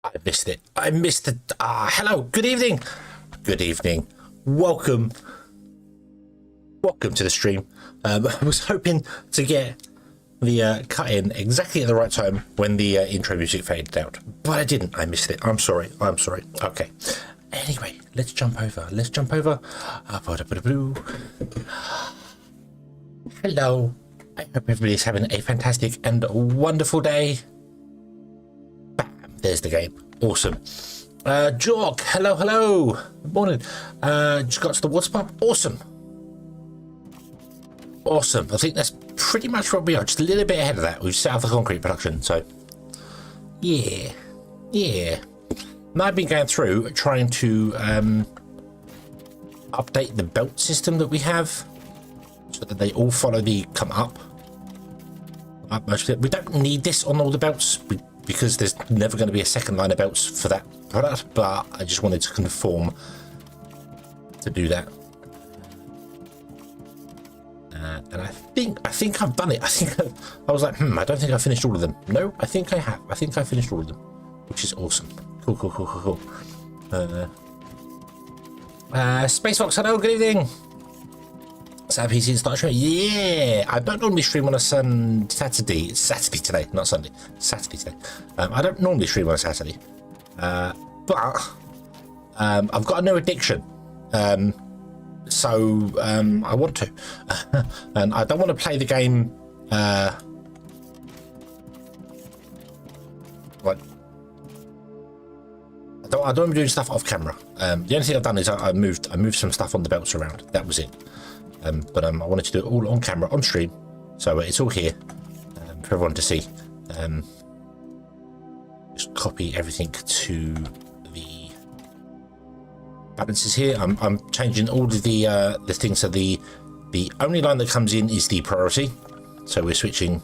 I missed it. I missed it. Hello. Good evening. Good evening. Welcome to the stream. I was hoping to get the cut in exactly at the right time when the intro music faded out, but I didn't. I missed it. I'm sorry. Okay. Anyway, let's jump over. Hello. I hope everybody's having a fantastic and wonderful day. Bam. There's the game. Awesome. Jork. Hello. Good morning. Just got to the water pump. Awesome. I think that's pretty much what we are. Just a little bit ahead of that. We've set up the concrete production. So, yeah. And I've been going through trying to update the belt system that we have so that they all follow the come up. Most of it. We don't need this on all the belts because there's never going to be a second line of belts for that product, but I just wanted to conform to do that. And I think I've done it. I was like, I don't think I finished all of them. No, I think I have. I think I finished all of them, which is awesome. Cool. Space Fox, hello, good evening. SatAM PC start stream. Yeah, I don't normally stream on a Saturday. It's Saturday today, not Sunday. Saturday today. I don't normally stream on a Saturday, but I've got a new addiction. So I want to, and I don't want to play the game like I don't want to be doing stuff off camera. The only thing I've done is I moved some stuff on the belts around. That was it. But I wanted to do it all on camera on stream, so it's all here for everyone to see. Just copy everything to the balances here. I'm changing all of the things. So the only line that comes in is the priority. So we're switching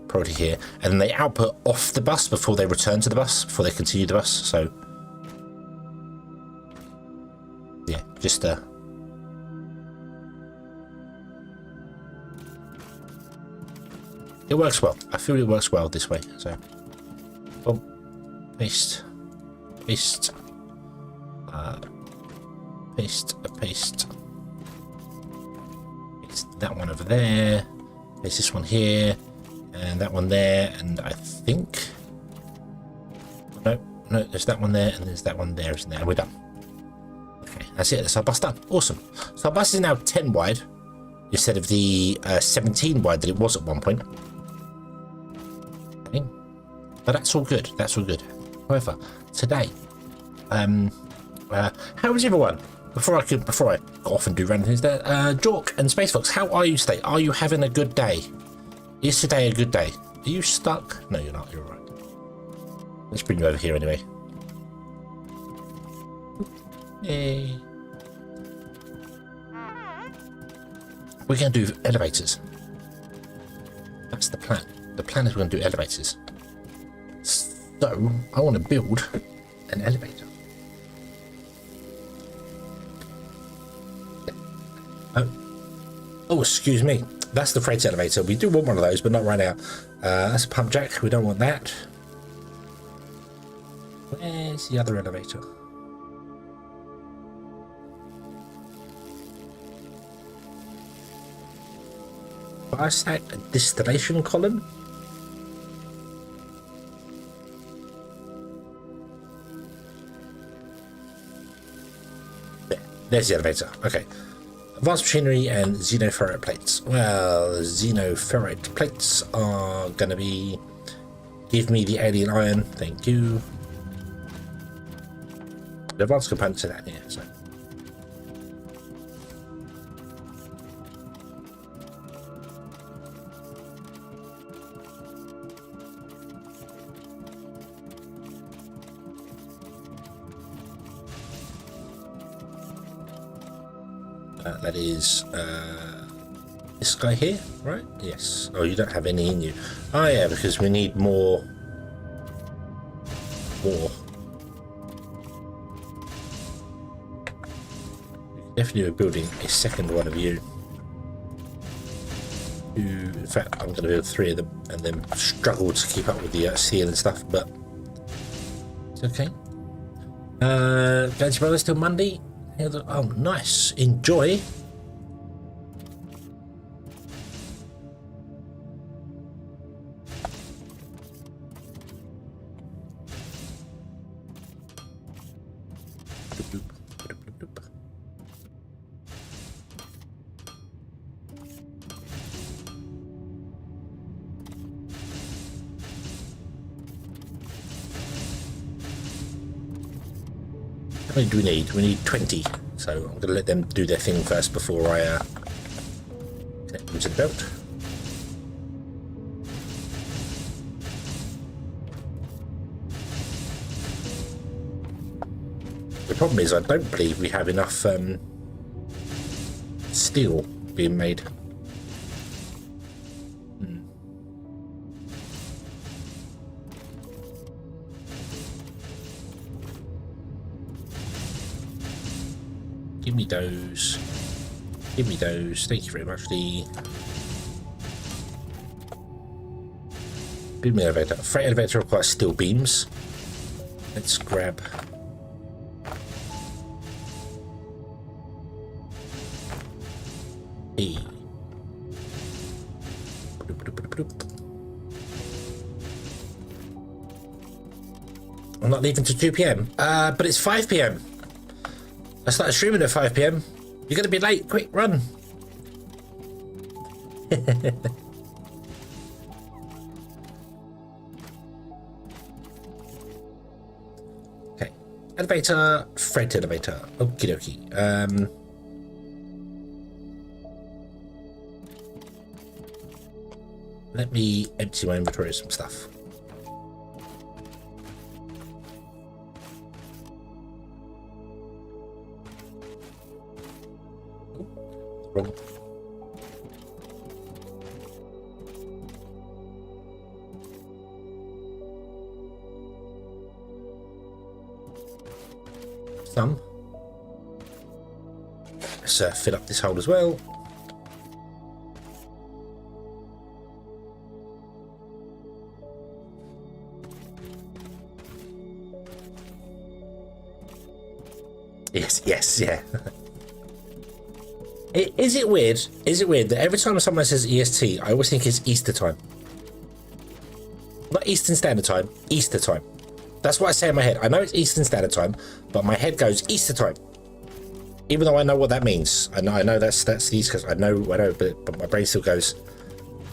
priority here, and then they output off the bus before they return to the bus, before they continue the bus. So yeah, just it works well. I feel it works well this way. So paste. Paste that one over there, paste this one here, and that one there, and I think no, there's that one there, and there's that one there, isn't there? And we're done. Okay, that's it. That's our bus done. Awesome. So our bus is now 10 wide instead of the 17 wide that it was at one point. Okay. But that's all good. However, today, how is everyone? Before I go off and do random things there, Jork and Space Fox, how are you today? Are you having a good day? Is today a good day? Are you stuck? No, you're not. You're all right. Let's bring you over here anyway. Yay. We're going to do elevators. That's the plan. The plan is we're going to do elevators. So, I want to build an elevator. Oh, excuse me. That's the freight elevator. We do want one of those, but not right now. That's a pump jack. We don't want that. Where's the other elevator? Fire stack distillation column. There's the elevator. Okay. Advanced machinery and xenoferrite plates. Well, xenoferrite plates are going to be... Give me the alien iron. Thank you. The advanced components are down here, so... that is this guy here, right? Yes. Oh, you don't have any in you. Oh yeah, because we need more. Definitely building a second one of you. In fact, I'm going to build 3 of them and then struggle to keep up with the seal and stuff, but It's okay. Fancy Brothers till Monday. Oh, nice. Enjoy. How many do we need? We need 20. So I'm going to let them do their thing first before I connect them to the belt. The problem is I don't believe we have enough steel being made. Give me those. Give me those. Thank you very much. The beam elevator. Freight elevator requires steel beams. Let's grab. E. I'm not leaving till 2 p.m. But it's 5 p.m. I started streaming at 5 p.m. You're gonna be late. Quick, run. Okay. Elevator, freight elevator. Okie dokie. Let me empty my inventory of some stuff. Wrong. Some. Let's fill up this hole as well. Yes, yes, yeah. Is it weird? Is it weird that every time someone says EST, I always think it's Easter time? Not Eastern Standard Time, Easter time. That's what I say in my head. I know it's Eastern Standard Time, but my head goes Easter time. Even though I know what that means. I know that's the East Coast. I know, but my brain still goes,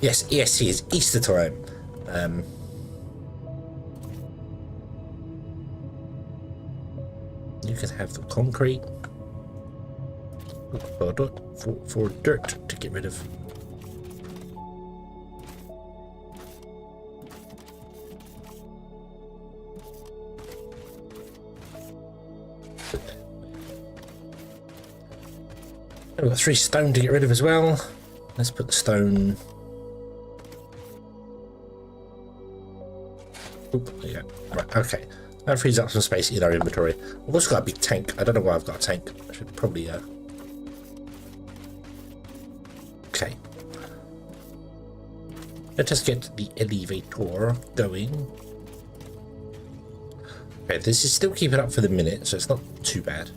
yes, EST is Easter time. You can have the concrete. For dirt to get rid of. I've got 3 stone to get rid of as well. Let's put the stone. Oop, there you go. Right, okay. That frees up some space in our inventory. I've also got a big tank. I don't know why I've got a tank. I should probably okay. Let us get the elevator going. Okay, this is still keeping up for the minute, so it's not too bad.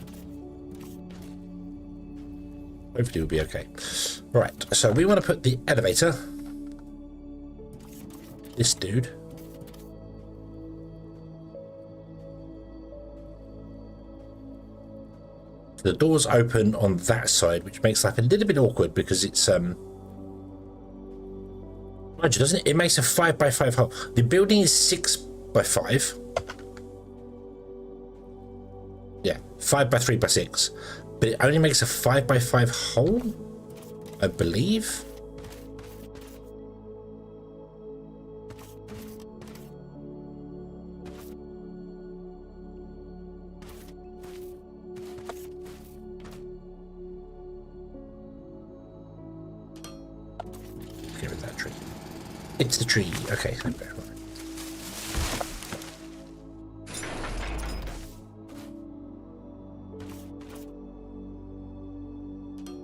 Hopefully we'll be okay. Right, so we want to put the elevator. This dude. The doors open on that side, which makes life a little bit awkward because it's mind you, doesn't it? It makes a 5x5 hole. The building is 6x5. Yeah, 5x3x6, but it only makes a 5x5 hole, I believe. Get rid of that tree. It's the tree. Okay.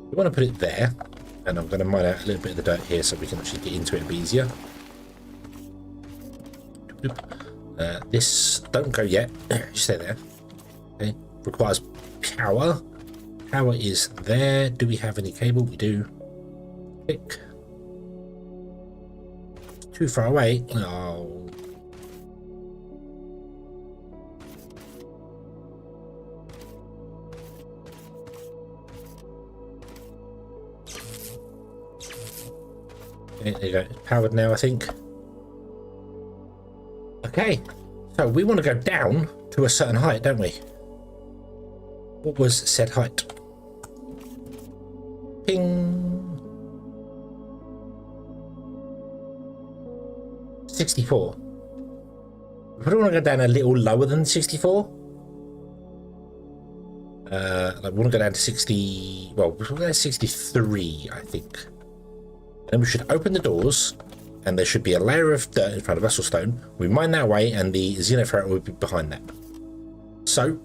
We want to put it there, and I'm going to mine out a little bit of the dirt here so we can actually get into it a bit easier. This, don't go yet. Stay there. Okay. Requires power. Power is there. Do we have any cable? We do. Click. Too far away. Oh. Okay, there you go. It's powered now, I think. Okay, so we want to go down to a certain height, don't we? What was said height? Ping. 64. We probably want to go down a little lower than 64. Like we want to go down to 60. Well, we're going to 63, I think. Then we should open the doors, and there should be a layer of dirt in front of us, or stone. We mine that away, and the xenoferret will be behind that. So,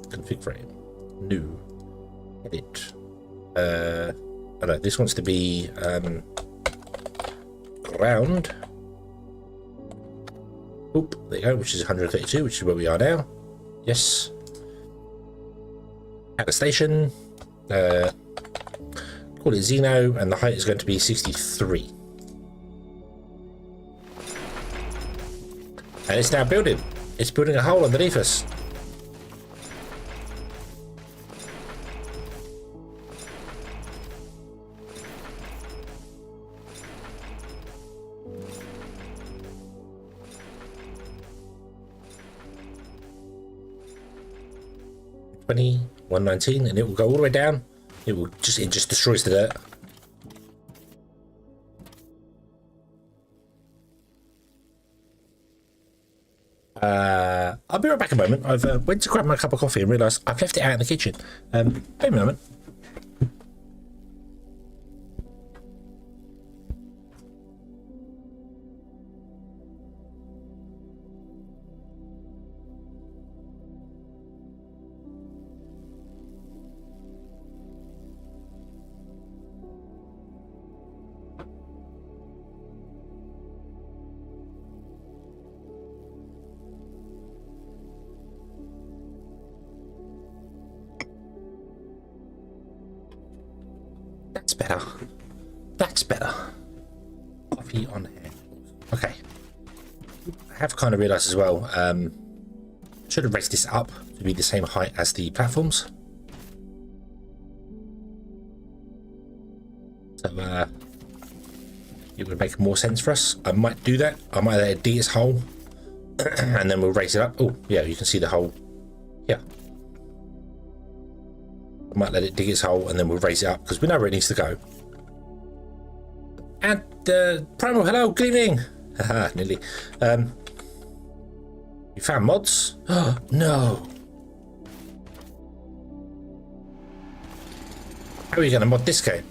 config frame, new, edit. Oh no, this wants to be ground. Oop, there you go, which is 132, which is where we are now. Yes. At the station, call it Xeno, and the height is going to be 63. And it's now building. It's building a hole underneath us. $20, $119, and it will go all the way down. It just destroys the dirt. I'll be right back a moment. I've went to grab my cup of coffee and realised I've left it out in the kitchen. Wait a moment. That's better. That's better. Coffee on hand. Okay. I have kind of realised as well, should have raised this up to be the same height as the platforms. So it would make more sense for us. I might do that. I might let it dig its hole and then we'll raise it up. Oh yeah, you can see the hole. Yeah. I might let it dig its hole and then we'll raise it up because we know where it needs to go. And Primal, hello, good evening. Haha, nearly. You found mods? Oh no. How are you going to mod this game?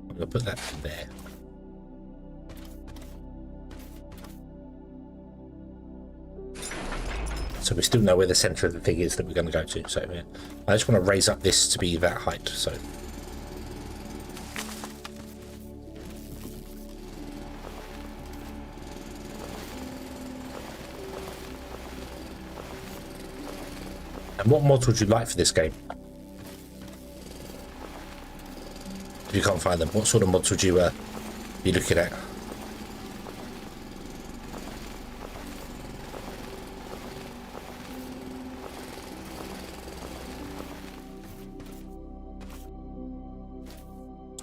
I'm going to put that there. So we still know where the center of the thing is that we're going to go to. So yeah, I just want to raise up this to be that height. So and what mods would you like for this game? If you can't find them, what sort of mods would you be looking at?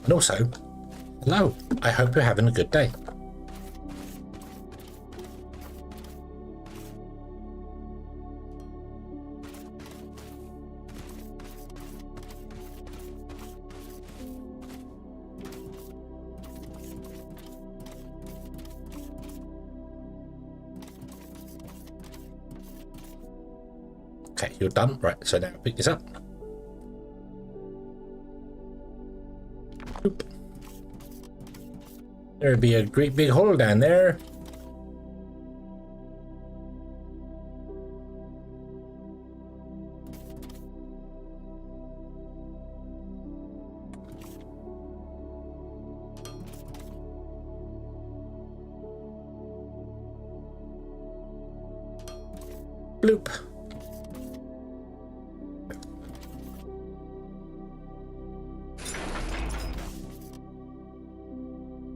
And also, hello, I hope you're having a good day. Okay, you're done. Right, so now pick this up. Oop. There'd be a great big hole down there. Bloop.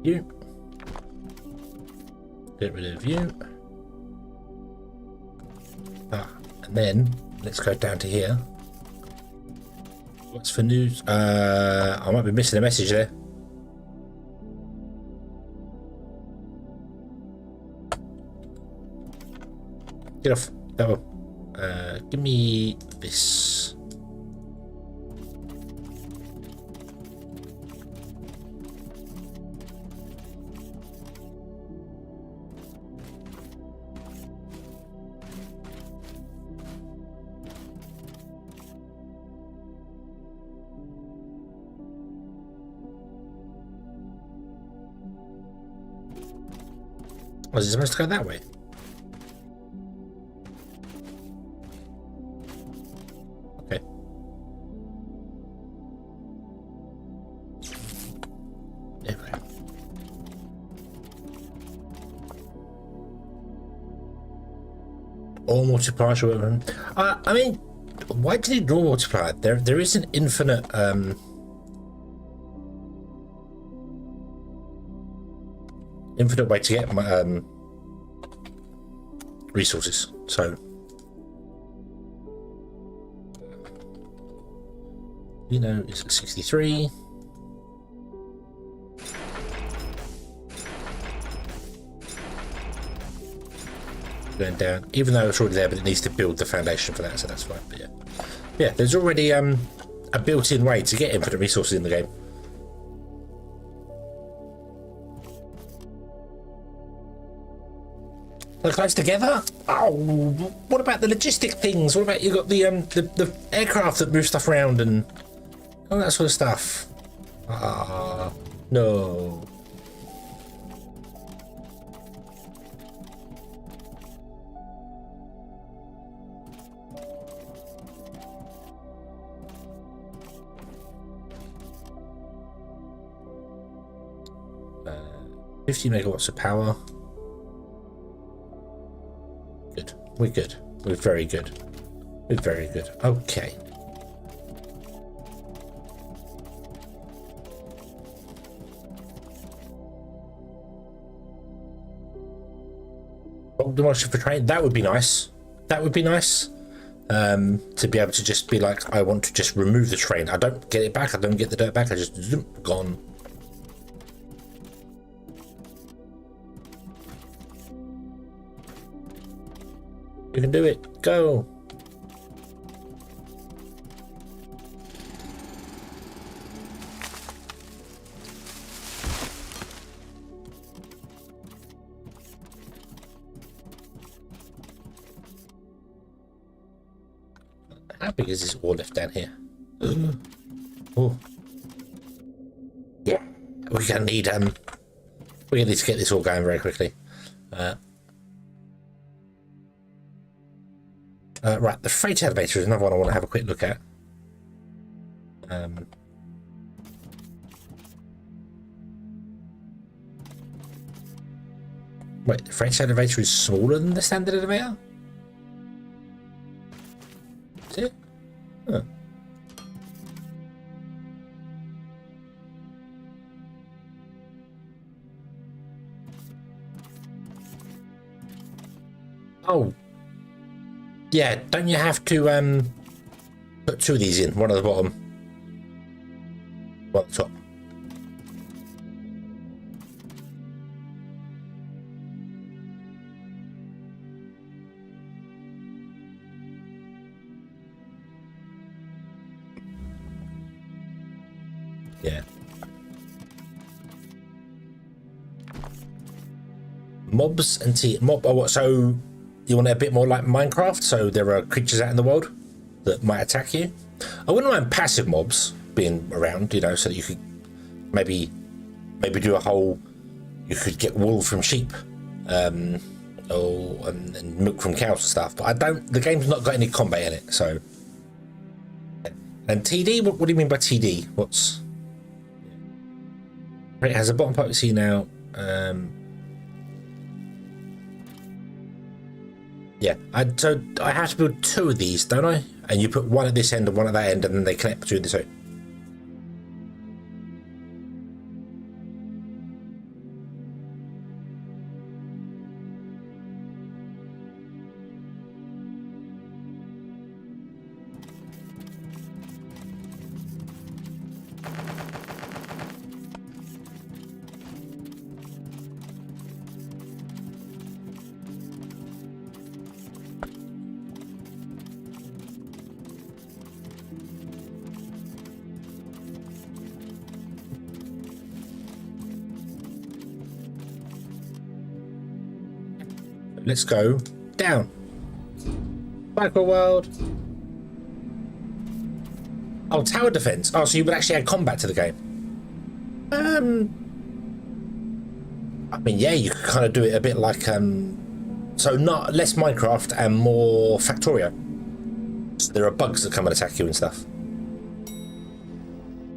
You. Get rid of you. And then let's go down to here. What's for news? I might be missing a message there. Get off. Oh, give me this. Was it supposed to go that way? Okay. There we go. Or multiplier, whatever. I mean, why did it not multiply? There is an infinite infinite way to get my resources, so you know it's at 63. Going down, even though it's already there, but it needs to build the foundation for that, so that's fine. But yeah, there's already a built-in way to get infinite resources in the game. They're close together. Oh, what about the logistic things? What about you got the aircraft that move stuff around and all that sort of stuff? Ah, no. Uh, 50 megawatts of power. Good. We're good. We're very good. We're very good. Okay. Demolition for train. That would be nice. That would be nice. To be able to just be like, I want to just remove the train. I don't get it back. I don't get the dirt back. I just zoom, gone. You can do it. Go. How big is this wall left down here? Oh. Yeah. We're gonna need to get this all going very quickly. Right, the freight elevator is another one I want to have a quick look at. Wait, the freight elevator is smaller than the standard elevator? Is it? Huh. Oh. Yeah, don't you have to put two of these in, one at the bottom, one at the top? Yeah. Mobs and so you want it a bit more like Minecraft, so there are creatures out in the world that might attack you. I wouldn't mind passive mobs being around, you know, so that you could maybe do a whole, you could get wool from sheep, and milk from cows and stuff. But the game's not got any combat in it, so. And TD, what do you mean by TD? What's? It has a bottom potency now. Yeah, so I have to build 2 of these, don't I? And you put 1 at this end and 1 at that end, and then they connect between the 2. Let's go down. Micro world. Oh, tower defense. Oh, so you would actually add combat to the game. I mean, yeah, you could kind of do it a bit like so not less Minecraft and more Factorio. So there are bugs that come and attack you and stuff.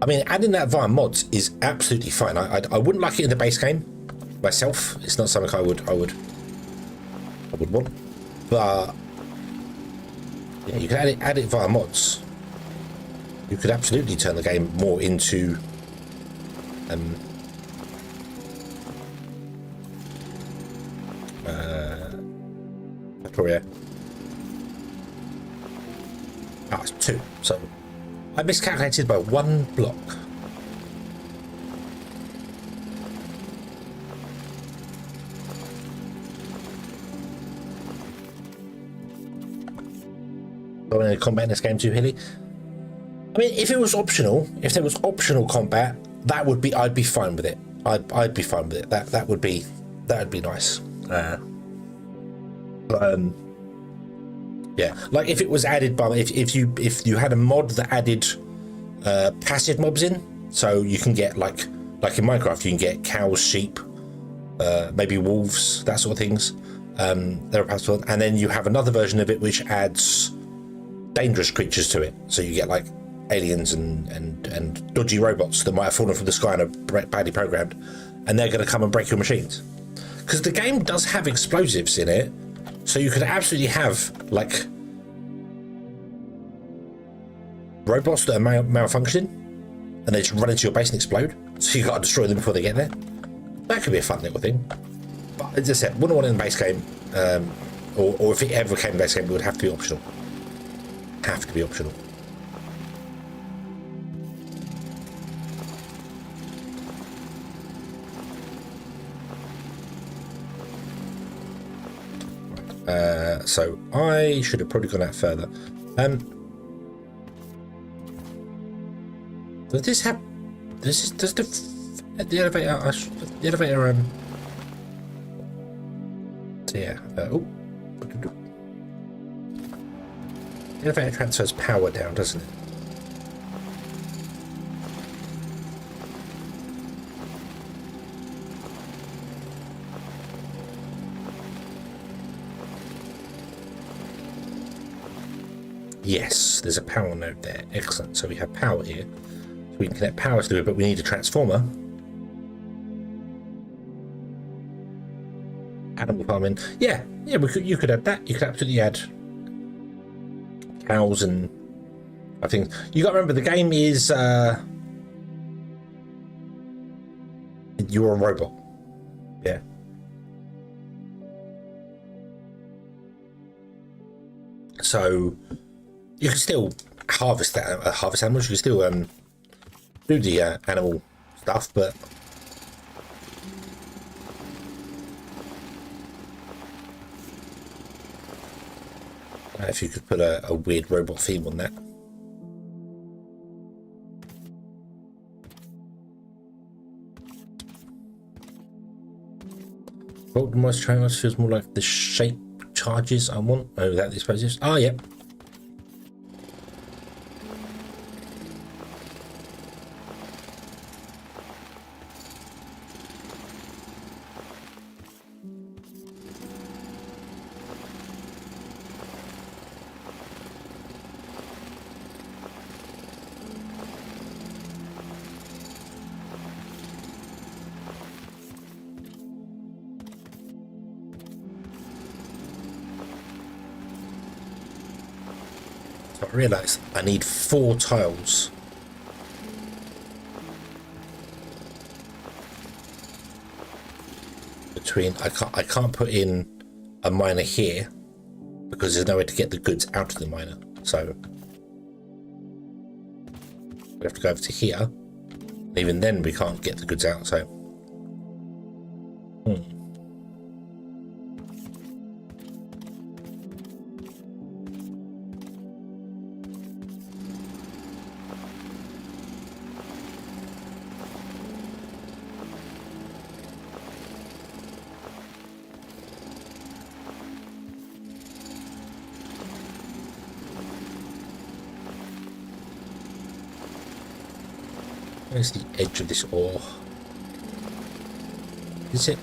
I mean, adding that via mods is absolutely fine. I wouldn't like it in the base game myself. It's not something I would want, but yeah, you can add it via mods. You could absolutely turn the game more into Victoria. Ah, it's 2, so I miscalculated by 1 block. Going into combat in this game too, Hilly. I mean, if it was optional, if there was optional combat, that would be, I'd be fine with it. I'd be fine with it. That would be nice. Yeah, like if it was added by, if you had a mod that added passive mobs in, so you can get like in Minecraft, you can get cows, sheep, maybe wolves, that sort of things. They're passive, and then you have another version of it which adds dangerous creatures to it, so you get like aliens and dodgy robots that might have fallen from the sky and are badly programmed, and they're going to come and break your machines. Because the game does have explosives in it, so you could absolutely have like robots that are malfunctioning and they just run into your base and explode, so you got to destroy them before they get there. That could be a fun little thing. But as I said, wouldn't want it in the base game, or if it ever came in the base game, it would have to be optional. Have to be optional. So I should have probably gone out further. Does this have? Does the elevator? The elevator. So yeah. Oh. The elevator transfers power down, doesn't it? Yes, there's a power node there. Excellent. So we have power here. So we can connect power to it, but we need a transformer. Animal farming. Yeah, you could add that. You could absolutely add cows and I think you got to remember the game is you're a robot. Yeah. So you can still harvest animals. You can still do the animal stuff, but if you could put a weird robot theme on that. Optimized triangles feels more like the shape charges I want. Oh, that explosives. Ah, yep. I realised I need 4 tiles. Between, I can't put in a miner here because there's no way to get the goods out of the miner. So we have to go over to here. And even then we can't get the goods out, so where's the edge of this ore? Is it?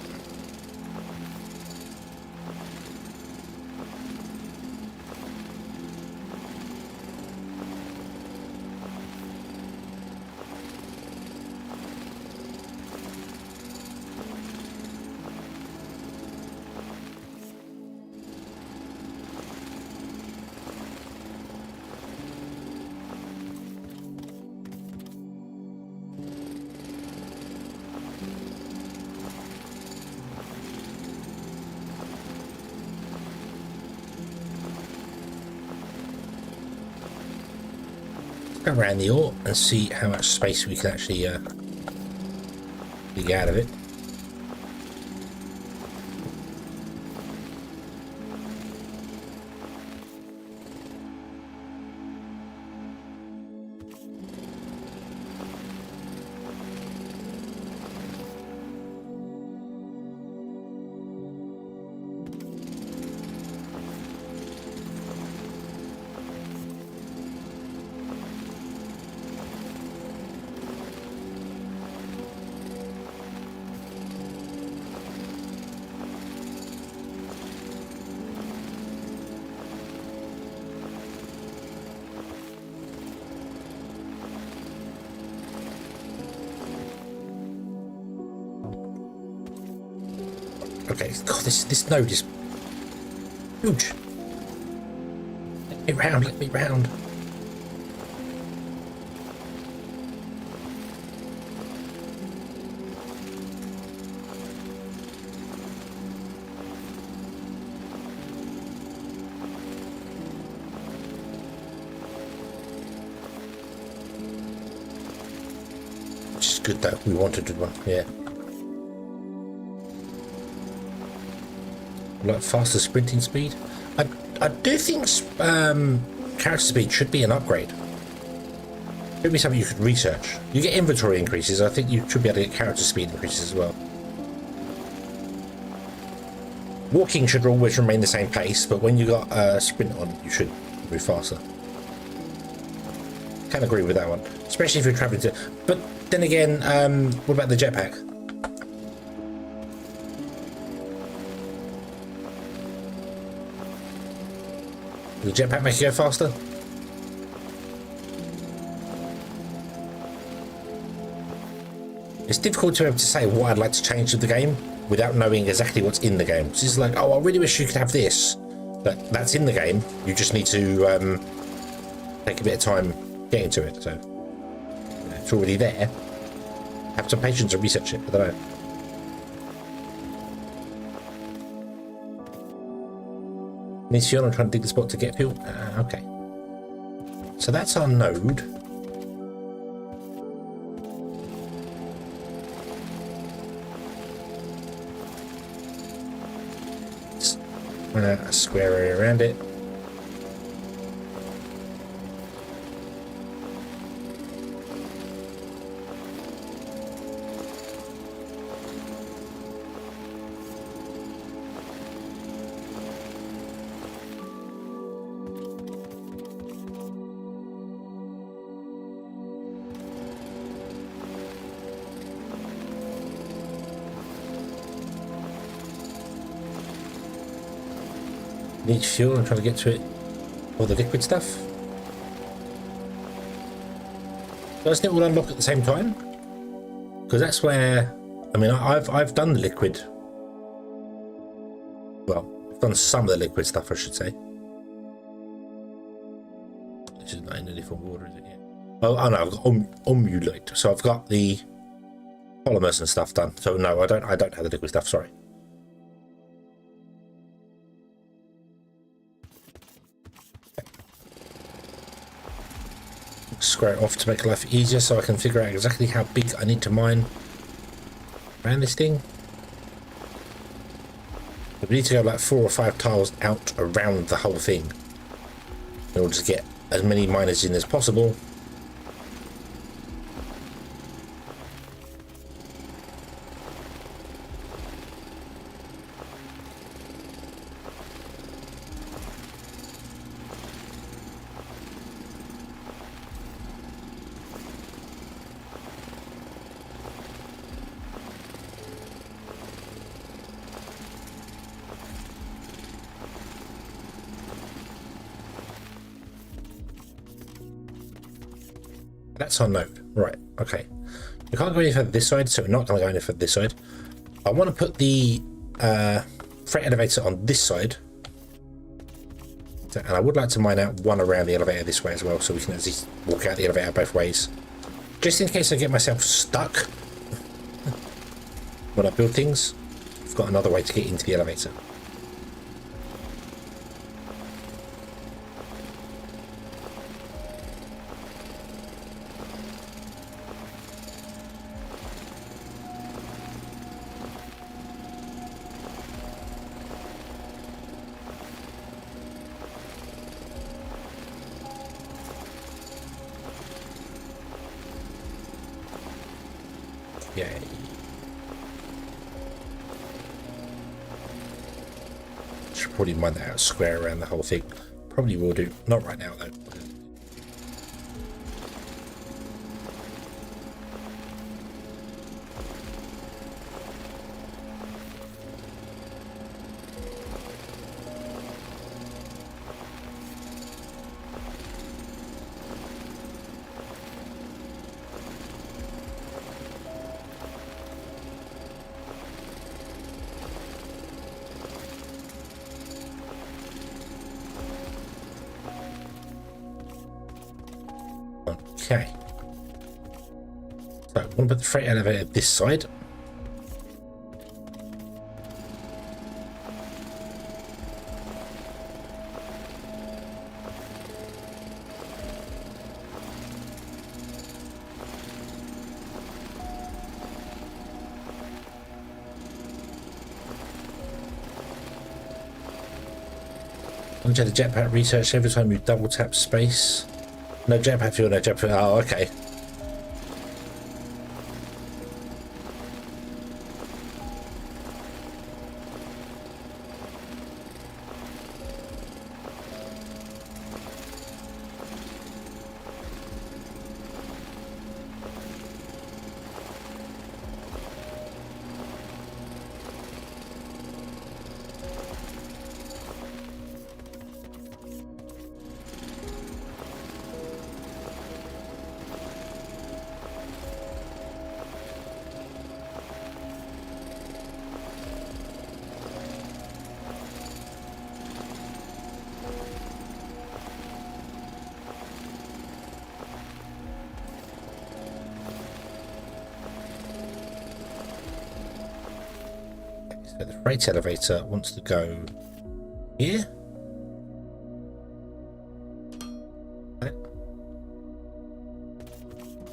Around the ore and see how much space we can actually dig out of it. Okay, God, this node is huge. Let me round, let me round. Which is good though, we wanted to one, yeah. Like faster sprinting speed. I do think character speed should be an upgrade. Should be something you could research. You get inventory increases. I think you should be able to get character speed increases as well. Walking should always remain the same pace, but when you got sprint on, you should move faster. Can agree with that one, especially if you're traveling to. But then again, what about the jetpack? The jetpack make you go faster? It's difficult to be able to say what I'd like to change to the game without knowing exactly what's in the game. So it's like, oh, I really wish you could have this. But that's in the game. You just need to take a bit of time getting to it. So it's already there. Have some patience and research it. I don't know. Needs fuel. I'm trying to dig the spot to get fuel. Okay. So that's our node. A square area around it. Need fuel. I'm trying to get to it. All the liquid stuff. Doesn't it all unlock at the same time? Because that's where, I mean, I've done the liquid. Well, I've done some of the liquid stuff, I should say. This is not in any form of order, is it? Yeah. Oh no, I've got emulate. So I've got the polymers and stuff done. So no, I don't have the liquid stuff. Sorry. Square it off to make life easier, so I can figure out exactly how big I need to mine around this thing. We need to go like 4 or 5 tiles out around the whole thing in order to get as many miners in as possible. That's our node. Right, okay. We can't go any further this side, so we're not going to go any further this side. I want to put the freight elevator on this side. And I would like to mine out one around the elevator this way as well, so we can actually walk out the elevator both ways. Just in case I get myself stuck when I build things, I've got another way to get into the elevator. Yay. Should probably mine that out square around the whole thing. Probably will do. Not right now though. Okay. So I'm going to put the freight elevator this side. Onto the jetpack research every time you double tap space. No jetpack fuel, no jetpack. Oh, okay. So the freight elevator wants to go here. Okay.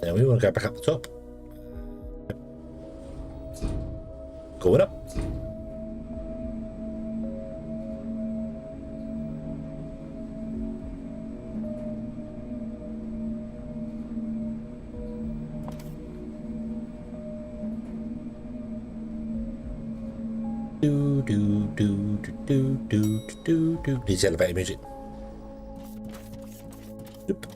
Then we want to go back up the top. Going up. Do. Needs elevator music. Oop.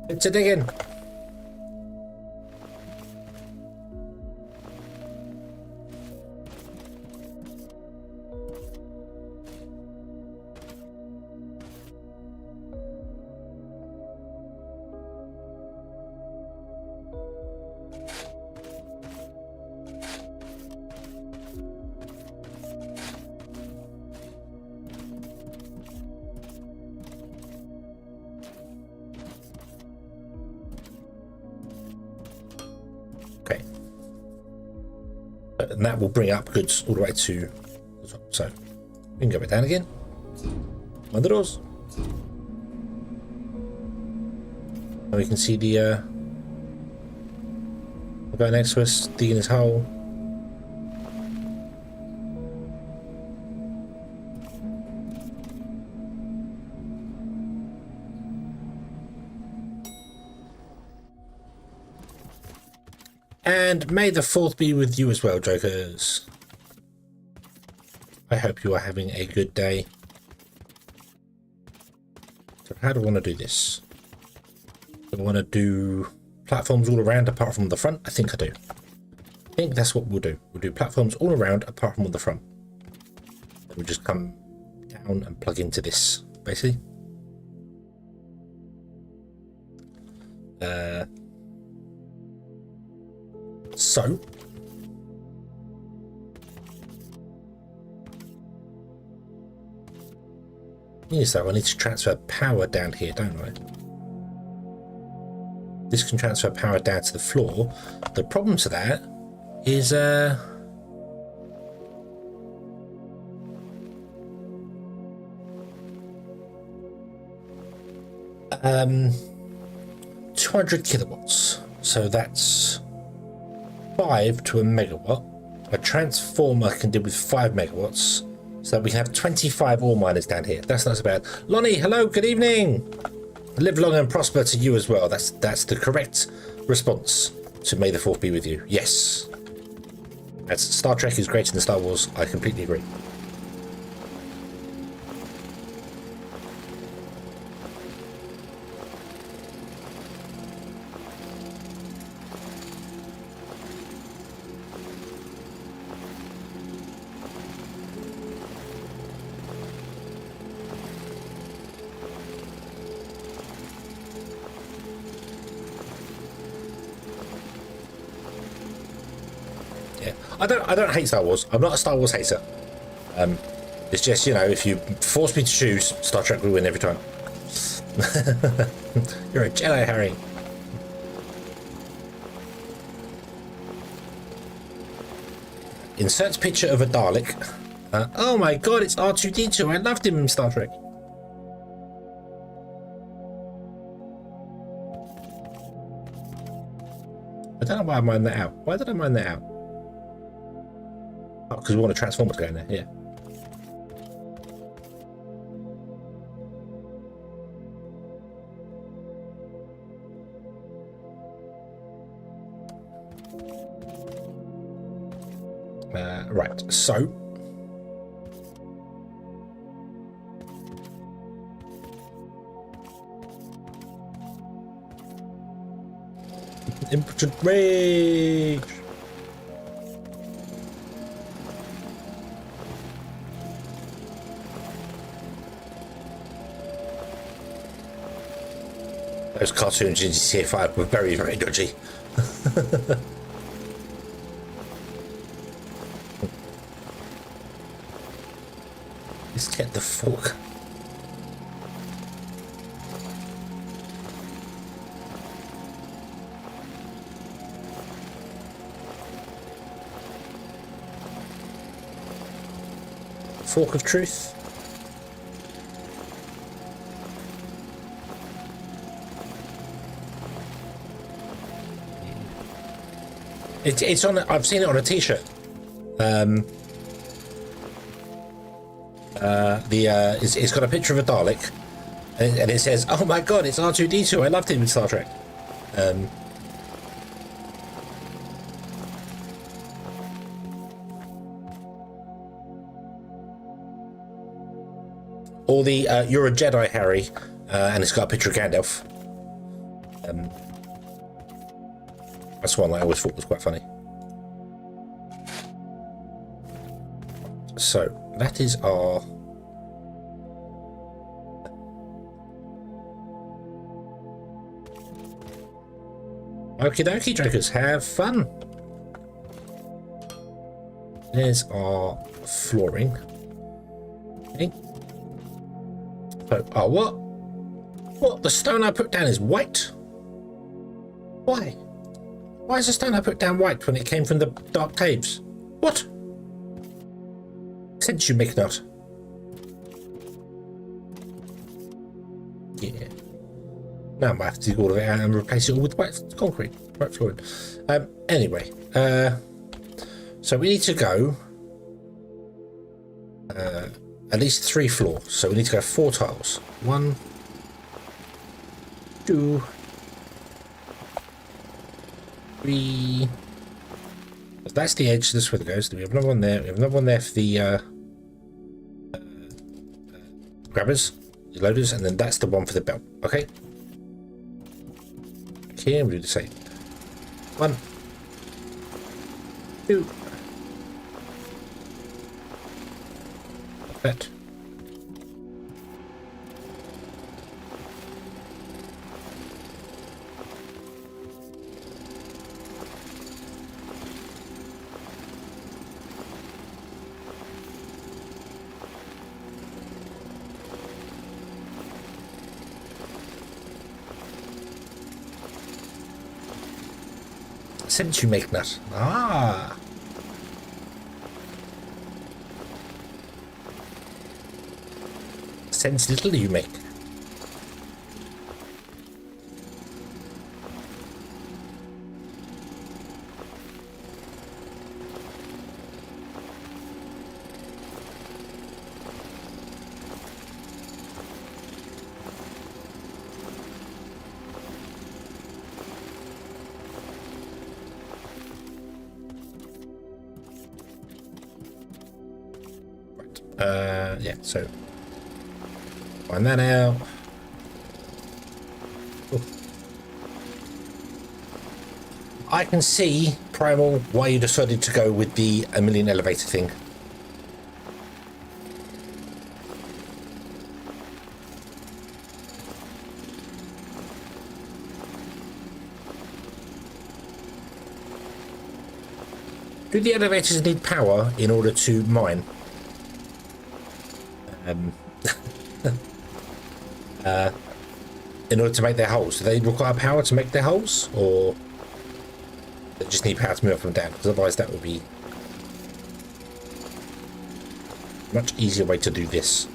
It's a digging. Okay. And that will bring up goods all the way to the top. So we can go back down again. Mind the doors. And we can see the guy next to us digging his hole. And may the 4th be with you as well, Jokers. I hope you are having a good day. So how do I want to do this? Do I want to do platforms all around apart from the front? I think I do. I think that's what we'll do. We'll do platforms all around apart from on the front. We'll just come down and plug into this, basically. So yes, though I need to transfer power down here, don't I? This can transfer power down to the floor. The problem to that is 200 kilowatts. So that's 5 to a megawatt. A transformer can deal with 5 megawatts. So we can have 25 ore miners down here. That's not so bad. Lonnie, hello, good evening. Live long and prosper to you as well. That's the correct response to May the 4th be with you. Yes. As Star Trek is greater than Star Wars, I completely agree. I don't hate Star Wars. I'm not a Star Wars hater. It's just, you know, if you force me to choose, Star Trek will win every time. You're a Jedi, Harry. Insert picture of a Dalek. Oh my god, it's R2-D2. I loved him in Star Trek. I don't know why I mined that out. Why did I mine that out? Oh, because we want a transformer to go in there, yeah. Right, so impotent rage. Those cartoons in GTA 5 were very, very dodgy. Let's get the fork. Fork of truth. It's on. I've seen it on a T-shirt. It's got a picture of a Dalek, and it says, "Oh my God, it's R2-D2. I loved him in Star Trek." Or the "You're a Jedi, Harry," and it's got a picture of Gandalf. That's one I always thought was quite funny. So that is our okie dokie, jokers, have fun. There's our flooring. Okay. So, oh, what? What? The stone I put down is white? Why? Why is the stone I put down white when it came from the dark caves? What? Sense you make not. Yeah. Now I might have to dig all of it out and replace it all with white concrete, white flooring. Anyway, so we need to go at least 3 floors. So we need to go 4 tiles. 1, 2, 3. That's the edge. This is where it goes. We have another one there. We have another one there for the grabbers, the loaders, and then that's the one for the belt. Okay. Here we do the same. 1, 2. That. Sense you make that. Ah. Sense little you make. Yeah, so find that out. Ooh. I can see, Primal, why you decided to go with the a million elevator thing. Do the elevators need power in order to mine? In order to make their holes, do they require power to make their holes, or they just need power to move up and down? Because otherwise that would be a much easier way to do this.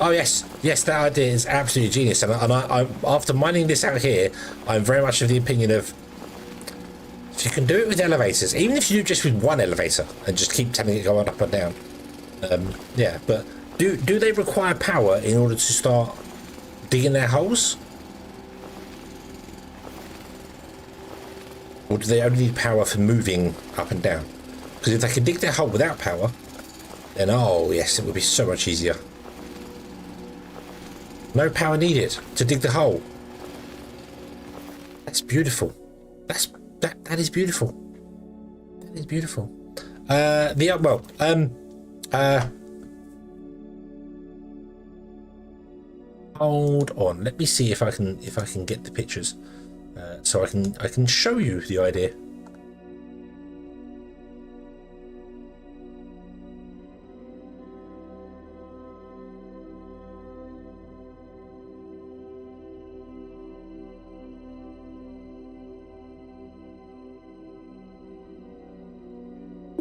Oh yes, yes, that idea is absolutely genius, and I after mining this out here, I'm very much of the opinion of, if you can do it with elevators, even if you do just with 1 elevator and just keep telling it going up and down, yeah. But do they require power in order to start digging their holes, or do they only need power for moving up and down? Because if they can dig their hole without power, then oh yes, it would be so much easier. No power needed to dig the hole. That's beautiful. That is beautiful. That is beautiful. Hold on. Let me see if I can get the pictures, so I can show you the idea.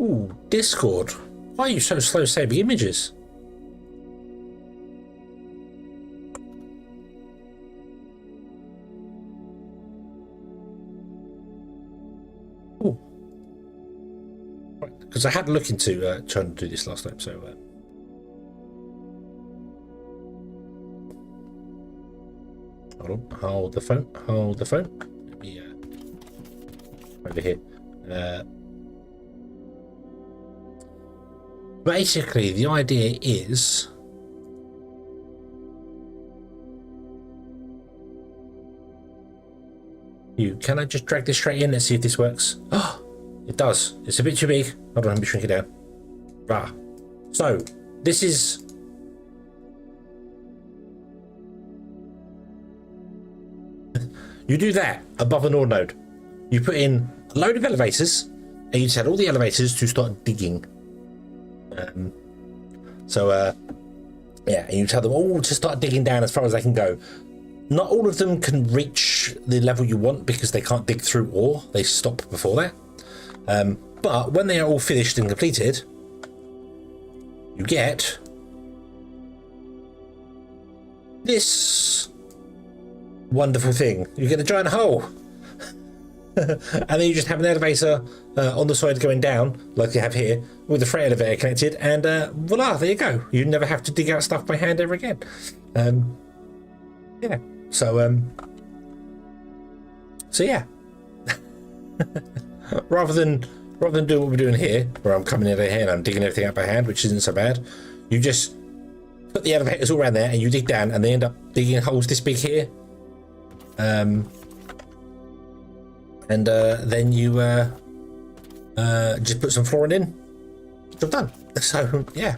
Ooh, Discord. Why are you so slow saving images? Ooh. Right, because I had a look into trying to do this last time, so hold the phone. Let me over here. basically the idea is can I just drag this straight in? Let's see if this works. Oh, it does. It's a bit too big. Hold on, let me shrink it down. Rah. So this is you do that above an OR node. You put in a load of elevators and you tell all the elevators to start digging. Yeah, and you tell them all to start digging down as far as they can go. Not all of them can reach the level you want because they can't dig through ore. They stop before that. But when they are all finished and completed, you get this wonderful thing. You get a giant hole. And then you just have an elevator on the side going down, like you have here, with the freight elevator connected, and voila, there you go. You never have to dig out stuff by hand ever again. Yeah. So yeah. rather than doing what we're doing here, where I'm coming in here and I'm digging everything out by hand, which isn't so bad, you just put the elevators all around there and you dig down, and they end up digging holes this big here. And then you just put some flooring in. Job done. So yeah.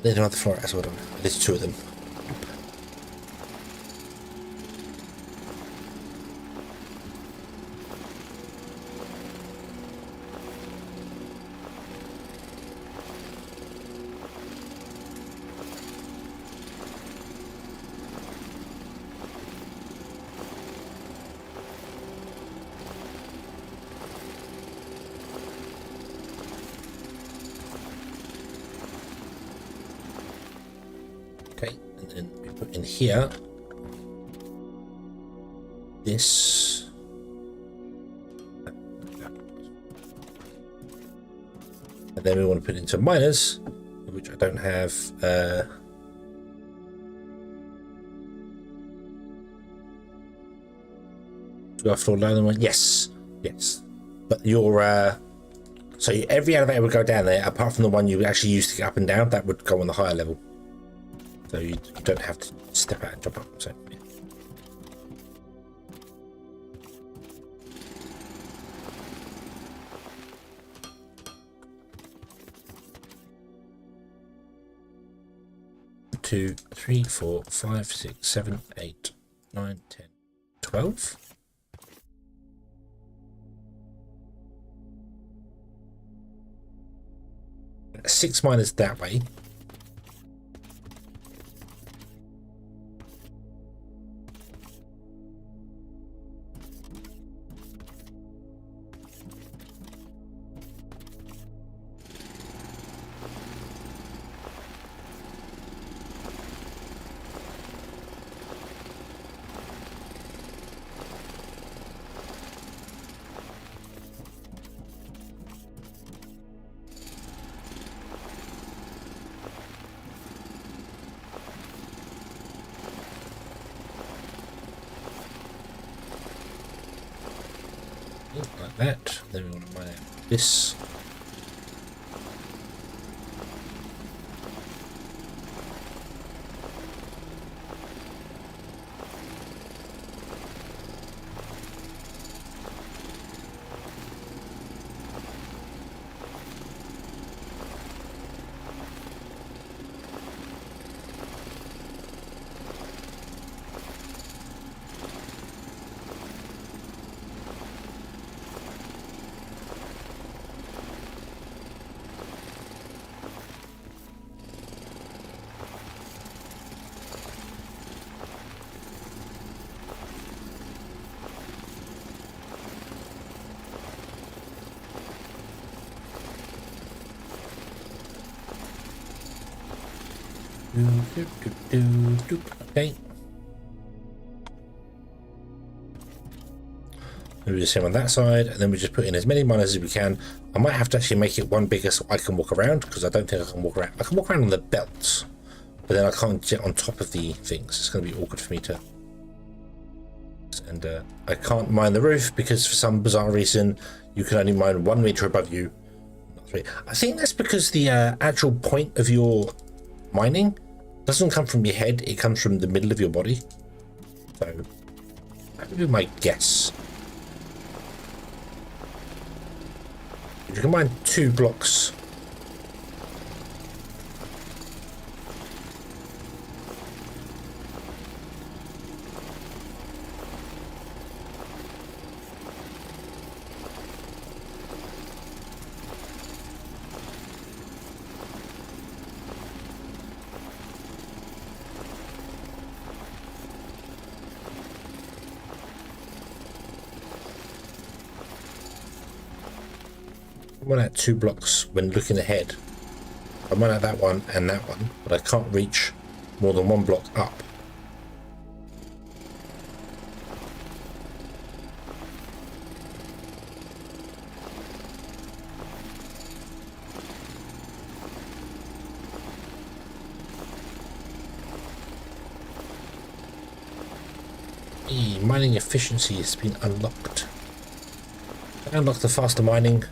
There's another floor as well. There's two of them. In here, this and then we want to put it into miners, which I don't have. Do I have to allow them? Yes, but your so every elevator would go down there apart from the one you actually use to get up and down. That would go on the higher level. So you don't have to step out and jump up. So yeah. Two, 3, 4, 5, 6, 7, 8, 9, 10, 12. Six miners that way. Like that. Then we want to mine out this. Okay. Maybe the same on that side, and then we just put in as many miners as we can. I might have to actually make it one bigger so I can walk around, because I don't think I can walk around. I can walk around on the belts, but then I can't get on top of the things. It's going to be awkward for me to. And I can't mine the roof because for some bizarre reason you can only mine 1 meter above you, not 3. I think that's because the actual point of your mining doesn't come from your head, it comes from the middle of your body. So that would be my guess. You can mine 2 blocks. I run out 2 blocks when looking ahead. I run out that one and that one, but I can't reach more than 1 block up. Mining efficiency has been unlocked. Can I unlock the faster mining?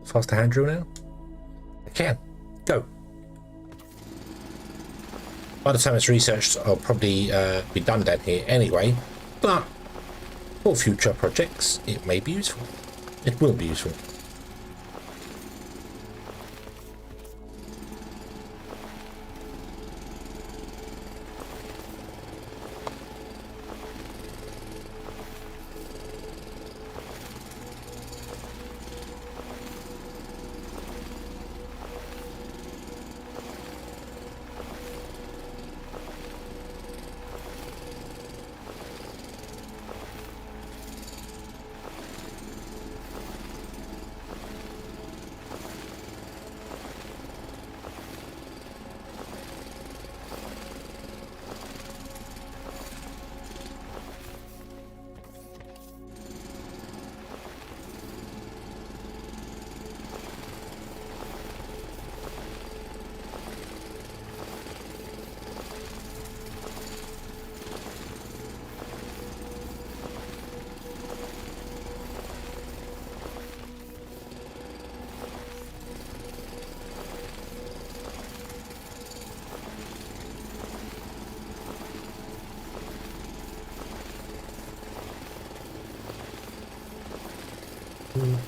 Faster hand drill now? I can. Go. By the time it's researched, I'll probably be done down here anyway, but for future projects, it may be useful. It will be useful.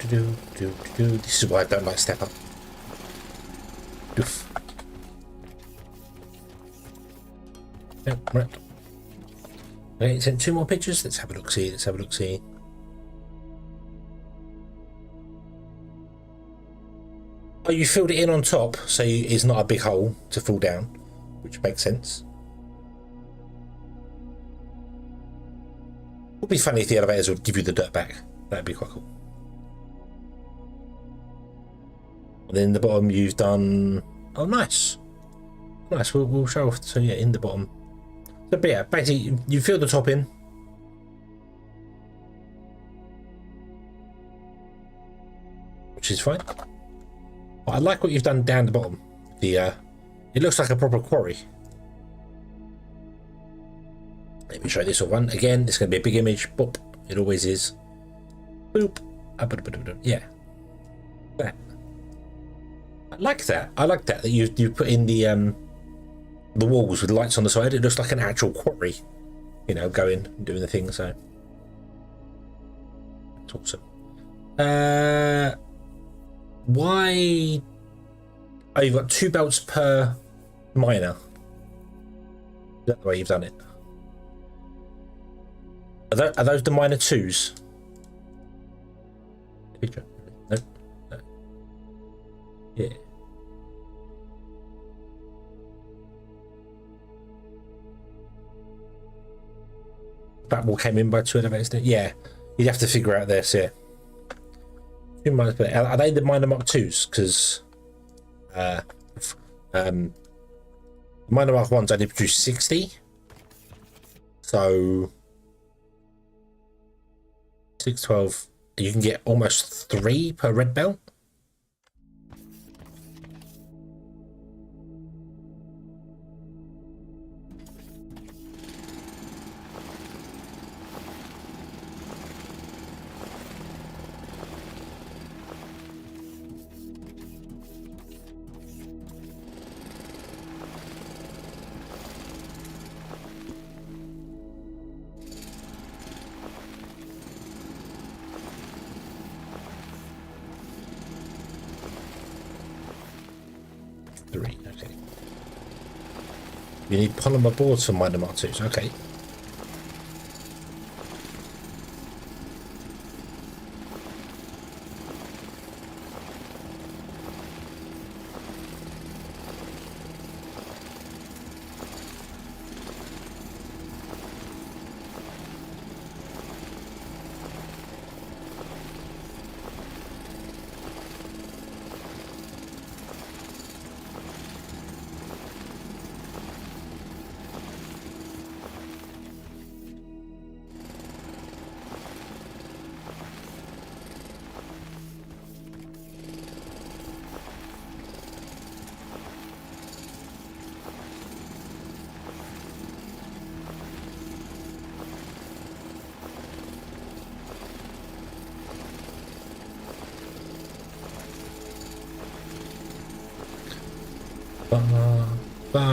This is why I don't like step up. Doof. Yep, right. Okay, sent 2 more pictures. Let's have a look. See. Let's have a look. See. Oh, you filled it in on top, so it's not a big hole to fall down, which makes sense. It would be funny if the elevators would give you the dirt back. That'd be quite cool. And then in the bottom you've done, oh nice, we'll show off. So yeah, in the bottom, so but yeah, basically you fill the top in, which is fine. But I like what you've done down the bottom. The it looks like a proper quarry. Let me show this one again. It's going to be a big image. Boop, it always is. Boop. Yeah, that. I like that. I like that you put in the walls with lights on the side. It looks like an actual quarry, you know, going and doing the thing. So it's awesome. Why? Oh, you've got 2 belts per miner. Is that the way you've done it? Are those the miner 2s? Picture. No. No. Yeah. That wall came in by 2 elevators. Yeah, you'd have to figure out this. Yeah. 2 miners, but are they the miner Mark 2s? Because miner Mark 1s only produce 60. So 612. You can get almost 3 per red belt. 3. Okay. You need polymer boards for minor marks. Okay.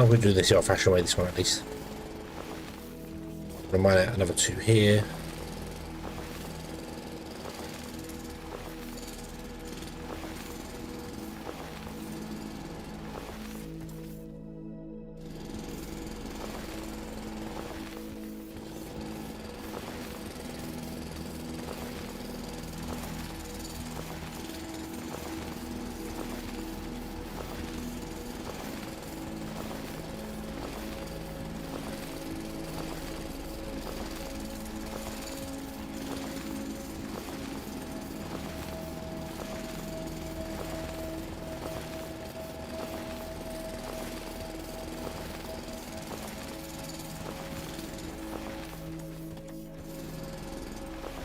We'll do this the old-fashioned way, this one at least. Remind out another 2 here.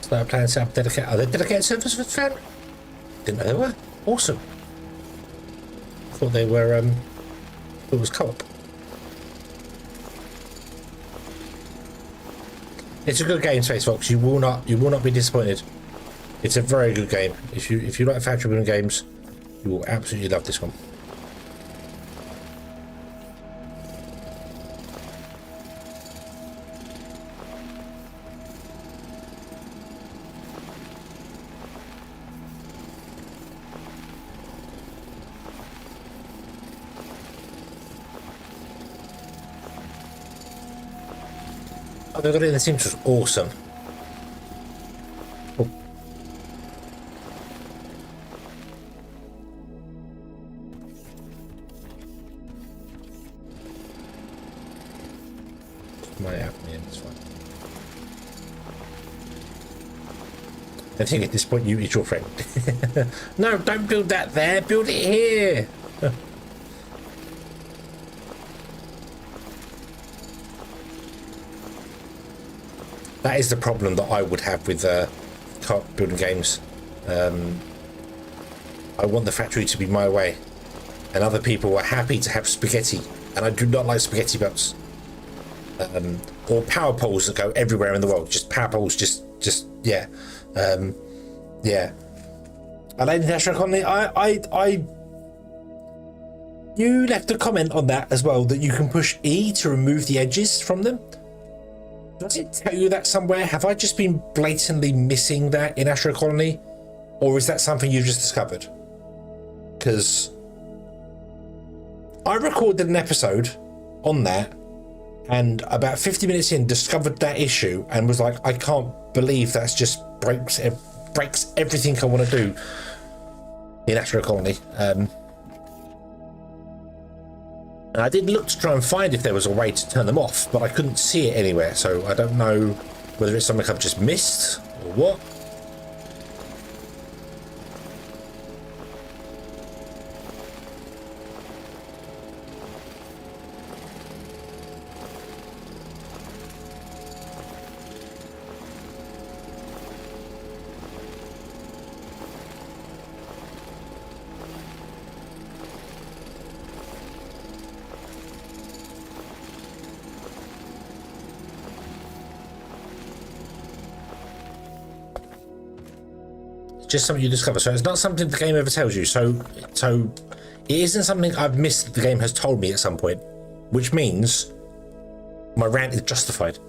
Start playing set up dedicated. Are they dedicated servers for Foundry? Didn't know they were. Awesome. Thought they were. It was co-op. It's a good game, Space Fox. You will not be disappointed. It's a very good game. If you like factory building games, you will absolutely love this one. Oh, they got it in the Sims was awesome. Oh. Might happen, yeah, that's fine. I think at this point you is your friend. No, don't build that there, build it here. That is the problem that I would have with co-op building games. I want the factory to be my way, and other people are happy to have spaghetti, and I do not like spaghetti belts. Or power poles that go everywhere in the world. Just power poles, just yeah, yeah. I like National Economy. You left a comment on that as well, that you can push E to remove the edges from them. Does it tell you that somewhere? Have I just been blatantly missing that in Astro Colony? Or is that something you just discovered? Because I recorded an episode on that, and about 50 minutes in discovered that issue and was like, I can't believe that's just breaks everything I want to do in Astro Colony. And I did look to try and find if there was a way to turn them off, but I couldn't see it anywhere, so I don't know whether it's something I've just missed or what. Just something you discover, so it's not something the game ever tells you. So it isn't something I've missed that the game has told me at some point, which means my rant is justified.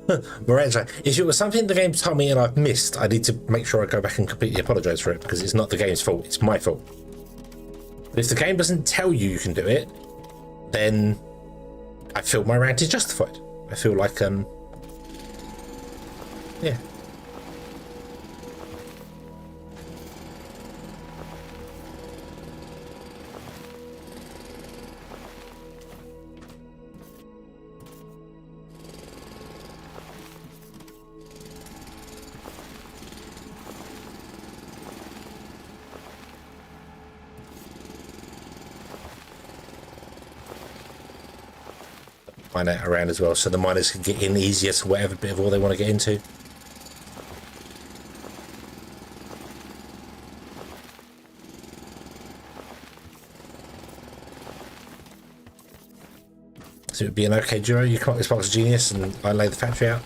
My rant is like, if it was something the game told me and I've missed, I need to make sure I go back and completely apologise for it, because it's not the game's fault, it's my fault. But if the game doesn't tell you you can do it, then I feel my rant is justified. I feel like, yeah. Find out around as well, so the miners can get in easier to whatever bit of ore they want to get into. So it would be an okay duo. You come up with Sparks of Genius and I lay the factory out.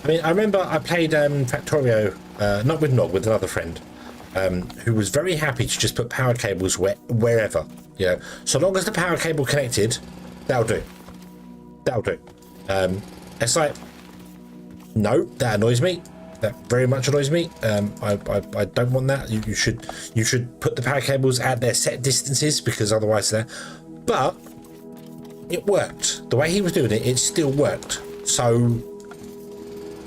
I mean, I remember I played Factorio, not with Nog, with another friend, who was very happy to just put power cables wherever. You know, so long as the power cable connected, that'll do. That'll do. It's like, no, that annoys me. That very much annoys me. I don't want that. You should put the power cables at their set distances, because otherwise they're. But it worked. The way he was doing it, it still worked. So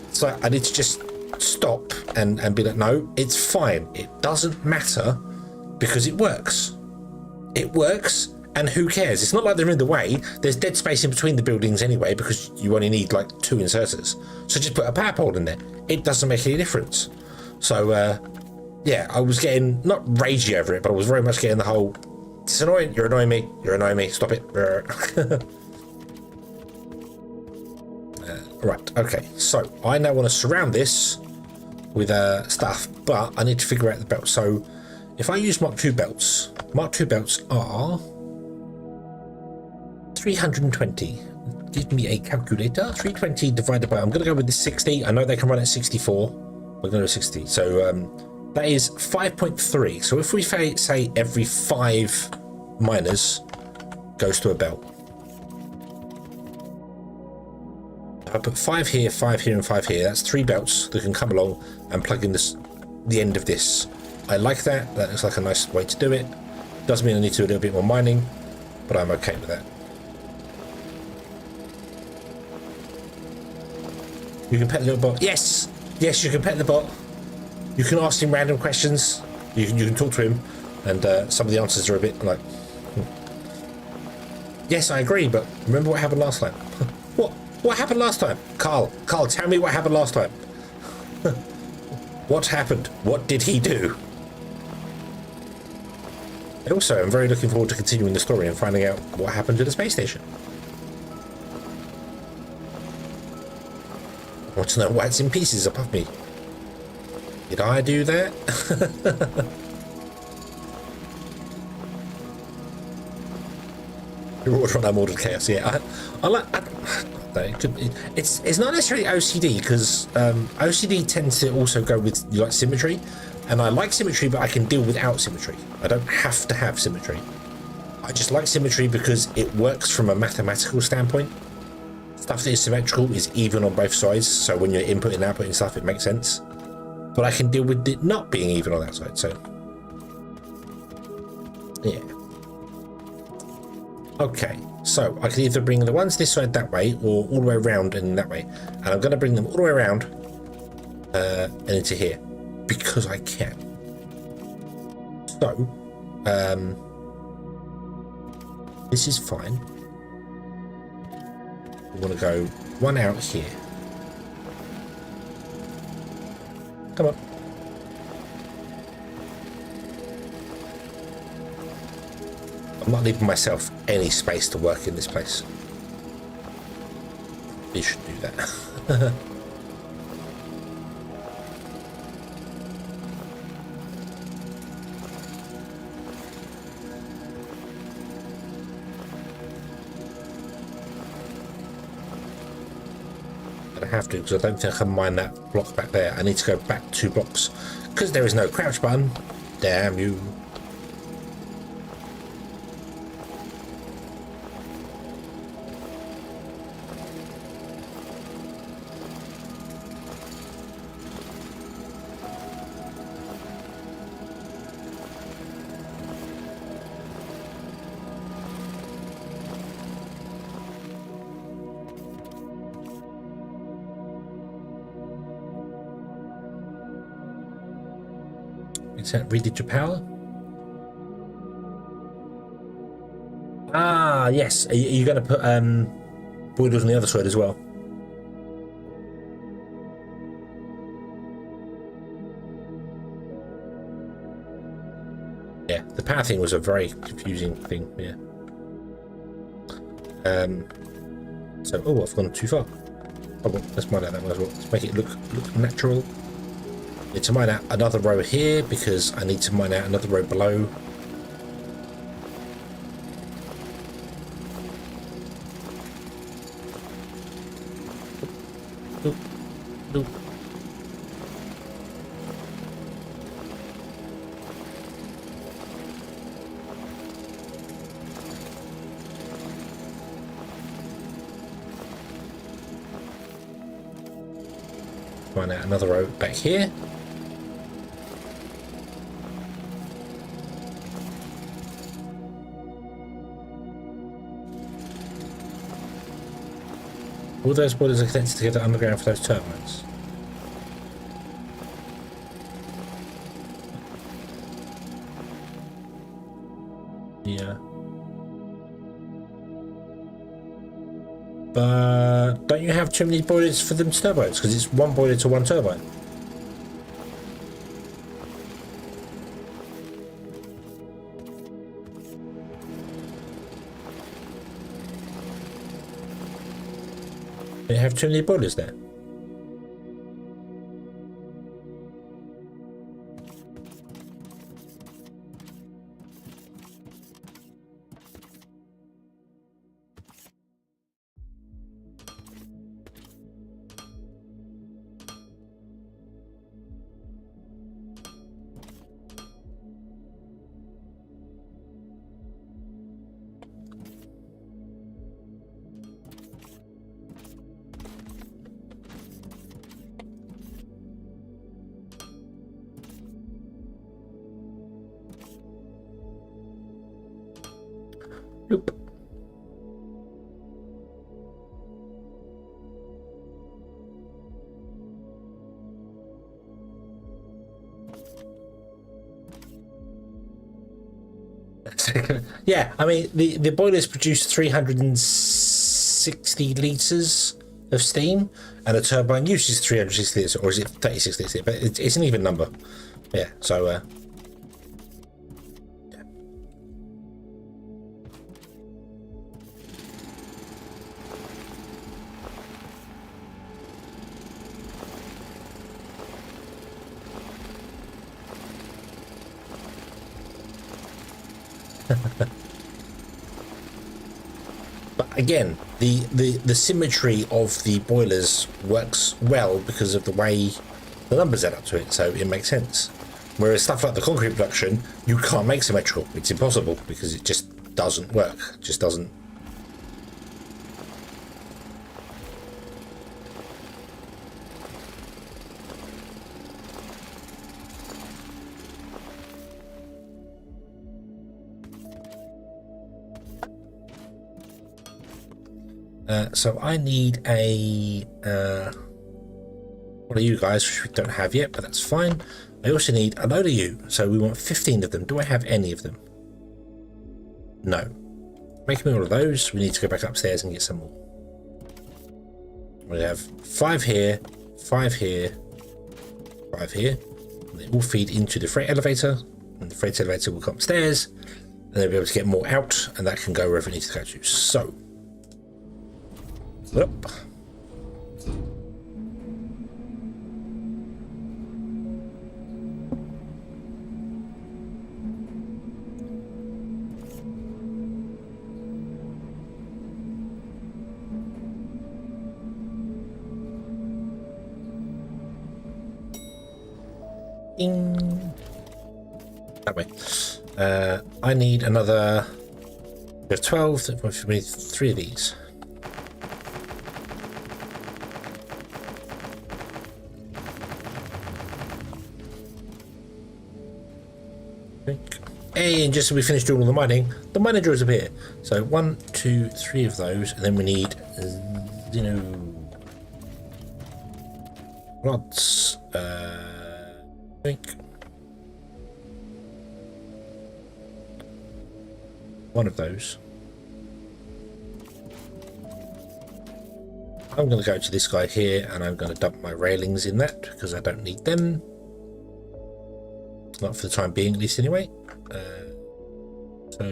it's like I need to just stop and be like, no, it's fine. It doesn't matter because it works. It works, and who cares? It's not like they're in the way. There's dead space in between the buildings anyway, because you only need like 2 inserters. So just put a power pole in there. It doesn't make any difference. So yeah, I was getting not ragey over it, but I was very much getting the whole, it's annoying, you're annoying me, stop it. Right, okay, so I now want to surround this with stuff, but I need to figure out the belt. So if I use Mark II belts are 320. Give me a calculator. 320 divided by, I'm going to go with the 60. I know they can run at 64. We're going to go 60. So that is 5.3. So if we say every 5 miners goes to a belt. If I put 5 here, 5 here, and 5 here, that's 3 belts that can come along and plug in the end of this. I like that. That looks like a nice way to do it. Does mean I need to do a little bit more mining, but I'm okay with that. You can pet the little bot. Yes! Yes, you can pet the bot. You can ask him random questions. You can talk to him, and some of the answers are a bit like, yes, I agree, but remember what happened last time? What happened last time? Carl, tell me what happened last time. What happened? What did he do? And also, I'm very looking forward to continuing the story and finding out what happened to the space station. I want to know why it's in pieces above me. Did I do that? You're ordering unordered chaos. Yeah, I like. It's not necessarily OCD, because OCD tends to also go with like symmetry, and I like symmetry, but I can deal without symmetry. I don't have to have symmetry. I just like symmetry because it works from a mathematical standpoint. Stuff that is symmetrical is even on both sides, so when you're inputting and outputting stuff, it makes sense. But I can deal with it not being even on that side, so yeah. Okay, so I can either bring the ones this side that way, or all the way around and that way. And I'm going to bring them all the way around and into here, because I can. So, this is fine. We want to go one out here. Come on. I'm not leaving myself any space to work in this place. You should do that. I have to, because I don't think I can mine that block back there. I need to go back 2 blocks, because there is no crouch button. Damn you. Redid your power? Ah, yes. Are you going to put boilers on the other side as well? Yeah, the power thing was a very confusing thing. Yeah. So, oh, I've gone too far. Oh, well, let's mine out that one as well. Let's make it look natural. Need to mine out another row here because I need to mine out another row below. Nope. Nope. Mine out another row back here. All those boilers are connected together underground for those turbines. Yeah. But don't you have too many boilers for them turbines? Because it's one boiler to one turbine. You have too many boilers there. Nope. Yeah, I mean the boilers produce 360 litres of steam, and a turbine uses 360 litres, or is it 36 litres? But it's an even number. Yeah, so yeah. But again, the symmetry of the boilers works well because of the way the numbers add up to it, so it makes sense. Whereas stuff like the concrete production, you can't make symmetrical. It's impossible because it just doesn't work. It just doesn't. So I need a one of you guys, which we don't have yet, but that's fine. I also need a load of you, so we want 15 of them. Do I have any of them? No. Make me all of those. We need to go back upstairs and get some more. We have 5 here, 5 here, 5 here. And they all feed into the freight elevator, and the freight elevator will come upstairs, and they'll be able to get more out, and that can go wherever it needs to go to. So. Yep. Ding. That way. I need another. We have 12. We need 3 of these. And just so we finish doing all the mining drills appear. So 1, 2, 3 of those, and then we need, rods. I think one of those. I'm going to go to this guy here and I'm going to dump my railings in that because I don't need them. Not for the time being, at least anyway. So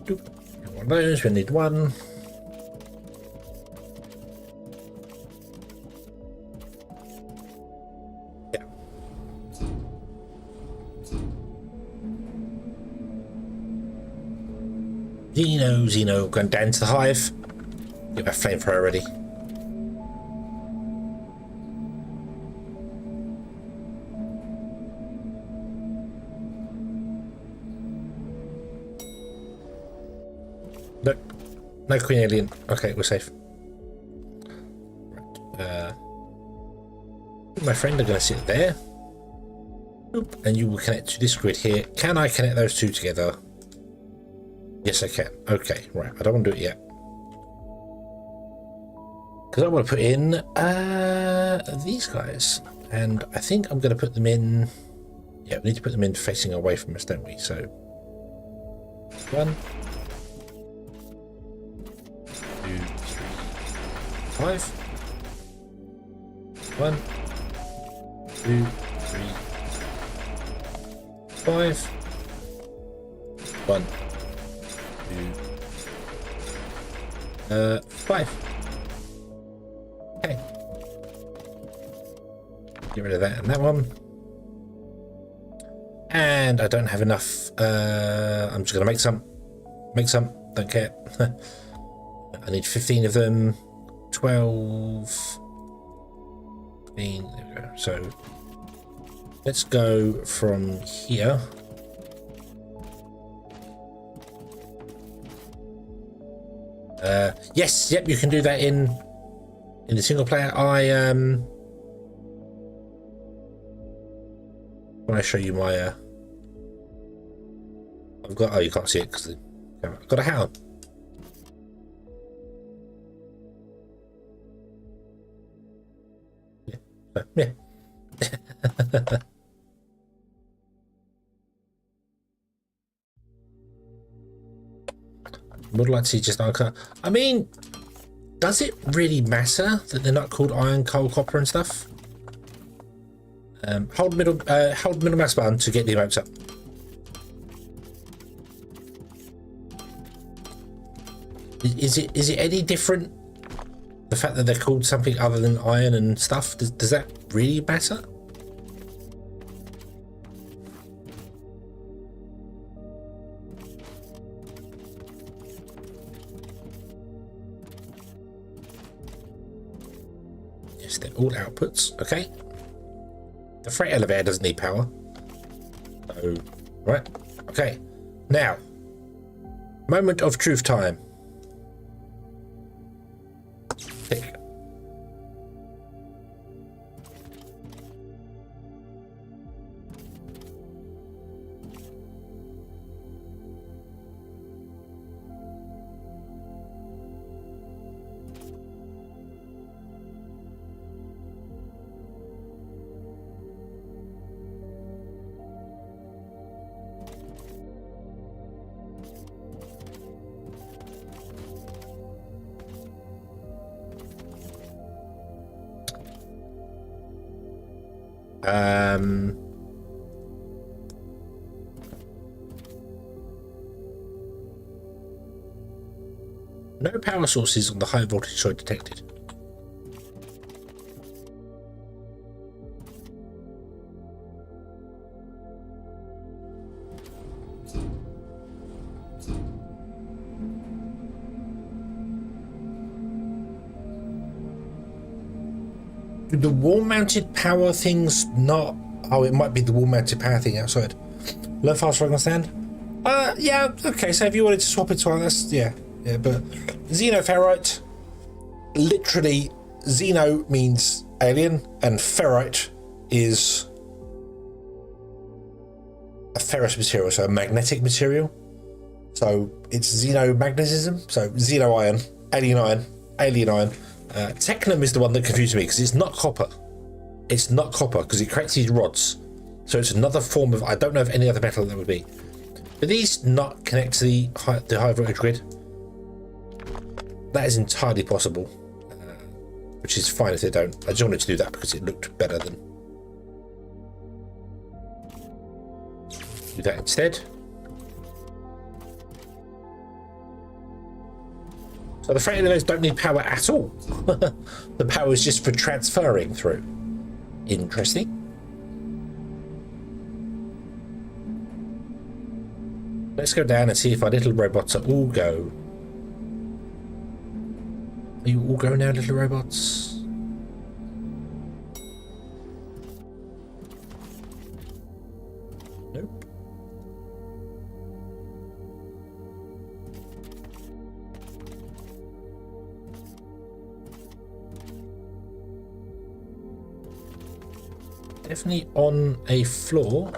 one of those, we need one. Yeah. Zeno, going down to the hive. Get my flamethrower ready. No queen alien. Okay, we're safe. Right. My friend are going to sit there. Oop, and you will connect to this grid here. Can I connect those two together? Yes, I can. Okay, right. I don't want to do it yet. Because I want to put in these guys. And I think I'm going to put them in... Yeah, we need to put them in facing away from us, don't we? So... 1... 2, 3, 5. 1, 2, 3, 5. 1, 2, 5. Okay. Get rid of that and that one. And I don't have enough. I'm just going to make some. Make some. Don't care. I need 15 of them. 12. 15. There we go. So let's go from here. Yes, yep, you can do that in the single player. When I show you my I've got, oh, you can't see it because I've got a hat on. Yeah. Would like to see just iron. I mean, does it really matter that they're not called iron, coal, copper, and stuff? Hold middle mouse button to get the emotes up. Is it any different? The fact that they're called something other than iron and stuff, does that really matter? Yes, they're all outputs. Okay. The freight elevator doesn't need power. So, right. Okay. Now, moment of truth time. Tick. No power sources on the high voltage side detected. Do the wall-mounted power things not... Oh, it might be the wall-mounted power thing outside. Learn fast, I understand. Yeah, okay, so if you wanted to swap it to one, that's... Yeah, but... Xenoferrite... Literally, Xeno means alien, and ferrite is... a ferrous material, so a magnetic material. So it's xenomagnetism, so xeno iron, alien iron, alien iron. Technum is the one that confused me because it's not copper. It's not copper because it creates these rods. So it's another form of, I don't know of any other metal that would be. Do these not connect to the high voltage grid? That is entirely possible, which is fine if they don't. I just wanted to do that because it looked better than do that instead. So the freight elevators don't need power at all. The power is just for transferring through. Interesting. Let's go down and see if our little robots are all go. Are you all go now, little robots? Nope. Definitely on a floor.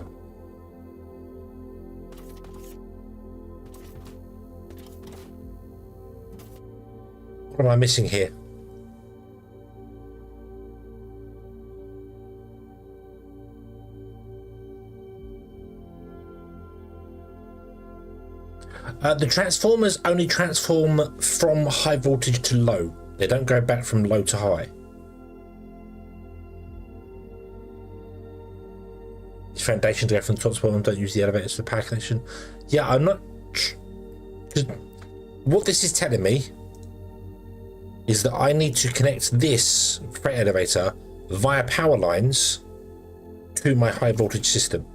What am I missing here? The transformers only transform from high voltage to low. They don't go back from low to high. These foundations go from top to bottom. Don't use the elevators for power connection. Yeah, I'm not. What this is telling me is that I need to connect this freight elevator via power lines to my high voltage system.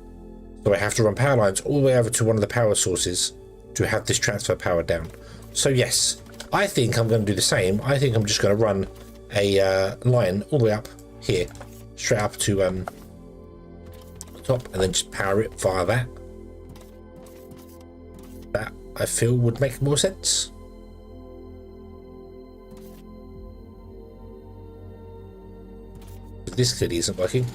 So I have to run power lines all the way over to one of the power sources to have this transfer power down. So yes, I think I'm going to do the same. I think I'm just going to run a line all the way up here, straight up to the top, and then just power it via that. That I feel would make more sense. This clearly isn't working.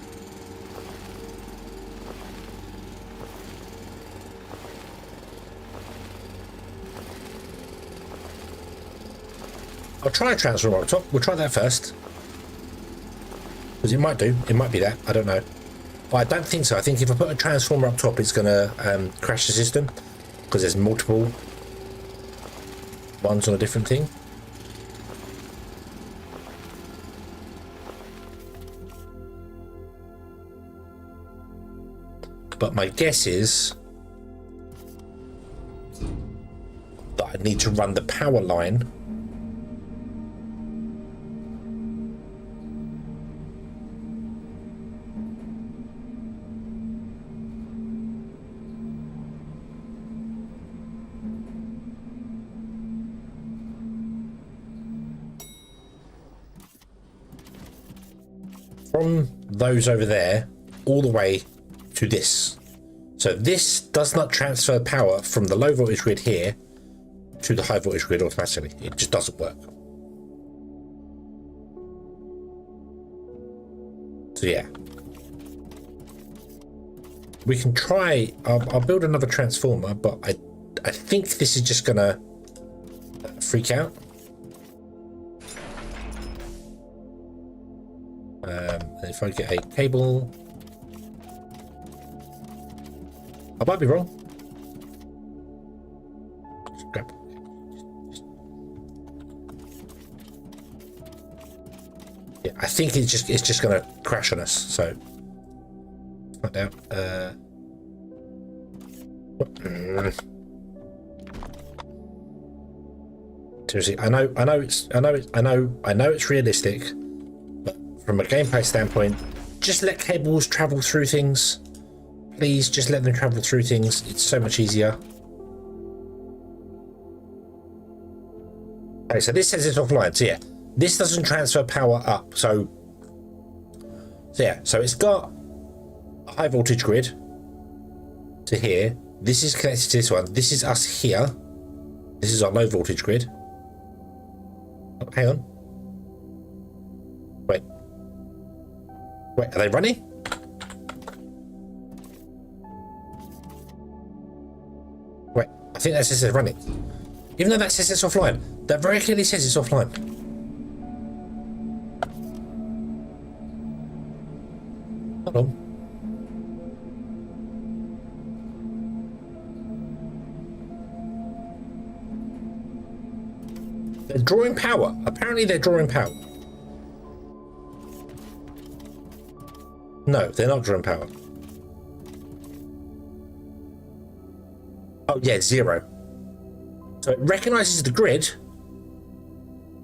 I'll try a transformer up top. We'll try that first. Because it might do. It might be that. I don't know. But I don't think so. I think if I put a transformer up top, it's going to crash the system. Because there's multiple ones on a different thing. But my guess is that I need to run the power line from those over there all the way to this. So this does not transfer power from the low voltage grid here to the high voltage grid automatically. It just doesn't work. So yeah, we can try. I'll build another transformer, but I think this is just gonna freak out. If I get a cable, I might be wrong. Grab. Yeah, I think it's just gonna crash on us. So find out. Seriously, I know it's realistic, but from a gameplay standpoint, just let cables travel through things. Please just let them travel through things. It's so much easier. Okay, so this says it's offline. So yeah, this doesn't transfer power up. So yeah, so it's got a high voltage grid to here. This is connected to this one. This is us here. This is our low voltage grid. Oh, hang on. Wait, are they running? I think that says it's running. Even though that says it's offline, that very clearly says it's offline. Hold on. They're drawing power. Apparently they're drawing power. No, they're not drawing power. Oh yeah, 0. So it recognizes the grid.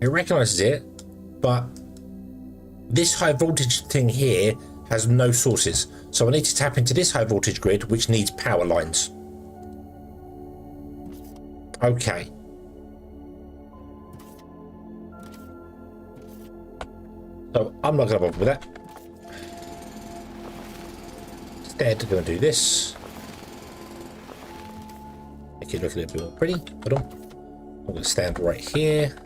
It recognizes it, but this high voltage thing here has no sources. So I need to tap into this high voltage grid, which needs power lines. Okay. So I'm not going to bother with that. Instead, I'm going to do this. Make it look a little bit more pretty. Hold on. I'm going to stand right here.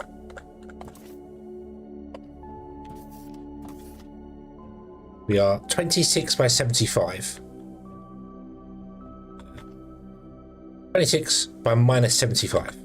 We are 26 by 75. 26 by minus 75.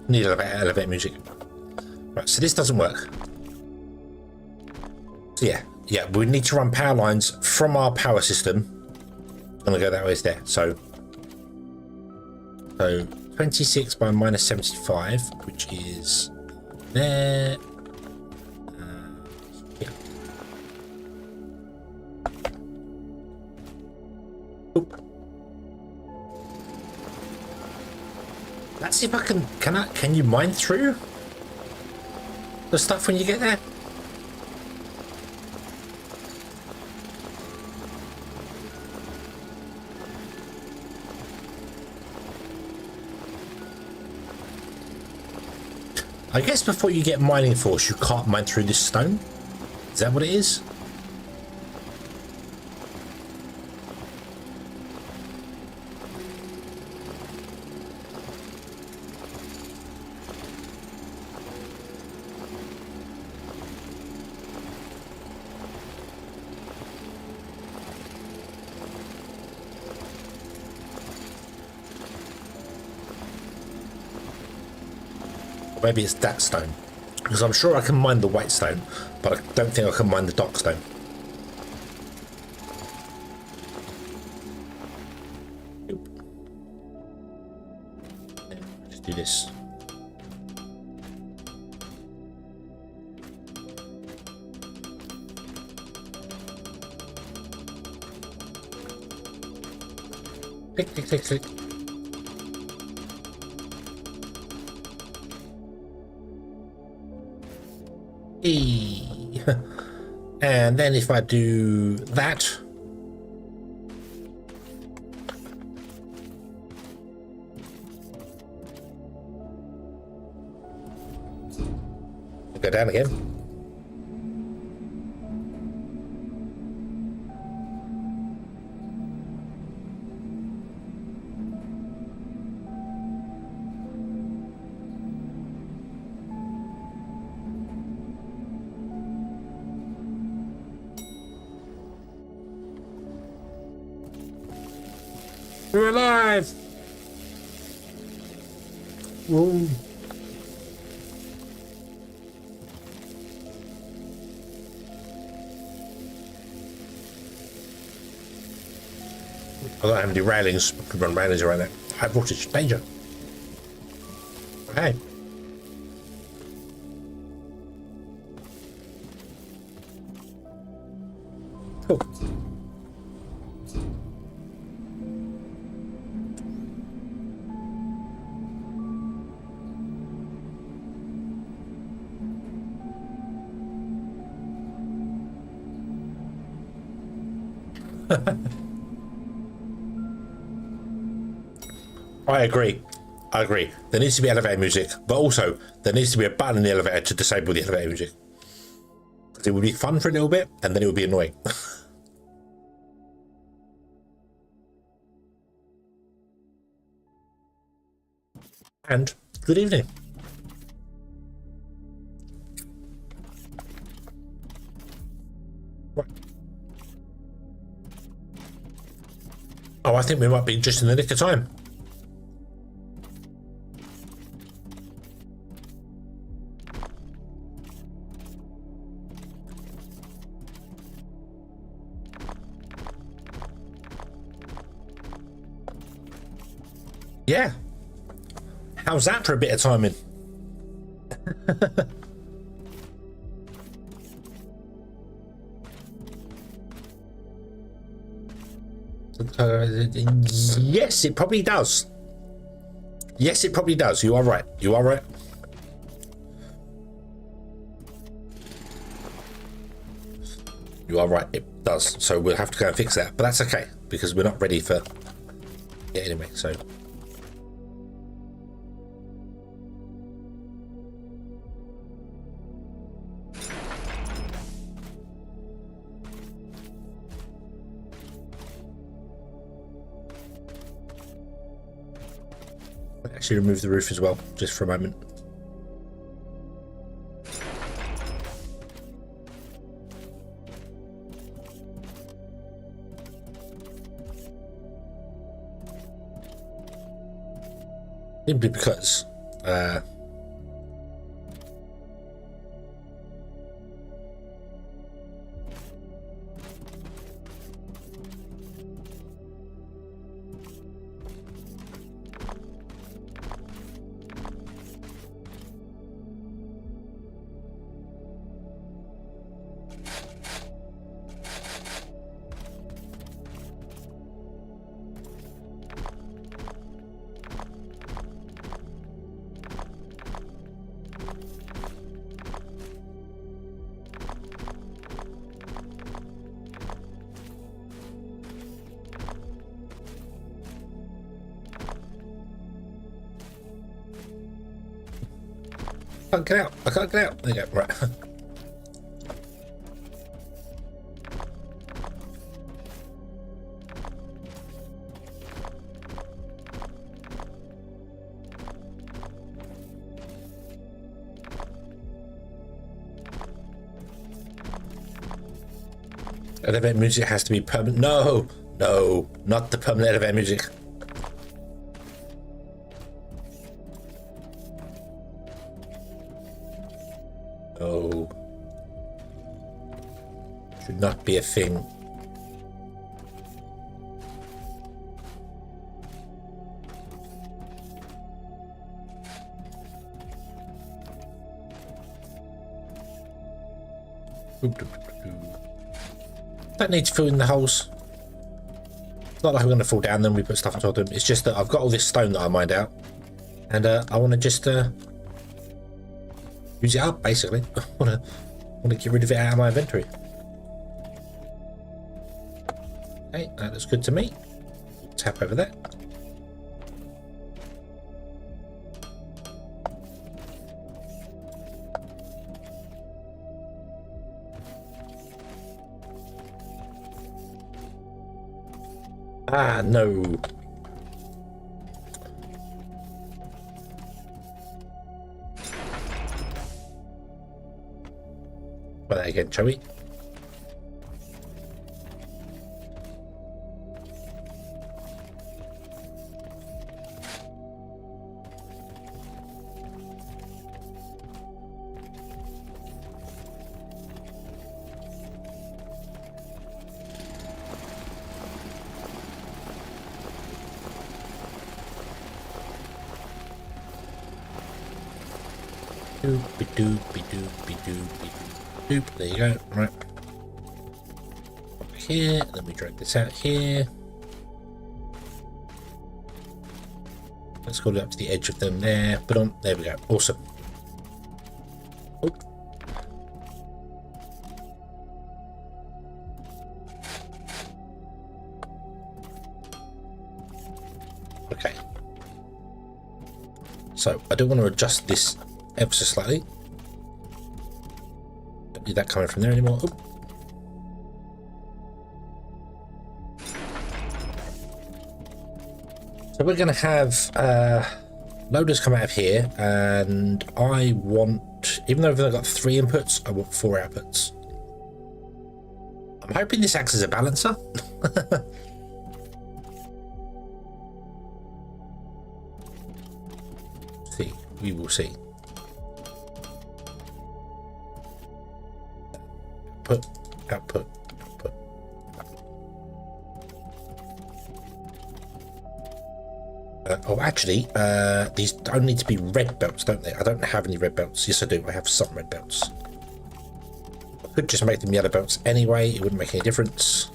Need elevator music. Right, so this doesn't work. So yeah, we need to run power lines from our power system. I'm gonna go that way there. So 26 by minus 75, which is there. Yeah. Oop. Let's see if I can you mine through the stuff when you get there? I guess before you get mining force, you can't mine through this stone. Is that what it is? Maybe it's that stone, because I'm sure I can mine the white stone, but I don't think I can mine the dark stone. Nope. Just do this. Click, click, click, click. And then if I do that, go down again. We're alive! Whoa. I don't have any railings. I could run railings around that. High voltage. Danger. Hey. Cool. I agree. I agree. There needs to be elevator music, but also there needs to be a button in the elevator to disable the elevator music. Because it would be fun for a little bit, and then it would be annoying. And good evening. Right. Oh, I think we might be just in the nick of time. Yeah. How's that for a bit of timing? Yes, it probably does. Yes, it probably does. You are right. You are right. You are right. It does. So we'll have to go and fix that. But that's okay because we're not ready for... Yeah, anyway, so... Actually remove the roof as well, just for a moment. Simply because I can't get out. I can't get out. There you go. Right. Elevator music has to be permanent. No, no, not the permanent elevator music. No. Should not be a thing. Don't need to fill in the holes. It's not like I'm going to fall down then we put stuff on top of them. It's just that I've got all this stone that I mined out. And I want to just use it up, basically. I want to get rid of it out of my inventory. Okay, that looks good to me. Tap over that. Ah, no. Try that again, shall we? Doop. There you go. Right. Here, and then we drag this out here. Let's go up to the edge of them there. But on, there we go. Awesome. Oh. Okay. So I do want to adjust this ever so slightly. Don't need that coming from there anymore. Oop. So we're going to have loaders come out of here, and I want, even though I've only got 3 inputs, I want 4 outputs. I'm hoping this acts as a balancer. See, we will see. Output, output, output. Oh, actually, these don't need to be red belts, don't they? I don't have any red belts. Yes, I do. I have some red belts. I could just make them yellow belts anyway. It wouldn't make any difference.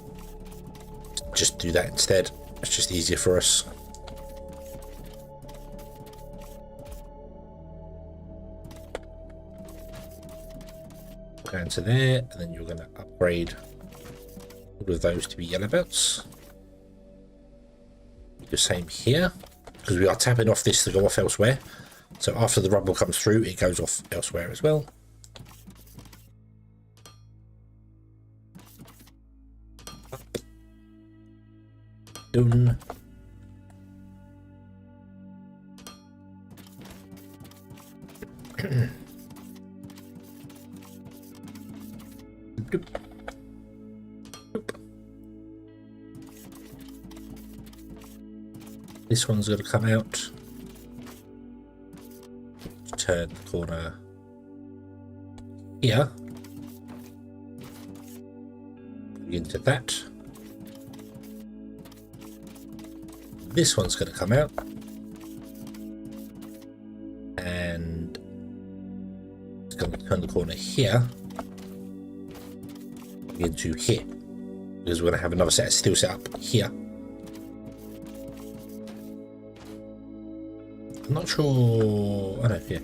Just do that instead. It's just easier for us. Down to there, and then you're going to upgrade all of those to be yellow belts. Do the same here, because we are tapping off this to go off elsewhere. So after the rumble comes through, it goes off elsewhere as well. Done. This one's going to come out. Turn the corner here. Into that. This one's going to come out. And it's going to turn the corner here. Into here. Because we're going to have another set of steel set up here. I'm not sure. I don't know. Yeah.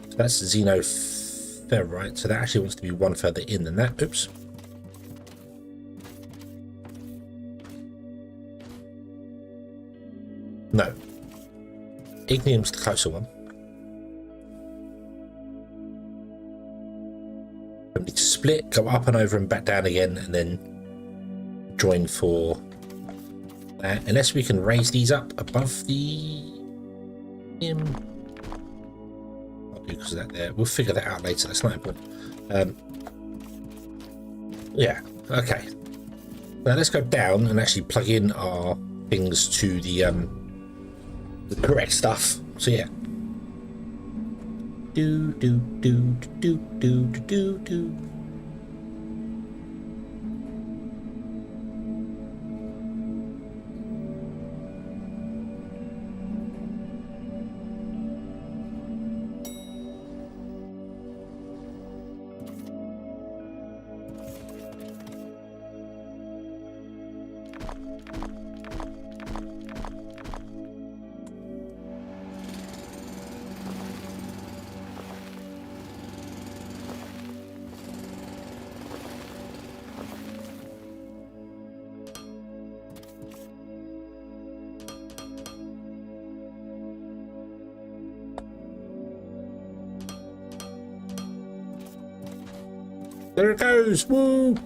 So that's xenoferrite. So that actually wants to be one further in than that. Oops. No. Ignium's the closer one. We need to split, go up and over and back down again, and then join for that. Unless we can raise these up above the I'll do because of that there. We'll figure that out later. That's not important. Yeah. Okay. Now let's go down and actually plug in our things to the correct stuff. So yeah. Do do do do do do do. There it goes! Woo!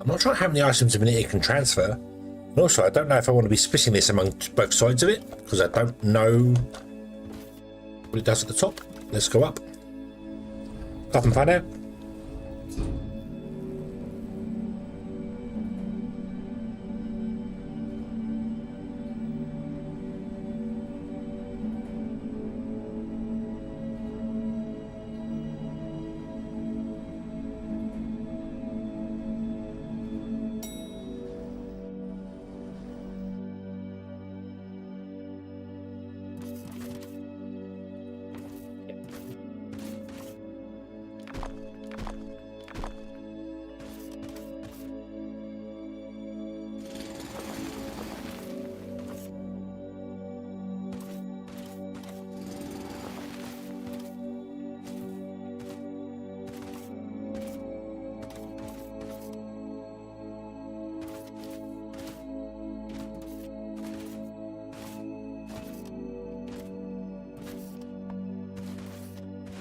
I'm not sure how many items a minute it can transfer. And also, I don't know if I want to be splitting this among both sides of it, because I don't know what it does at the top. Let's go up. Up and find out.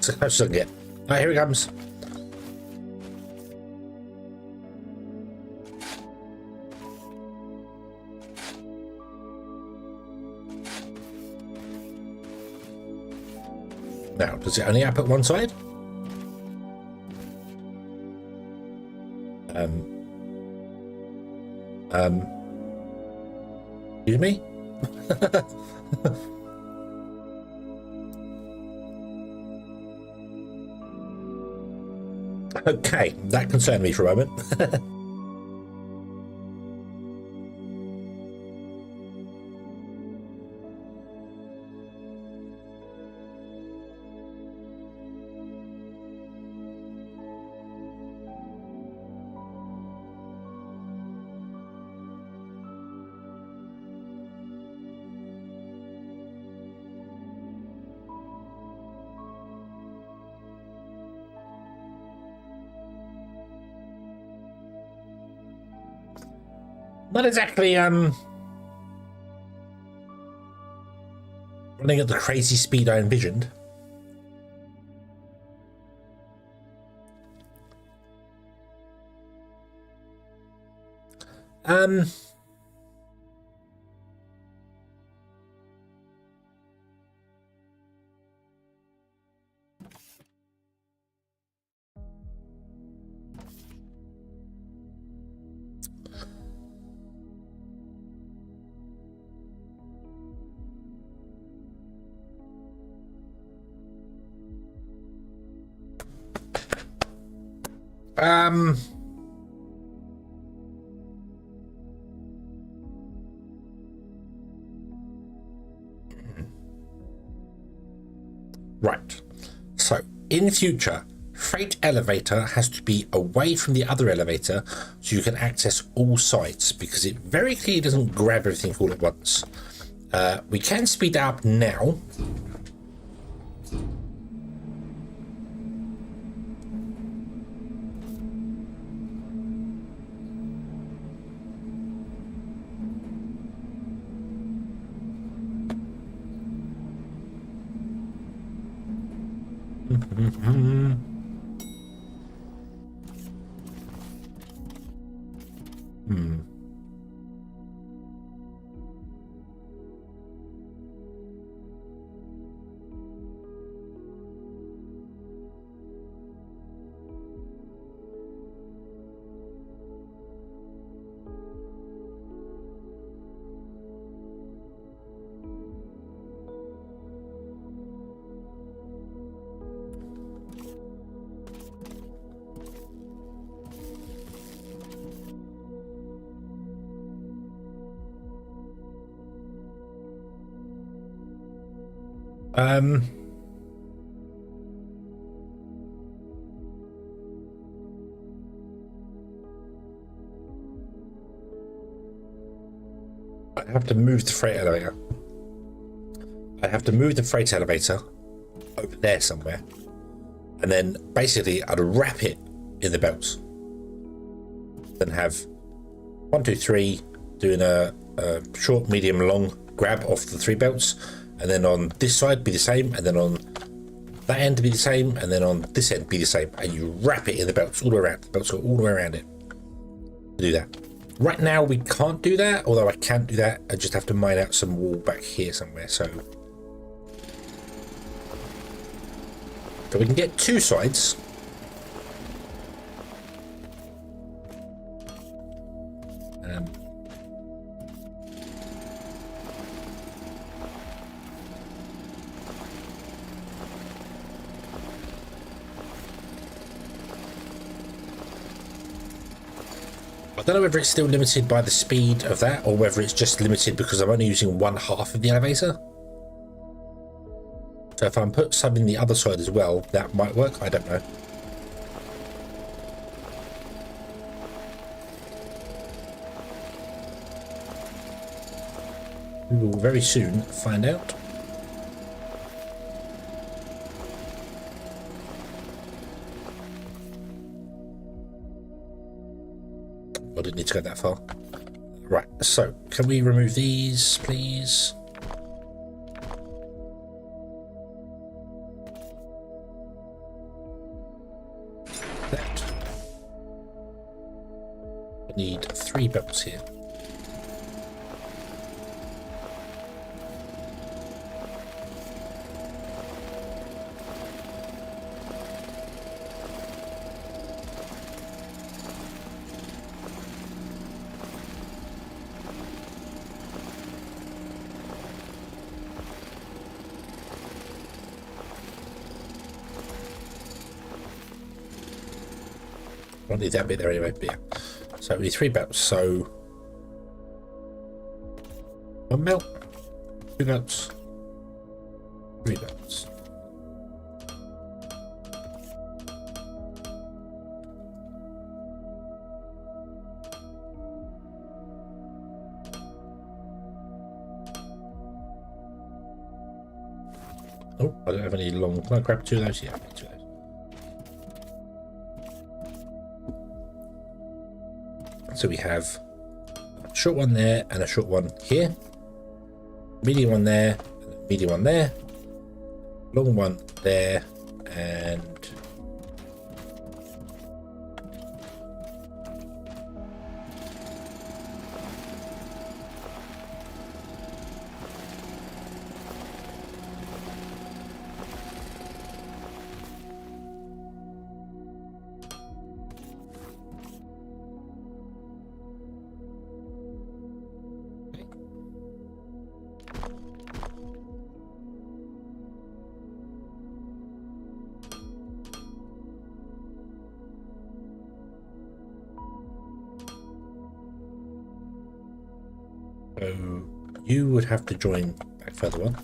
That's as close as I can get. Alright, here he comes. Now, does it only output one side? Excuse me? Okay, that concerned me for a moment. Not exactly running at the crazy speed I envisioned. Right. So in future, freight elevator has to be away from the other elevator so you can access all sides, because it very clearly doesn't grab everything all at once. We can speed up now. I have to move the freight elevator. I have to move the freight elevator over there somewhere, and then basically I'd wrap it in the belts. Then have 1, 2, 3 doing a short, medium, long grab off the 3 belts, and then on this side be the same, and then on that end be the same, and then on this end be the same, and you wrap it in the belts all the way around. The belts go all the way around it to do that. Right now we can't do that, although I can't do that. I just have to mine out some wall back here somewhere, so we can get 2 sides. I don't know whether it's still limited by the speed of that, or whether it's just limited because I'm only using 1/2 of the elevator. So if I put some in the other side as well, that might work. I don't know. We will very soon find out. I didn't need to go that far. Right, so can we remove these, please? 3 belts here. I won't need that bit there anyway, but yeah. So we need 3 belts, so 1 belt, 2 belts, 3 belts. Oh, I don't have any long. Can I grab 2 of those? Yeah, 2 of those. So we have a short one there and a short one here, medium one there, and a medium one there, long one there, and so you would have to join back further on.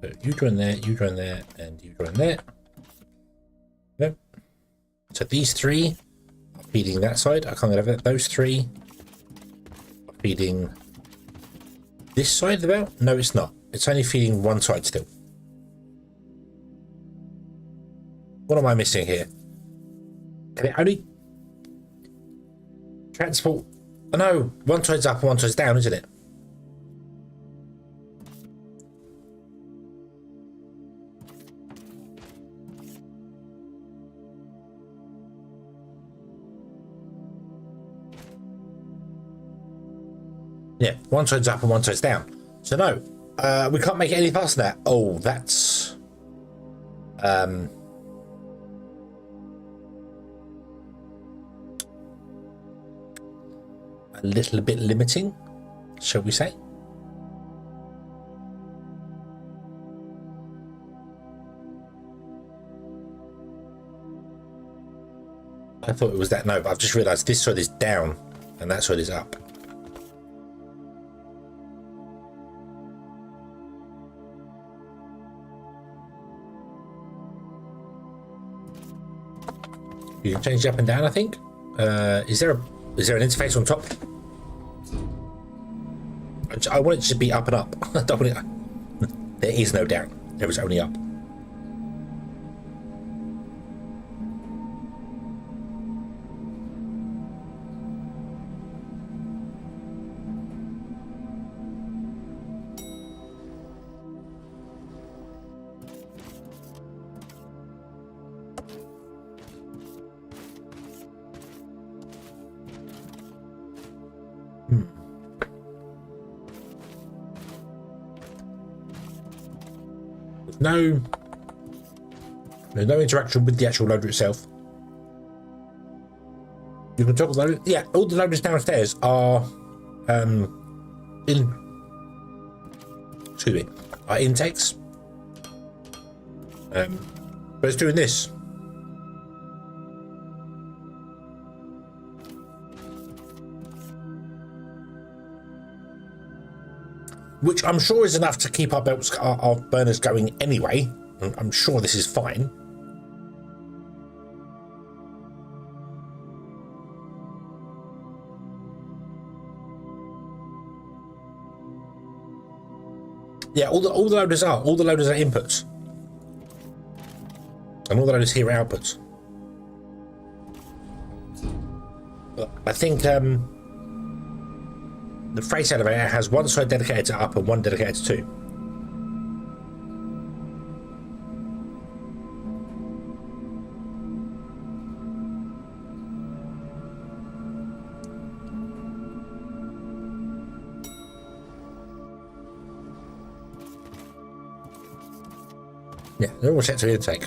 So you join there, and you join there. Nope. So these 3 are feeding that side. I can't get over that. Those 3 are feeding this side of the belt. No, it's not. It's only feeding one side still. What am I missing here? Can it only transport? Oh no, one side's up and one side's down, isn't it? Yeah, one side's up and one side's down. So no, we can't make it any faster than that. Oh, that's a little bit limiting, shall we say? I thought it was that. No, but I've just realized this side is down and that side is up. You can change it up and down, I think. Is there an interface on top? I want it to be up and up. I don't want it. There is no down. There is only up. There's no interaction with the actual loader itself. You can toggle load. Yeah, all the loaders downstairs are intakes. But it's doing this. Which I'm sure is enough to keep our belts, our burners going anyway. I'm sure this is fine. Yeah, all the loaders are inputs, and all the loaders here are outputs. But I think the freight elevator has one side dedicated to up and one dedicated to 2. Yeah, they're all set to intake.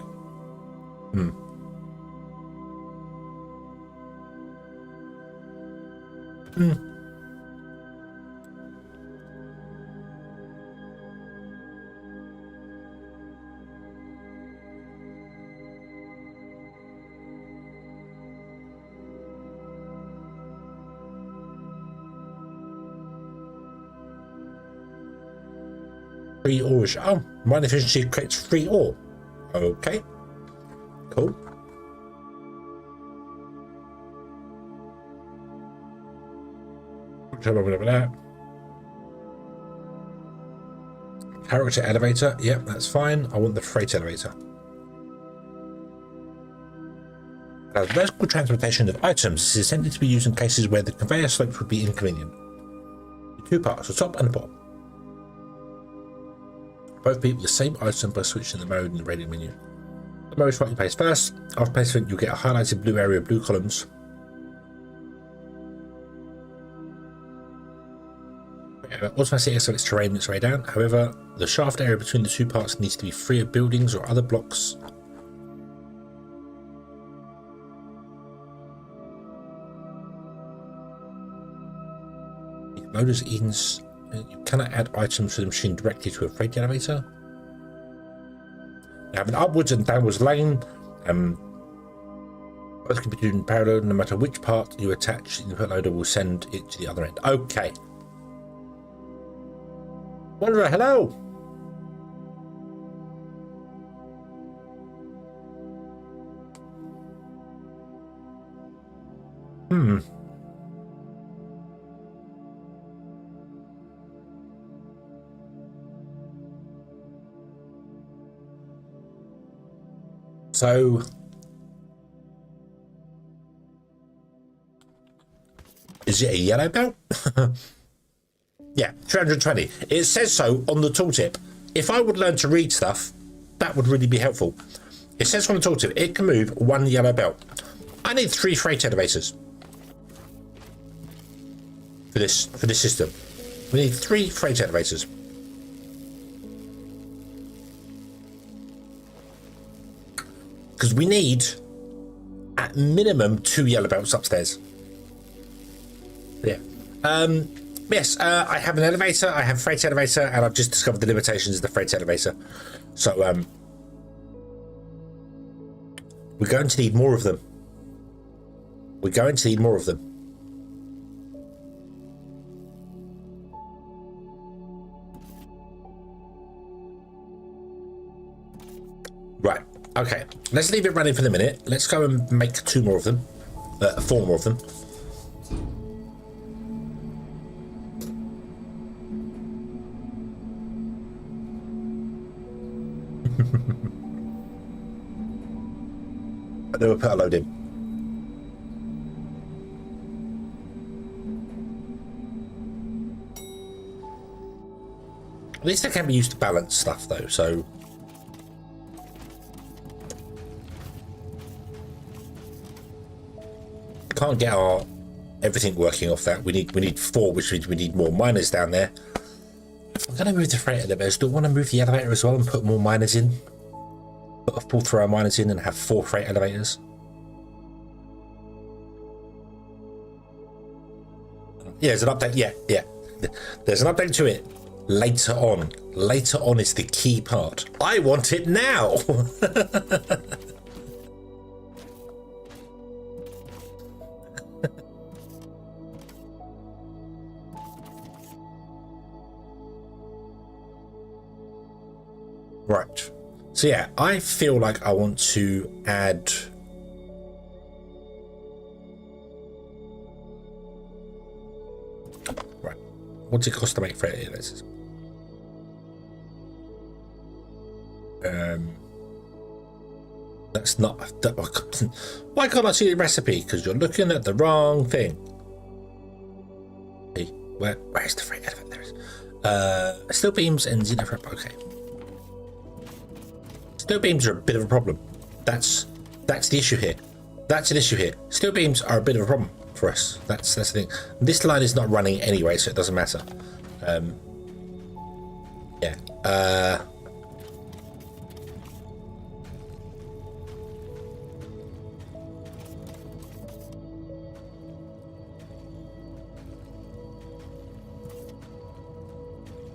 Free ore. Oh, mine efficiency creates free ore. Okay. Cool. Character elevator. Yep, that's fine. I want the freight elevator. Vertical transportation of items is intended to be used in cases where the conveyor slopes would be inconvenient. Two parts, the top and the bottom. Both beat with the same item by switching the mode in the radio menu. The mode is what you place first. After placement, you'll get a highlighted blue area of blue columns. Automatically accelerates terrain on its way down. However, the shaft area between the two parts needs to be free of buildings or other blocks. Loaders ends. You cannot add items to the machine directly to a freight elevator. You have an upwards and downwards lane. Both can be done in parallel. No matter which part you attach, the input loader will send it to the other end. Okay. Wanderer, hello. So is it a yellow belt? Yeah, 320. It says so on the tooltip. If I would learn to read stuff, that would really be helpful. It says on the tooltip it can move one yellow belt. I need 3 freight elevators for this system. We need 3 freight elevators. Because we need, at minimum, 2 yellow belts upstairs. Yeah. Yes, I have an elevator, I have a freight elevator, and I've just discovered the limitations of the freight elevator. So, we're going to need more of them. We're going to need more of them. Right. Okay, let's leave it running for the minute. Let's go and make 2 more of them. 4 more of them. And then we'll put a load in. At least they can be used to balance stuff though, so... Can't get our everything working off that. We need 4, which means we need more miners down there. I'm gonna move the freight elevators. Do I want to move the elevator as well and put more miners in? Pull through our miners in and have 4 freight elevators. Yeah, there's an update. Yeah. There's an update to it later on. Later on is the key part. I want it now. Right, so yeah, I feel like I want to add right. What's it cost to make freight elevators? That's not that, why can't I see the recipe? Because you're looking at the wrong thing. Hey, where's the freight elevator? There is. Steel beams and xenofrap. Okay. Steel beams are a bit of a problem. That's the issue here. That's an issue here. Steel beams are a bit of a problem for us. That's the thing. This line is not running anyway, so it doesn't matter. Yeah.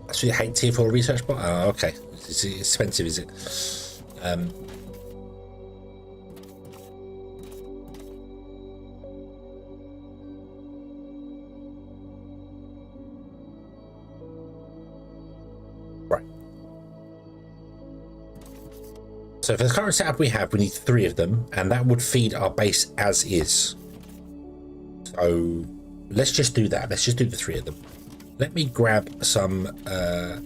That's what you hate tier 4 research bot? Oh, okay. It's expensive, is it? Right. So for the current setup we have, we need 3 of them, and that would feed our base as is. So let's just do that. Let's just do the 3 of them. Let me grab some none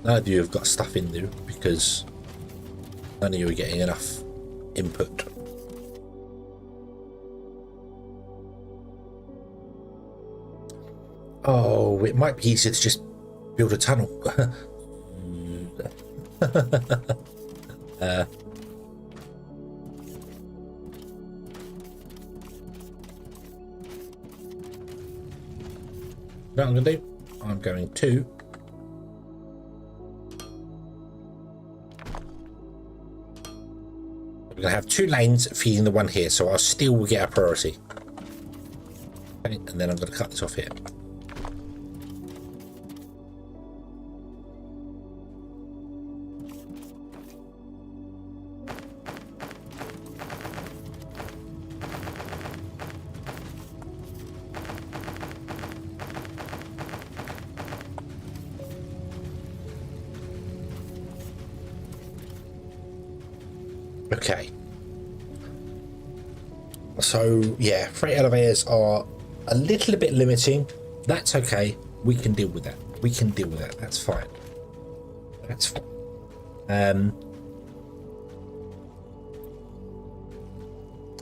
of you have got stuff in there because none of you are getting enough input. Oh, it might be easier to just build a tunnel. What I'm going to do, I'm going to we're going to have 2 lanes feeding the one here, so I'll still get a priority. Okay, and then I'm going to cut this off here. Okay. So yeah, freight elevators are a little bit limiting. That's okay. We can deal with that. We can deal with that. That's fine. That's fine.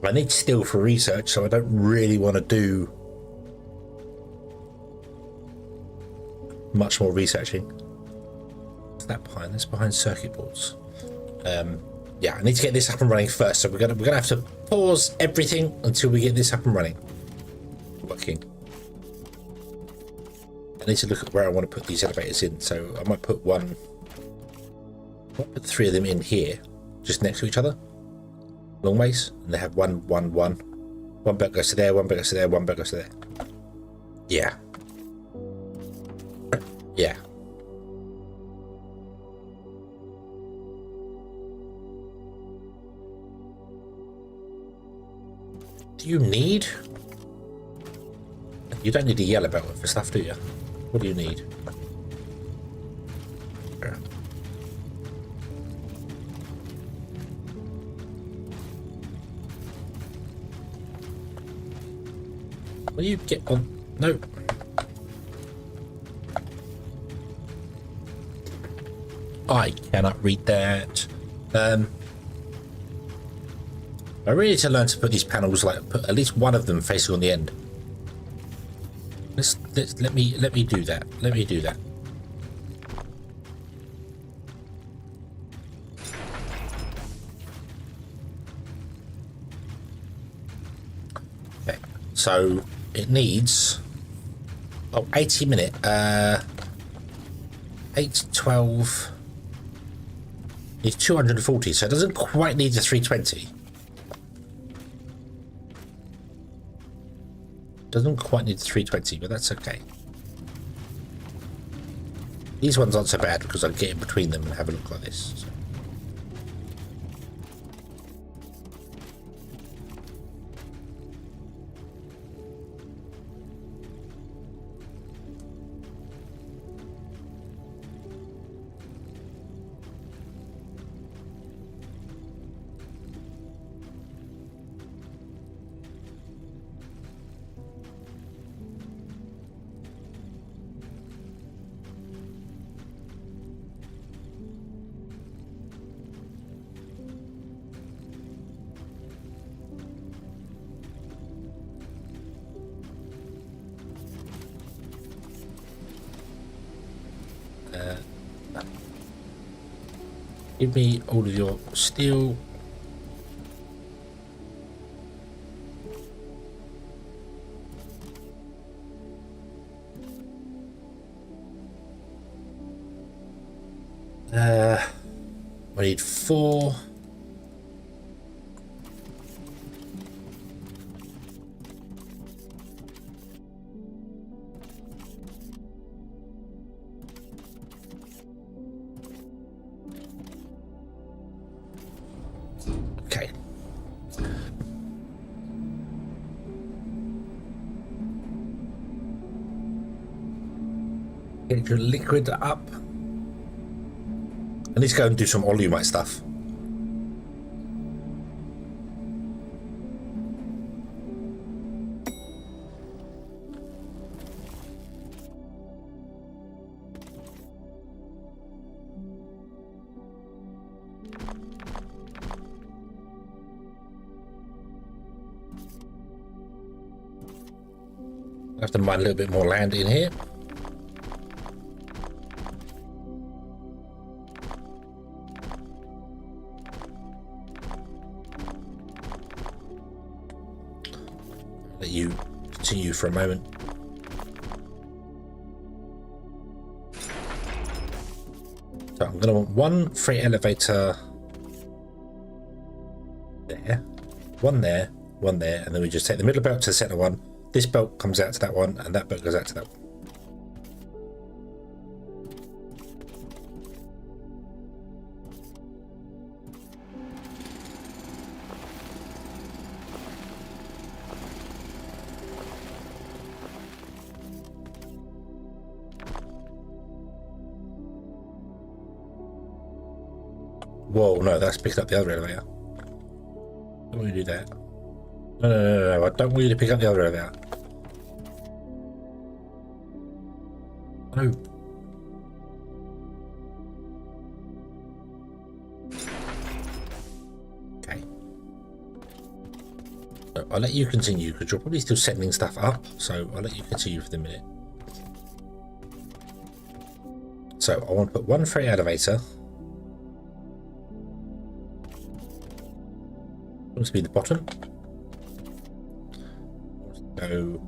I need steel for research, so I don't really want to do much more researching. What's that behind? That's behind circuit boards. Yeah, I need to get this up and running first, so we're gonna have to pause everything until we get this up and running. Working. I need to look at where I want to put these elevators in, so I might put one. I'll put 3 of them in here, just next to each other, long ways, and they have one. One belt goes to there, one belt goes to there, one belt goes to there. Yeah. Yeah. Do you need? You don't need a yellow belt for stuff, do you? What do you need? There. Will you get on? No. I cannot read that. I really need to learn to put these panels, like put at least one of them facing on the end. Let me do that. Let me do that. Okay, so it needs 80 minute 8 to 12 needs 240, so it doesn't quite need the 320. Doesn't quite need 320, but that's okay. These ones aren't so bad because I can get in between them and have a look like this. So. Give me all of your steel. We need 4. Okay. Get your liquid up. I need to go and do some Olumite stuff. I have to mine a little bit more land in here. Let you continue for a moment. So I'm going to want 1 freight elevator there, 1 there, 1 there, and then we just take the middle belt to the center one. This belt comes out to that one, and that belt goes out to that one. Whoa, no, that's picked up the other elevator. Don't want you to do that. No, I don't want you to pick up the other elevator. No. Okay. So I'll let you continue because you're probably still sending stuff up, so I'll let you continue for the minute. So I want to put 1 freight elevator. Wants to be the bottom. Go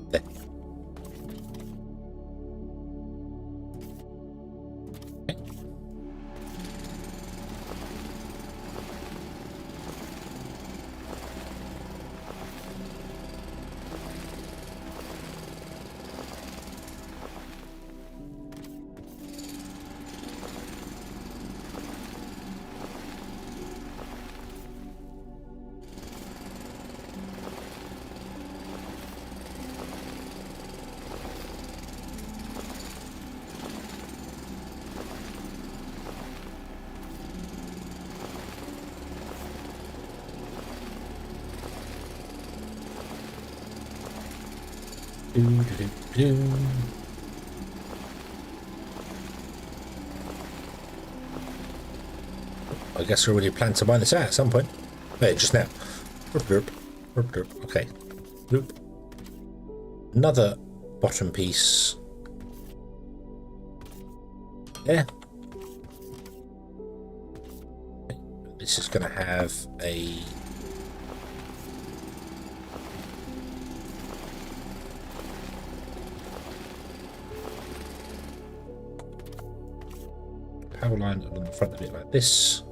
there. Okay. I guess we already planned to mine this out at some point. Wait, just now. Okay. Another bottom piece. There. This is going to have a power line along the front of it like this.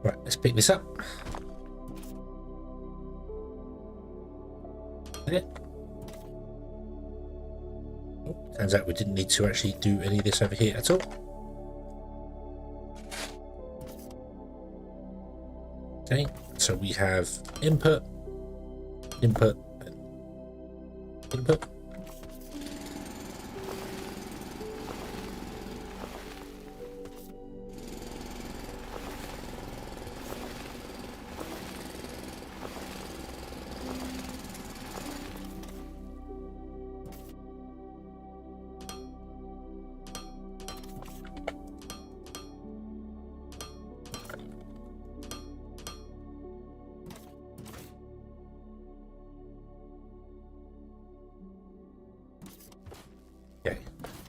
Right, let's pick this up. There. Oh, turns out we didn't need to actually do any of this over here at all. Okay, so we have input, input, and input.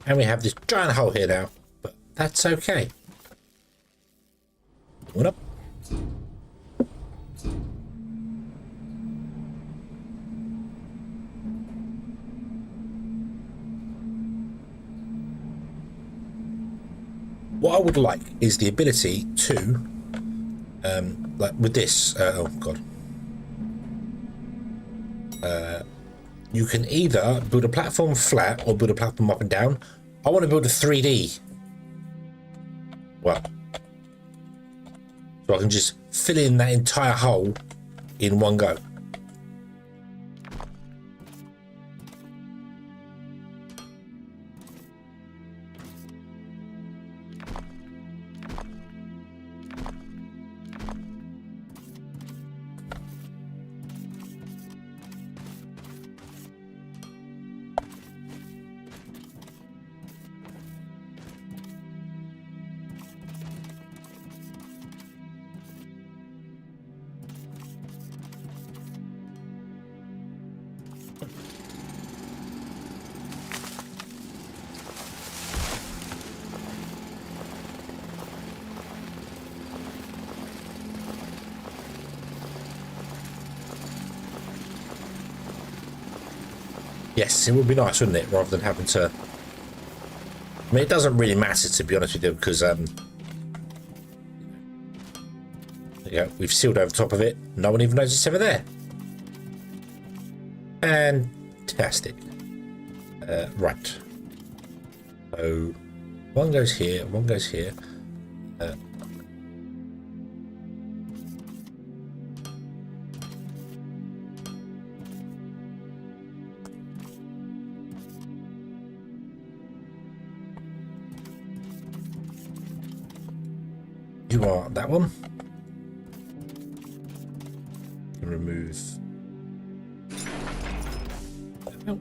And we have this giant hole here now, but that's okay. What up? What I would like is the ability to, like with this, oh god. You can either build a platform flat or build a platform up and down. I want to build a 3D. Well, so I can just fill in that entire hole in one go. Yes, it would be nice, wouldn't it, rather than having to... I mean, it doesn't really matter, to be honest with you, because yeah, we've sealed over the top of it. No one even knows it's ever there. Fantastic. Right. So one goes here, one goes here. You are that one. Remove. Oh.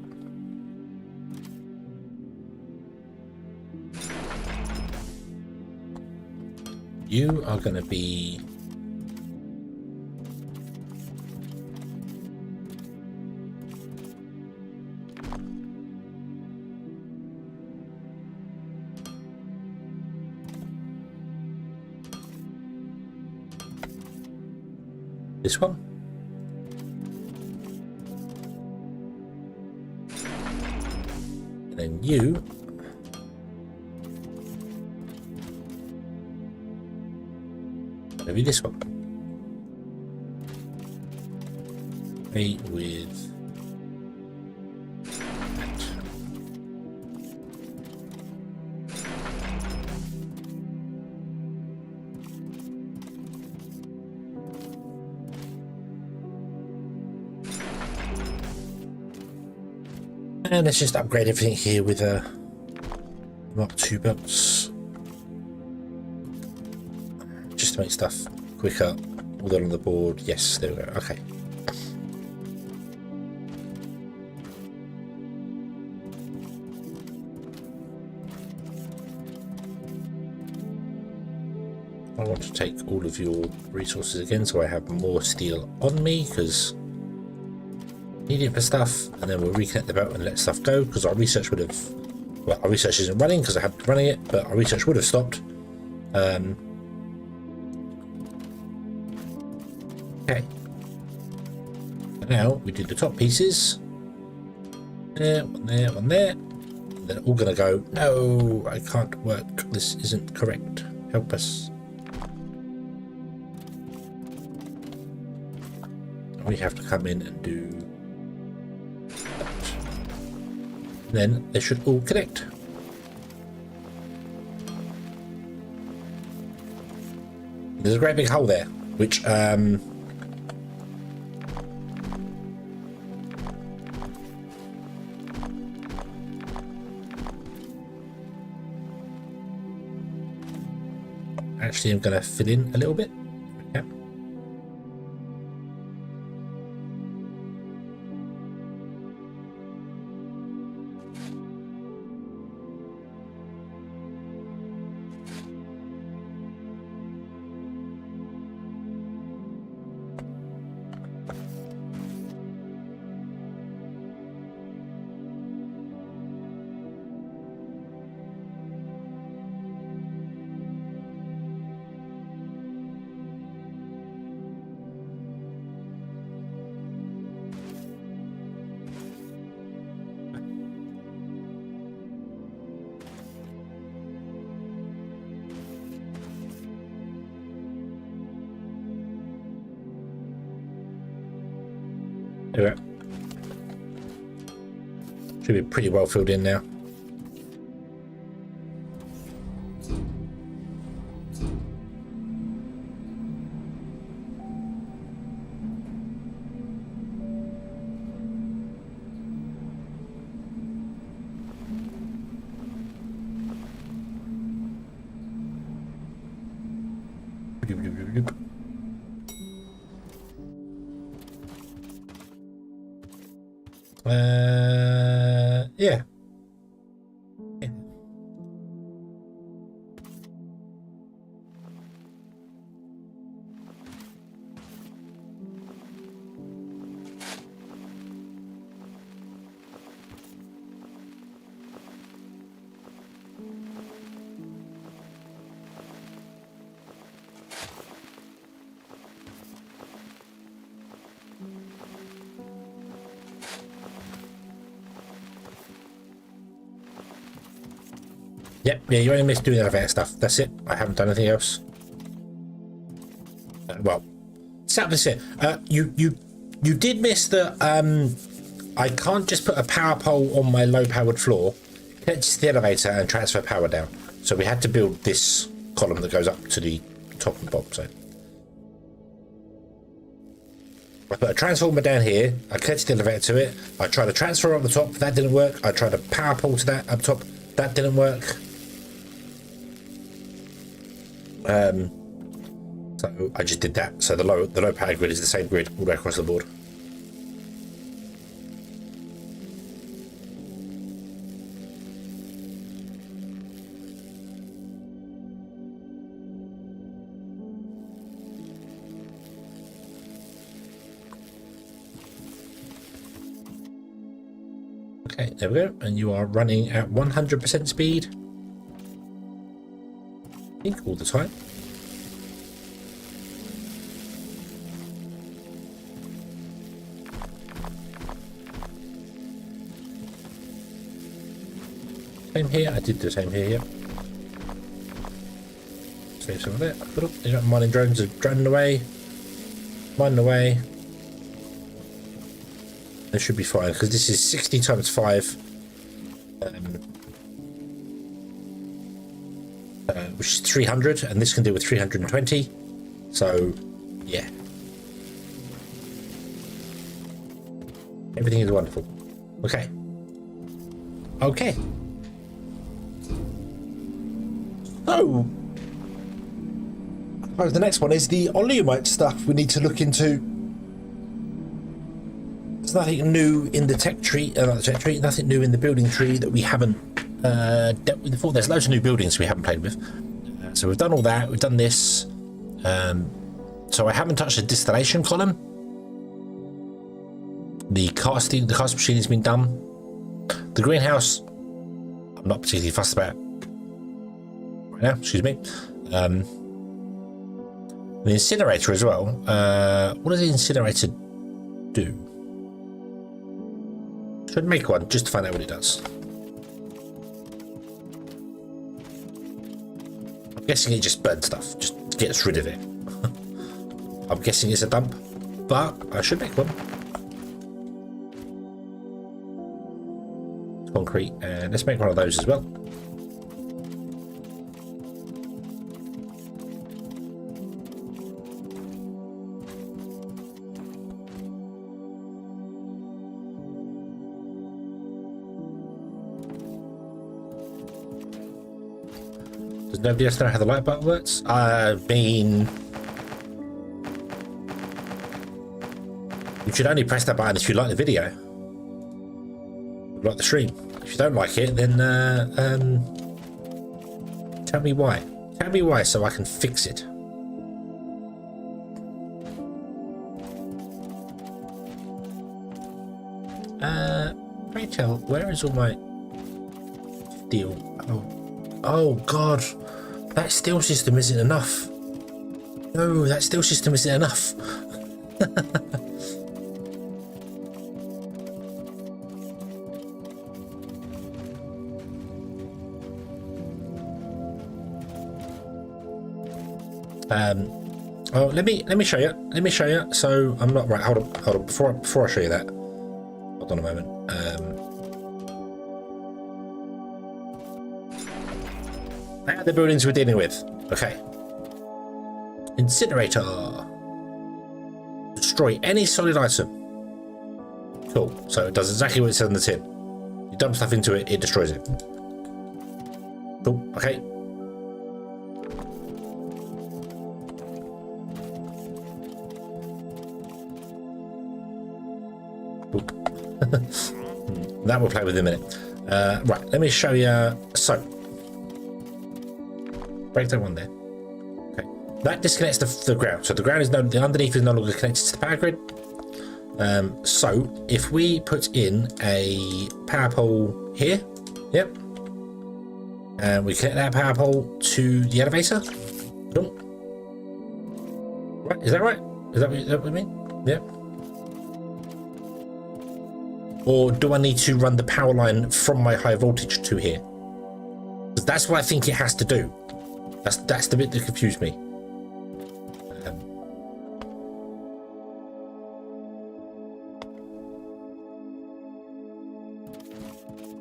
You are going to be this one. And then you maybe this one. Hey, with that. And let's just upgrade everything here with a Mark II belts, just to make stuff quicker. All that on the board. Yes, there we go. Okay. I want to take all of your resources again, so I have more steel on me, because need it for stuff, and then we'll reconnect the belt and let stuff go, because our research would have, well, our research isn't running because I haven't been running it, but our research would have stopped. Okay. Now we do the top pieces. There, one there, one there. And they're all gonna go, no, I can't work. This isn't correct. Help us. We have to come in and do that. Then they should all connect. There's a great big hole there, which actually I'm going to fill in a little bit. Yeah. There we go. Should be pretty well filled in now. Yeah. Yep, yeah, you only missed doing the elevator stuff. That's it. I haven't done anything else. Well, set up this here. You did miss the I can't just put a power pole on my low powered floor, connect to the elevator and transfer power down. So we had to build this column that goes up to the top and bottom. So I put a transformer down here, I connected the elevator to it, I tried a transformer up the top, that didn't work. I tried a power pole to that up top, that didn't work. So I just did that. So the low power grid is the same grid all the way across the board. Okay, there we go. And you are running at 100% speed. I think all the time. Same here. I did the same here. Yep. Save some of it. These mining drones are droning away. Mining away. They should be fine because this is 60 times 5, which is 300, and this can deal with 320. So, yeah, everything is wonderful. Okay. Okay. So, I suppose the next one is the Olumite stuff we need to look into. There's nothing new in the tech tree, nothing new in the building tree that we haven't dealt with before. There's loads of new buildings we haven't played with. So we've done all that, we've done this. So I haven't touched the distillation column. The cast machine has been done. The greenhouse, I'm not particularly fussed about right now, excuse me. The incinerator as well. What does the incinerator do? Should make one just to find out what it does. I'm guessing it just burns stuff, just gets rid of it. I'm guessing it's a dump, but I should make one. Concrete, and let's make one of those as well. Does nobody else know how the light button works? I mean, you should only press that button if you like the video, like the stream. If you don't like it, then tell me why. Tell me why so I can fix it. Rachel, where is all my steel? Oh God, that steel system isn't enough. No, that steel system isn't enough. Oh, let me show you. Let me show you. So I'm not right. Hold on. Before I show you that, hold on a moment. Now the buildings we're dealing with. Okay. Incinerator. Destroy any solid item. Cool. So it does exactly what it says on the tin. You dump stuff into it, it destroys it. Cool. Okay. That we'll play with in a minute. Right, let me show you. So, break that one there. Okay, that disconnects the ground. So the ground is the underneath is no longer connected to the power grid. So if we put in a power pole here, yep, and we connect that power pole to the elevator. Right, is that right? Is that what you mean? Yep. Or do I need to run the power line from my high voltage to here? Because that's what I think it has to do. That's the bit that confused me.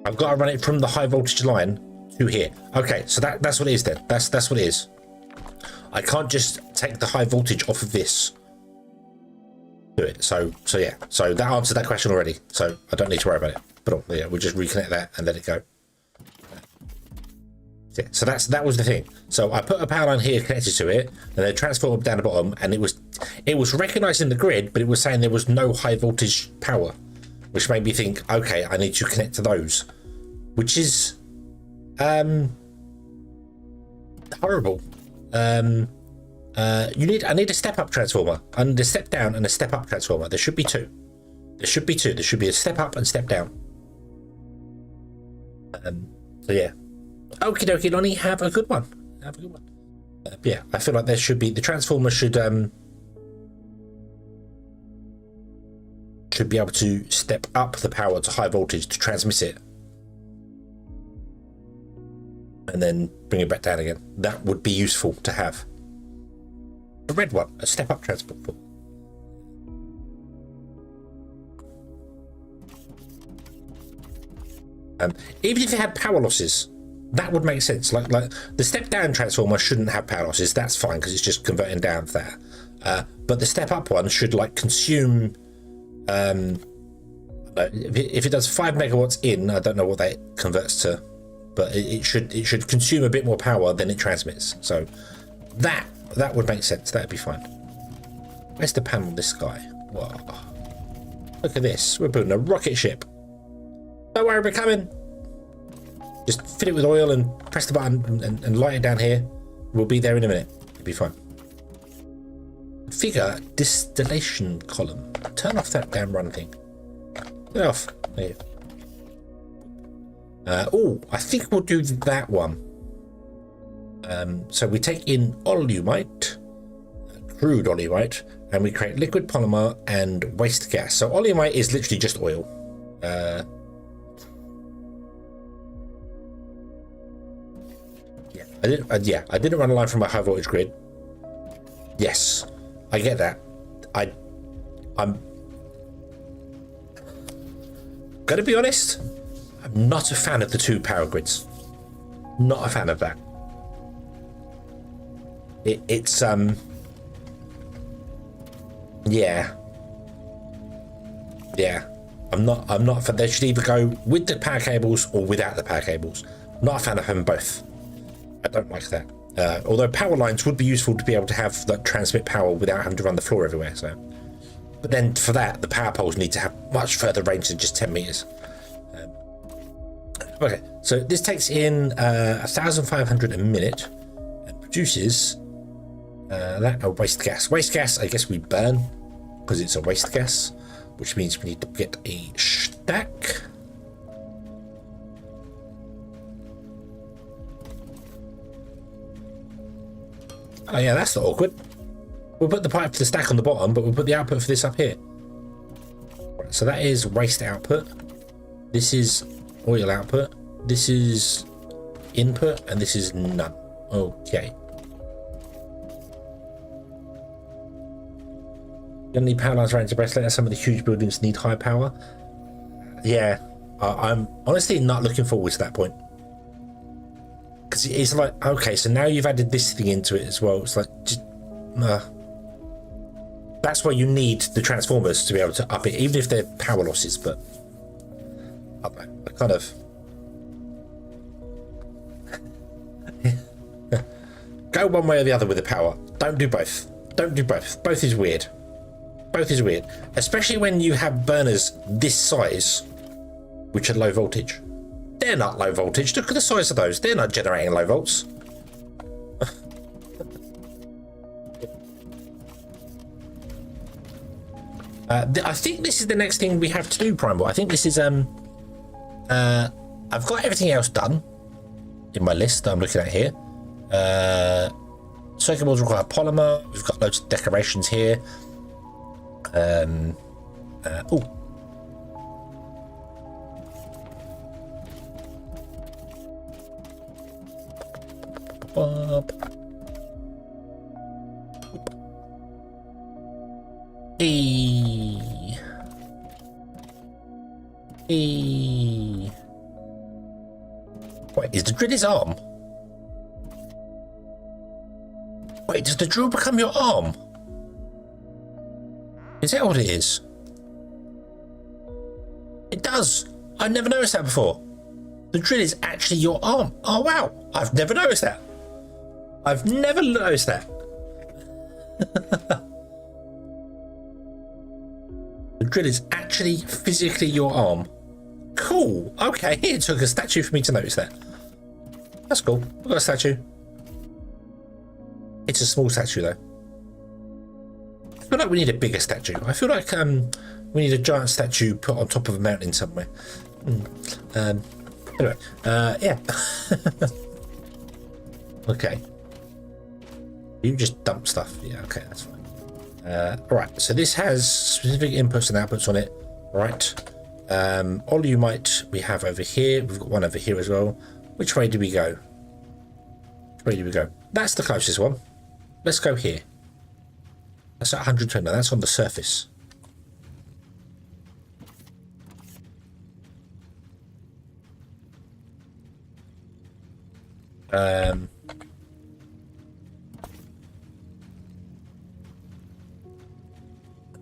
I've got to run it from the high voltage line to here. Okay, so that's what it is then. That's what it is. I can't just take the high voltage off of this. Do it. So yeah. So that answered that question already. So I don't need to worry about it. But yeah, we'll just reconnect that and let it go. Yeah, so that was the thing. So I put a power line here connected to it, and then transformer down the bottom, and it was recognizing the grid, but it was saying there was no high voltage power, which made me think, okay, I need to connect to those, which is horrible. I need a step up transformer. I need a step down and a step up transformer. There should be two. There should be two. There should be a step up and step down. So yeah. Okie dokie, Lonnie. Have a good one. Have a good one. Yeah, I feel like there should be the transformer should be able to step up the power to high voltage to transmit it, and then bring it back down again. That would be useful to have. A red one, a step up transformer. Even if it had power losses, that would make sense. Like the step down transformer shouldn't have power losses. That's fine because it's just converting down to that. But the step up one should like consume. If it does 5 megawatts in, I don't know what that converts to, but it should consume a bit more power than it transmits. So that would make sense. That'd be fine. Where's the panel on this guy? Whoa. Look at this. We're building a rocket ship. Don't worry, we're coming. Just fill it with oil and press the button and light it down here. We'll be there in a minute. It'll be fine. Configure distillation column. Turn off that damn run thing. Turn it off. There you go. Oh, I think we'll do that one. So we take in oleumite, crude oleumite, and we create liquid polymer and waste gas. So oleumite is literally just oil. I didn't run a line from my high voltage grid. Yes, I get that. I'm gonna be honest. I'm not a fan of the 2 power grids. Not a fan of that. It's yeah. I'm not for. They should either go with the power cables or without the power cables. Not a fan of having both. I don't like that. Although power lines would be useful to be able to have that transmit power without having to run the floor everywhere. So, but then for that, the power poles need to have much further range than just 10 meters. Okay, so this takes in 1,500 a minute and produces that waste gas. Waste gas, I guess we burn because it's a waste gas, which means we need to get a stack. Oh yeah, that's not awkward. We'll put the pipe for the stack on the bottom, but we'll put the output for this up here. Right, so that is waste output. This is oil output. This is input, and this is none. Okay. gonna need power lines around the bracelet. Some of the huge buildings need high power. Yeah, I'm honestly not looking forward to that point. Because it's like, okay, so now you've added this thing into it as well. It's like, just, that's why you need the transformers to be able to up it, even if they're power losses. But I don't know, I kind of go one way or the other with the power. Don't do both. Don't do both. Both is weird. Both is weird, especially when you have burners this size, which are low voltage. They're not low voltage. Look at the size of those. They're not generating low volts. I think this is the next thing we have to do, Primal. I think this is I've got everything else done in my list that I'm looking at here. Circuit boards require polymer. We've got loads of decorations here. Oh. Wait, is the drill his arm? Wait, does the drill become your arm? Is that what it is? It does. I never noticed that before. The drill is actually your arm. Oh wow, I've never noticed that. I've never noticed that. The drill is actually physically your arm. Cool. Okay, it took a statue for me to notice that. That's cool. We've got a statue. It's a small statue though. I feel like we need a bigger statue. I feel like we need a giant statue put on top of a mountain somewhere. Anyway, yeah. Okay. You just dump stuff. Yeah, okay, that's fine. Alright, so this has specific inputs and outputs on it. Right. Olumite we have over here. We've got one over here as well. Which way do we go? Which way do we go? That's the closest one. Let's go here. That's at 120. That's on the surface.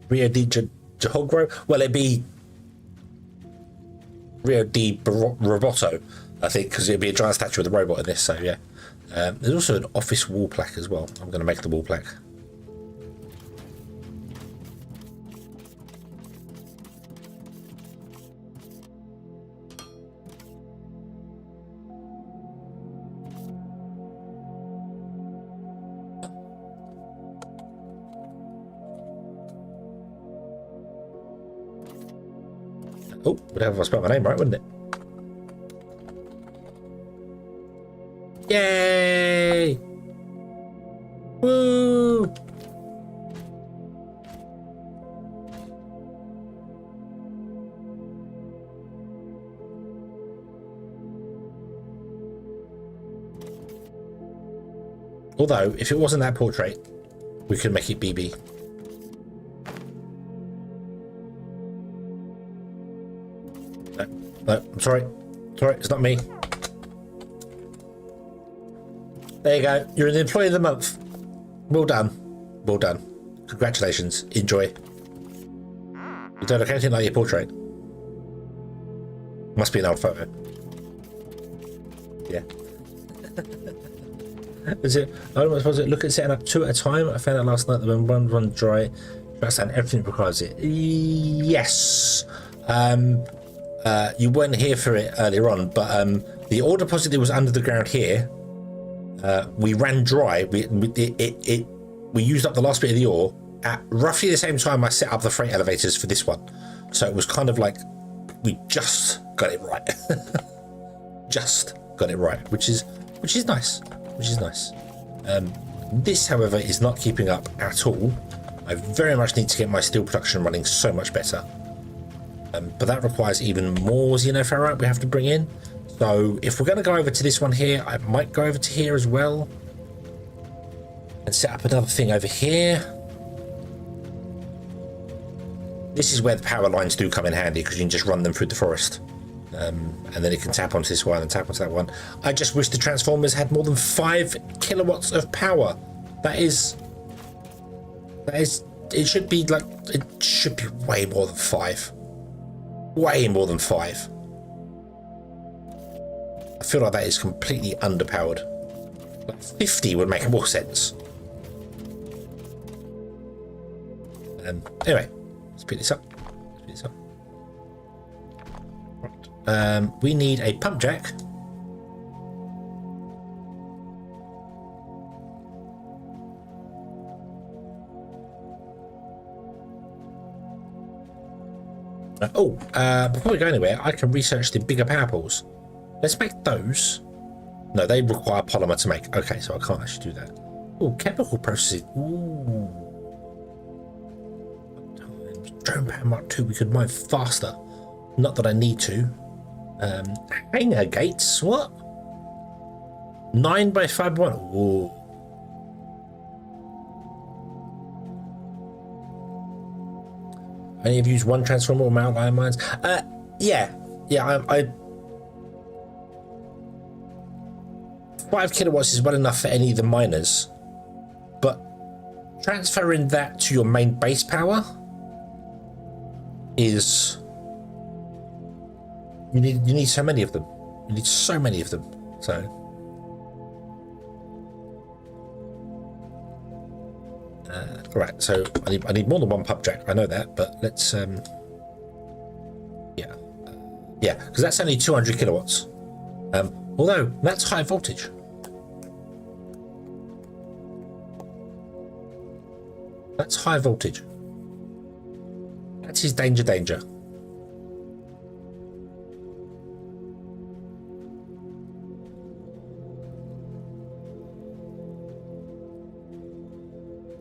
Rio de Jahogro? Well, it'd be Rio de Roboto, I think, because it'd be a giant statue with a robot in this, so yeah. There's also an office wall plaque as well. I'm going to make the wall plaque. Oh, would have I spelled my name right, wouldn't it? Yay! Woo! Although, if it wasn't that portrait, we could make it BB. No, I'm sorry. Sorry, it's not me. There you go. You're the employee of the month. Well done. Well done. Congratulations. Enjoy. You don't look anything like your portrait. Must be an old photo. Yeah. Is it? I don't suppose it. Look at setting up 2 at a time. I found out last night that when one runs dry, that's and everything requires it. Yes. You weren't here for it earlier on, but the ore deposit that was under the ground here, we ran dry. We used up the last bit of the ore at roughly the same time I set up the freight elevators for this one. So it was kind of like we just got it right. Just got it right, which is nice. Which is nice. This, however, is not keeping up at all. I very much need to get my steel production running so much better. But that requires even more xenoferrite we have to bring in. So if we're going to go over to this one here, I might go over to here as well and set up another thing over here. This is where the power lines do come in handy, because you can just run them through the forest. And then it can tap onto this one and tap onto that one. I just wish the transformers had more than 5 kilowatts of power. That is, it should be like, it should be way more than 5. Way more than 5. I feel like that is completely underpowered. Like 50 would make more sense. Anyway, let's pick this up. Right. We need a pump jack. Before we go anywhere, I can research the bigger power pools. Let's make those. No, they require polymer to make. Okay, so I can't actually do that. Oh, chemical processing. Ooh. Drone power Mark 2, we could mine faster. Not that I need to. Hanger gates, what? 9 by 5 by 1. Ooh. Any of you use one transformer or mount iron mines? Yeah. I 5 kilowatts is well enough for any of the miners, but transferring that to your main base power is you need so many of them. You need so many of them. So right, so I need more than one pump jack. I know that, but let's yeah, because that's only 200 kilowatts. Although that's high voltage. That's high voltage. That is danger.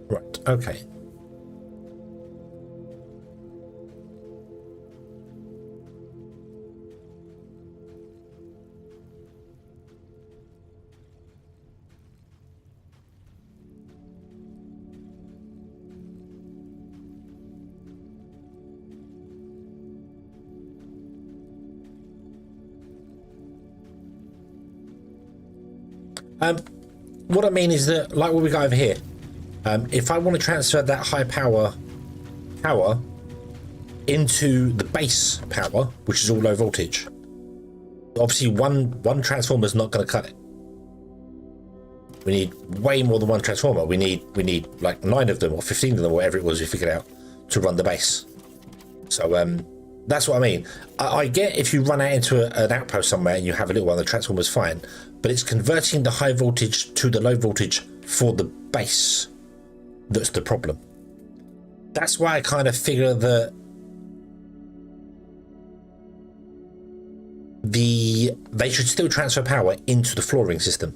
Right, okay. What I mean is that, like what we got over here, if I want to transfer that high power into the base power, which is all low voltage, obviously one transformer is not going to cut it. We need way more than one transformer. We need like 9 of them or 15 of them, whatever it was we figured out, to run the base. So that's what I mean. I get if you run out into an outpost somewhere and you have a little one, the transformer's fine, but it's converting the high voltage to the low voltage for the base that's the problem. That's why I kind of figure that they should still transfer power into the flooring system.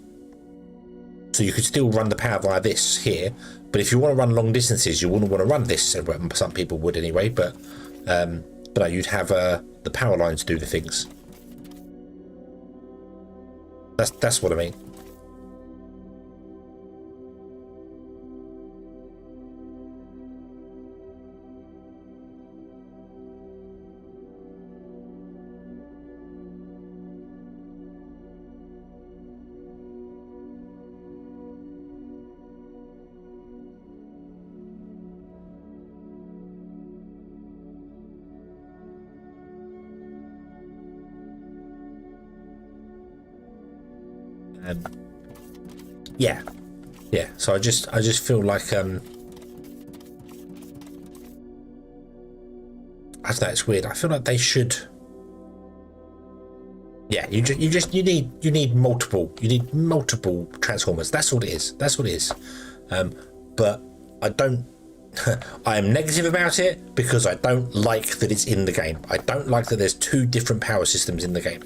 So you could still run the power via this here, but if you want to run long distances, you wouldn't want to run this. Some people would anyway, but no, you'd have the power lines do the things. That's what I mean. Yeah. So I just feel like I don't know, it's weird. I feel like they should. Yeah, you need multiple transformers. That's all it is. But I don't. I am negative about it because I don't like that it's in the game. I don't like that there's 2 different power systems in the game.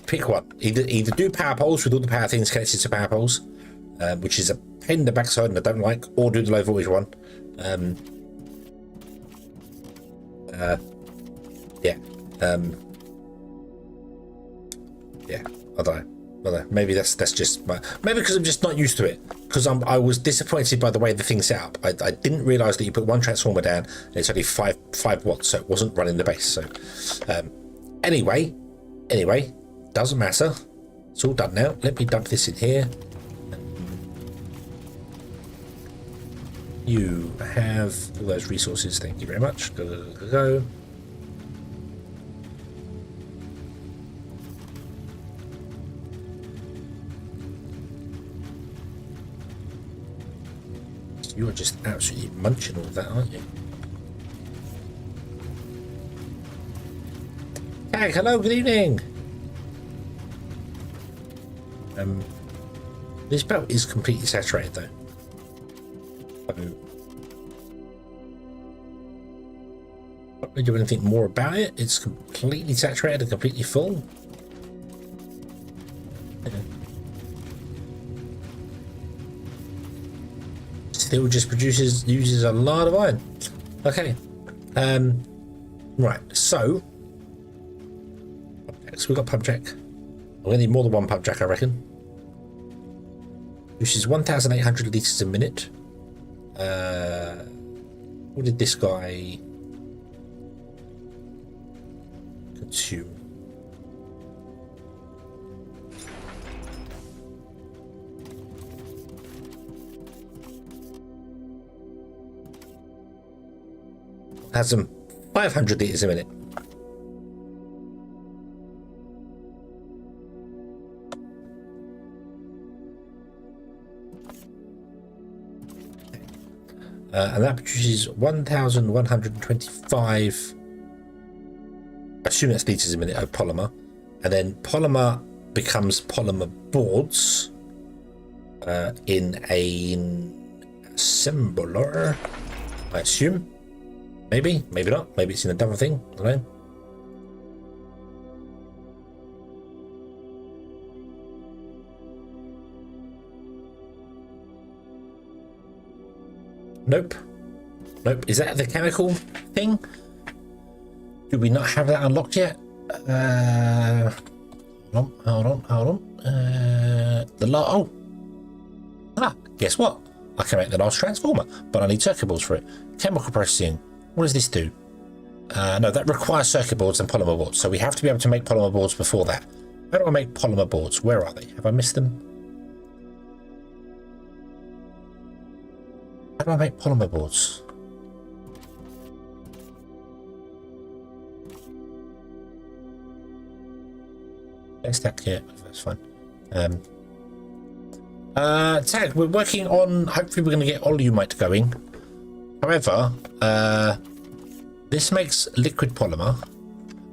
Pick one. Either do power poles with all the power things connected to power poles, which is a pain in the backside and I don't like, or do the low voltage one. Yeah, I don't know. Well, maybe that's just maybe because I'm just not used to it. Because I was disappointed by the way the thing's set up. I didn't realise that you put one transformer down and it's only 5 watts, so it wasn't running the base. So anyway, doesn't matter. It's all done now. Let me dump this in here. You have all those resources. Thank you very much. Go. You are just absolutely munching all of that, aren't you? Hey, hello, good evening. This belt is completely saturated though. So, not really do anything more about it. It's completely saturated and completely full. Still just uses a lot of iron. Okay. Right, so we've got pump jack. We're gonna need more than one pump jack, I reckon. Which is 1,800 litres a minute. What did this guy consume? Has some 500 litres a minute. And that produces 1,125, I assume that's litres a minute, of polymer. And then polymer becomes polymer boards in an assembler, I assume. Maybe, maybe not. Maybe it's in another thing. I don't know. Nope. Nope. Is that the chemical thing? Do we not have that unlocked yet? Hold on. Guess what? I can make the last transformer, but I need circuit boards for it. Chemical processing. What does this do? No, that requires circuit boards and polymer boards. So we have to be able to make polymer boards before that. How do I make polymer boards? Where are they? Have I missed them? How do I make polymer boards? Let's stack here. That's fine. Tag, we're working on, hopefully we're going to get Olumite going. However, this makes liquid polymer.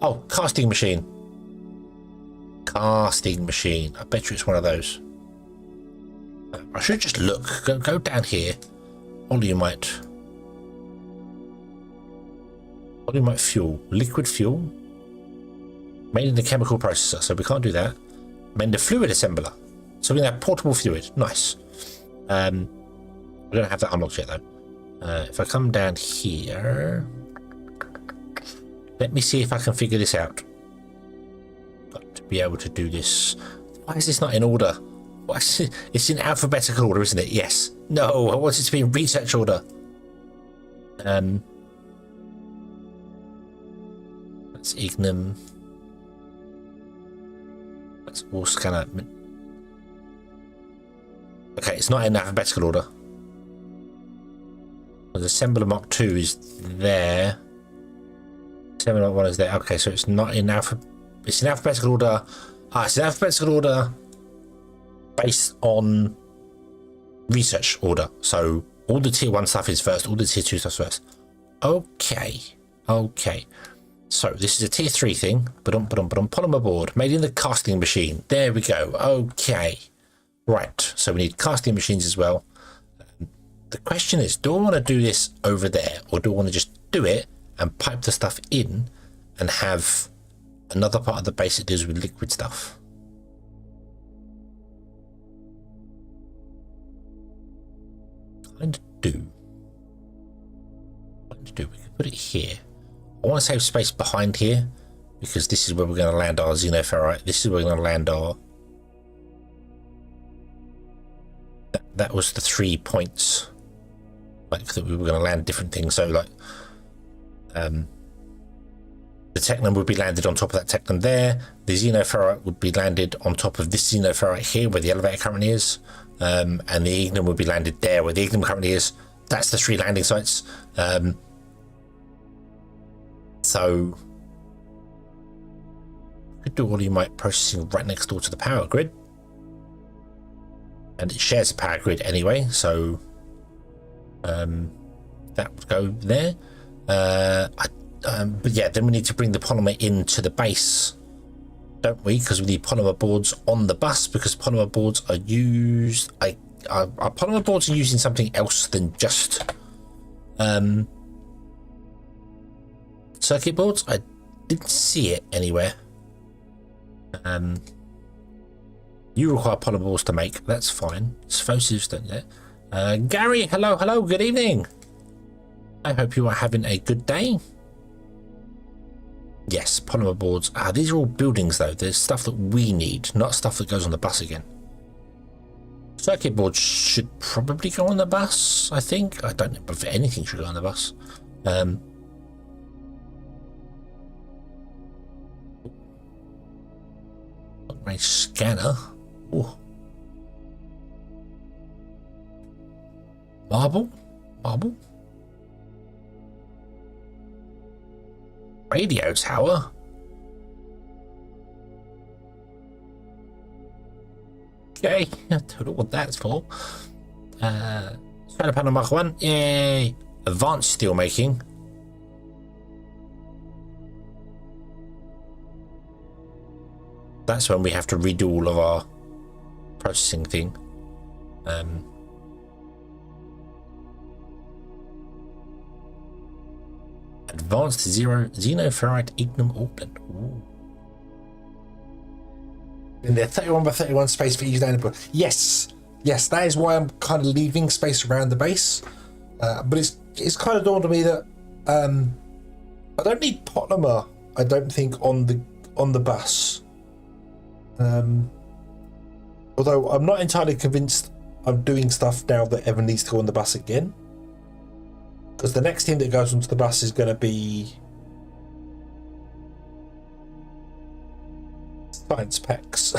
Oh, casting machine. Casting machine. I bet you it's one of those. I should just look. Go down here. Olumite. Olumite fuel. Liquid fuel. Made in the chemical processor, so we can't do that. Made in the fluid assembler. So we're going to have portable fluid. Nice. We don't have that unlocked yet, though. If I come down here, let me see if I can figure this out. Got to be able to do this. Why is this not in order? Why is it? It's in alphabetical order, isn't it? Yes. No, I want it to be in research order. That's Ignum. That's all scanner. Okay, it's not in alphabetical order. The assembler Mark 2 is there. Assembler Mark 1 is there. Okay, so it's not in it's in alphabetical order. It's in alphabetical order based on research order. So all the tier 1 stuff is first, all the tier 2 stuff first. Okay. So this is a tier 3 thing. Polymer board made in the casting machine. There we go. Okay. Right. So we need casting machines as well. The question is, do I want to do this over there, or do I want to just do it and pipe the stuff in and have another part of the base that deals with liquid stuff? Kind of do. We can put it here. I want to save space behind here because this is where we're going to land our xenoferrite. This is where we're going to land our that was the 3 points, like that we were going to land different things. So like the technum would be landed on top of that technum there. The xenoferrite would be landed on top of this xenoferrite here where the elevator currently is, and the ignum would be landed there where the ignum currently is. That's the 3 landing sites. So we could do Olyumite processing right next door to the power grid, and it shares a power grid anyway, so that would go there. But yeah, then we need to bring the polymer into the base, don't we? Because we need polymer boards on the bus, because polymer boards are used. Our polymer boards are used in something else than just circuit boards. I didn't see it anywhere. You require polymer boards to make. That's fine. Explosives don't yet. Gary, hello, good evening. I hope you are having a good day. Yes, polymer boards. These are all buildings though. There's stuff that we need, not stuff that goes on the bus again. Circuit boards should probably go on the bus, I think. I don't know if anything should go on the bus. My scanner. Ooh. Marble. Radio tower. Okay, I don't know what that's for. Solar panel Mark 1. Yay! Advanced steel making. That's when we have to redo all of our processing thing. Advanced xenoferrite ignum ore blend. Ooh. In there, 31 by 31 space for each landing. Yes, that is why I'm kind of leaving space around the base. But it's kind of dawned on me that I don't need polymer. I don't think on the bus. Although I'm not entirely convinced I'm doing stuff now that ever needs to go on the bus again. Because the next thing that goes onto the bus is going to be science packs.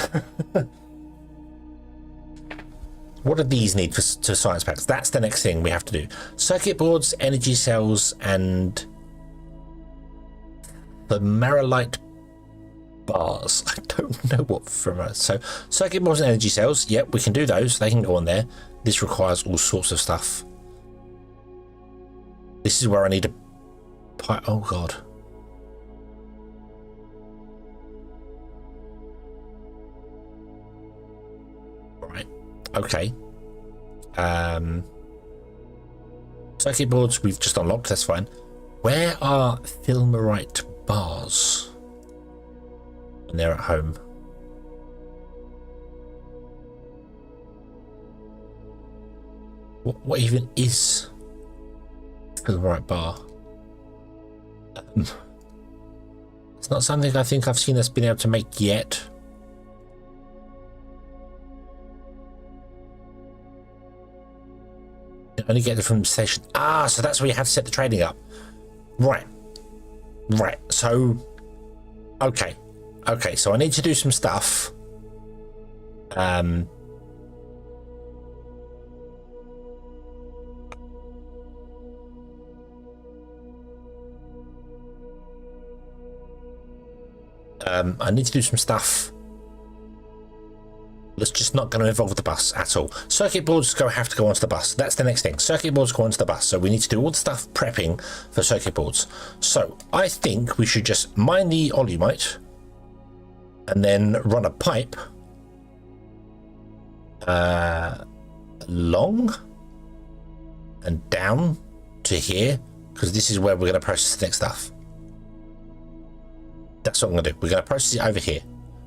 What do these need to science packs? That's the next thing we have to do. Circuit boards, energy cells, and the Maralite bars. I don't know what from us. So circuit boards and energy cells. Yep, we can do those. They can go on there. This requires all sorts of stuff. This is where I need a pipe. Oh god. Right. Okay. Circuit boards we've just unlocked. That's fine. Where are Filmerite bars? When they're at home. What even is Filmerite bar? It's not something I think I've seen us been able to make yet. You only get it from the station. So that's where you have to set the trading up. Right. So okay, so I need to do some stuff. I need to do some stuff that's just not going to involve the bus at all. Circuit boards have to go onto the bus. That's the next thing. Circuit boards go onto the bus. So we need to do all the stuff prepping for circuit boards. So I think we should just mine the Olyumite and then run a pipe along and down to here, because this is where we're going to process the next stuff. That's what I'm going to do. We're going to process it over here.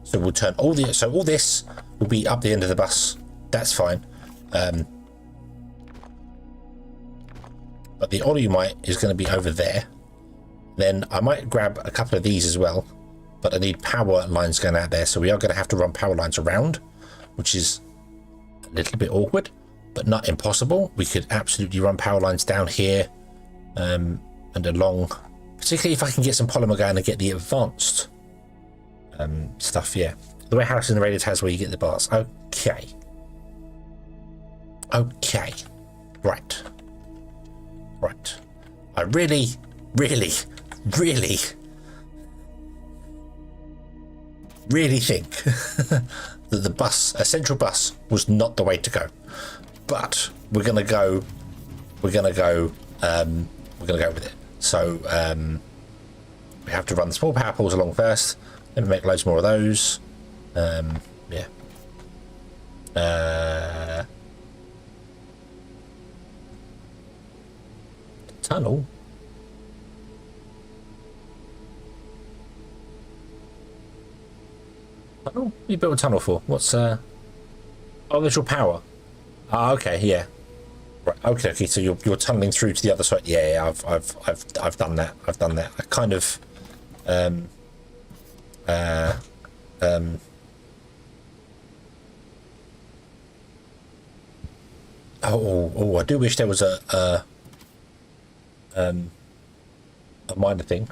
So we'll turn all this will be up the end of the bus. That's fine. But the Olyumite is going to be over there. Then I might grab a couple of these as well. But I need power lines going out there. So we are going to have to run power lines around, which is a little bit awkward. but not impossible. We could absolutely run power lines down here and along, particularly if I can get some polymer going and get the advanced stuff. Yeah, the way Harrison Raiders has where you get the bars. Okay, right. I really think that the bus, a central bus, was not the way to go. But we're gonna go with it. So we have to run the small power poles along first. Then we make loads more of those. Yeah. Tunnel. Tunnel? You built a tunnel for? What's visual power. Ah, okay, yeah. Right, okay. So you're tunneling through to the other side. Yeah, I've done that. I kind of Oh, I do wish there was a minor thing.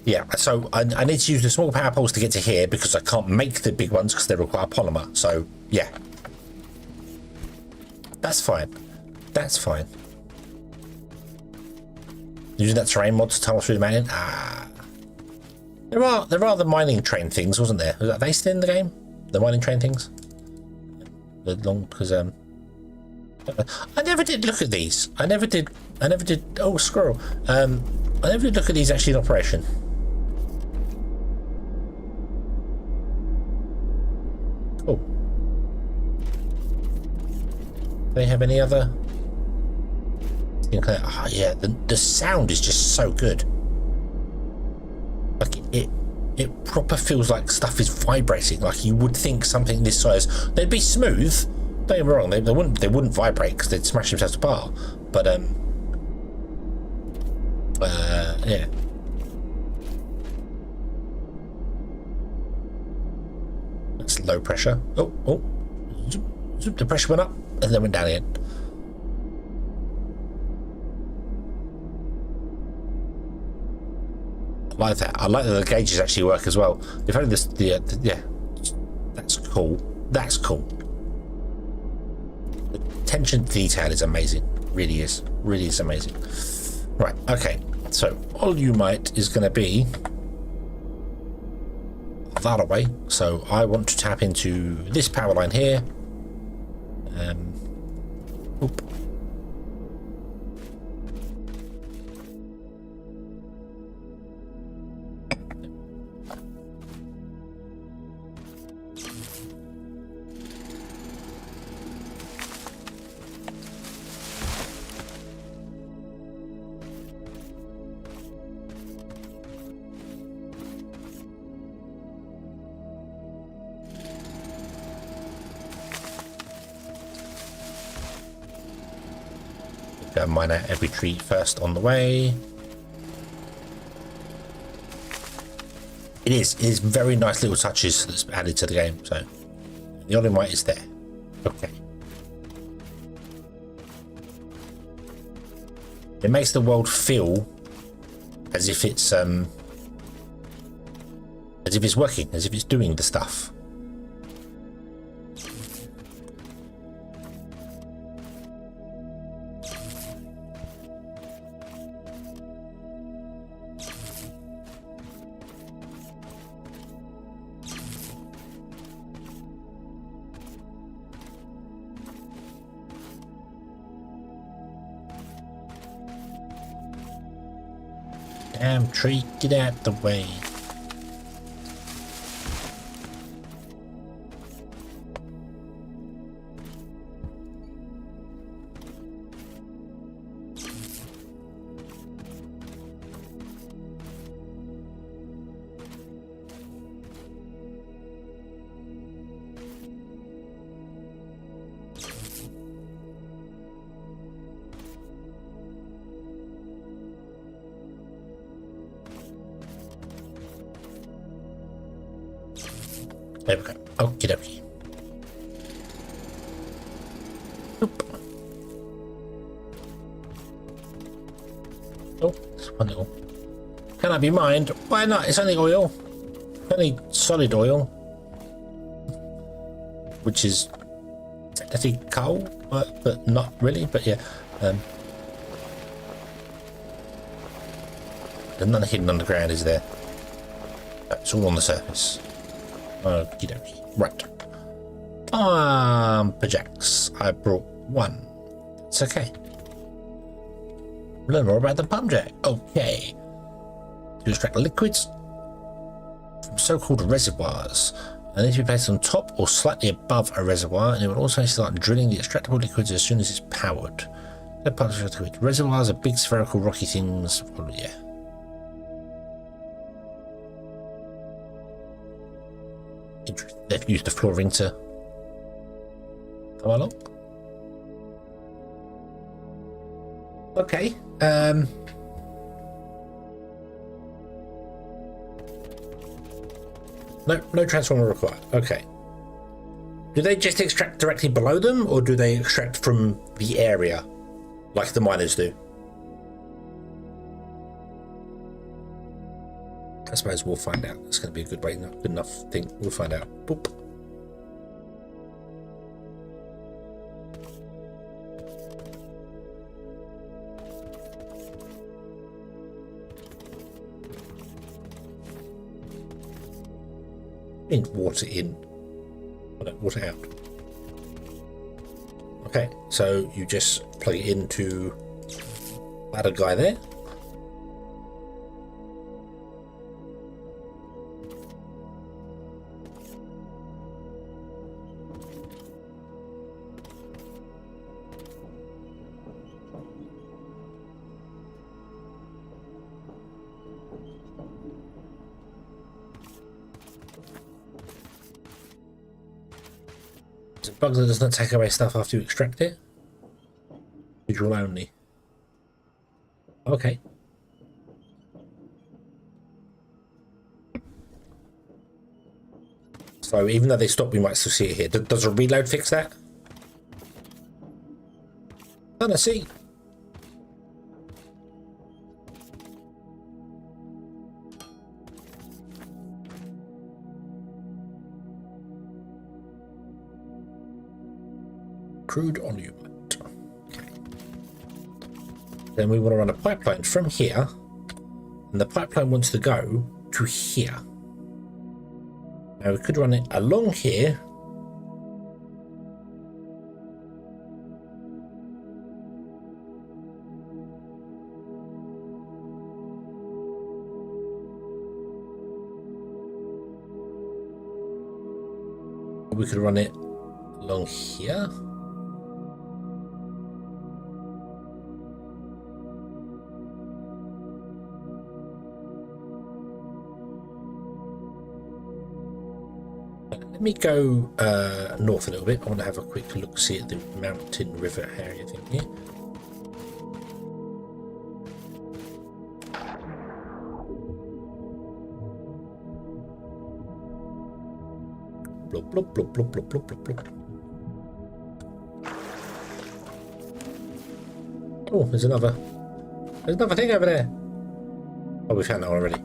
Yeah, so I need to use the small power poles to get to here because I can't make the big ones because they require polymer. So yeah, that's fine. That's fine. Using that terrain mod to tunnel through the mountain. There are the mining train things, wasn't there? Are they still in the game? The mining train things. The long because I never did look at these. I never did. Oh, squirrel. I never did look at these actually in operation. Cool. Do they have any other? Oh, yeah, the sound is just so good. Like it proper feels like stuff is vibrating. Like you would think something this size, they'd be smooth. Don't get me wrong, they wouldn't vibrate because they'd smash themselves apart. But yeah. That's low pressure. Oh, the pressure went up and then went down again. I like that. I like that the gauges actually work as well. If only this, yeah, that's cool. That's cool. The attention to detail is amazing. Really is amazing. Right. Okay. So all you might is going to be that away. So I want to tap into this power line here. Oop. Go mine out every tree first on the way. It is very nice little touches that's added to the game. So the Olimite is there. Okay. It makes the world feel as if it's working, as if it's doing the stuff. Damn tree, get out the way. There we go. Okie dokie. Oh, it's one little. Can I be mined? Why not? It's only oil. It's only solid oil. Which is technically coal, but not really. But yeah. There's none hidden on the ground, is there? It's all on the surface. Okie dokie. Right. Pumperjacks. I brought one. It's okay. Learn more about the pumpjack. Okay. To extract liquids from so-called reservoirs. And these will be placed on top or slightly above a reservoir, and it will also start drilling the extractable liquids as soon as it's powered. Reservoirs are big spherical rocky things. Oh, yeah. They've used the flooring to come along. Okay. No transformer required. Okay. Do they just extract directly below them, or do they extract from the area, like the miners do? I suppose we'll find out. It's going to be a good way, good enough thing. We'll find out. Boop. Water in, water out. Okay, so you just plug it into that guy there. Bug that does not take away stuff after you extract it. Visual only. Okay. So even though they stop, we might still see it here. Does a reload fix that? Gonna see. Crude olument. Okay. Then we want to run a pipeline from here, and the pipeline wants to go to here. Now we could run it along here. We could run it along here. Let me go north a little bit. I want to have a quick look, see at the mountain river area thing here. Blub, blub, blub, blub, blub, blub, blub, blub. Oh, there's another thing over there. Oh, we found that one already.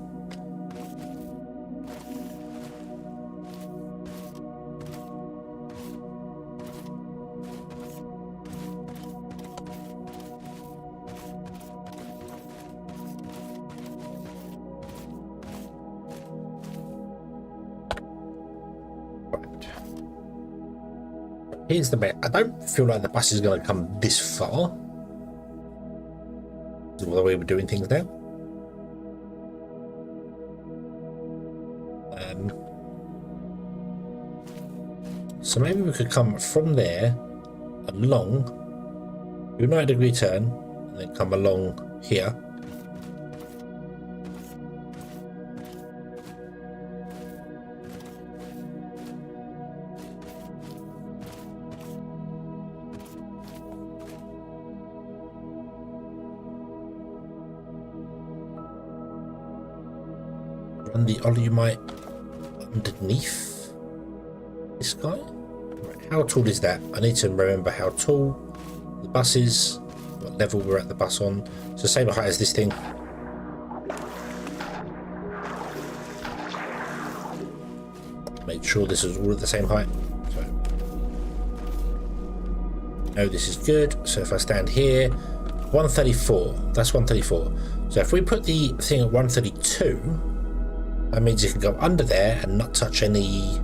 Here's the bit. I don't feel like the bus is going to come this far. This is the way we're doing things now. So maybe we could come from there along, do a 90-degree turn, and then come along here. Run the olumite underneath. This guy? Right, how tall is that? I need to remember how tall the bus is, what level we're at the bus on. It's the same height as this thing. Made sure this is all at the same height. So, no, this is good. So if I stand here, 134. That's 134. So if we put the thing at 132, that means it can go under there and not touch any.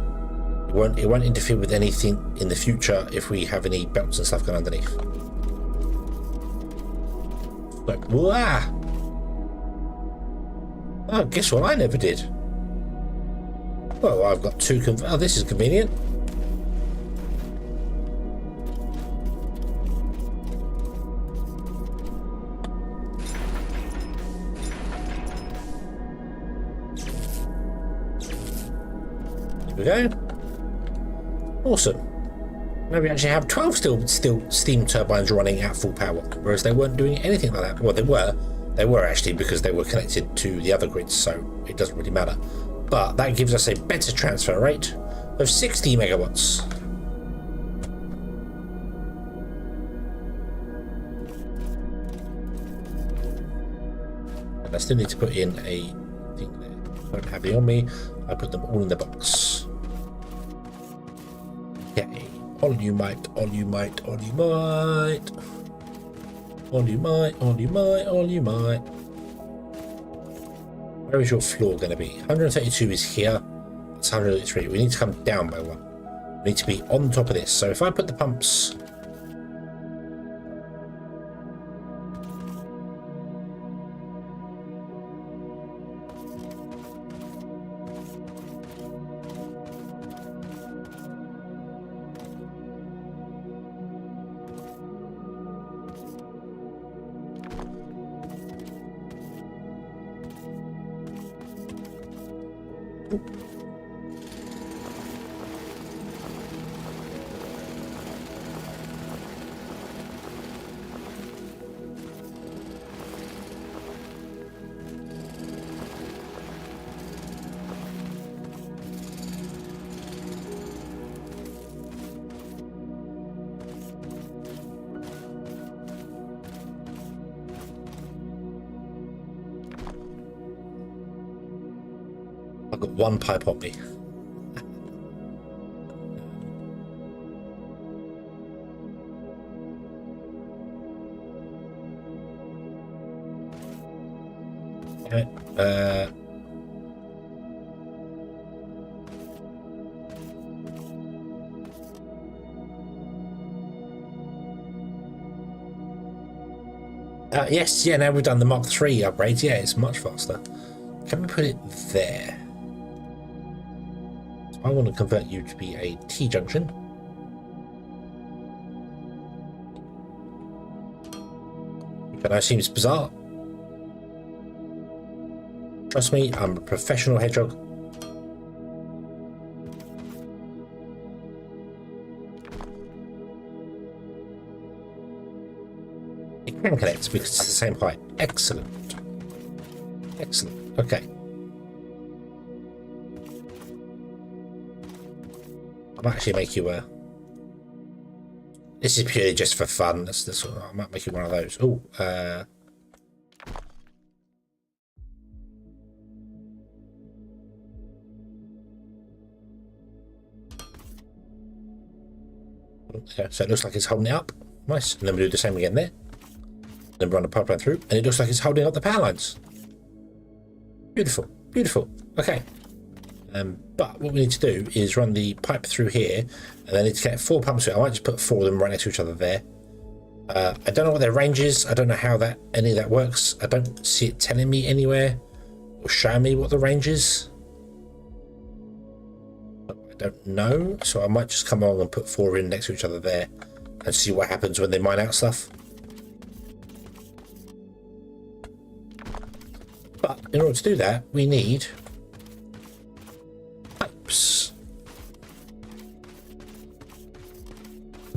It won't interfere with anything in the future if we have any belts and stuff going underneath. Like, wow! Oh, guess what? I never did. Well, I've got two. Oh, this is convenient. Here we go. Awesome. Now we actually have 12 still steam turbines running at full power, whereas they weren't doing anything like that. Well, they were actually, because they were connected to the other grids, so it doesn't really matter. But that gives us a better transfer rate of 60 megawatts. And I still need to put in a thing there. I don't have it on me. I put them all in the box. Okay. All you might, all you might, all you might. All you might, all you might, all you might. Where is your floor going to be? 132 is here. That's 133. We need to come down by one. We need to be on top of this. So if I put the pumps... I've got one pipe on me. Okay. Yes, yeah, now we've done the Mark III upgrades. Yeah, it's much faster. Can we put it there? So I want to convert you to be a T-junction. Which I assume is bizarre. Trust me, I'm a professional hedgehog. It can connect because it's the same height. Excellent. Excellent. Okay. I might actually make you a... This is purely just for fun. That's the sort of... I might make you one of those. Oh, okay, so it looks like it's holding it up. Nice. And then we do the same again there. Then run a pipeline through, and it looks like it's holding up the power lines. Beautiful, beautiful. Okay. But what we need to do is run the pipe through here, and then need to get 4 pumps through. I might just put 4 of them right next to each other there. I don't know what their range is. I don't know how any of that works. I don't see it telling me anywhere or showing me what the range is. I don't know, so I might just come along and put 4 in next to each other there and see what happens when they mine out stuff. But in order to do that, we need pipes.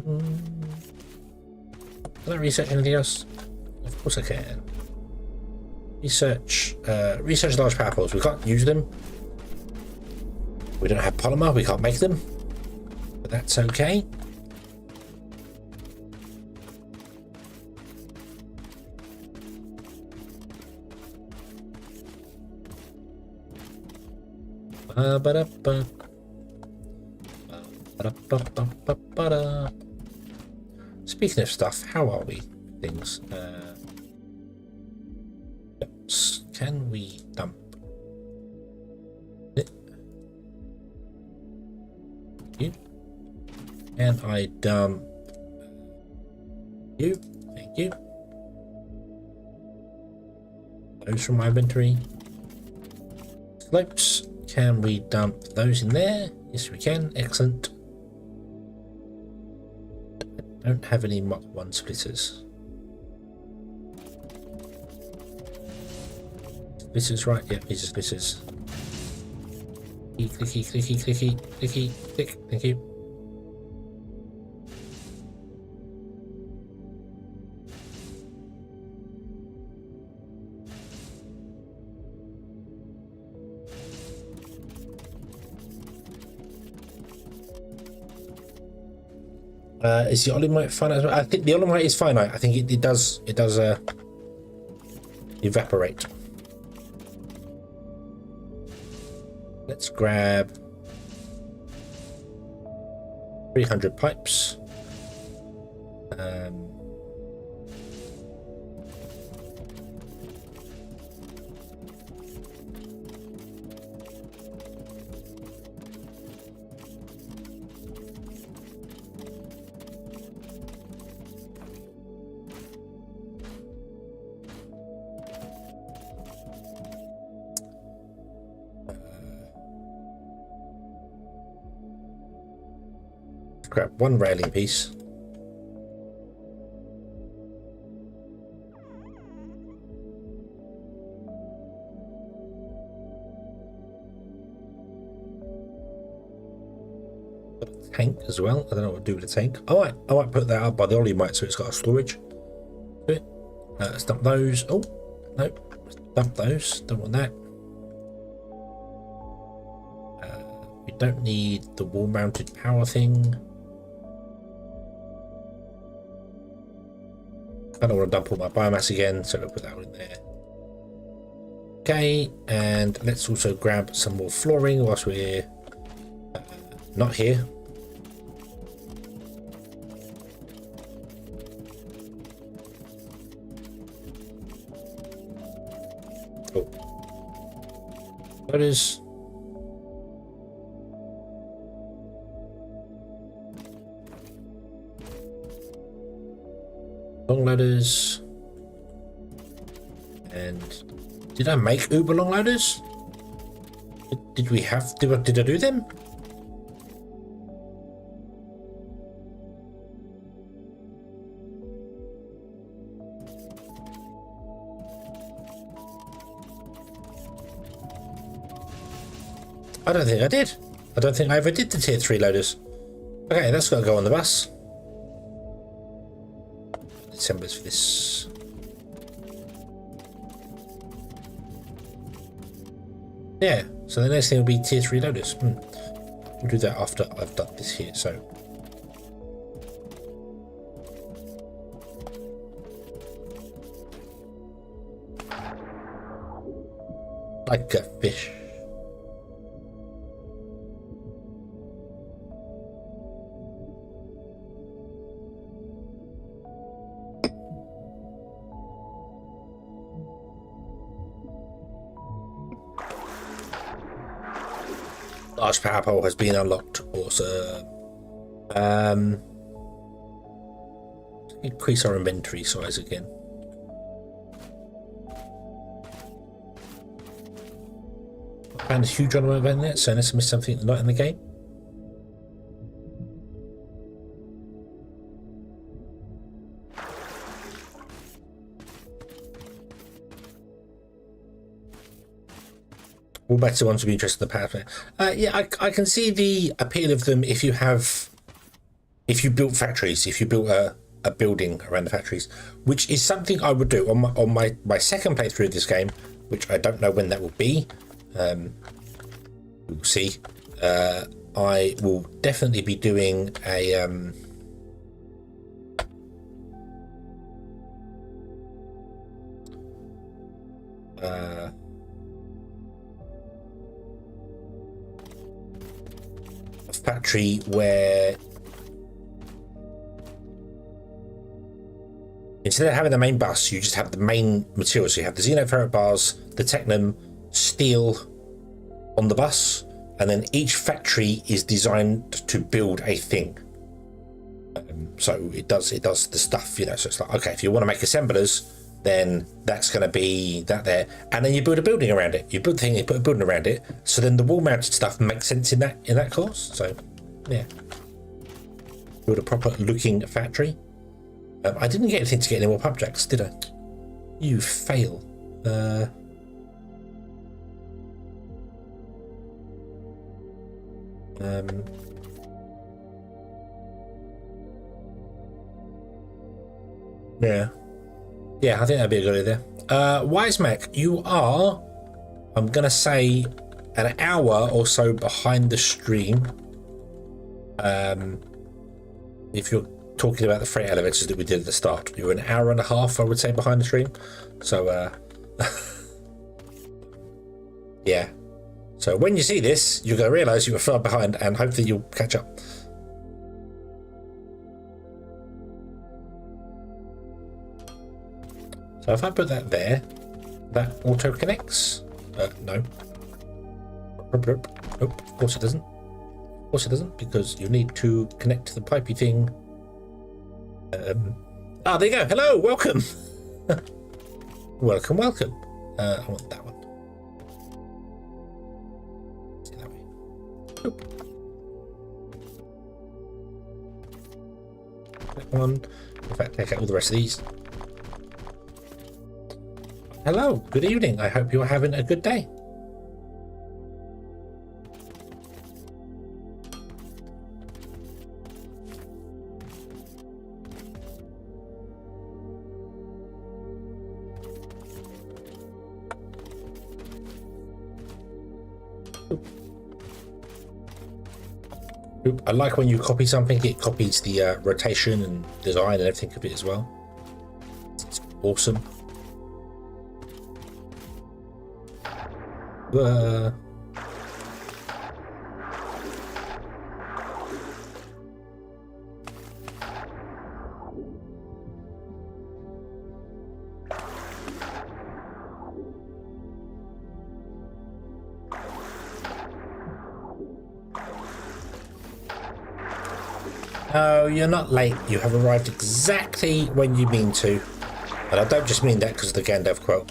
Can I research anything else? Of course I can. Research large power poles. We can't use them. We don't have polymer. We can't make them. but that's okay. Speaking of stuff, how are we? Things. Can we dump it? You? Can I dump you? Thank you. Those from my inventory. Slopes. Can we dump those in there? Yes, we can. Excellent. I don't have any Mach 1 splitters. Splitters, right? Yeah, these are splitters. Clicky, clicky, clicky, clicky, click. Thank you. Is the olimite finite? I think the olimite is finite. I think it does evaporate. Let's grab 300 pipes. Grab one railing piece. Got a tank as well. I don't know what to do with the tank. I might put that up by the olimite so it's got a storage to it. Let's dump those. Oh no, dump those. Don't want that. We don't need the wall-mounted power thing. I don't want to dump all my biomass again, so we'll put that one in there. Okay, and let's also grab some more flooring whilst we're not here. Oh, that is. Long ladders. And did I make uber long ladders? Did we have? Did I do them? I don't think I did. I don't think I ever did the tier 3 loaders. Okay, that's got to go on the bus. Assemblers for this. Yeah, so the next thing will be tier 3 loaders. We'll do that after I've done this here, so. Like a fish. Large power pole has been unlocked. Awesome. Increase our inventory size again. I found a huge ornament event there, so unless I missed something not in the game. All better ones would be interested in the power plant. Yeah, I can see the appeal of them if you built factories, if you built a building around the factories, which is something I would do on my second playthrough of this game, which I don't know when that will be. We'll see. I will definitely be doing a factory where instead of having the main bus, you just have the main materials. So you have the xenoferrite bars, the technum, steel on the bus, and then each factory is designed to build a thing. So it does the stuff, you know. So it's like, okay, if you want to make assemblers, then that's going to be that there, and then you build a building around it. You build a thing, you put a building around it. So then the wall-mounted stuff makes sense in that course. So yeah, build a proper looking factory. I didn't get anything to get any more pub jacks, did I? You fail. Yeah, I think that'd be a good idea. Wise Mac, you are, I'm gonna say, an hour or so behind the stream. If you're talking about the freight elevators that we did at the start, you're an hour and a half, I would say, behind the stream. So yeah, so when you see this, you're going to realize you were far behind, and hopefully you'll catch up. So if I put that there, that auto connects. No. Nope, of course it doesn't. Of course it doesn't, because you need to connect the pipey thing. There you go. Hello, welcome. welcome. I want that one. See that way. Oop. That one. In fact, take out all the rest of these. Hello, good evening. I hope you're having a good day. I like when you copy something, it copies the rotation and design and everything of it as well. It's awesome. No, you're not late. You have arrived exactly when you mean to. And I don't just mean that because of the Gandalf quote.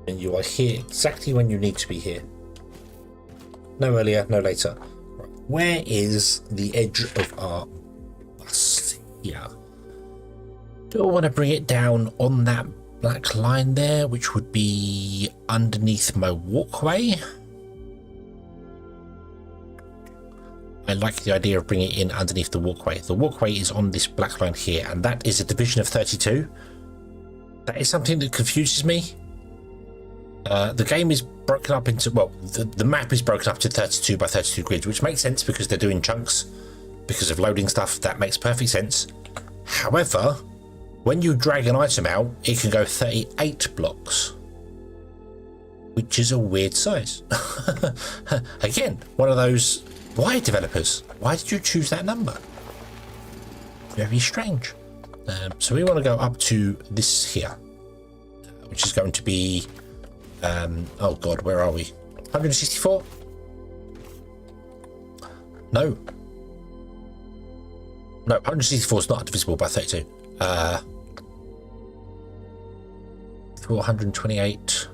And you are here exactly when you need to be here. No earlier, no later. Right. Where is the edge of our bus here? Do I want to bring it down on that black line there, which would be underneath my walkway? I like the idea of bringing it in underneath the walkway. The walkway is on this black line here, and that is a division of 32. That is something that confuses me. The game is broken up into, well, the map is broken up to 32 by 32 grids, which makes sense because they're doing chunks because of loading stuff. That makes perfect sense. However, when you drag an item out, it can go 38 blocks, which is a weird size. Again, one of those, why developers? Why did you choose that number? Very strange. So we want to go up to this here, which is going to be, oh god, where are we? 164? No, 164 is not divisible by 32. 128,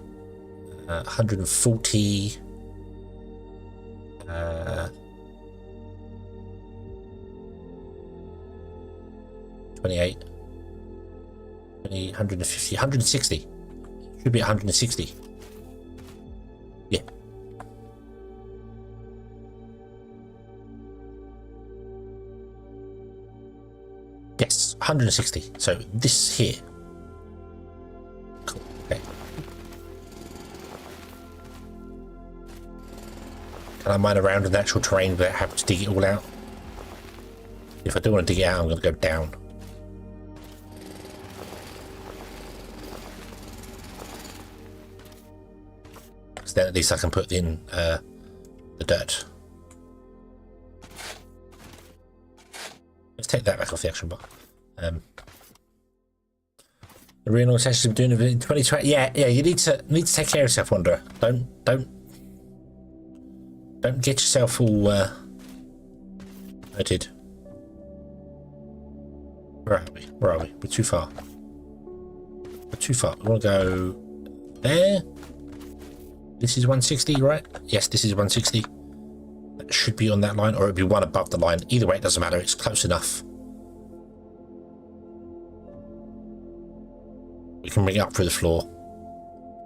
140, 28, 20, 150, 160. Should be 160. Yeah. Yes, 160. So this here. Cool. Okay. Can I mine around in the actual terrain without having to dig it all out? If I do want to dig it out, I'm going to go down. So then at least I can put in the dirt. Let's take that back off the action bar. The real intention of doing it in 2020. Yeah, you need to take care of yourself, Wanderer. Don't get yourself all hurted. Where are we? Where are we? We're too far. We're too far. We want to go there. This is 160, right? Yes, this is 160. That should be on that line, or it'll be one above the line. Either way, it doesn't matter. It's close enough. We can bring it up through the floor.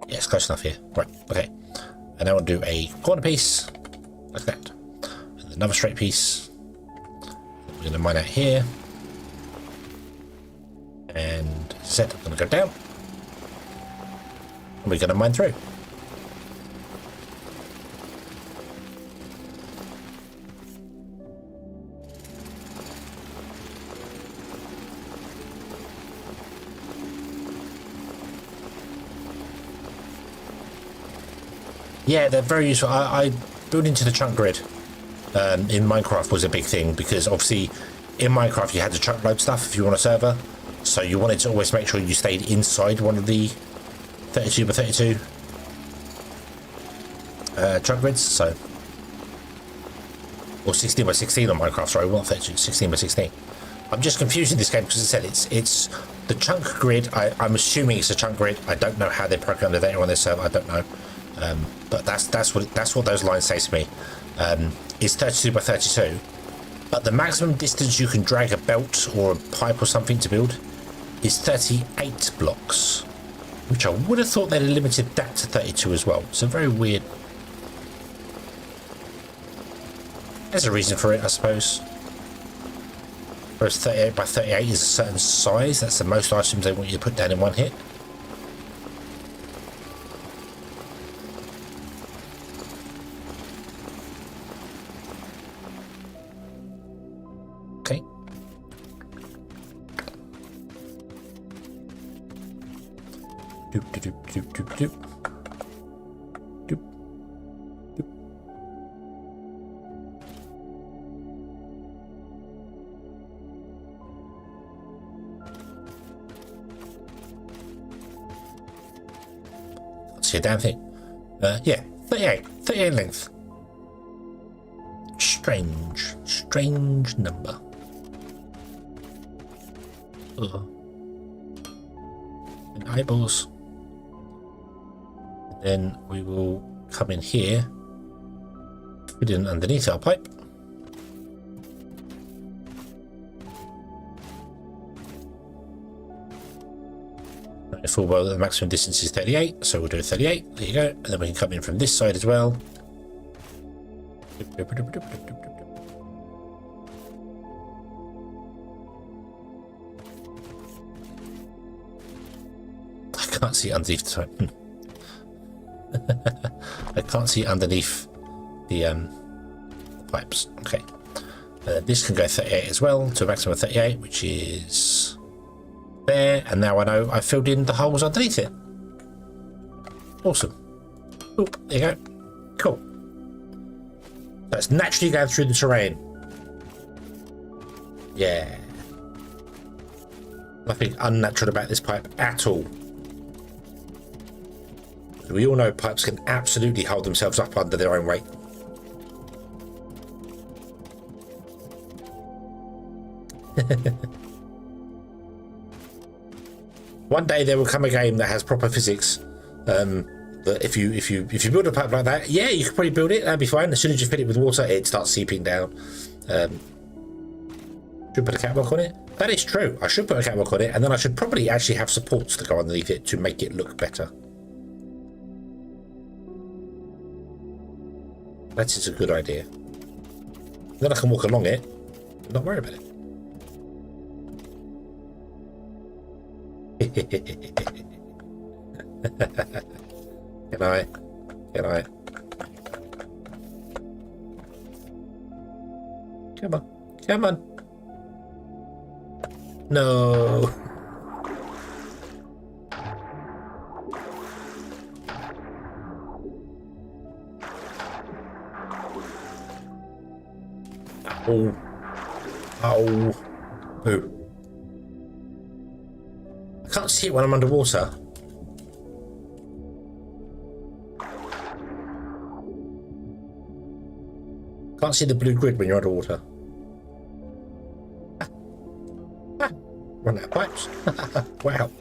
Yeah, it's close enough here. Right, okay. And now we'll do a corner piece, like that. And another straight piece. We're going to mine out here. And set, I'm going to go down. And we're going to mine through. Yeah, they're very useful. I built into the chunk grid in Minecraft was a big thing, because obviously in Minecraft you had to chunk load stuff if you want a server, so you wanted to always make sure you stayed inside one of the 32 by 32 chunk grids, so, or 16 by 16 on Minecraft, sorry, not 32, 16 by 16. I'm just confused in this game because I said it's the chunk grid. I'm assuming it's a chunk grid. I don't know how they program the data on this server. I don't know. But that's what those lines say to me. It's 32 by 32, but the maximum distance you can drag a belt or a pipe or something to build is 38 blocks, which I would have thought they'd have limited that to 32 as well. It's a very weird. There's a reason for it, I suppose. Whereas 38 by 38 is a certain size. That's the most items they want you to put down in one hit. Okay. Doop doop doop doop doop. Doop. Doop. Can't see a damn thing. Yeah, 38 length. Strange number. Ugh. And eyeballs. And then we will come in here, put it in underneath our pipe. Full well, the maximum distance is 38, so we'll do 38. There you go. And then we can come in from this side as well. I can't see underneath the time. I can't see underneath the pipes. Okay. This can go 38 as well, to a maximum of 38, which is there. And now I know I filled in the holes underneath it. Awesome. Oop, there you go. Cool. That's naturally going through the terrain. Yeah. Nothing unnatural about this pipe at all. We all know pipes can absolutely hold themselves up under their own weight. One day there will come a game that has proper physics. That if you build a pipe like that, yeah, you could probably build it. That'd be fine. As soon as you fill it with water, it starts seeping down. Should put a catwalk on it. That is true. I should put a catwalk on it, and then I should probably actually have supports to go underneath it to make it look better. That is a good idea. Then I can walk along it and not worry about it. Can I? Come on. Come on. No. Oh. Oh. Boo. I can't see it when I'm underwater. Can't see the blue grid when you're underwater. Run out of pipes. Wow.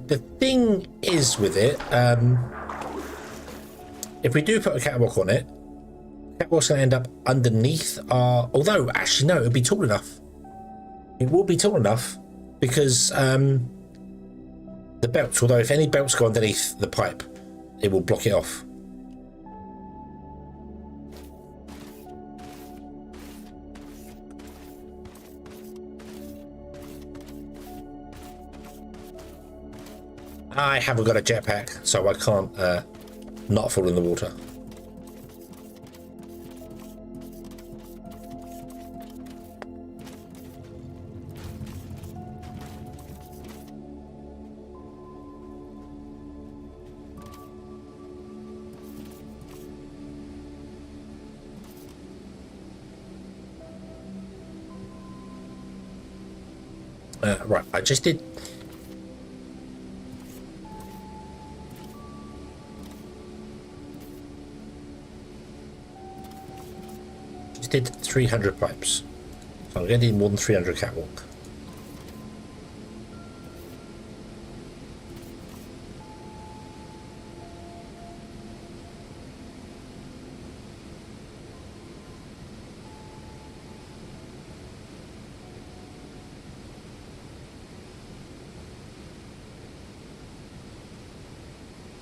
The thing is with it, if we do put a catwalk on it, catwalk's going to end up underneath our... Although, actually, no, it'll be tall enough. It will be tall enough because the belts, although if any belts go underneath the pipe, it will block it off. I haven't got a jetpack, so I can't not fall in the water. Right, I just did... did 300 pipes. So I'm going to need more than 300 catwalk.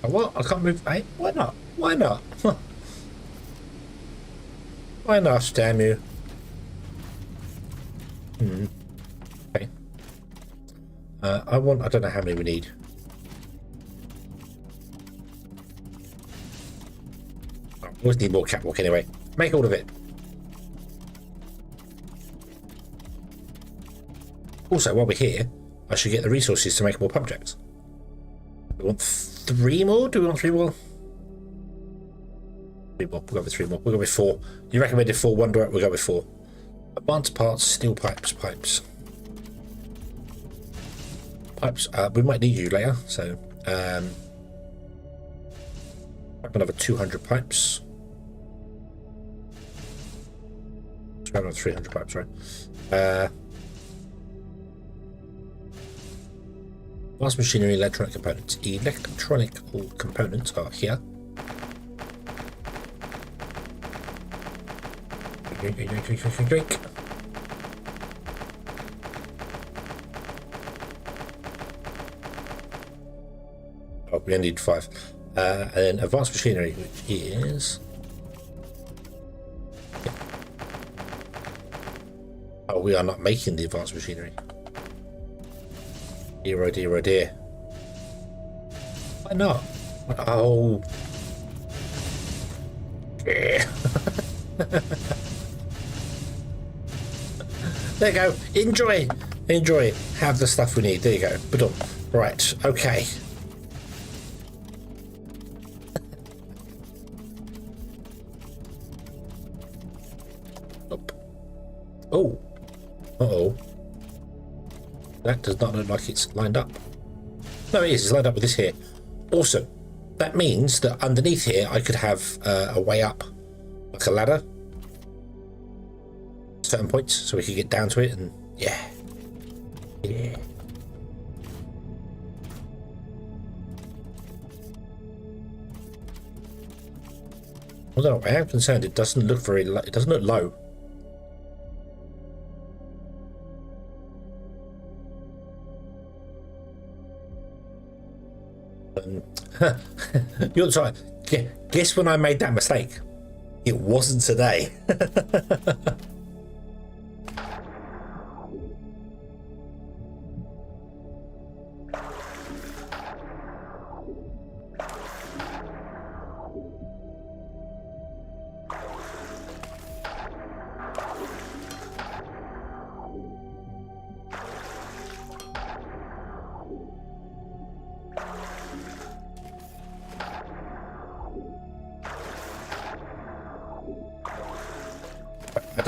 What? I can't move. Hey, why not? Why not? Why not, damn you? Okay. I don't know how many we need. I always need more catwalk anyway. Make all of it. Also, while we're here, I should get the resources to make more pump jacks. We want 3 more? Do we want 3 more? 3 more. We'll go with 3 more. We'll go with 4. You recommended 4, 1 direct, we'll go with 4. Advanced parts, steel pipes, pipes. Pipes, we might need you later, so another 200 pipes. 300 pipes, right? Advanced machinery, electronic components. Electronic components are here. Drink. Oh, we only need 5. And then advanced machinery, which is... Oh, we are not making the advanced machinery. Dear, oh dear, oh dear. Why not? Oh. Yeah. There you go. Enjoy. Enjoy. Have the stuff we need. There you go. But right. Okay. Oh. Uh-oh. That does not look like it's lined up. No, it is. It's lined up with this here. Awesome. That means that underneath here I could have a way up, like a ladder. Certain points, so we could get down to it and yeah. Yeah. Although I am concerned it doesn't look very low. It doesn't look low. You're sorry. Guess when I made that mistake? It wasn't today.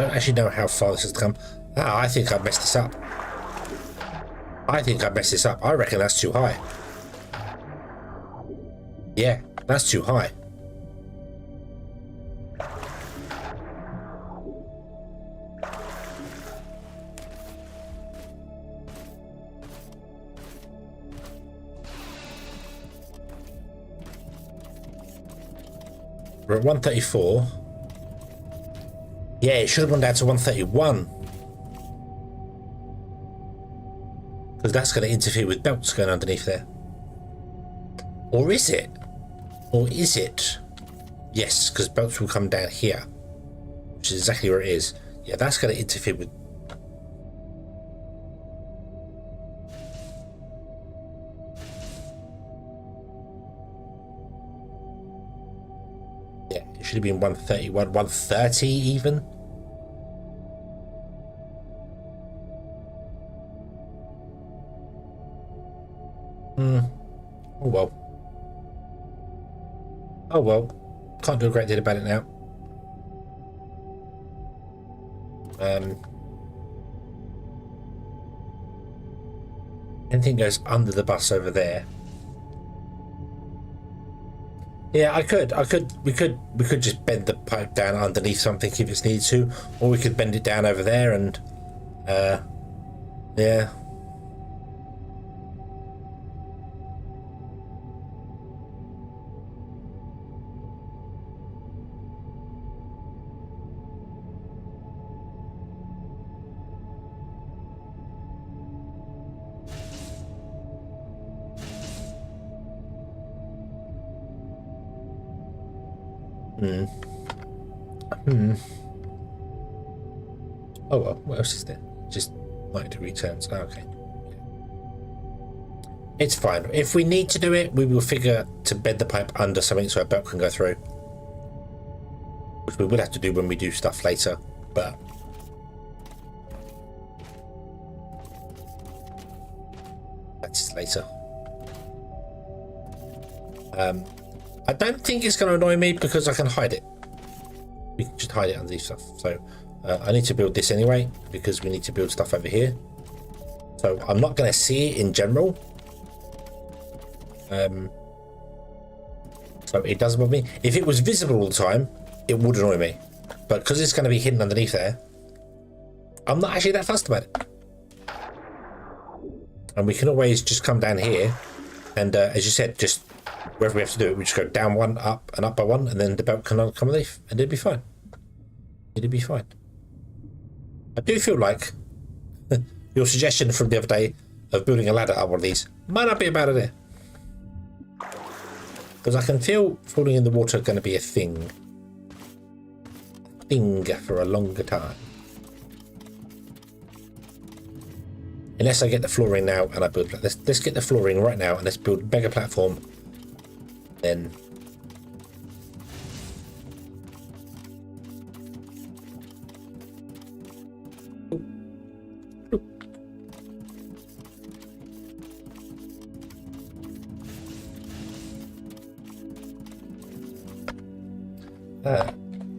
don't actually know how far this has come. Ah, I think I've messed this up. I reckon that's too high. Yeah, that's too high. We're at 134. Yeah, it should have gone down to 131. Because that's going to interfere with belts going underneath there. Or is it? Or is it? Yes, because belts will come down here. Which is exactly where it is. Yeah, that's going to interfere with... Yeah, it should have been 131, 130 even. Oh well. Oh well. Can't do a great deal about it now. Anything goes under the bus over there. Yeah, we could just bend the pipe down underneath something if it's needed to, or we could bend it down over there and yeah. Oh well, what else is there? Just 90-degree turns. Oh, okay. It's fine. If we need to do it, we will figure to bed the pipe under something so a belt can go through. Which we will have to do when we do stuff later, but... that's later. I don't think it's going to annoy me because I can hide it. We can just hide it underneath stuff. So I need to build this anyway because we need to build stuff over here. So I'm not going to see it in general. So it doesn't bother me. If it was visible all the time, it would annoy me. But because it's going to be hidden underneath there, I'm not actually that fussed about it. And we can always just come down here and as you said, just wherever we have to do it, we just go down one, up and up by one, and then the belt can come underneath, and it'd be fine. It'd be fine. I do feel like your suggestion from the other day of building a ladder up one of these might not be a bad idea. Because I can feel falling in the water going to be a thing. For a longer time. Unless I get the flooring now and I build... Let's get the flooring right now and let's build mega platform. Then...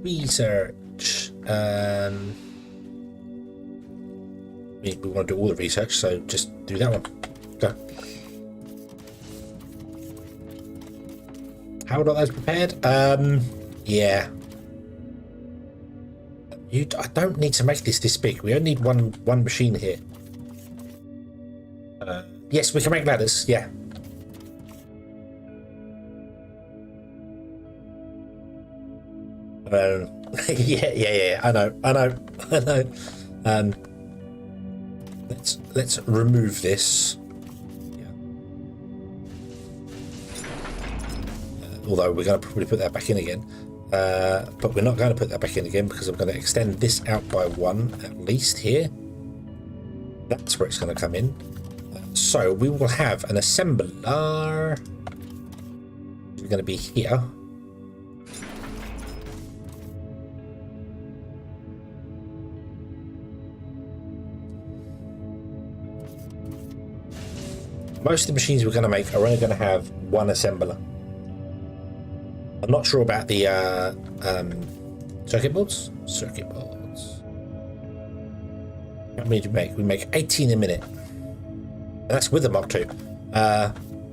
research. We want to do all the research, so just do that one. Go. How are those prepared? Yeah. I don't need to make this big. We only need one machine here. Yes, we can make ladders. Yeah. Yeah. I know. Let's remove this. Yeah. Although we're going to probably put that back in again, but we're not going to put that back in again because I'm going to extend this out by one at least here. That's where it's going to come in. So we will have an assembler. We're going to be here. Most of the machines we're going to make are only going to have one assembler. I'm not sure about the circuit boards. Circuit boards. How many do we make? We make 18 a minute. And that's with the Mark II.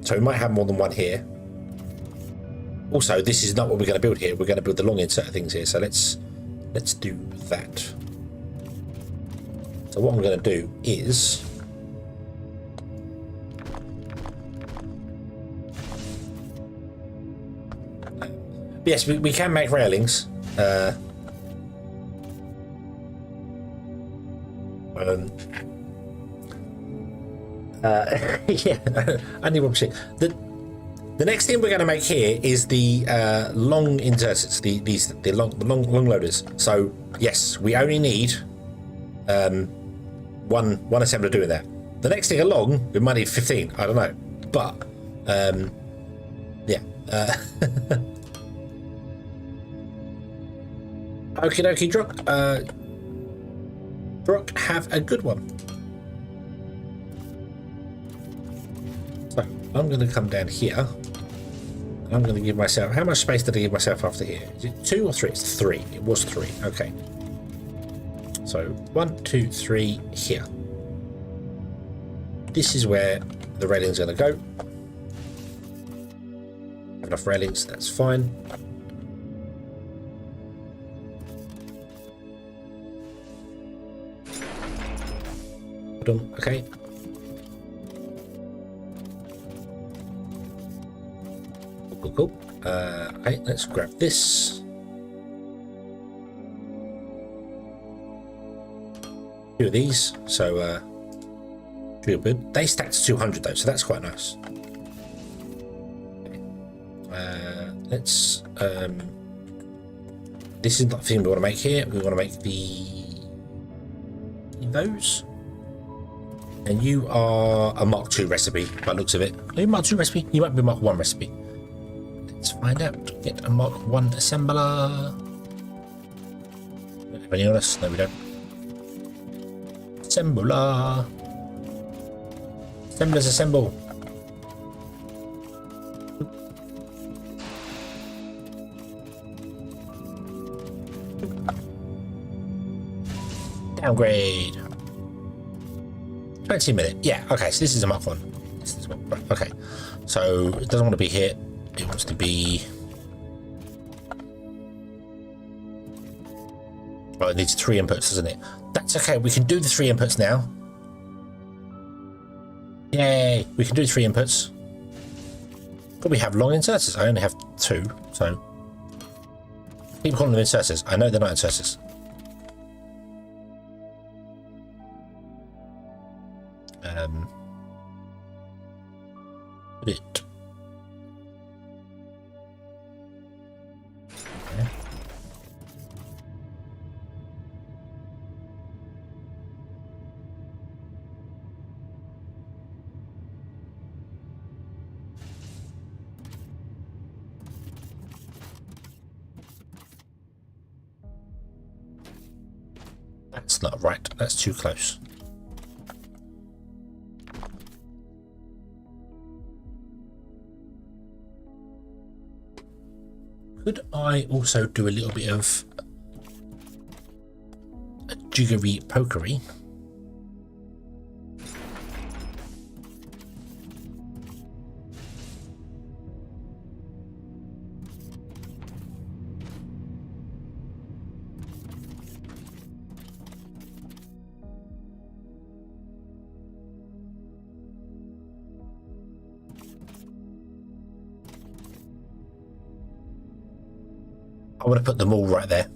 So we might have more than one here. Also, this is not what we're going to build here. We're going to build the long insert things here. So let's do that. So what I'm going to do is yes, we can make railings. Yeah, I need one machine. The next thing we're going to make here is the long inserters, the long loaders. So yes, we only need one assembler doing that. The next thing along, we might need 15. I don't know, but yeah. Okie dokie, Drock, have a good one. So I'm going to come down here. I'm going to give myself... How much space did I give myself after here? Is it 2 or 3? It's 3. It was 3. Okay. So 1, 2, 3 here. This is where the railing's going to go. Enough railings, that's fine. Okay. Cool. Okay, let's grab this. Two of these. So, good. They stacked to 200 though, so that's quite nice. Okay. Let's. This is not the thing we want to make here. We want to make those. And you are a Mark II recipe, by the looks of it. Are you a Mark II recipe? You might be a Mark I recipe. Let's find out. Get a Mark I assembler. Don't have any on us? No, we don't. Assembler. Assemblers assemble. Downgrade. 20 minutes. Yeah, okay, so this is a Mark 1. This is right, okay. So it doesn't want to be here. It wants to be... Oh, it needs 3 inputs, doesn't it? That's okay, we can do the 3 inputs now. Yay, we can do 3 inputs. But we have long inserters. I only have 2, so... People calling them inserters. I know they're not inserters. Put it. Okay. That's not right. That's too close. Could I also do a little bit of a jiggery pokery? I want to put them all right there.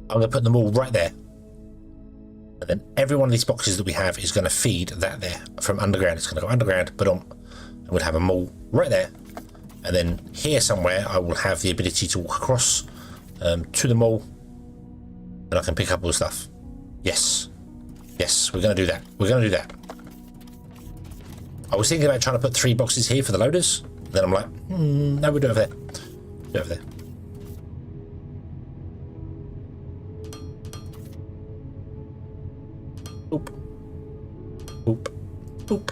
I'm going to put them all right there. And then every one of these boxes that we have is going to feed that there from underground. It's going to go underground, but and we'll have them all right there. And then here somewhere, I will have the ability to walk across to the mall, and I can pick up all the stuff. Yes. Yes, we're going to do that. We're going to do that. I was thinking about trying to put 3 boxes here for the loaders. Then I'm like, no, we'll do it over there. Do it over there. Oop. Oop. Oop.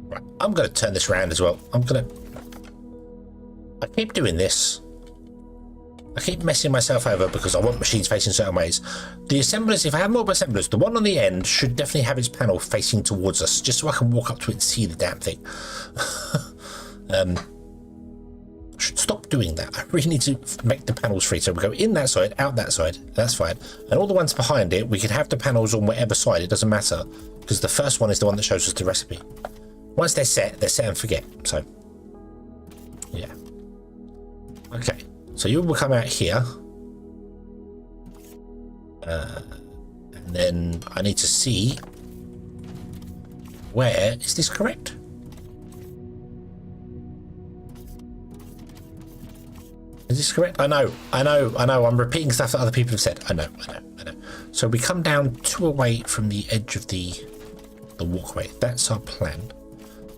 Right, I'm going to turn this around as well. I keep doing this. I keep messing myself over because I want machines facing certain ways. The assemblers, if I have more assemblers, the one on the end should definitely have its panel facing towards us, just so I can walk up to it and see the damn thing. I should stop doing that. I really need to make the panels free. So we go in that side, out that side. That's fine. And all the ones behind it, we can have the panels on whatever side. It doesn't matter, because the first one is the one that shows us the recipe. Once they're set and forget. So, yeah. Okay. So you will come out here, and then I need to see where is this correct? Is this correct? I know. I'm repeating stuff that other people have said. I know. So we come down 2 away from the edge of the walkway. That's our plan.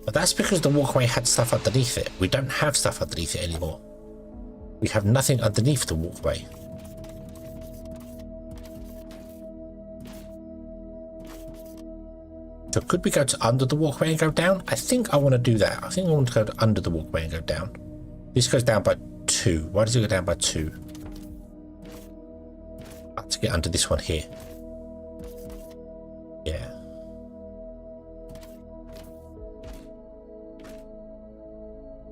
But that's because the walkway had stuff underneath it. We don't have stuff underneath it anymore. We have nothing underneath the walkway. So could we go to under the walkway and go down? I think I want to do that. I think I want to go to under the walkway and go down. This goes down by 2. Why does it go down by 2? I have to get under this one here. Yeah.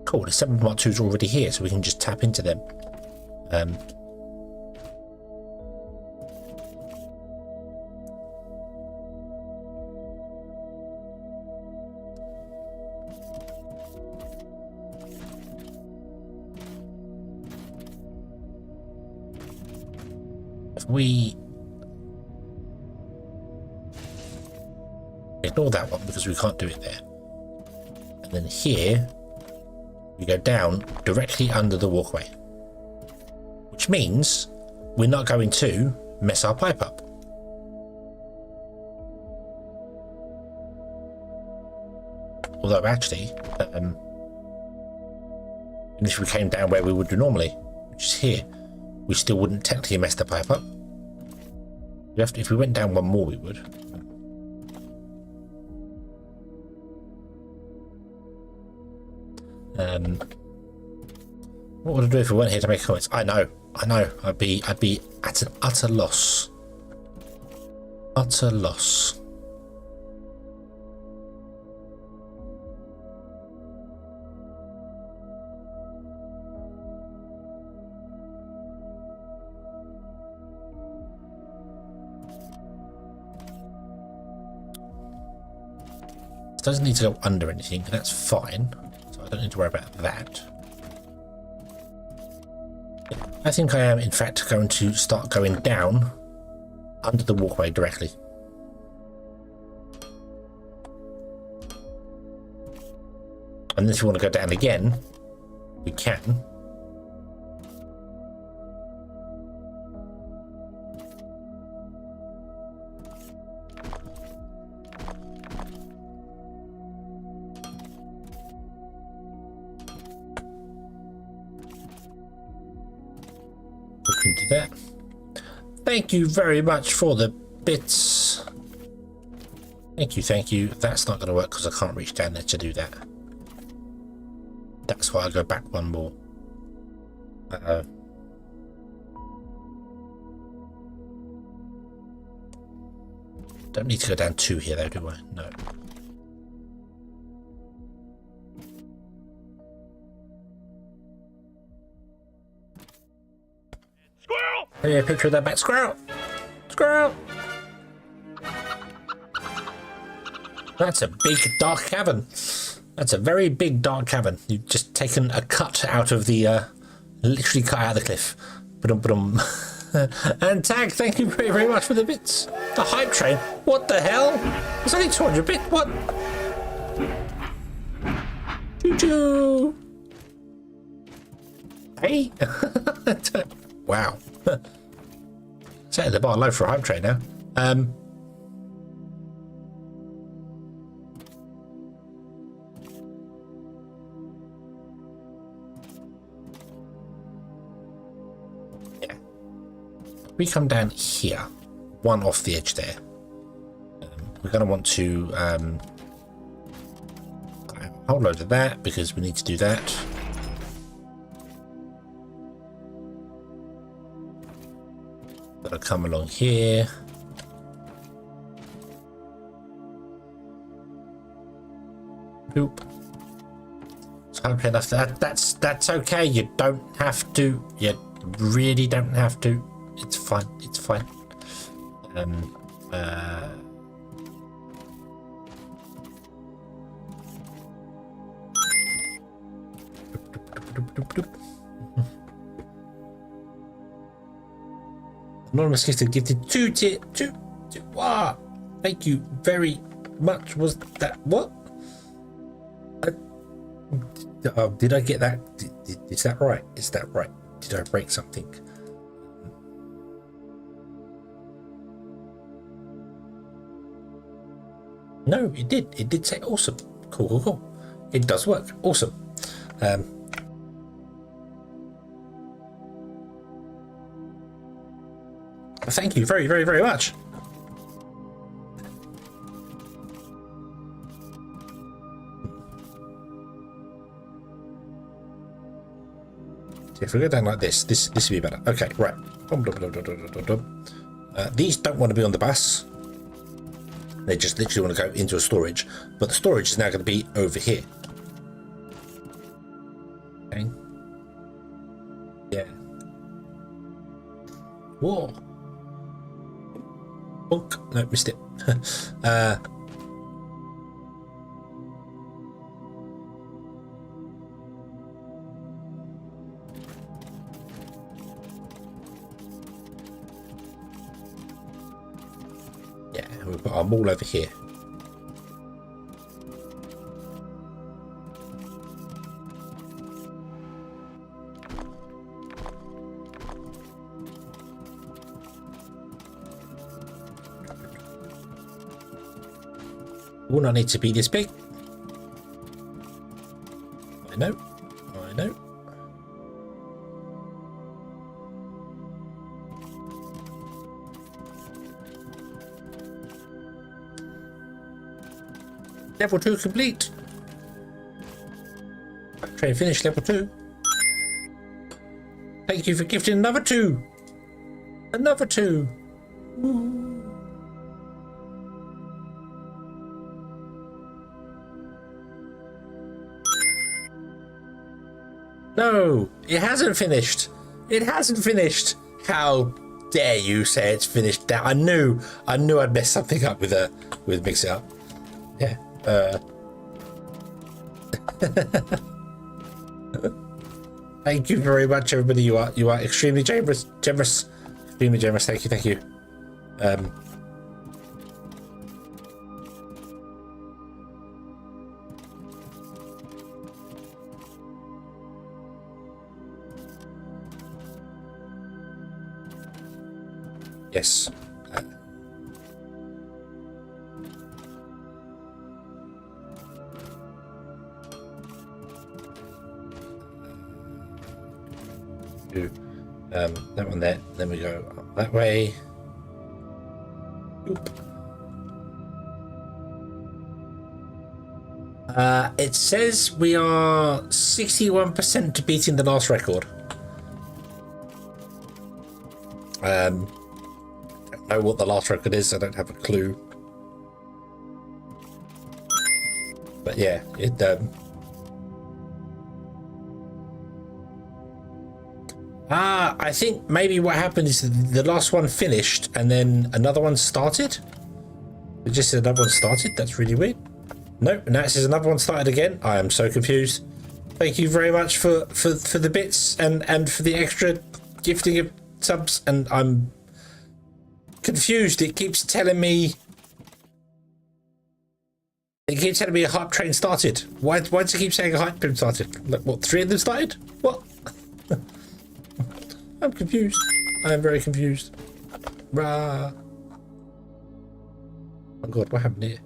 Cool, the 7 Mark IIs are already here, so we can just tap into them. If we ignore that one because we can't do it there, and then here we go down directly under the walkway, which means we're not going to mess our pipe up. Although actually, if we came down where we would do normally, which is here, we still wouldn't technically mess the pipe up. If we went down one more, we would. What would I do if we weren't here to make comments? I know. I'd be at an utter loss. Utter loss. It doesn't need to go under anything, that's fine. So I don't need to worry about that. I think I am, in fact, going to start going down under the walkway directly. And then if you want to go down again, we can. Do that. Thank you very much for the bits. Thank you. That's not going to work because I can't reach down there to do that. That's why I go back one more. Don't need to go down 2 here though, do I? No. Hey, a picture of that bat. Squirrel! Squirrel! That's a big dark cavern. That's a very big dark cavern. You've just taken a cut out of the, literally cut out of the cliff. Ba-dum-ba-dum. And Tag, thank you very, very much for the bits. The hype train? What the hell? It's only 200 bits. What? Choo-choo! Hey? Wow. Setting the bar low for a hype train now. Yeah. We come down here, one off the edge there. We're going to want to a whole load of that because we need to do that. come along here. Boop. So hopefully that's okay. You don't have to. You really don't have to. It's fine. It's fine. Anonymous gifted two tier. Wow, thank you very much. Was that what? Did I get that? Is that right? Is that right? Did I break something? No, it did. It did say awesome. Cool. It does work. Awesome. Thank you very much. If we go down like this would be better. Okay, right. These don't want to be on the bus. They just literally want to go into a storage, but the storage is now going to be over here. Okay. Yeah. Whoa. Bonk. No, missed it. Yeah, we've got our mall over here. Will not need to be this big. I know. Level 2 complete. Train finished level 2. Thank you for gifting another 2. Another 2. Ooh. No, it hasn't finished. It hasn't finished. How dare you say it's finished? I knew I'd mess something up with mix it up. Yeah. Thank you very much, everybody. You are extremely generous. Extremely generous. Thank you. Yes. That one there. Then we go up that way. Oop. It says we are 61% to beating the last record. Don't know what the last record is. I don't have a clue. But yeah, it I think maybe what happened is the last one finished and then another one started. It just said another one started. That's really weird. Nope, now it says another one started again. I am so confused. Thank you very much for the bits and for the extra gifting of subs, and I'm confused. It keeps telling me a hype train started. Why does it keep saying a hype train started? Like, what, 3 of them started? What? I'm confused. I am very confused. Rah. Oh god, what happened here?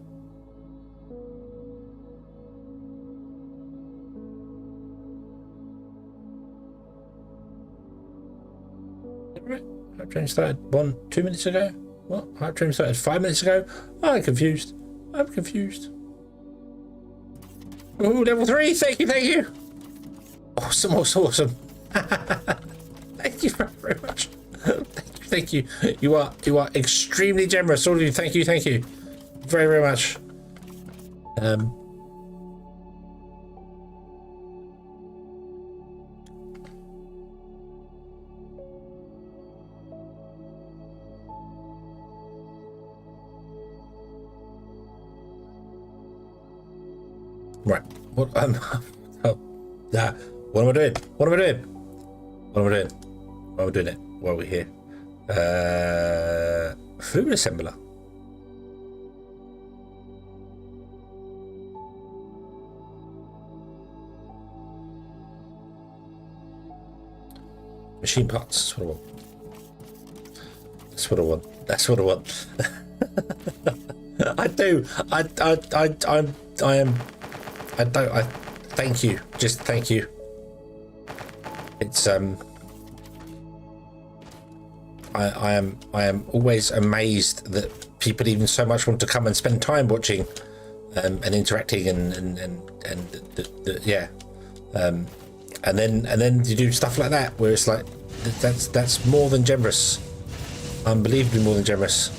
Right. Hype train started 2 minutes ago? What? Hype train started 5 minutes ago? Oh, I'm confused. I'm confused. Oh, level 3! Thank you! Awesome. Thank you very much. Thank you. You are extremely generous. All of you. Thank you. Thank you. Very, very much. Right. What? Oh, nah. What am I doing? What am I doing? What am I doing? Why are we doing it? Why are we here? Food assembler. Machine parts. That's what I want. That's what I want. That's what I want. I do. I am. I don't. Thank you. Just thank you. It's I am always amazed that people even so much want to come and spend time watching and interacting and yeah, and then you do stuff like that where it's like that's more than generous, unbelievably more than generous.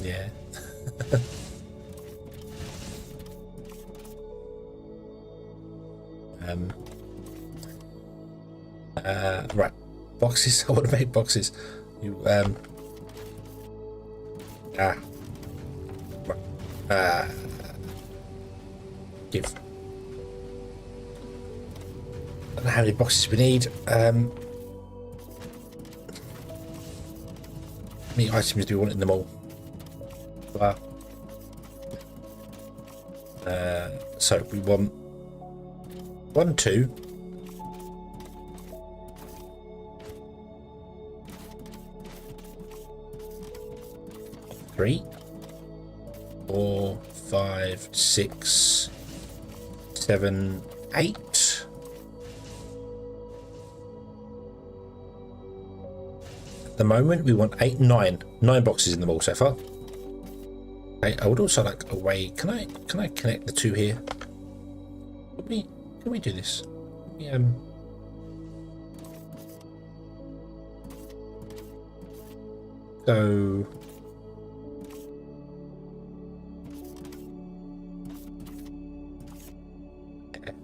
Yeah. Right, boxes. I want to make boxes. You give. I don't know how many boxes we need. How many items do we want in them all? So we want 1, 2, 3, 4, 5, 6, 7, 8. At the moment, we want 8, 9 boxes in them all so far. Okay, I would also like a way. Can I connect the two here? Can we do this? Go. Okay.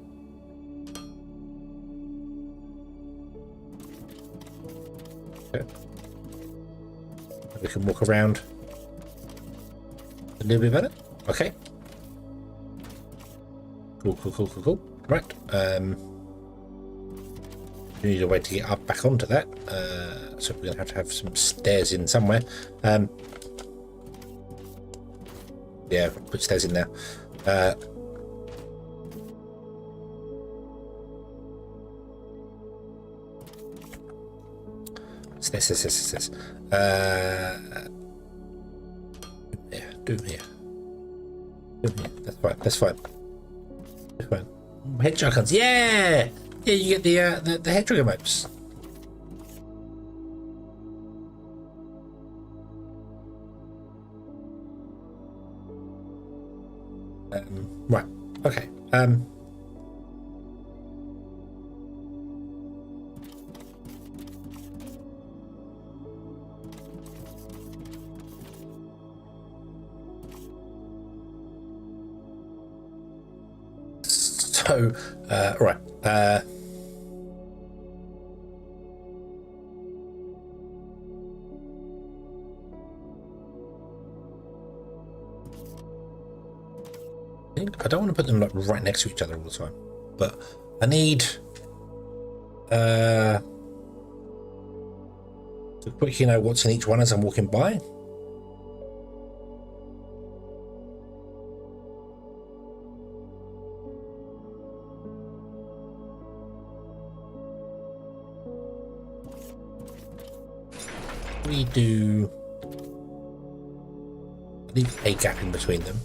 We can walk around a little bit better. Okay. Cool. Right. We need a way to get up back onto that. So we're gonna have some stairs in somewhere. Yeah, put stairs in now. Stairs. Yeah, do them here. That's fine. Hedgehog hunts. Yeah, you get the hedgehog emotes. Right. Okay. So, right. I don't want to put them like right next to each other all the time, but I need to quickly know what's in each one as I'm walking by. We do leave a gap in between them.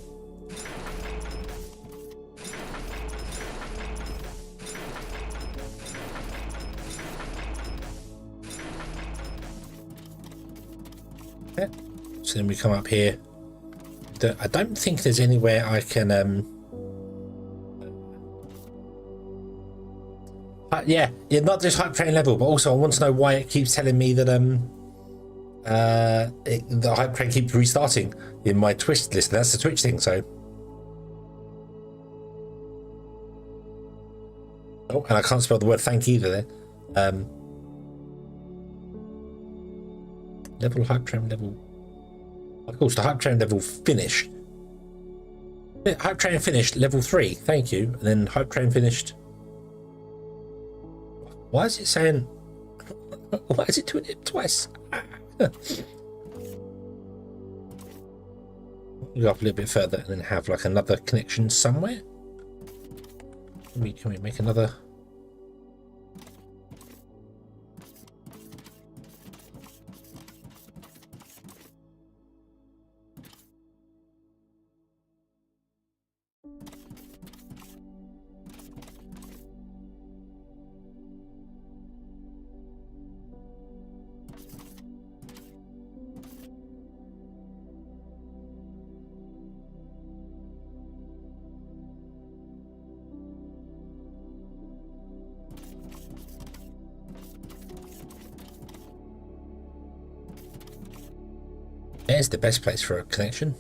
Okay. So then we come up here I don't think there's anywhere I can yeah, not just hype train level, but also I want to know why it keeps telling me that the hype train keeps restarting in my Twitch list. That's the Twitch thing. So oh, and I can't spell the word thank either there. Level hype train level. Of course, the hype train level finished. Hype train finished level 3. Thank you. And then hype train finished. Why is it saying? Why is it doing it twice? Go up a little bit further and then have like another connection somewhere. Can we make another? There's the best place for a connection.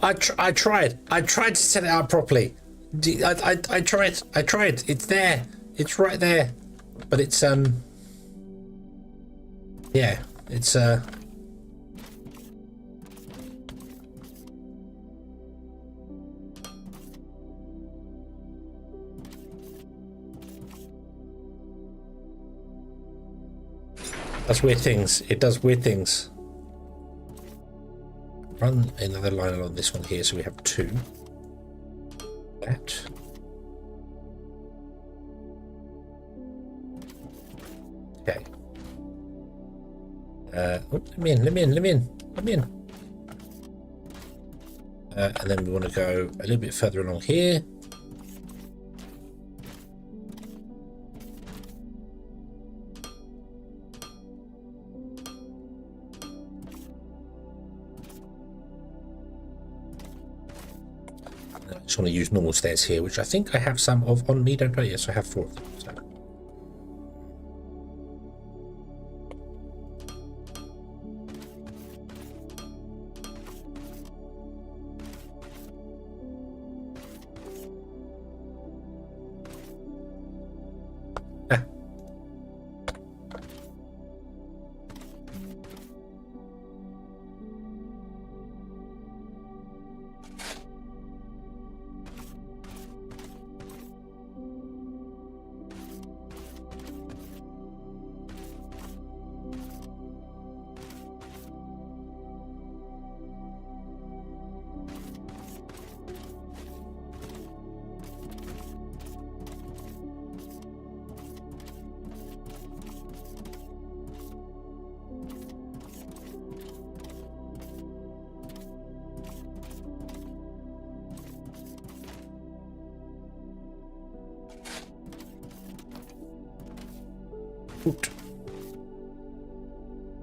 I tried to set it up properly. I tried. It's there. It's right there. But it's yeah, it's does weird things. It does weird things. Run another line along this one here, so we have 2. That. Okay. Oh, let me in. And then we want to go a little bit further along here. I just want to use normal stairs here, which I think I have some of on me, don't I? Yes, I have 4 of them. So.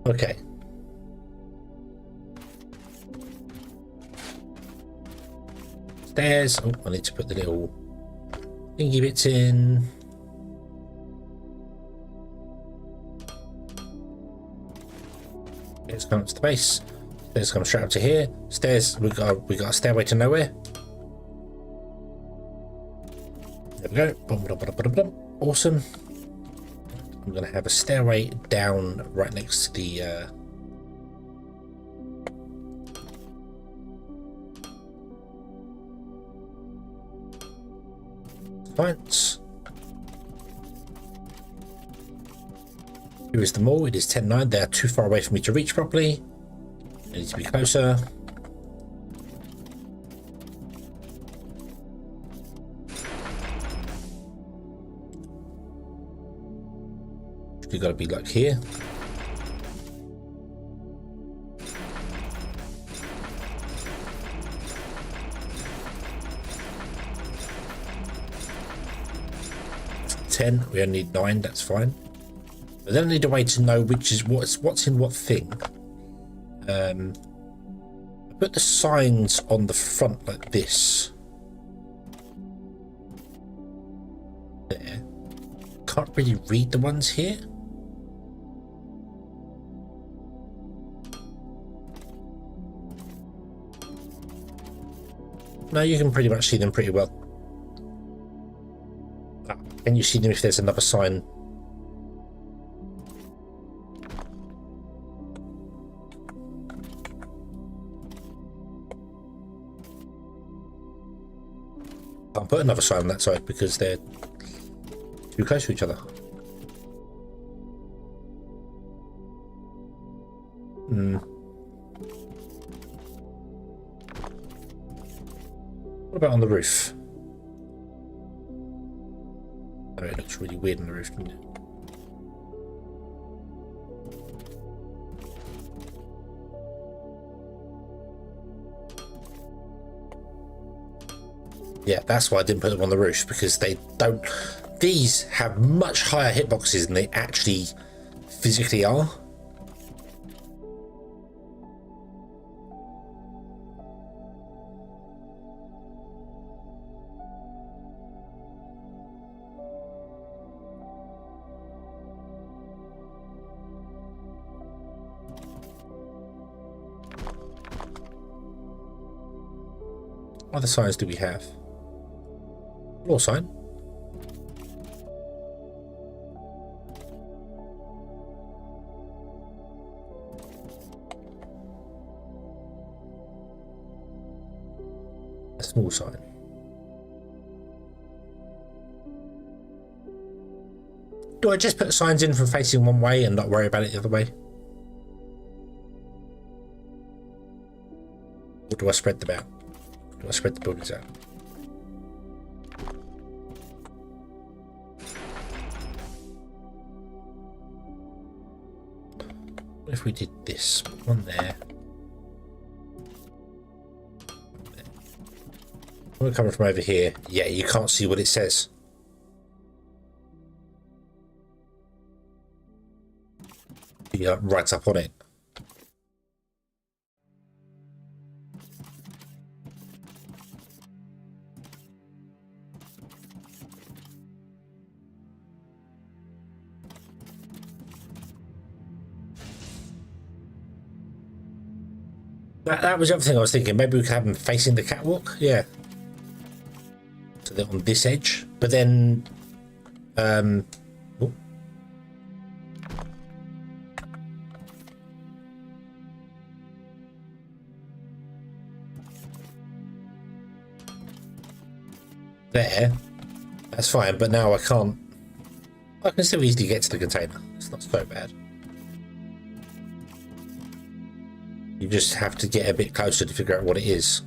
Okay. Stairs. Oh, I need to put the little thingy bits in. Stairs come up to the base. Stairs come straight up to here. Stairs. We got a stairway to nowhere. There we go. Boom, boom, boom, boom, boom. Awesome. I'm going to have a stairway down right next to the fence. Here is the mall. It is 10:09. They are too far away for me to reach properly. I need to be closer. You've got to be like here. 10. We only need 9. That's fine. But then I need a way to know which is what's in what thing. I put the signs on the front like this. There. Can't really read the ones here. No, you can pretty much see them pretty well. Can you see them if there's another sign? I'll put another sign on that side because they're too close to each other. What about on the roof? Oh, it looks really weird on the roof, doesn't it? Yeah, that's why I didn't put them on the roof, because they don't... These have much higher hitboxes than they actually physically are. What other signs do we have? Floor sign. A small sign. Do I just put signs in from facing one way and not worry about it the other way? Or do I spread them out? Do I spread the buildings out? What if we did this? One there. We're coming from over here. Yeah, you can't see what it says. Yeah, right up on it. That was the other thing I was thinking. Maybe we could have them facing the catwalk. Yeah. So they're on this edge. But then... oh. There. That's fine, but now I can't... I can still easily get to the container. It's not so bad. You just have to get a bit closer to figure out what it is.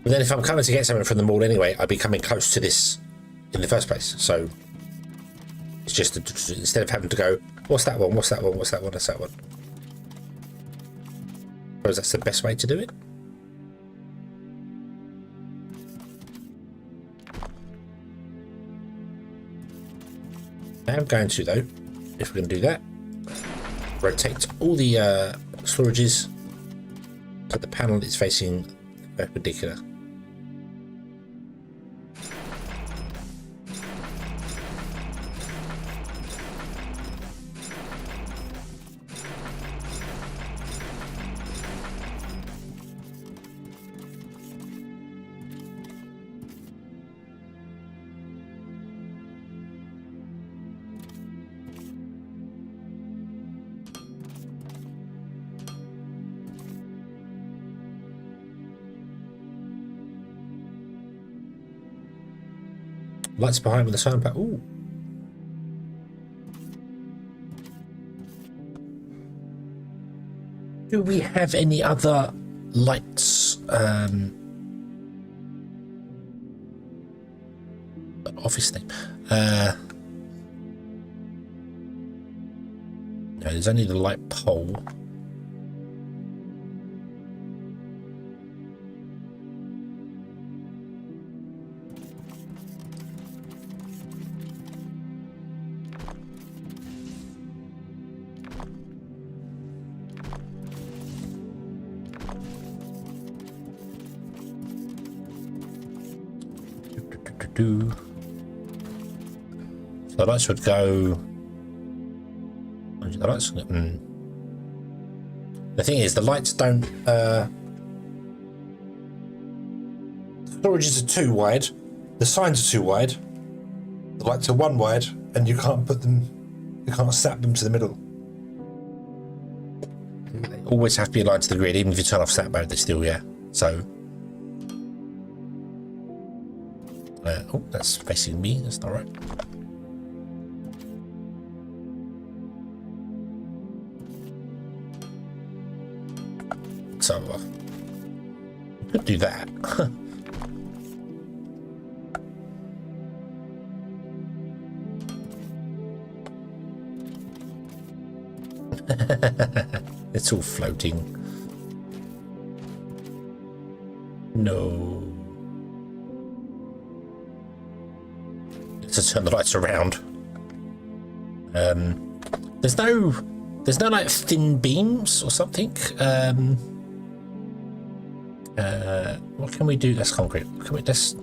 But then if I'm coming to get something from the mall anyway, I'd be coming close to this in the first place. So it's just instead of having to go, what's that one? What's that one? What's that one? What's that one? I suppose that's the best way to do it. I am going to, though, if we're going to do that, rotate all the storages so the panel is facing perpendicular. Lights behind with the sound pack. Ooh. Do we have any other lights? Office thing. No, there's only the light pole. So the lights would go. The lights. The thing is, the lights don't. Storages are too wide. The signs are too wide. The lights are one wide, and you can't put them. You can't snap them to the middle. They always have to be aligned to the grid, even if you turn off sat mode. They still, yeah. So. Oh, that's facing me. That's not right. So, I could do that. It's all floating. No. To turn the lights around. There's no like thin beams or something. What can we do? That's concrete. Can we just?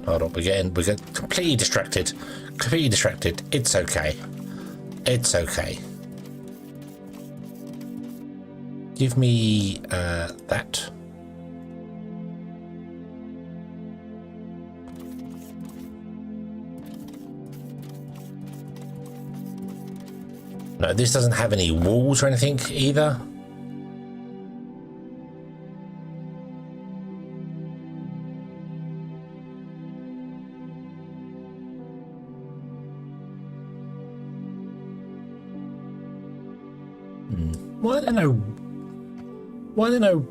Hold on. We get completely distracted. Completely distracted. It's okay. It's okay. Give me that. No, this doesn't have any walls or anything either. Why don't know? Why don't know?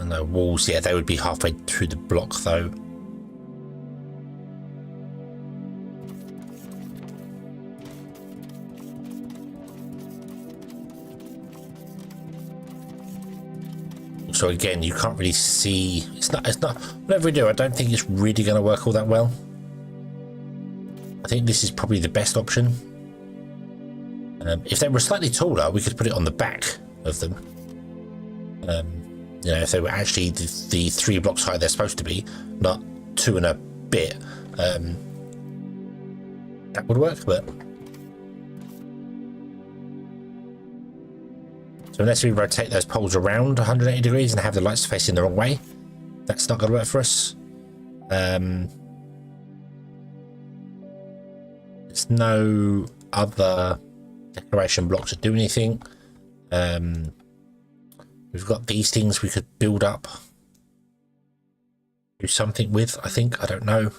No walls. Yeah, they would be halfway through the block though. So again, you can't really see. It's not. Whatever we do, I don't think it's really going to work all that well. I think this is probably the best option. If they were slightly taller, we could put it on the back of them. You know, if they were actually the 3 blocks high they're supposed to be, not 2 and a bit, that would work. But so unless we rotate those poles around 180 degrees and have the lights facing the wrong way, that's not going to work for us. There's no other decoration blocks to do anything. We've got these things we could build up, do something with, I think. I don't know.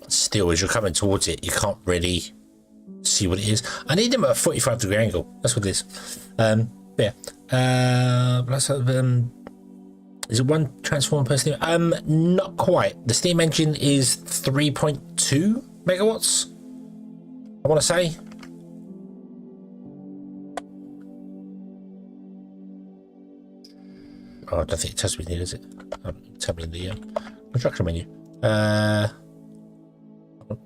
Still, as you're coming towards it, you can't really see what it is. I need them at a 45-degree angle. That's what it is. Yeah. Is it one transformer per steam? Not quite. The steam engine is 3.2 megawatts. I want to say. Oh, I don't think it tells me here, does it? Tell me in the construction menu.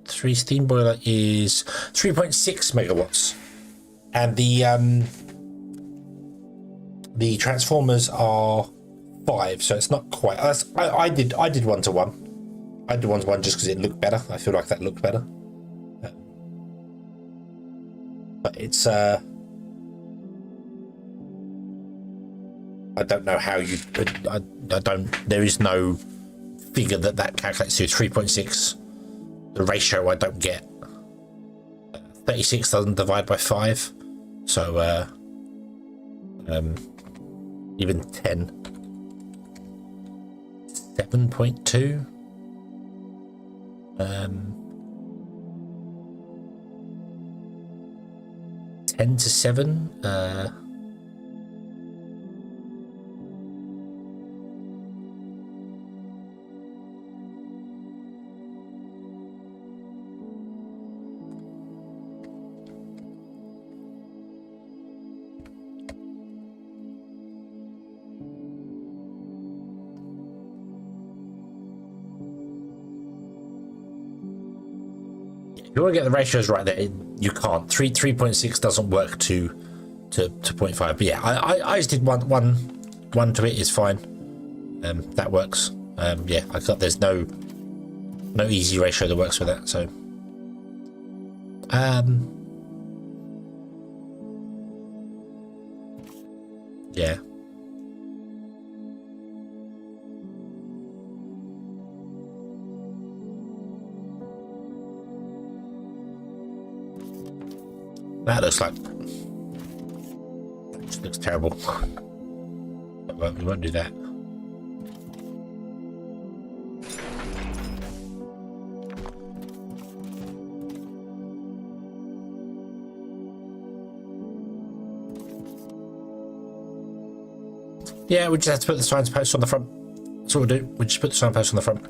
3 steam boiler is 3.6 megawatts, and the transformers are 5, so it's not quite. I did 1-to-1. I did 1-to-1 just because it looked better. I feel like that looked better, but it's I don't know how you. I don't. There is no figure that calculates to 3.6. The ratio I don't get. 36 doesn't divide by 5, so even 10. 7.2. 10 to 7. you want to get the ratios right there, you can't. 3.6 doesn't work to 0.5. But yeah, I just did one to it is fine. That works. Yeah, I got there's no easy ratio that works with that. So yeah. That looks like just looks terrible. We won't do that. Yeah, we just have to put the signpost on the front. That's what we'll do. We just put the signpost on the front.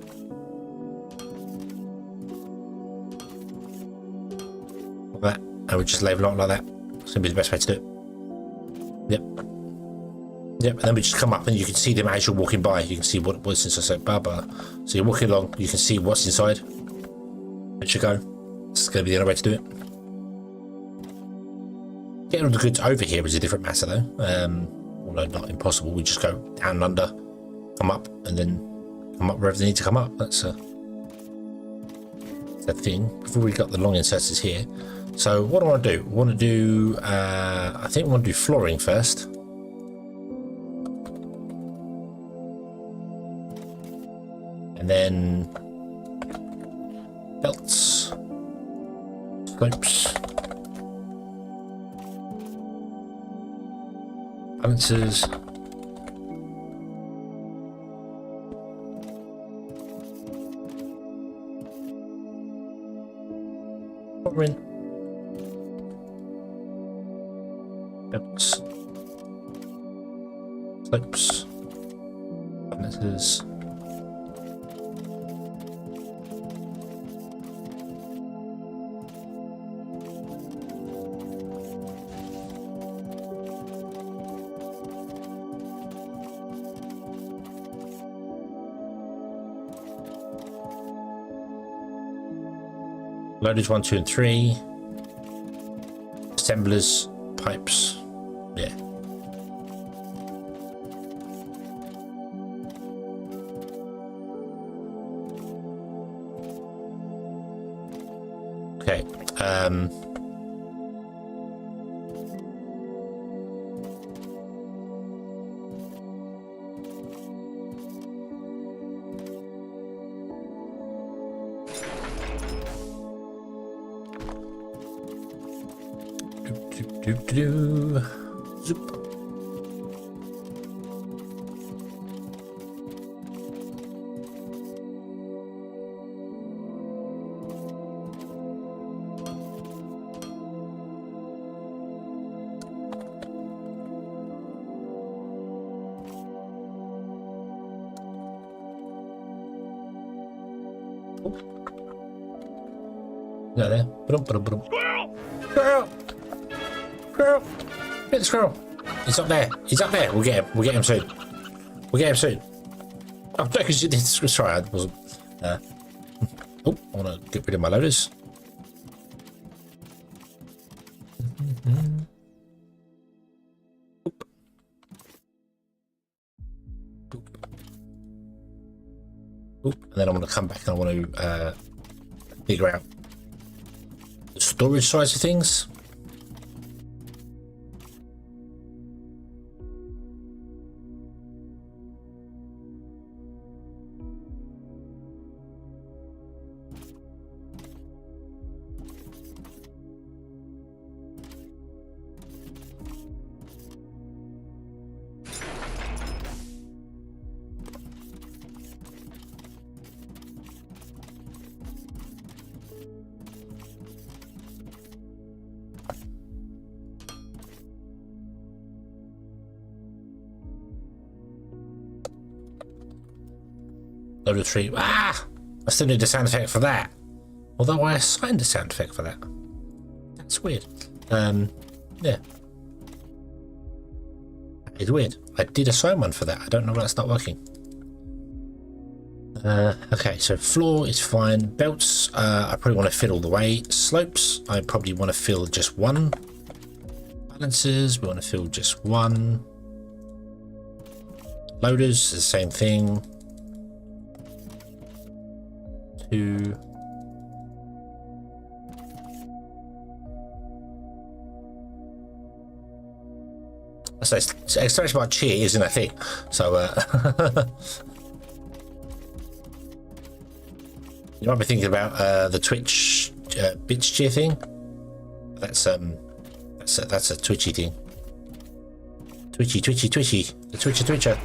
Like that. And we just label it like that. It's gonna be the best way to do it. Yep. Yep, and then we just come up and you can see them as you're walking by. You can see what's inside. So, so you're walking along, you can see what's inside. It should go. This is going to be the only way to do it. Getting all the goods over here is a different matter though. Although not impossible. We just go down and under, come up, and then come up wherever they need to come up. That's the thing. Before we got the long inserters here. So what do I want to do? I want to do, I think we want to do flooring first. And then belts, slopes, balances, flooring, belts, slopes, balances. Loaders 1, 2, and 3. Assemblers, pipes. Yeah. Okay. Zoop. Got there. Squirrel! Squirrel! Squirrel! Get the squirrel! He's up there. He's up there. We'll get him. We'll get him soon. We'll get him soon. Oh, no, because you did. Sorry, I wasn't. Oh, I want to get rid of my loaders. Oop. Oop. Oop. And then I'm going to come back and I want to figure out the storage size of things. Loader 3. Ah! I still need a sound effect for that. Although I assigned a sound effect for that. That's weird. Yeah. It's weird. I did assign one for that. I don't know why that's not working. Okay, so floor is fine. Belts, I probably want to fill all the way. Slopes, I probably want to fill just one. Balances, we want to fill just one. Loaders, the same thing. 2. So expression bar cheer isn't a thing. So you might be thinking about the Twitch bits cheer thing. That's a twitchy thing. Twitchy, the twitcher.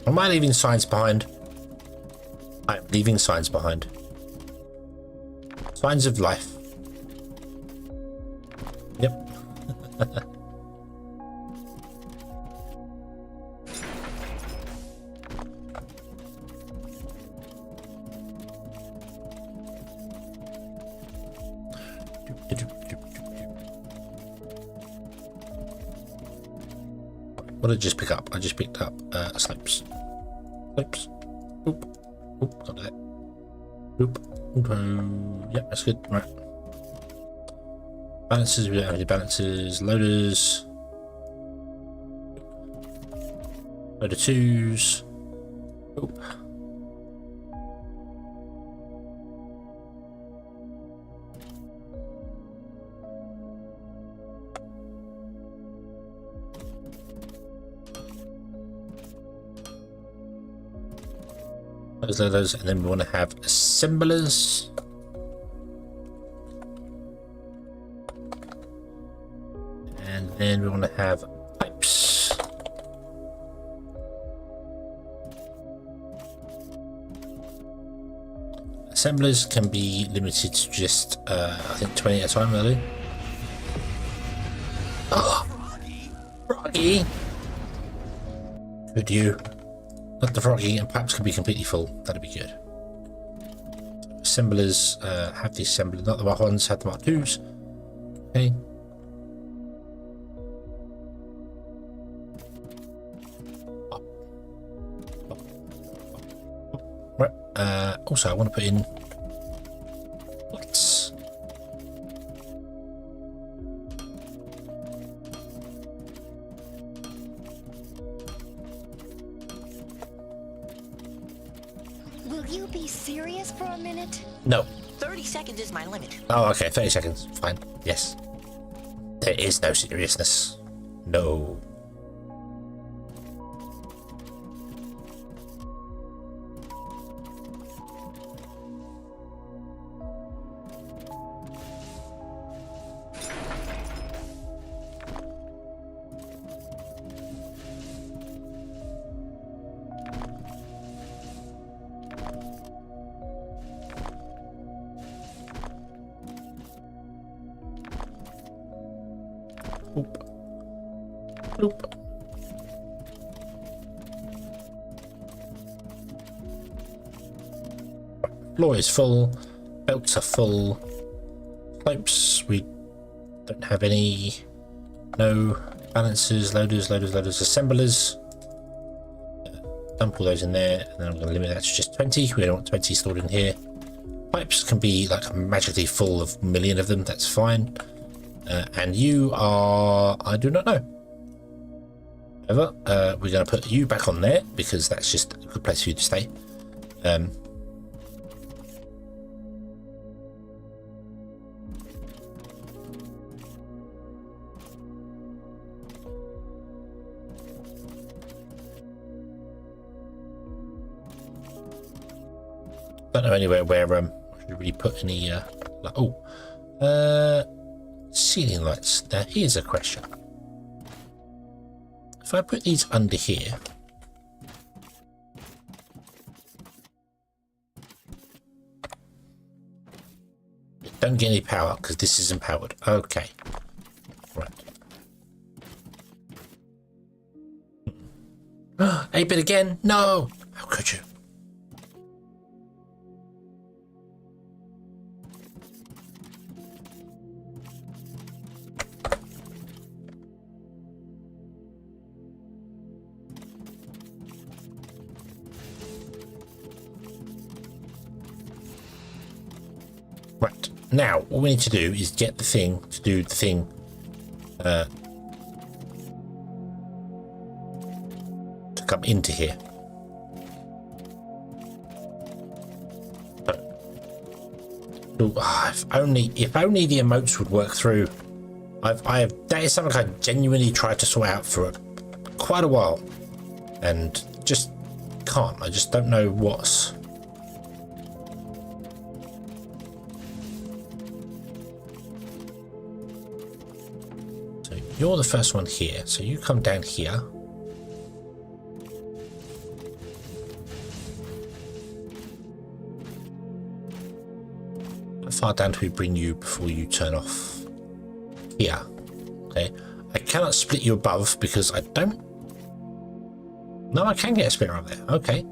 Am I leaving signs behind? I'm leaving signs behind. Signs of life. Yep. What did I just pick up? I just picked up slopes. Slopes. Oop. Oop, not that. Oop. Okay. Yep, that's good. Right. Balances, we don't have any balances. Loaders. Loader 2s. Oop. Those, and then we want to have assemblers. And then we want to have pipes. Assemblers can be limited to just, I think 20 at a time, really. Oh, froggy! Could you? Not the froggy, and pipes can be completely full. That'd be good. Assemblers, have the assembler, not the Mark 1s, have the Mark 2s. Okay. Right. Also, I want to put in lights. Will you be serious for a minute? No. 30 seconds is my limit. Oh, okay. 30 seconds. Fine. Yes. There is no seriousness. No. Oop. Oop. Floor is full. Belts are full. Slopes, we don't have any. No balances, loaders, assemblers. Dump all those in there, and then I'm going to limit that to just 20. We don't want 20 stored in here. Pipes can be like magically full of a million of them, that's fine. And you are, I do not know. However, we're going to put you back on there because that's just a good place for you to stay. Don't know anywhere where I should really put any like, ceiling lights. Now here's a question. If I put these under here, don't get any power because this isn't powered. Okay, right. 8-bit again? No! How could you? Right, now what we need to do is get the thing to do the thing. To come into here. If only the emotes would work through. That is something I genuinely tried to sort out for quite a while, and just can't. I just don't know what's. So you're the first one here, so you come down here. How far down do we bring you before you turn off? Here. Okay. I cannot split you above because I don't. No, I can get a splitter up there. Okay.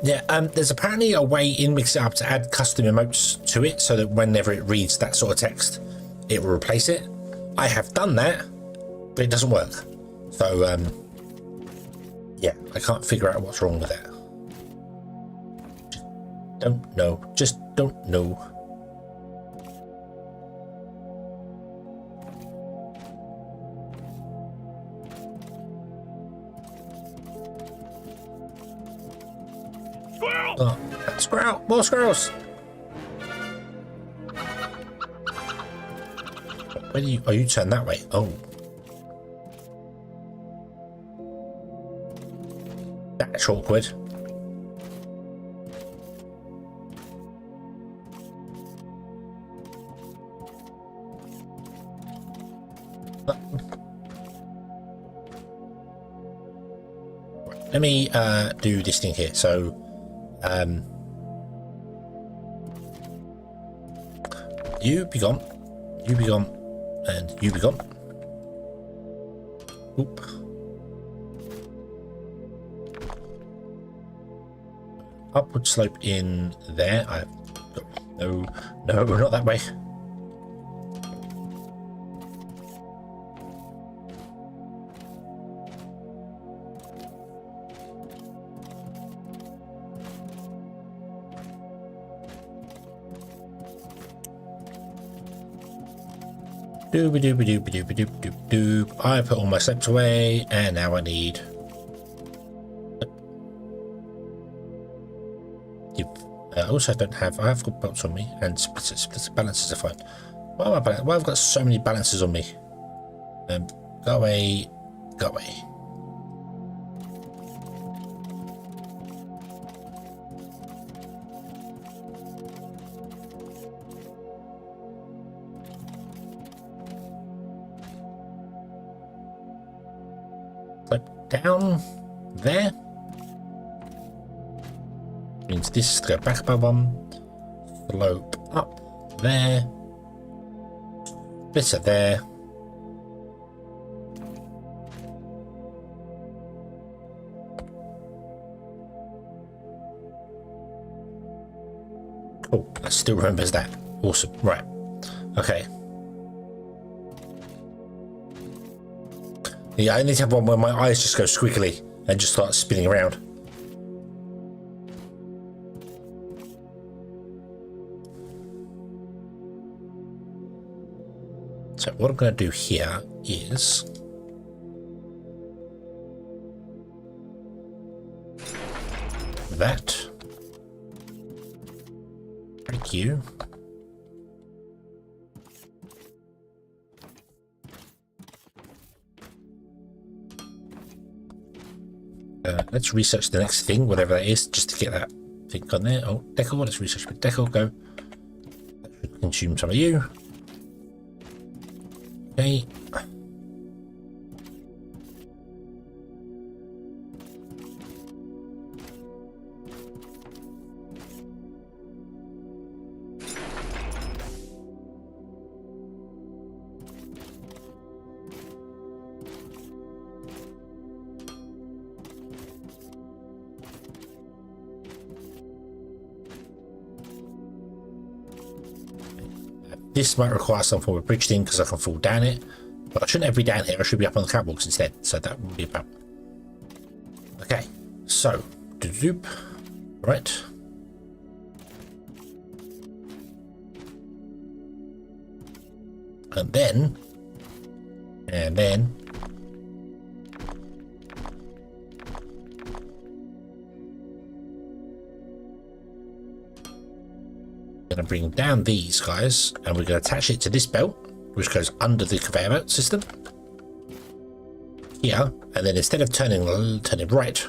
Yeah, there's apparently a way in MixitUp to add custom emotes to it so that whenever it reads that sort of text, it will replace it. I have done that, but it doesn't work. So, yeah, I can't figure out what's wrong with that. Don't know. Just don't know. Oh, squirrel! More squirrels! Where do you... Oh, you turn that way. Oh. That's awkward. Let me do this thing here. So... you be gone, and you be gone. Oop. Upward slope in there. No, not that way. Dooby dooby dooby dooby doop doop doop. I put all my slopes away, and now I need. I also don't have. I have got bolts on me, and splitter balances are fine. Why am I balance? Why have I got so many balances on me? Go away, go away. Down there means this is to go back above one, slope up there, splitter there, cool. That still remembers that. Awesome. Right, okay. Yeah, I need to have one where my eyes just go squiggly and just start spinning around. So what I'm going to do here is that. Thank you. Let's research the next thing, whatever that is, just to get that thing on there. Oh, decor, let's research with decor, go. That should consume some of you. Okay. this might require some form of bridge thing because I can fall down it, but I shouldn't ever be down here. I should be up on the catwalks instead, so that would be about. Okay, so doop, right. And then we're going to bring down these guys and we're going to attach it to this belt, which goes under the conveyor belt system here, and then instead of turning right,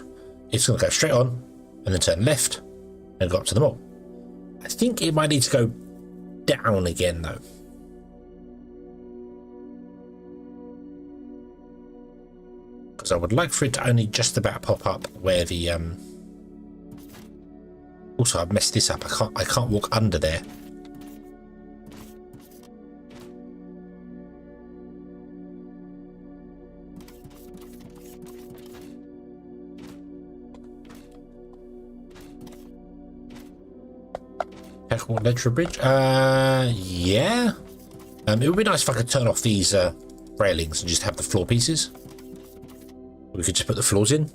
it's going to go straight on and then turn left and go up to the mall. I think it might need to go down again though, because I would like for it to only just about pop up where the also I've messed this up. I can't walk under there. Ledge for bridge? Yeah. It would be nice if I could turn off these railings and just have the floor pieces. We could just put the floors in.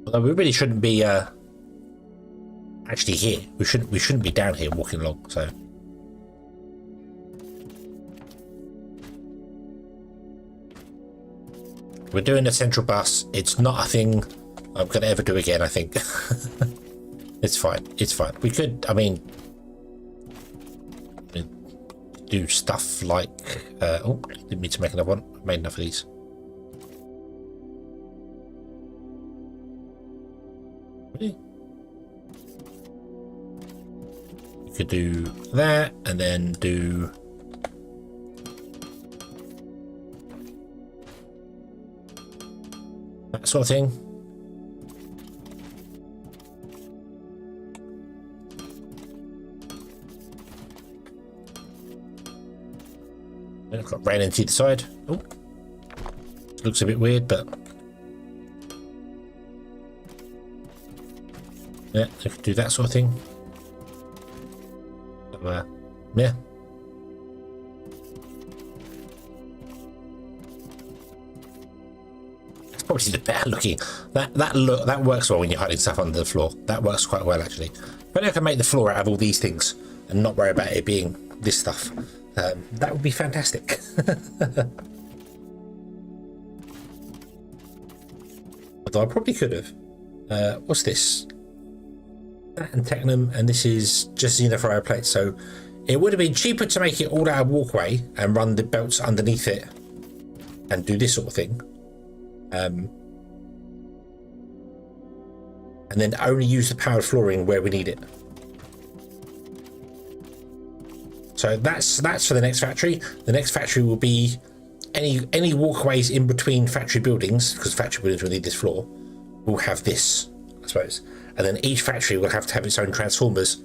Although we really shouldn't be actually here. We shouldn't be down here walking along. So. We're doing a central bus. It's not a thing I'm going to ever do again, I think. It's fine. It's fine. We could, I mean, do stuff like... oh, didn't mean to make another one. I've made enough of these. Really? You could do that and then do... that sort of thing. I've got rain into the side. Oh, looks a bit weird, but yeah, I could do that sort of thing. So, yeah. Probably the better looking. That works well when you're hiding stuff under the floor. That works quite well actually. But I can make the floor out of all these things and not worry about it being this stuff. That would be fantastic. Although I probably could have. What's this? That and Technum, and this is just Xenophire plate. So it would have been cheaper to make it all out of walkway and run the belts underneath it and do this sort of thing. And then only use the powered flooring where we need it. So that's for the next factory. The next factory will be any walkways in between factory buildings, because factory buildings will need this floor, will have this, I suppose. And then each factory will have to have its own transformers.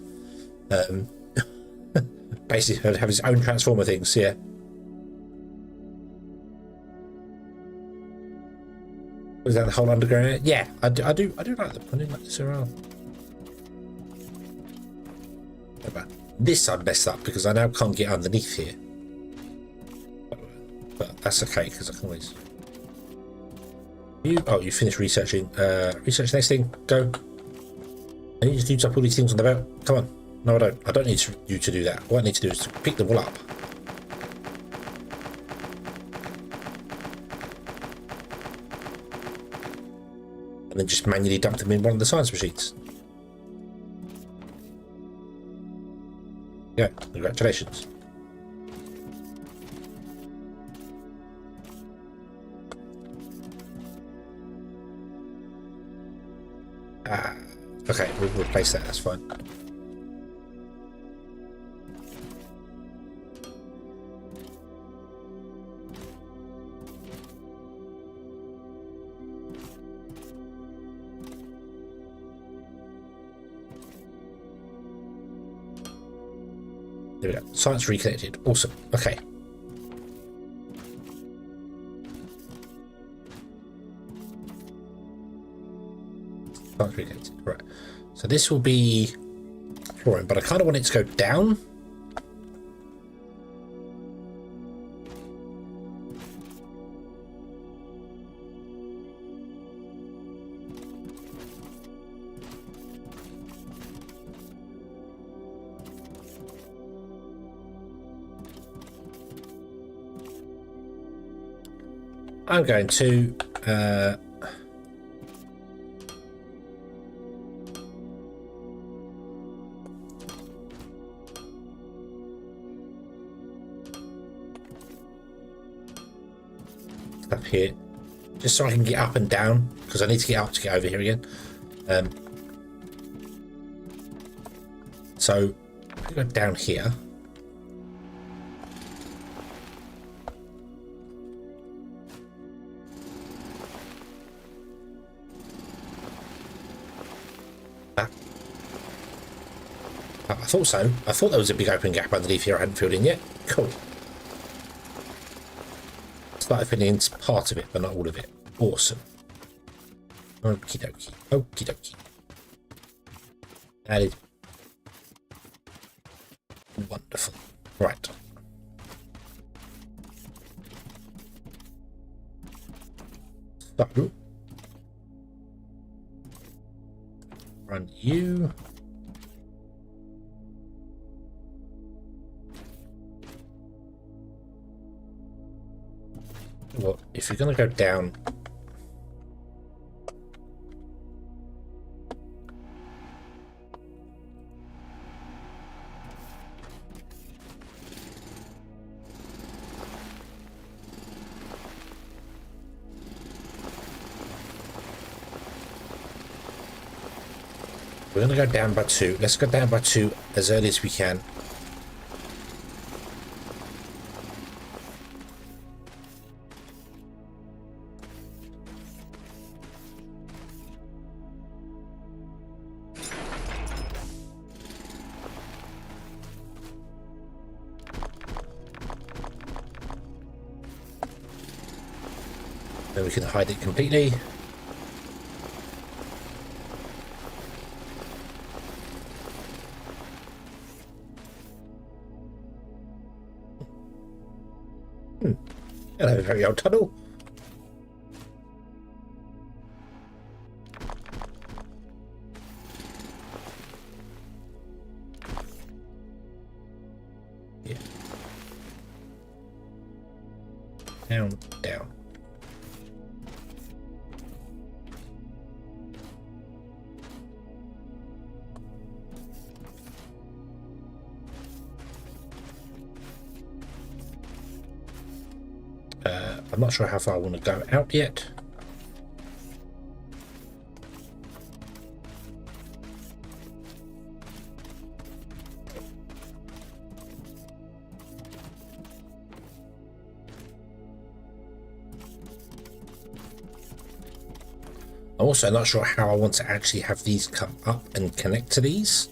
Basically have its own transformer things, yeah. Was that the whole underground area? Yeah, I do like the putting like this around. This I've messed up because I now can't get underneath here. But that's okay because I can always. You finished researching. Research next thing. Go. I need to use up all these things on the belt. Come on. No, I don't. I don't need you to do that. What I need to do is to pick them all up. And then just manually dump them in one of the science machines. Yeah, congratulations. Okay, we'll replace that, that's fine. There we go. Science reconnected. Awesome. Okay. Can't relocate it. Right. So this will be flooring, but I kind of want it to go down. I'm going to up here, just so I can get up and down, because I need to get up to get over here again. So I go down here. I thought so. I thought there was a big open gap underneath here I hadn't filled in yet. Cool. Started filling in part of it, but not all of it. Awesome. Okie dokie. Okie dokie. That is wonderful. Right. So, run you. Well, if you're going to go down, we're going to go down by 2. Let's go down by 2 as early as we can. Then we can hide it completely. Hello, very old tunnel. Yeah. Down, down. I'm not sure how far I want to go out yet. I'm also not sure how I want to actually have these come up and connect to these.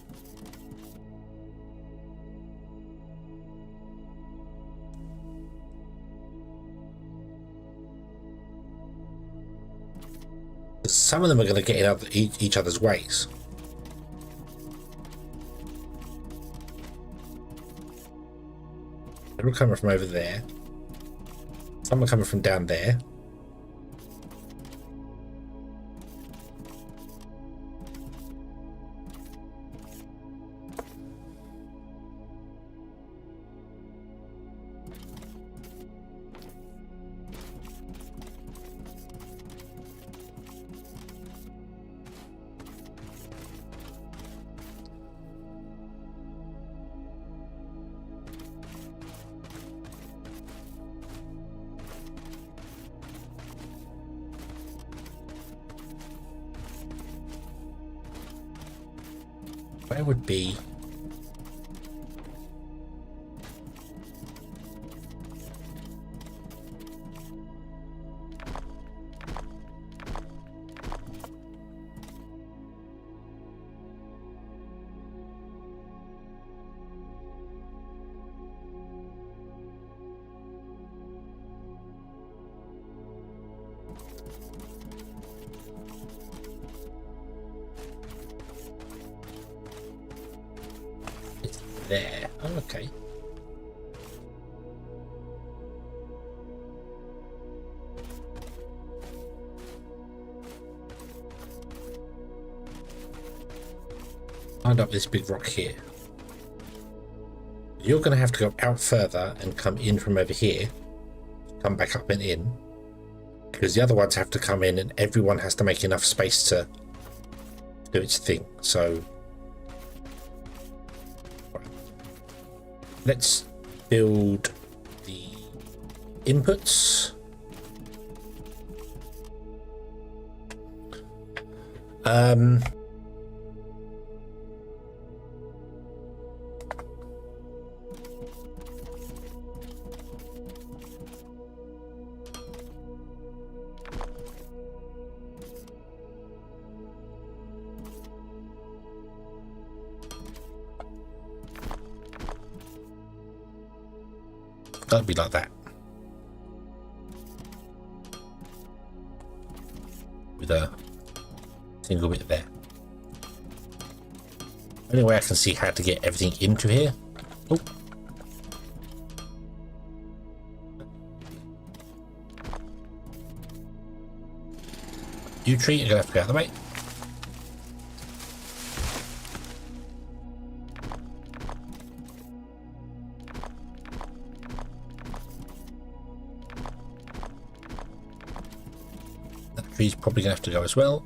Some of them are going to get in each other's ways. They're all coming from over there. Some are coming from down there. Where would be there. Oh, okay. Lined up this big rock here. You're going to have to go out further and come in from over here. Come back up and in. Because the other ones have to come in and everyone has to make enough space to do its thing. So let's build the inputs. Gotta be like that. With a single bit there. Only way I can see how to get everything into here. Oh. You tree, you're gonna have to go out of the way. Tree's probably gonna have to go as well.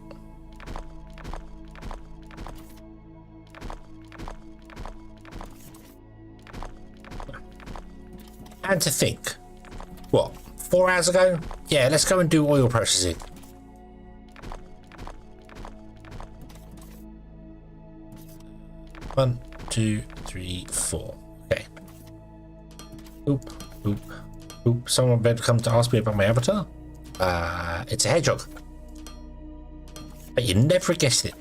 And to think, what, 4 hours ago? Yeah, let's go and do oil processing. One, two, three, four. Okay. Oop, oop, oop. Someone better come to ask me about my avatar. It's a hedgehog. But you never guessed it.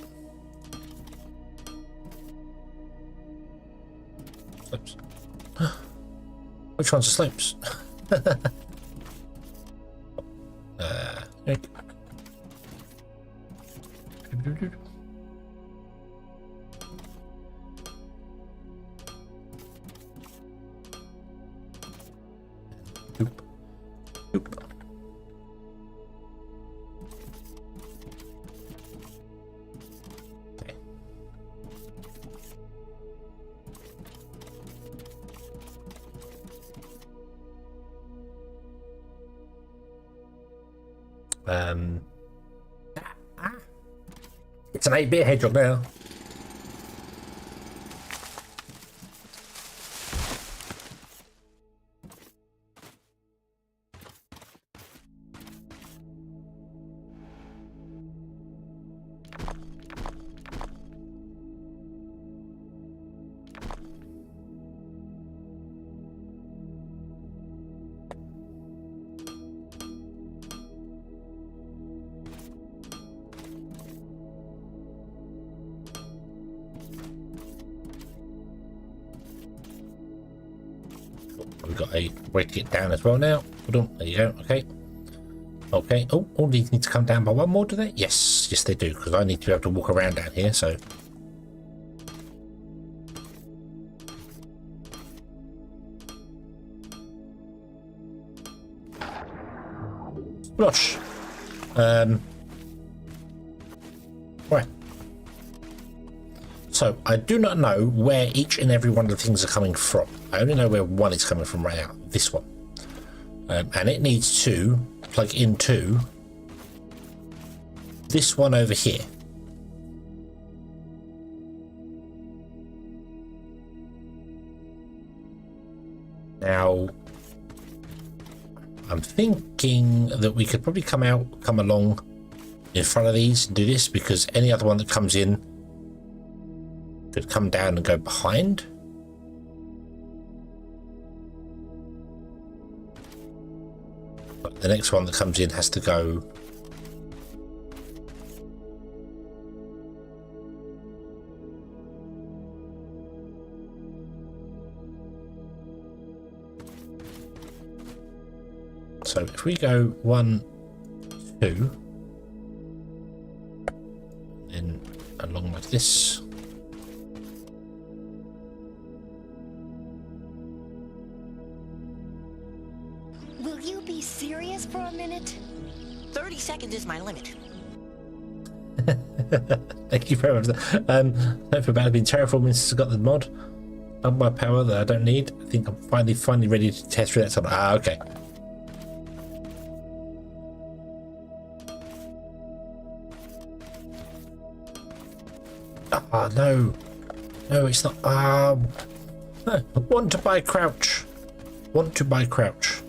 Slopes. Which one's the slopes? Okay. Oop. Oop. It's an 8-bit hedgehog now. We've got a way to get down as well now. Hold on, there you go. Okay. Okay. Oh, all these need to come down by one more, do they? Yes, yes they do, because I need to be able to walk around down here, so. Splosh. Right. So, I do not know where each and every one of the things are coming from. I only know where one is coming from right now, this one. And it needs to plug into this one over here. Now, I'm thinking that we could probably come along in front of these and do this, because any other one that comes in could come down and go behind. But the next one that comes in has to go so if we go 1, 2, then along like this. Will you be serious for a minute? 30 seconds is my limit. Thank you very much. Don't feel bad. I've been terraforming since I got the mod. Up my power that I don't need. I think I'm finally ready to test through that sort of. Ah, okay. Ah, no. No, it's not. Want to buy crouch. Want to buy crouch.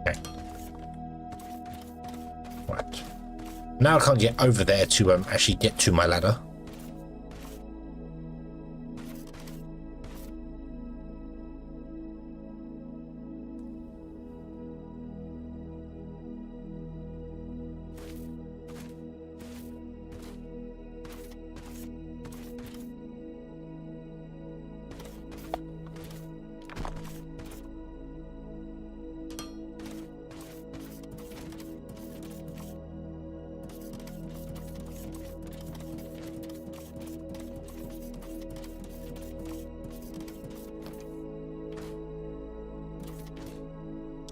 Okay. Right. Now I can't get over there to actually get to my ladder.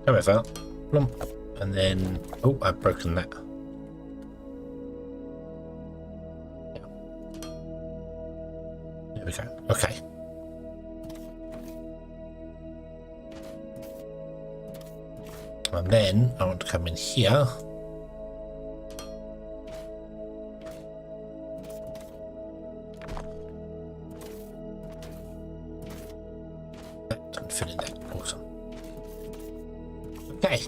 However, plump, and then oh, I've broken that. Yeah. There we go. Okay. And then I want to come in here. That doesn't fit in there. Awesome. Okay.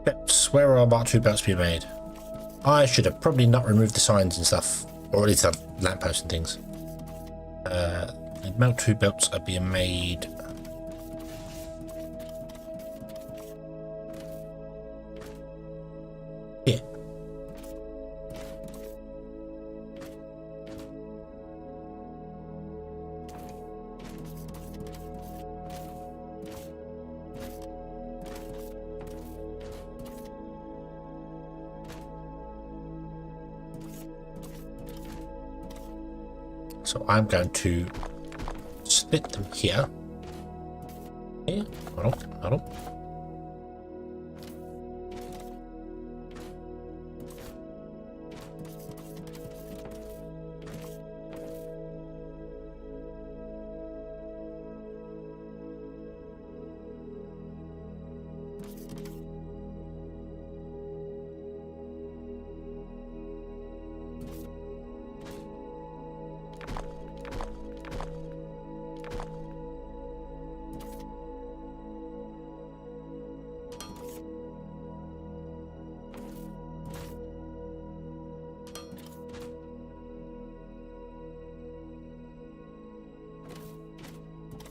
Belts. Where are Mark II belts being made? I should have probably not removed the signs and stuff, or at least the lampposts and things. The Mark II belts are being made. Here. So I'm going to split them here. Here. Hold on, hold on.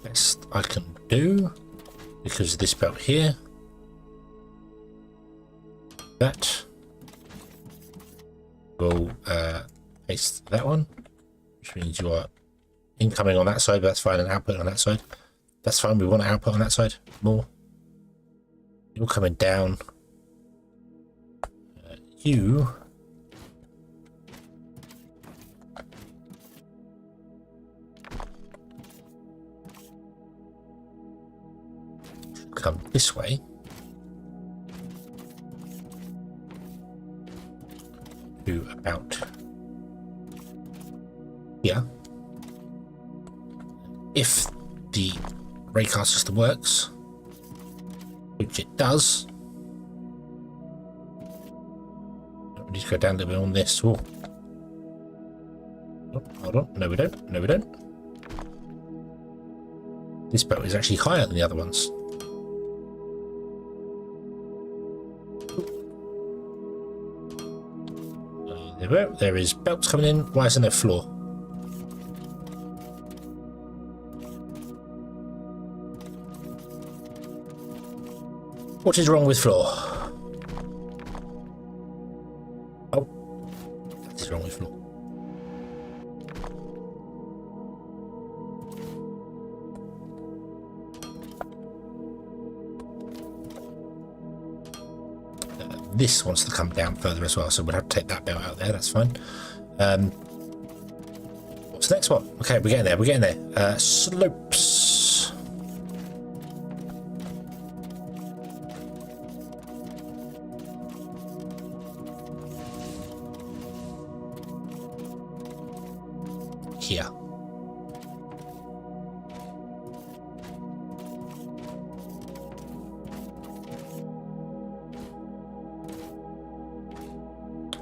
Best I can do because of this belt here. That will paste that one, which means you are incoming on that side, but that's fine, and output on that side. That's fine, we want output on that side more. You're coming down. You come this way. To about here. If the raycast system works, which it does, we need to go down a little bit on this. Oh, hold on, no we don't, no we don't. This boat is actually higher than the other ones. go. There is belts coming in. Why isn't there floor? What is wrong with floor? Oh, what is wrong with floor? This wants to come down further as well, so we'll have to take that belt out there. That's fine. What's the next one? Okay, we're getting there. We're getting there. Slopes. Here.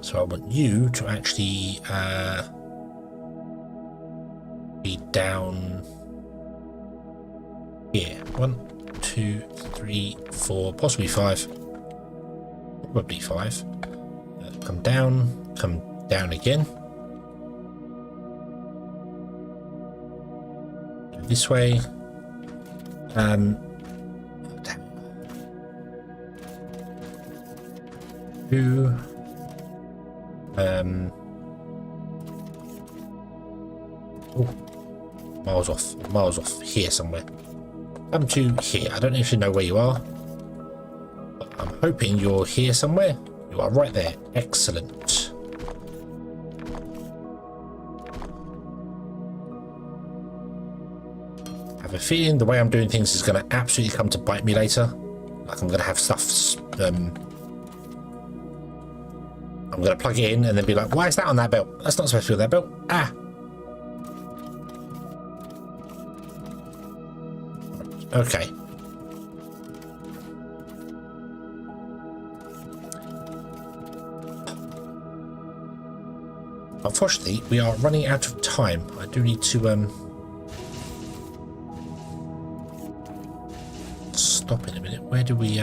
So I want you to actually be down here. 1, 2, 3, 4, possibly 5. Probably 5. Come down again. This way. Two. Miles off here somewhere. Come to here. I don't actually know where you are, but I'm hoping you're here somewhere. You are right there. Excellent. I have a feeling the way I'm doing things is going to absolutely come to bite me later. Like I'm going to have stuff. I'm going to plug it in and then be like, why is that on that belt? That's not supposed to be on that belt. Ah. Okay. Unfortunately, we are running out of time. I do need to stop in a minute. Where do we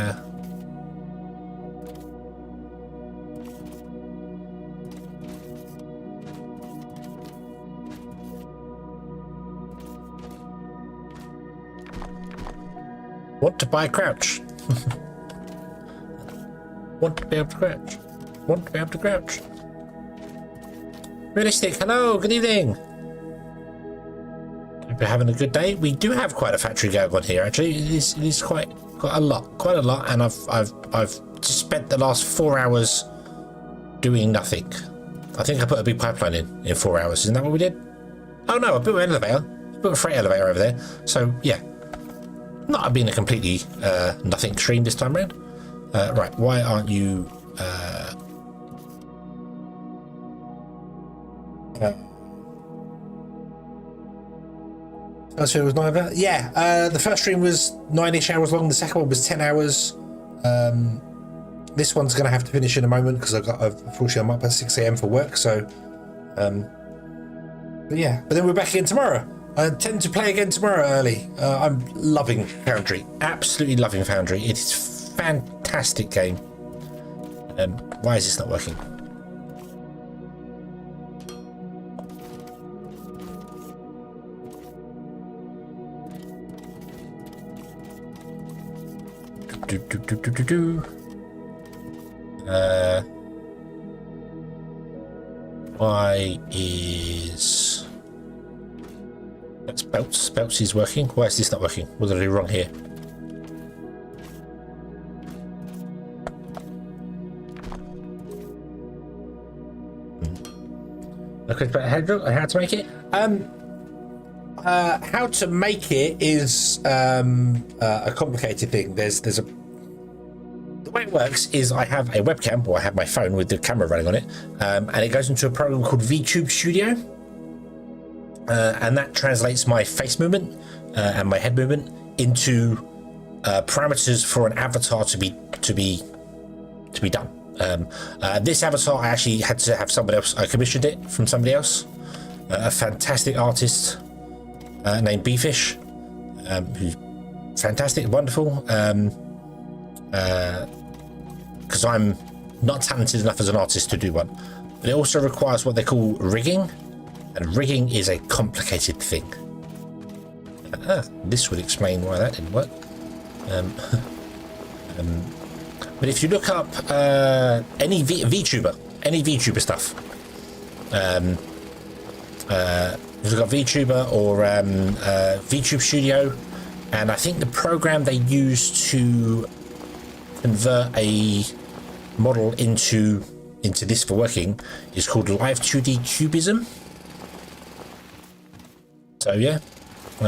want to buy crouch? Want to be able to crouch? Want to be able to crouch? Realistic, hello, good evening. Hope you're having a good day. We do have quite a factory going on here. Actually, it is quite a lot, and I've spent the last 4 hours doing nothing. I think I put a big pipeline in 4 hours. Isn't that what we did? Oh no, I built an elevator. I built a freight elevator over there. So yeah. Not being a completely nothing stream this time around. Right, why aren't you first stream was 9 hours? Yeah, the first stream was 9-ish hours long, the second one was 10 hours. This one's gonna have to finish in a moment because unfortunately I'm up at 6 AM for work, so but yeah, but then we're back again tomorrow. I intend to play again tomorrow early. I'm loving Foundry. Absolutely loving Foundry. It is a fantastic game. Why is this not working? Why is... That's belts. Belts is working. Why is this not working? What did I do wrong here? Okay, but how to make it? How to make it is a complicated thing. There's a... The way it works is I have a webcam, or I have my phone with the camera running on it, and it goes into a program called VTube Studio. And that translates my face movement and my head movement into parameters for an avatar to be done. This avatar I actually had to have somebody else. I commissioned it from somebody else, a fantastic artist named Beefish, who's fantastic, wonderful. Because I'm not talented enough as an artist to do one. but it also requires what they call rigging, and rigging is a complicated thing. This would explain why that didn't work. But if you look up any VTuber stuff, if you've got VTuber or VTube Studio, and I think the program they use to convert a model into this for working is called Live 2D Cubism. So yeah,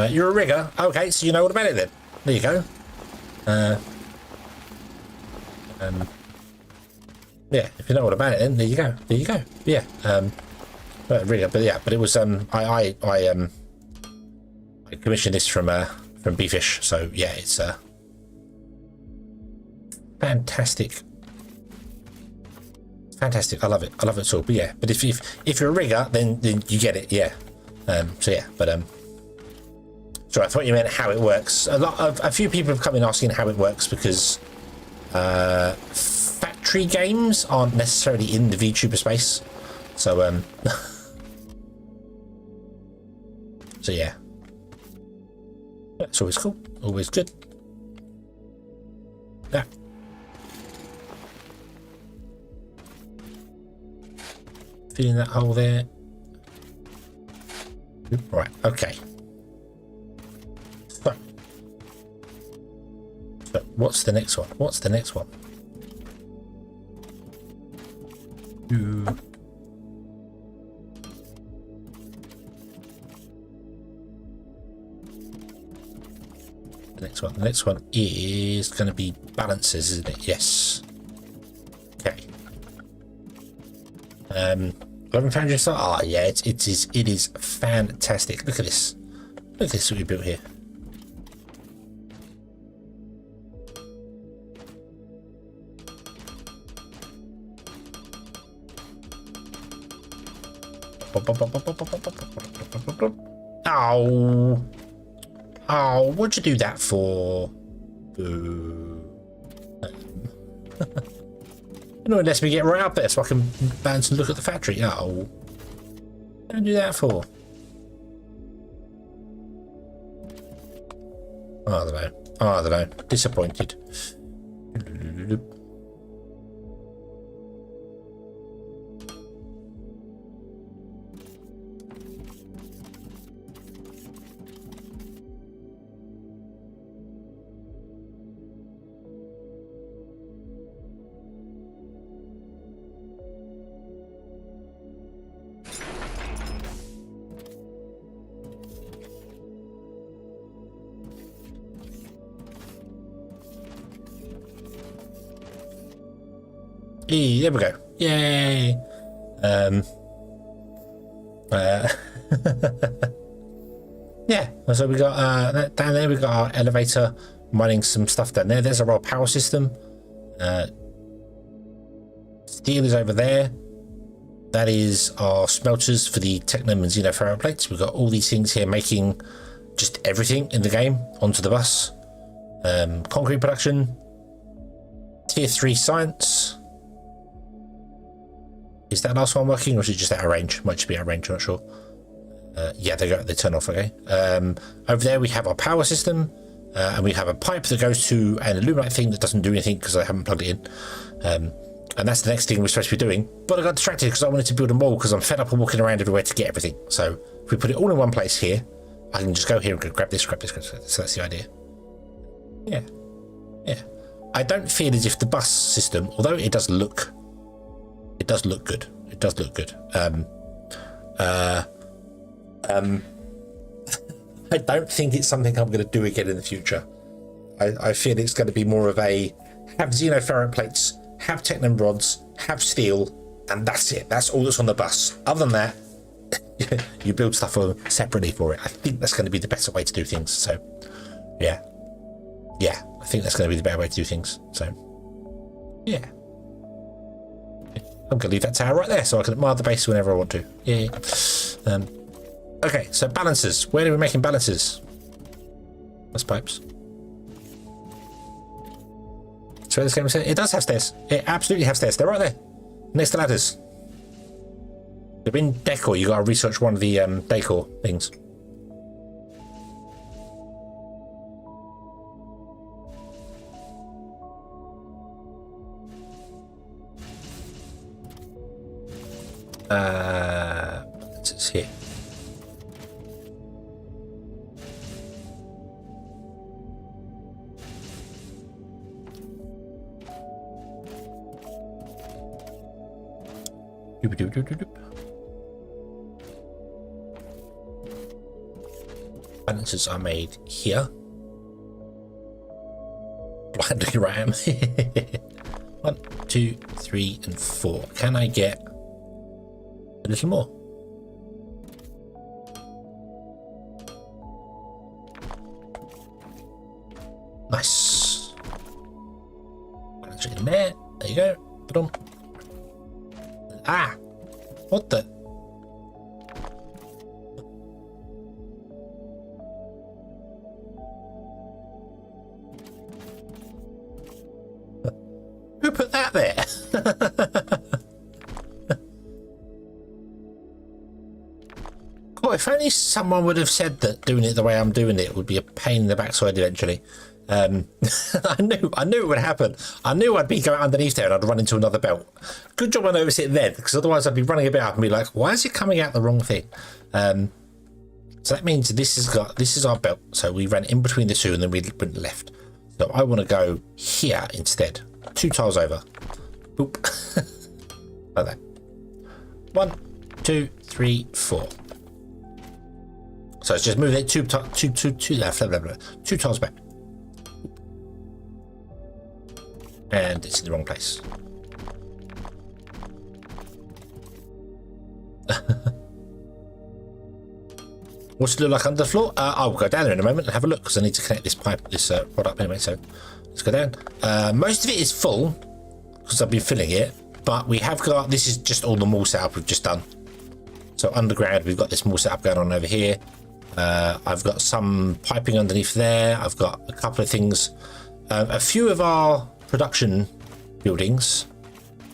you're a rigger. Okay, so you know all about it then. There you go. Yeah, if you know all about it, then there you go. There you go. Yeah. Rigger, but yeah, but it was I commissioned this from Beefish, so yeah, it's fantastic. Fantastic. I love it. I love it all. But yeah, but if you're a rigger, then you get it. Yeah. So yeah, but so I thought you meant how it works. A few people have come in asking how it works because factory games aren't necessarily in the VTuber space. So so yeah, it's always cool, always good. Yeah. Filling that hole there. Right, okay. So what's the next one? What's the next one? The next one is going to be balances, isn't it? Yes. Okay. 11 foundry start. Ah, yeah, it is fantastic. Look at this. Look at this that we built here. Oh. Oh, what'd you do that for? Boo. No, it lets me get right up there so I can bounce and look at the factory. Oh. Don't do that for. I don't know. I don't know. Disappointed. There we go. Yay. Yeah, so we got down there, we got our elevator mining some stuff down there. There's our raw power system. Steel is over there. That is our smelters for the Technum and Xenoferro plates. We've got all these things here making just everything in the game onto the bus. Concrete production. Tier 3 science. Is that last one working, or is it just out of range? Might just be out of range, I'm not sure. Yeah, they turn off, okay. Over there we have our power system, and we have a pipe that goes to an illuminate thing that doesn't do anything because I haven't plugged it in. And that's the next thing we're supposed to be doing. But I got distracted because I wanted to build a wall because I'm fed up of walking around everywhere to get everything. So if we put it all in one place here, I can just go here and go grab this, grab this, grab this. So that's the idea. Yeah. Yeah. I don't feel as if the bus system, although it does look good. It does look good. I don't think it's something I'm going to do again in the future. I feel it's going to be more of a have xenoferrite plates, have technum rods, have steel, and that's it. That's all that's on the bus. Other than that, you build stuff separately for it. I think that's going to be the better way to do things. So, yeah, I think that's going to be the better way to do things. So, yeah. I'm going to leave that tower right there so I can admire the base whenever I want to. Yeah. Okay, so balances. Where are we making balances? That's pipes. So this game said it does have stairs. It absolutely has stairs. They're right there, next to ladders. They're in decor. You got to research one of the decor things. It's here. Balances are made here. Blindly ram. 1, 2, 3, and 4. Can I get a little more? Nice. Balance it in there. There you go. Put on. Ah! What the? Who put that there? Oh, if only someone would have said that doing it the way I'm doing it would be a pain in the backside eventually. I knew it would happen. I knew I'd be going underneath there and I'd run into another belt. Good job I noticed it then, because otherwise I'd be running about and be like, why is it coming out the wrong thing? So that means this is our belt. So we ran in between the two and then we went left. So I want to go here instead. 2 tiles over. Boop. Like that. 1, 2, 3, 4. So it's just moving it two left, 2 tiles back. And it's in the wrong place. What's it look like under the floor? I'll go down there in a moment and have a look because I need to connect this pipe, this product anyway. So let's go down. Most of it is full because I've been filling it, but we have got, this is just all the mall setup we've just done. So underground, we've got this mall setup going on over here. I've got some piping underneath there. I've got a couple of things. A few of our production buildings.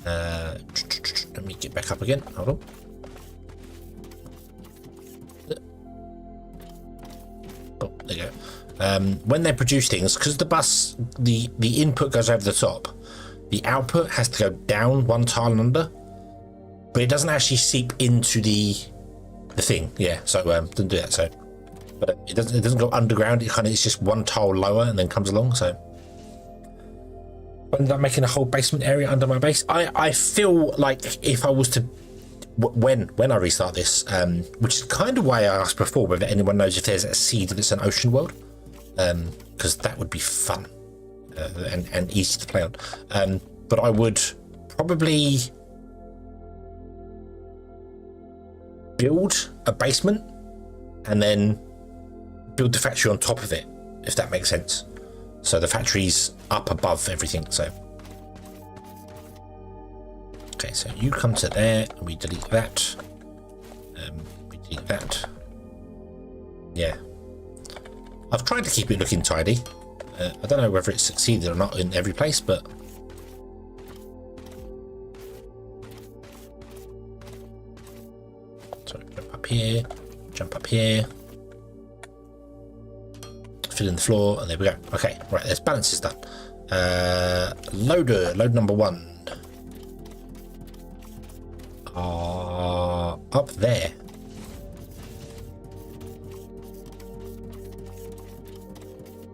Let me get back up again. Hold on. Oh, there you go. When they produce things, because the bus, the input goes over the top, the output has to go down 1 tile and under, but it doesn't actually seep into the thing. Yeah, so doesn't do that. So, but it doesn't go underground. It's just 1 tile lower and then comes along. So I ended up making a whole basement area under my base. I feel like if I was to, when I restart this, which is kind of why I asked before whether anyone knows if there's a seed that's an ocean world, because that would be fun and easy to play on. But I would probably build a basement and then build the factory on top of it, if that makes sense. So the factory's up above everything. So okay, so you come to there and we delete that. We delete that. Yeah, I've tried to keep it looking tidy. I don't know whether it's succeeded or not in every place, but so jump up here, fill in the floor, and there we go. Okay, right, there's balances done. Load number 1 are up there.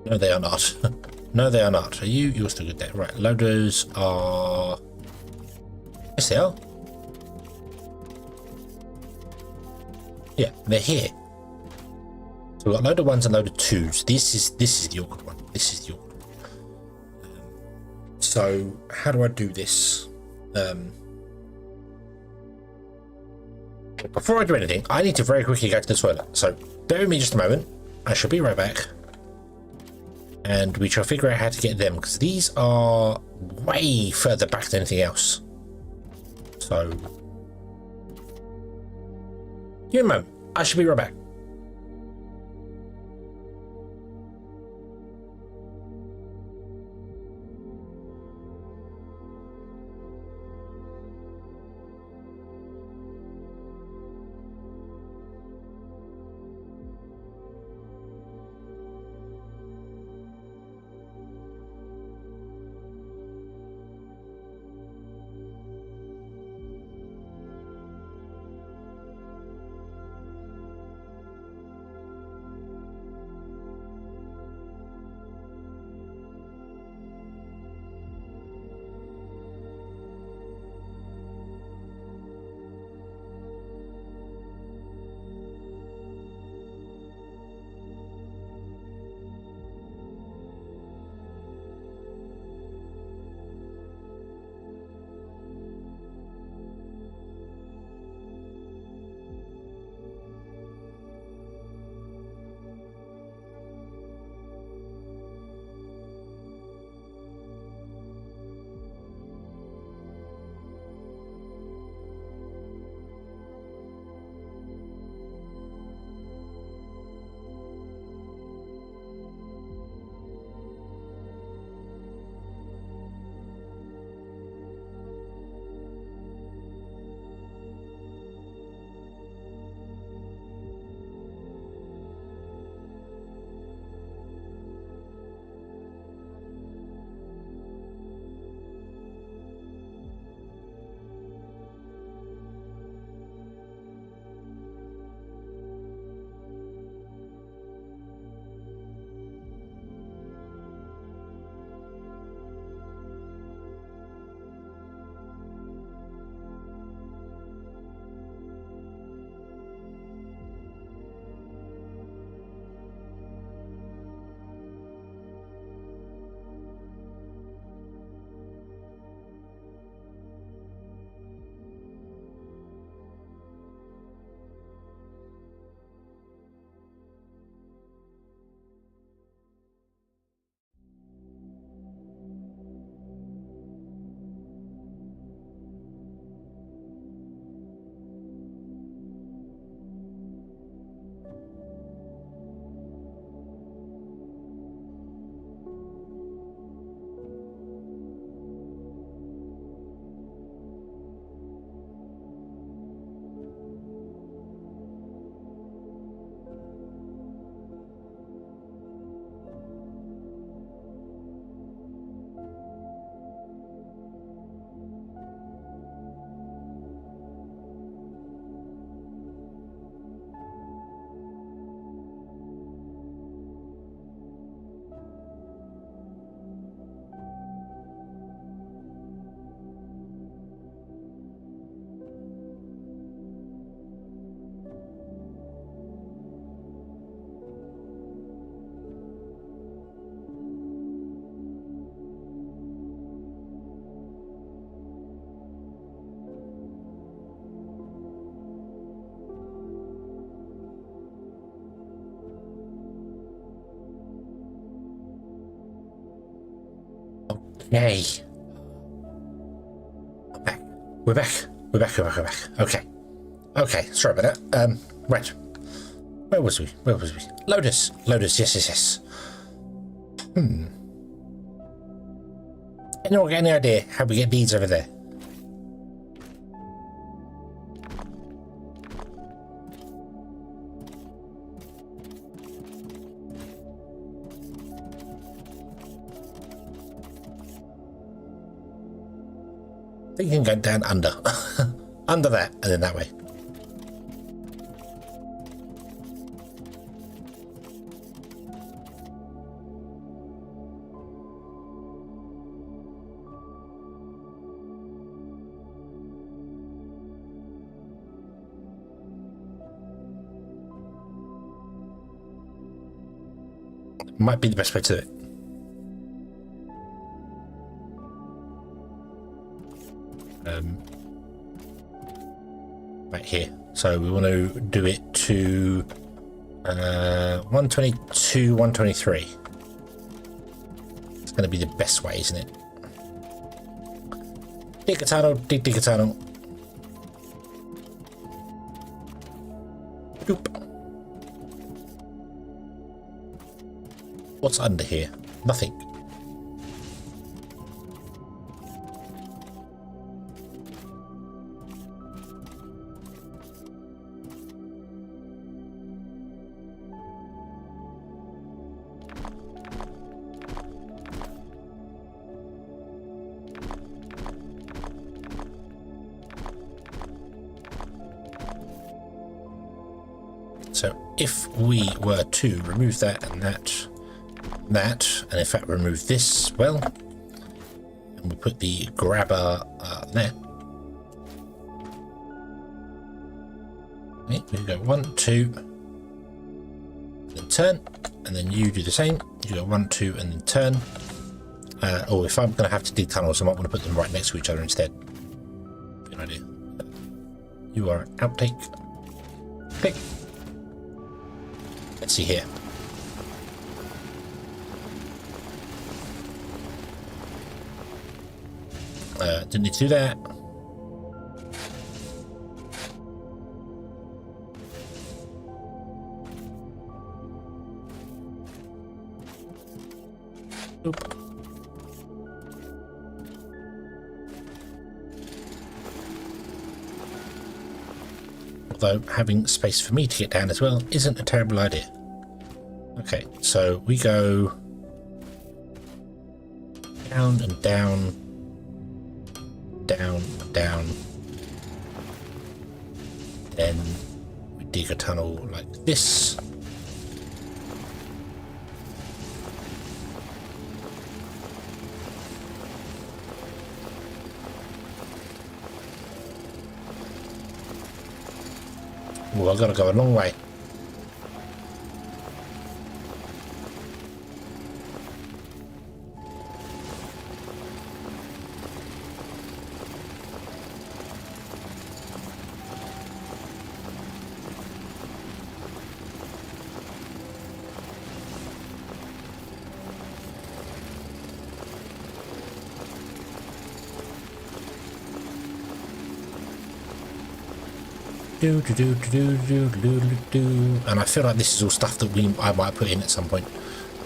No, they are not. No, they are not. Are you? You're still good there. Right, loaders are. Yes, they are. Yeah, they're here. So we've got loader 1s and loader 2s. This is the awkward one. This is the awkward one. So how do I do this? Before I do anything, I need to very quickly go to the toilet. So bear with me just a moment. I shall be right back. And we shall figure out how to get them, because these are way further back than anything else. So give me a moment. I shall be right back. Yay. We're back. We're back. Okay. Okay, sorry about that. Right. Where was we? Lotus. Yes. Anyone got any idea how we get beads over there? I think you can go down under. Under that, and then that way. Might be the best way to do it. Right here. So we want to do it to 122, 123. It's going to be the best way, isn't it? Dig a tunnel, dig a tunnel. Doop. What's under here? Nothing. So if we were to remove that and that, and in fact remove this as well, and we put the grabber there. Okay, we go 1, 2, then turn, and then you do the same. You go 1, 2, and then turn. Or if I'm going to have to dig tunnels, I might want to put them right next to each other instead. Good idea. You are an outtake. Click. Let's see here. Didn't need to do that. Oop. Although having space for me to get down as well isn't a terrible idea. Okay, so we go down and down, down, down. Then we dig a tunnel like this. Oh, I've got to go a long way. And I feel like this is all stuff that I might put in at some point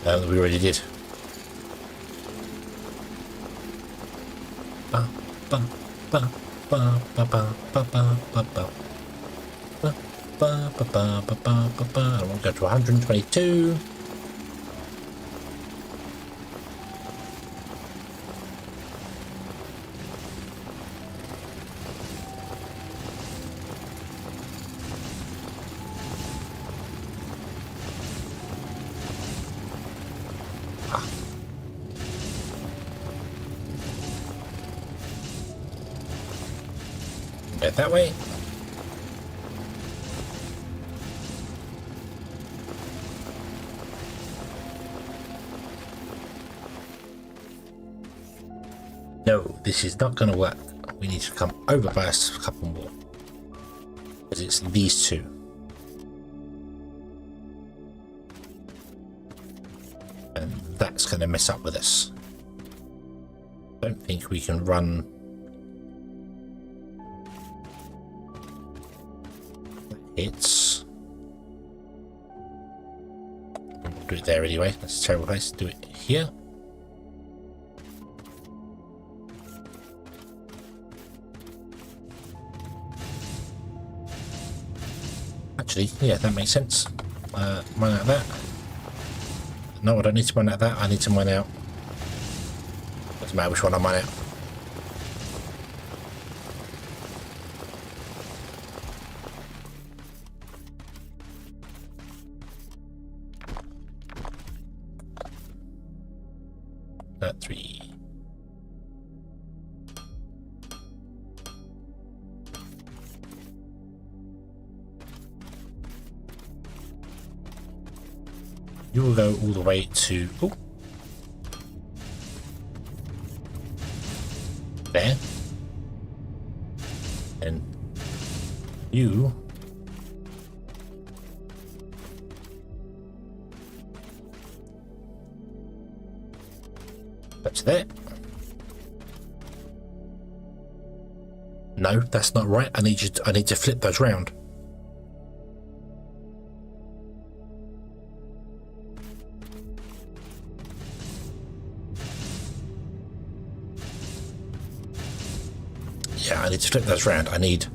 that we already did. I want to go to 122. That way. No, this is not going to work. We need to come over by a couple more. Because it's these two. And that's going to mess up with us. don't think we can run hits. We'll do it there anyway. That's a terrible place. Do it here. Actually, yeah, that makes sense. Mine out that. No, I don't need to mine out that. I need to mine out. Doesn't matter which one I mine out. Three. You will go all the way to there, and you that's there. No, that's not right. I need to flip those round. Yeah, I need to flip those round. I need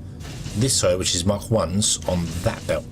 this side, which is Mark 1s, on that belt.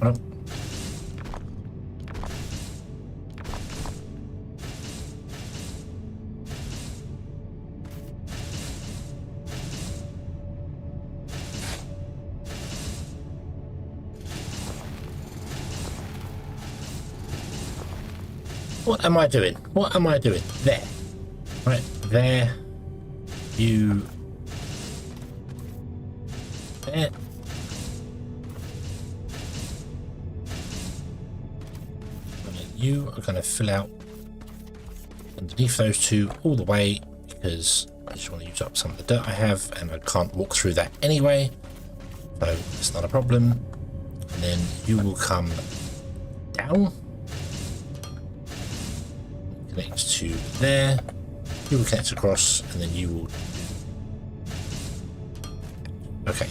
No. What am I doing? What am I doing? There. Right, there. You. There. You are going to fill out underneath those two all the way, because I just want to use up some of the dirt I have and I can't walk through that anyway, so it's not a problem. And then you will come down, connect to there, you will connect across, and then you will. Okay.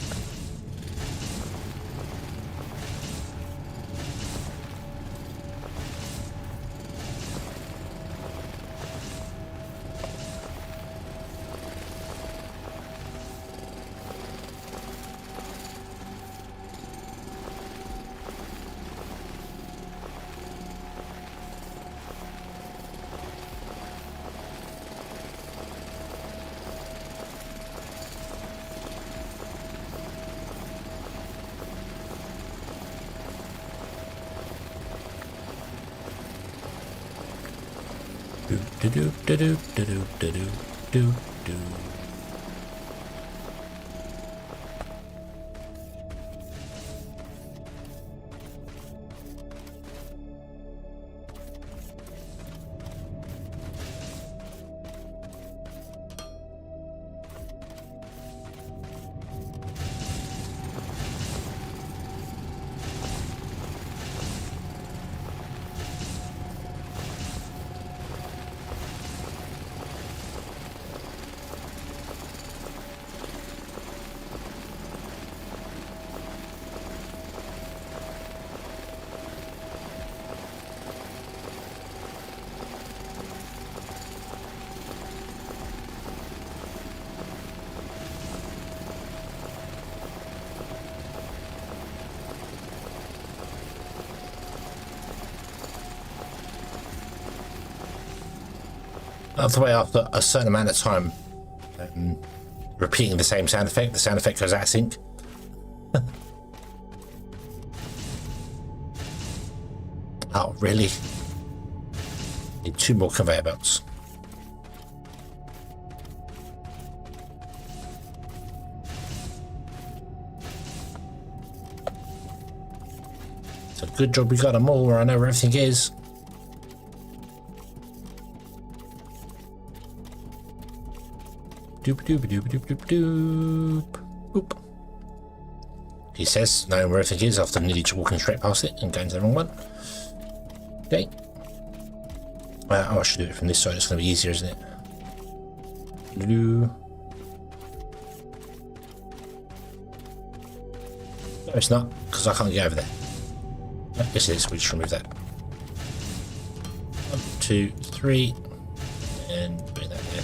Do. That's the way after a certain amount of time repeating the same sound effect, the sound effect goes out of sync. Oh, really? Need 2 more conveyor belts. It's a good job we got them all where I know where everything is. Doop doop doop doop doop doop. Oop. He says, knowing where everything is after nearly walking straight past it and going to the wrong one. Okay. Oh, I should do it from this side. It's going to be easier, isn't it? No, it's not, because I can't get over there. Oh, yes, it is. We just remove that. 1, 2, 3, and bring that there.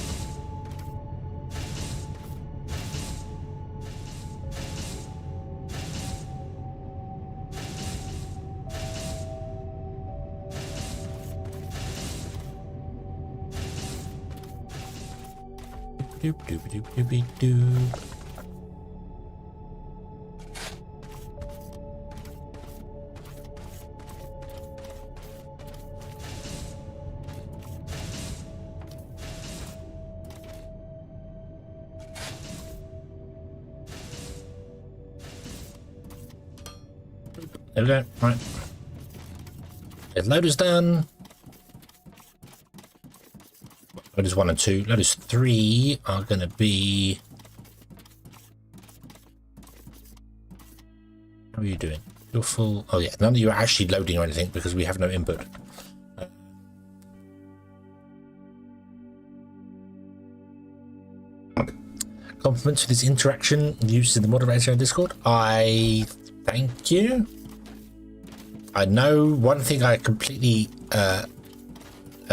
Doop doop doop doop doop. There we go. Right. The loader's done. Loaders 1 and 2. Loaders 3 are going to be... How are you doing? You're full... Oh yeah, none of you are actually loading or anything because we have no input. Compliments for this interaction used in the moderator on Discord. I thank you. I know one thing I completely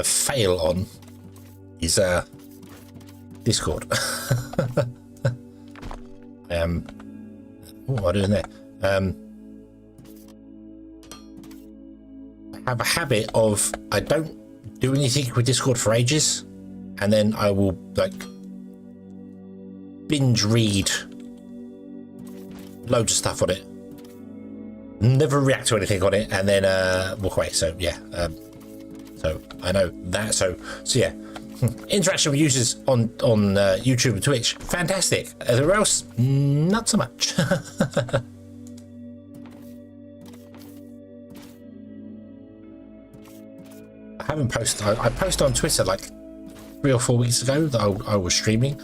fail on is Discord. What am I doing there? I have a habit of I don't do anything with Discord for ages, and then I will like binge read loads of stuff on it, never react to anything on it, and then walk away. So yeah, so I know that. So yeah. Interaction with users on YouTube and Twitch, fantastic. Everywhere else, not so much. I haven't posted. I posted on Twitter like 3 or 4 weeks ago that I was streaming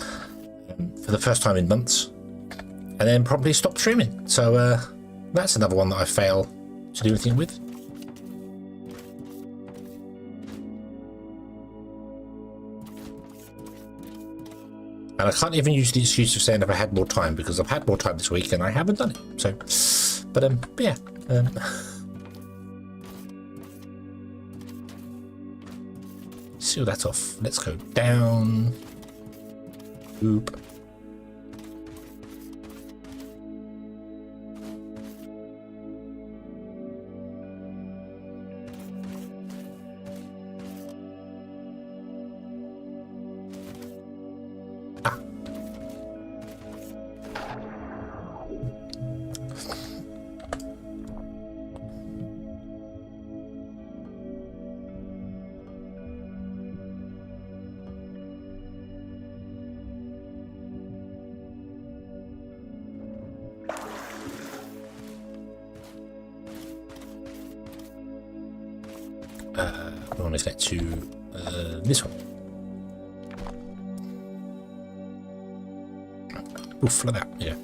for the first time in months, and then probably stopped streaming. So that's another one that I fail to do anything with. And I can't even use the excuse of saying if I had more time, because I've had more time this week and I haven't done it. So, but yeah. Seal that off. Let's go down. Oop. I want to get to this one. Oof, like that, yeah.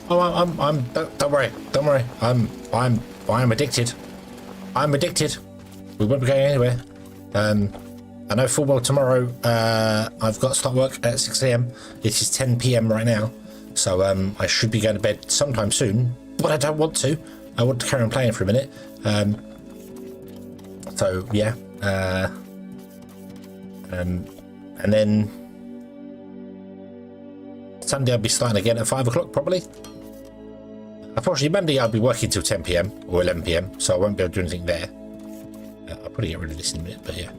Oh, I'm don't worry, I'm addicted. I'm addicted. We won't be going anywhere. I know full well tomorrow I've got to start work at 6 AM. It is 10 PM right now, so I should be going to bed sometime soon, but I don't want to. I want to carry on playing for a minute. So yeah, and then Sunday I'll be starting again at 5 o'clock probably. Unfortunately Monday I'll be working till 10 PM or 11 PM, so I won't be able to do anything there. I'll probably get rid of this in a minute, but yeah.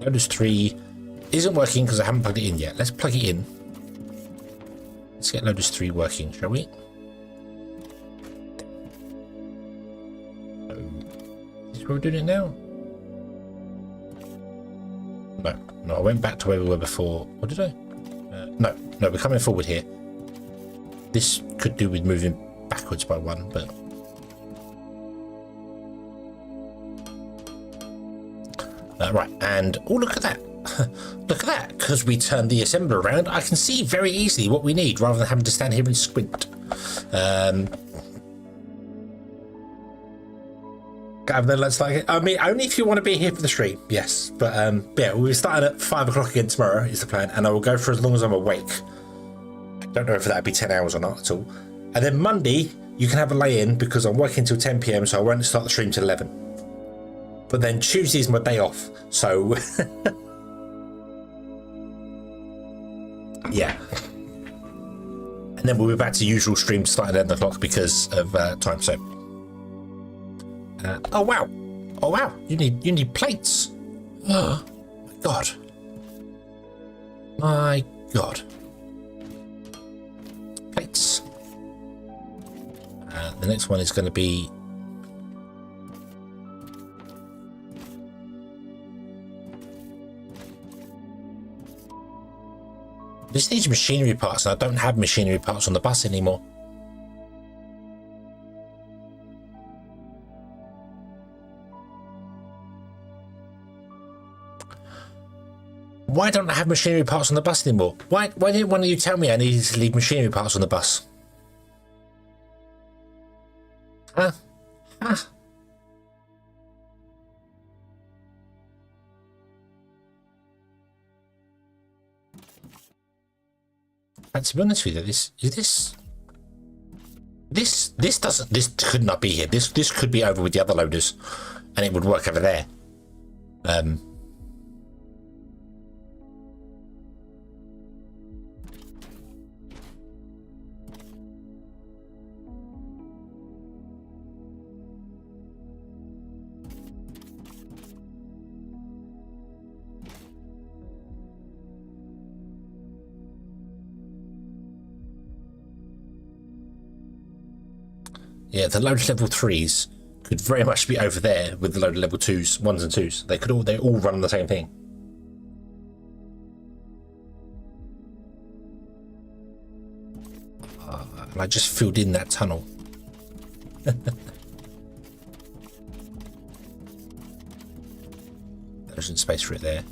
Lotus 3 isn't working because I haven't plugged it in yet. Let's plug it in. Let's get Lotus 3 working, shall we? Is this where we're doing it now? No, I went back to where we were before. What did I? No, we're coming forward here. This could do with moving backwards by one, but... right, and oh, look at that. Look at that, because we turned the assembler around, I can see very easily what we need rather than having to stand here and squint. Let's like it. I mean, only if you want to be here for the stream, yes. But yeah, we'll be starting at 5 o'clock again tomorrow is the plan, and I will go for as long as I'm awake. I don't know if that'd be 10 hours or not at all. And then Monday, you can have a lay-in because I'm working till 10 PM, so I won't start the stream till 11. But then Tuesday is my day off, so yeah. And then we'll be back to usual stream starting at 11 o'clock because of time. So, oh wow, you need plates. Oh my god, my god, plates. The next one is going to be. This needs machinery parts, and I don't have machinery parts on the bus anymore. Why don't I have machinery parts on the bus anymore? Why didn't one of you tell me I needed to leave machinery parts on the bus? Huh? And to be honest with you, this could not be here. This could be over with the other loaders, and it would work over there. Yeah, the loaded level 3s could very much be over there with the loaded level 2s, 1s and 2s. They all run the same thing. And I just filled in that tunnel. There isn't space for it there.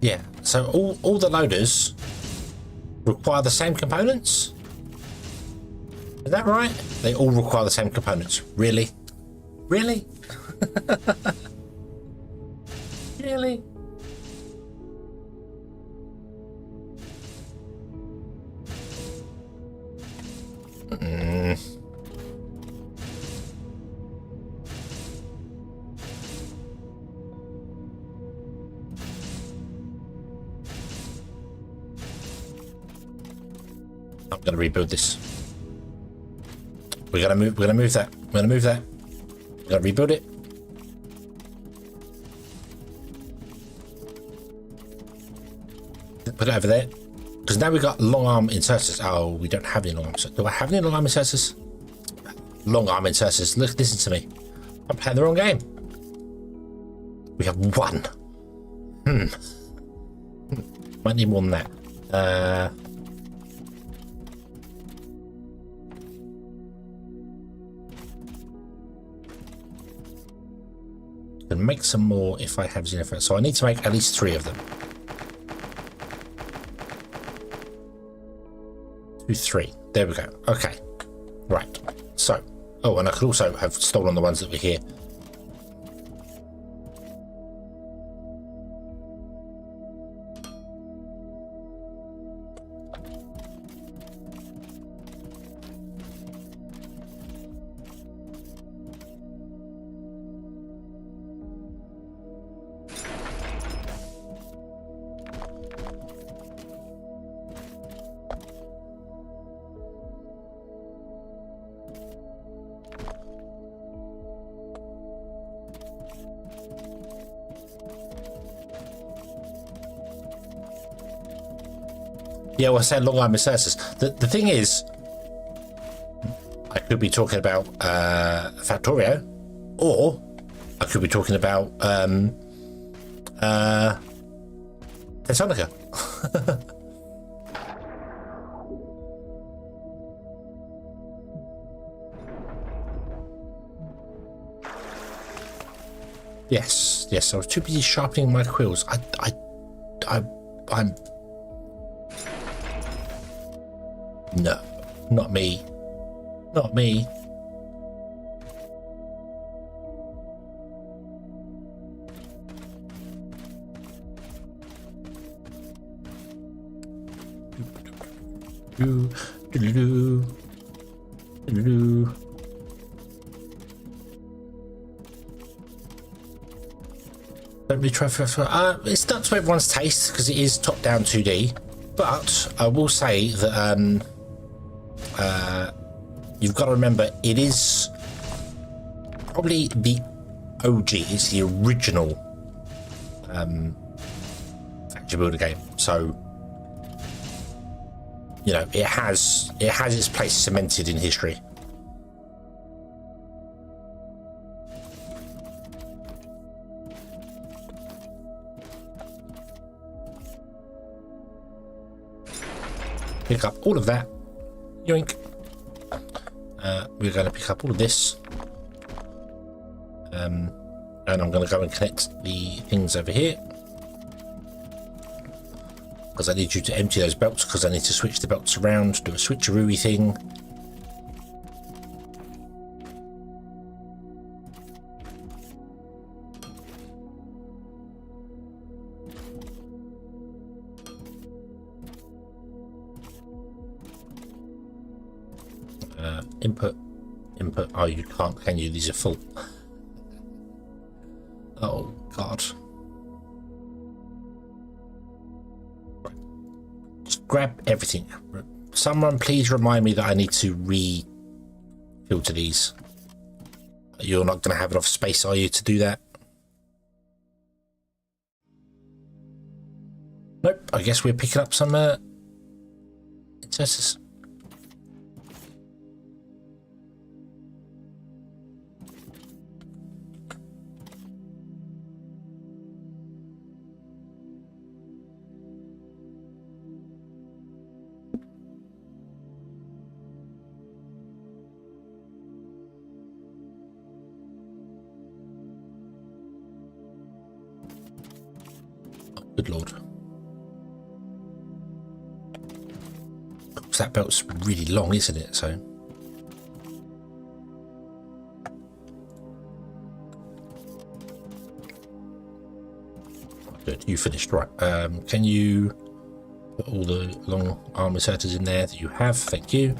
Yeah, so all the loaders require the same components? Is that right? They all require the same components. Really? Really? Really? I'm gonna rebuild this. We're gonna move that. We're gonna move that. We're gonna rebuild it. Put it over there. Because now we've got long arm inserters. Oh, we don't have any long arm inserters. Do I have any long arm inserters? Long arm inserters. Look, listen to me. I'm playing the wrong game. We have one. Might need more than that. Can make some more if I have xenophone. So I need to make at least 3 of them. 2, 3. There we go. Okay. Right. So. Oh, and I could also have stolen the ones that were here. Yeah, well, I said long arm inserters. The thing is, I could be talking about Factorio, or I could be talking about Tesonica. Yes, I was too busy sharpening my quills. I'm. No, not me. Not me. Don't really try for it's not to everyone's taste because it is top-down 2D, but I will say that you've got to remember it is probably the OG, it's the original Factory Builder game, so you know it has its place cemented in history. Pick up all of that. Yoink. We're going to pick up all of this. And I'm going to go and connect the things over here. Because I need you to empty those belts, because I need to switch the belts around, do a switcheroo thing. Input. Oh, you can't, can you? These are full. Oh God. Right. Just grab everything. Someone please remind me that I need to re-filter these. You're not going to have enough space, are you, to do that? Nope. I guess we're picking up some inserters. Good lord. That belt's really long, isn't it? So good, you finished, right? Can you put all the long arm inserters in there that you have? Thank you.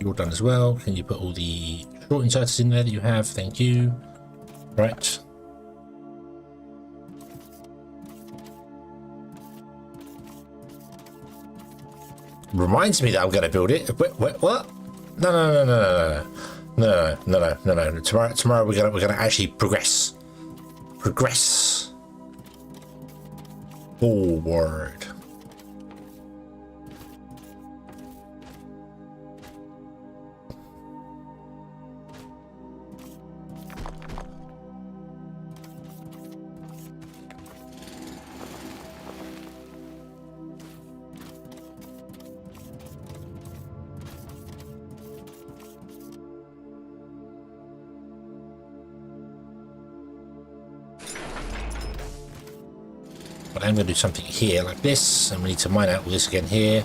You're done as well. Can you put all the short inserters in there that you have? Thank you. Right. Reminds me that I'm going to build it. Wait, what? No. Tomorrow we're gonna actually progress forward. But I'm going to do something here like this, and we need to mine out all this again here.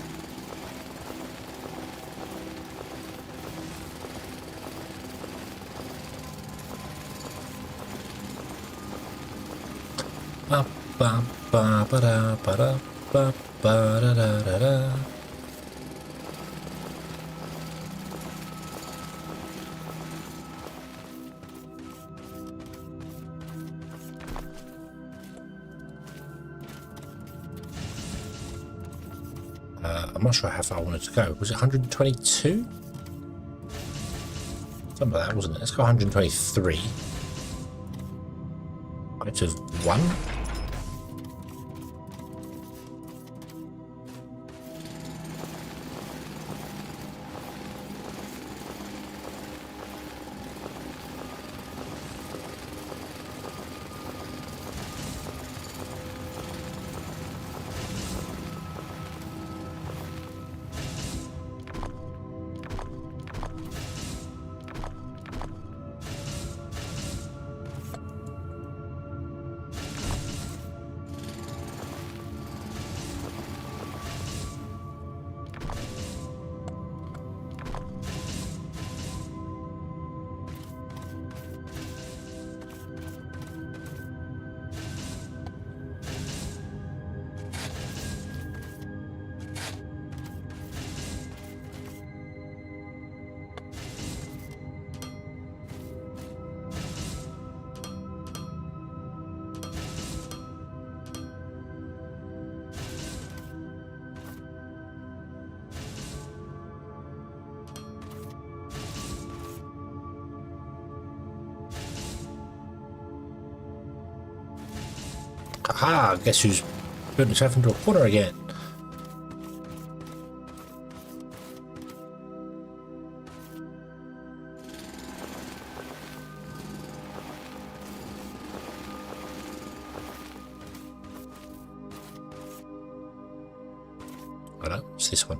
Ba ba ba ba da ba da ba ba da da da da. I'm not sure how far I wanted to go. Was it 122? Something like that, wasn't it? Let's go 123. Height of 1. Aha, guess who's putting himself into a corner again? I don't know, it's this one.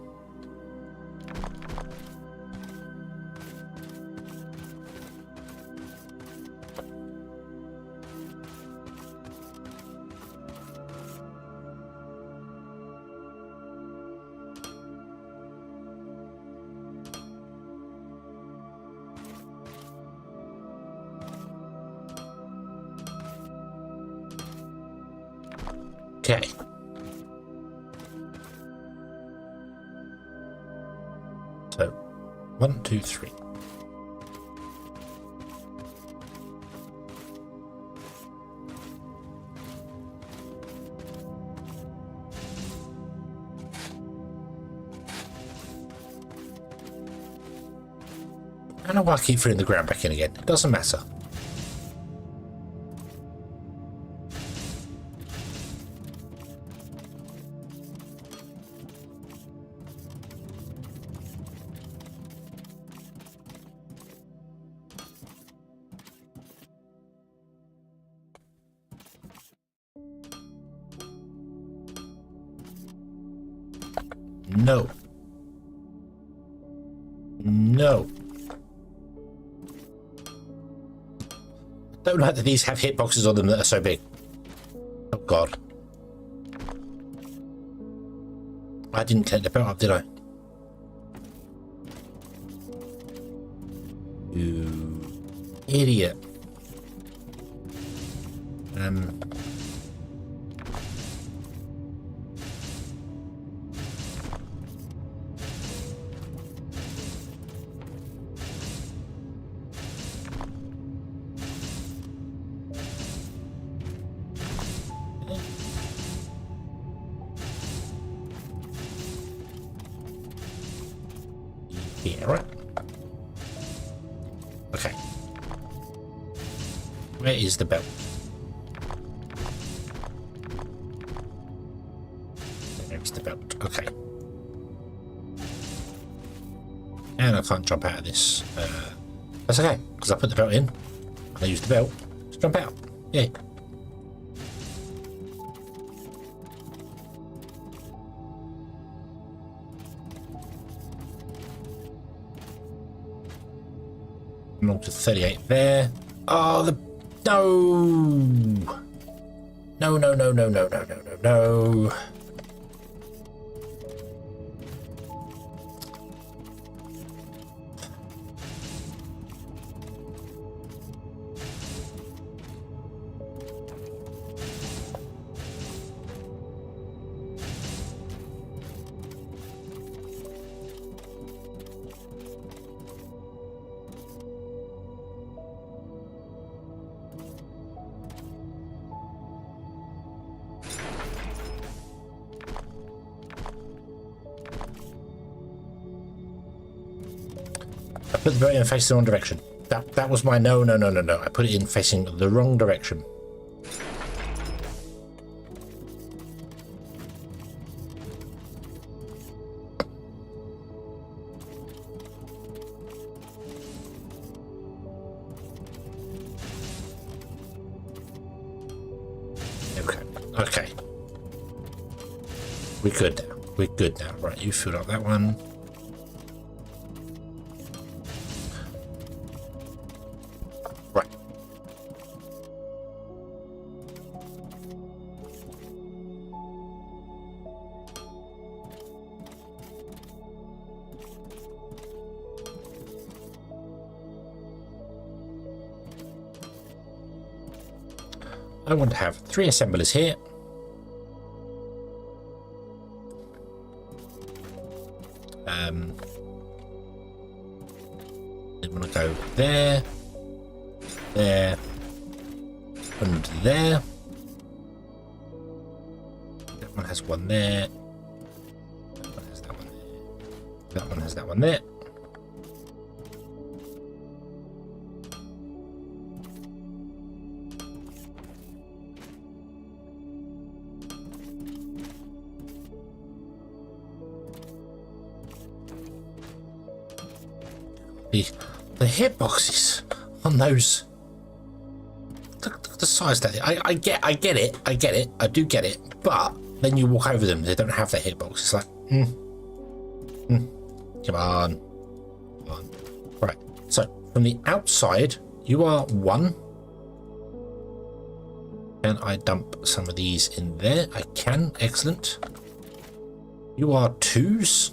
Okay. So, 1, 2, 3. I don't know why I keep filling the ground back in again. It doesn't matter. No. No. Don't like that these have hitboxes on them that are so big. Oh god. I didn't take the belt up, did I? You idiot. Yeah, right. Okay. Where is the belt? There's the belt. Okay. And I can't jump out of this. That's okay, because I put the belt in. And I use the belt to jump out. Yeah. Along to 38 there. Oh, the no, no, no, no, no, no, no, no, no, no. I put the boat in facing the wrong direction. That was my no, no, no, no, no. I put it in facing the wrong direction. Okay. We're good now. We're good now. Right, you filled up that one. Right. I want to have 3 assemblers here. I'm going to go there, there, and there. That one has one there. That one has that one there. That one has that one there. The hitboxes on those. Look at the size that I get it. I do get it. But then you walk over them, they don't have their hitbox. It's like, come on. Right. So from the outside, you are 1. Can I dump some of these in there? I can. Excellent. You are 2s.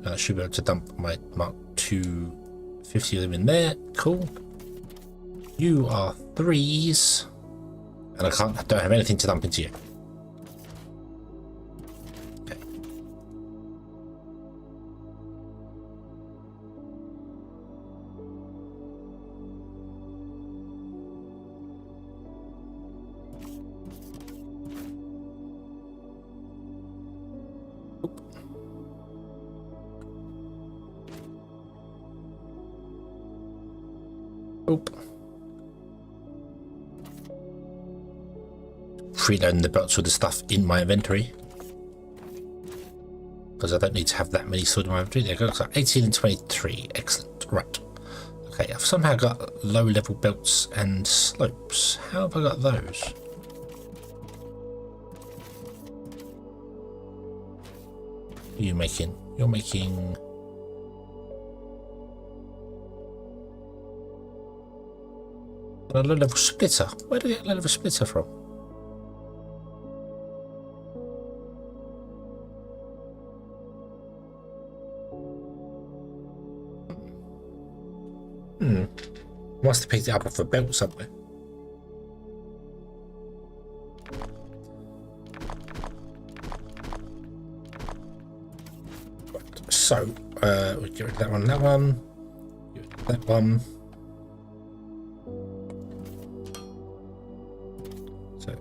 I should be able to dump my Mark 250 of them in there. Cool. You are 3s, and I don't have anything to dump into you. Okay. Oop. Freeloading the belts with the stuff in my inventory, because I don't need to have that many stored in my inventory. There goes 18 and 23. Excellent. Right. Okay, I've somehow got low level belts and slopes. How have I got those? What are you making? You're making... a low level splitter. Where do I get a low level splitter from? Must have picked it up off a belt somewhere. Right. So, we get rid of that one, get rid of that one. So,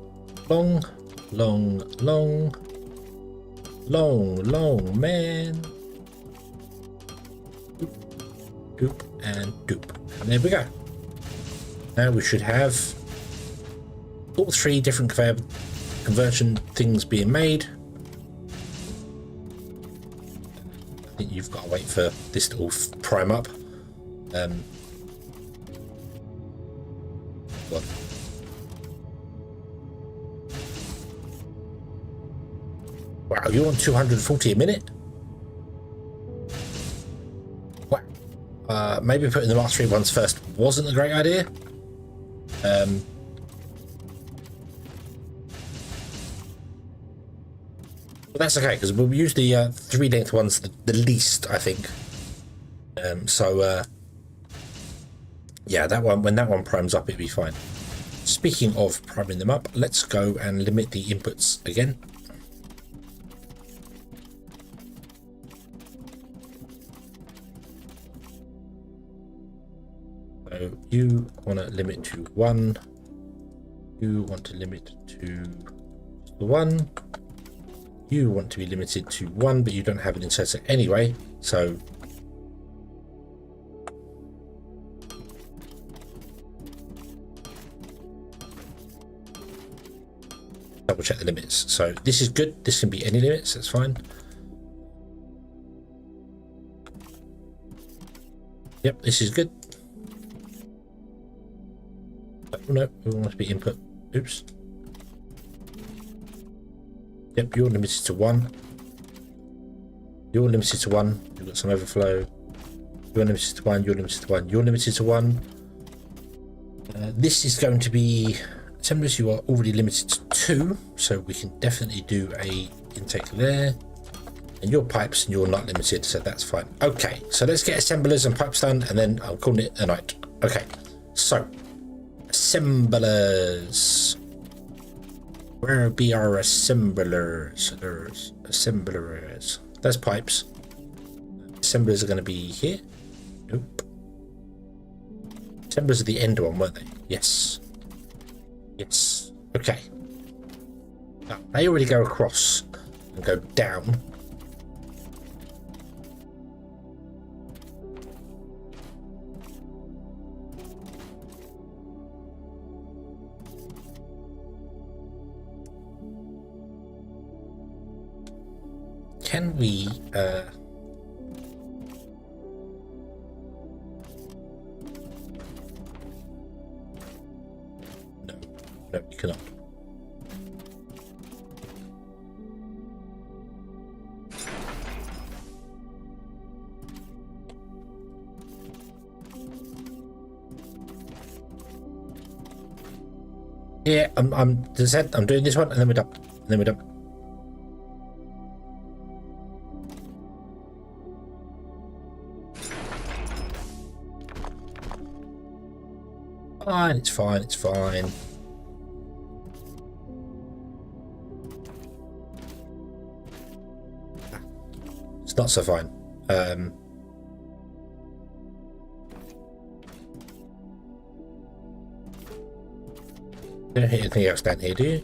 long, man. Doop, and doop. And there we go. Now we should have all 3 different conversion things being made. I think you've got to wait for this to all prime up. What? Wow, you're on 240 a minute? Wow. Maybe putting the Mark 3 ones first wasn't a great idea. But that's okay, because we'll use the 3-length ones the least, I think. Yeah, that one, when that one primes up, it'll be fine. Speaking of priming them up, let's go and limit the inputs again. So you want to limit to 1. You want to limit to 1. You want to be limited to 1, but you don't have an inserter anyway, so double check the limits. So this is good. This can be any limits. That's fine. Yep, this is good. Oh, no, we want to be input. Oops. Yep, you're limited to 1. You're limited to 1. You've got some overflow. You're limited to 1. You're limited to 1. You're limited to 1. This is going to be assemblers. You are already limited to 2, so we can definitely do a intake there. And your pipes, and you're not limited, so that's fine. Okay, so let's get assemblers and pipes done, and then I'm calling it a night. Okay, so assemblers. Where be our assemblers? There's assemblers. There's pipes. Assemblers are going to be here. Nope. Assemblers are the end one, weren't they? Yes. Yes. Okay. Now, they already go across and go down. Can we no, you cannot. Yeah, I'm doing this one and then we're done. And then we're done. Fine, it's fine, it's fine. It's not so fine. Don't hit anything else down here, do you?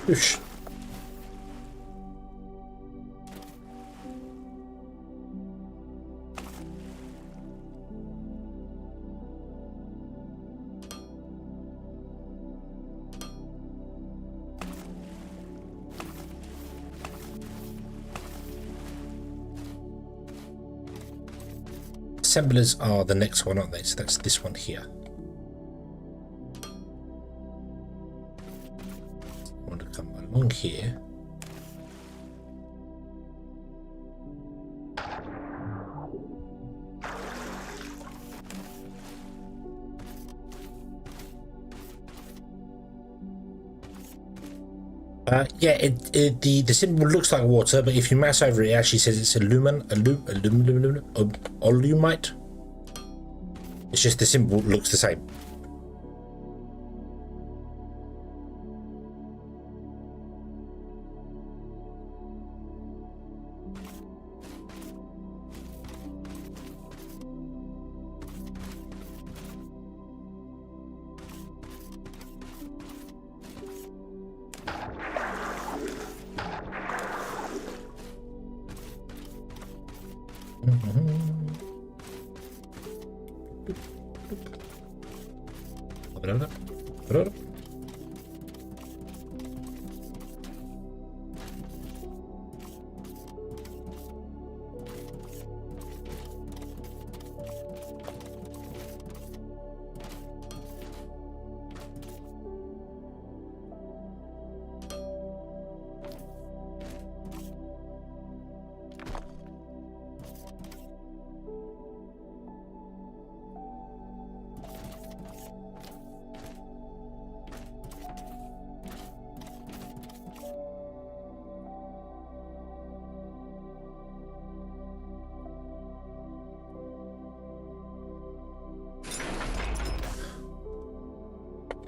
Oosh. Assemblers are the next one, aren't they? So that's this one here. Along here. Yeah, the symbol looks like water, but if you mouse over it, it actually says it's alumite. It's just the symbol looks the same.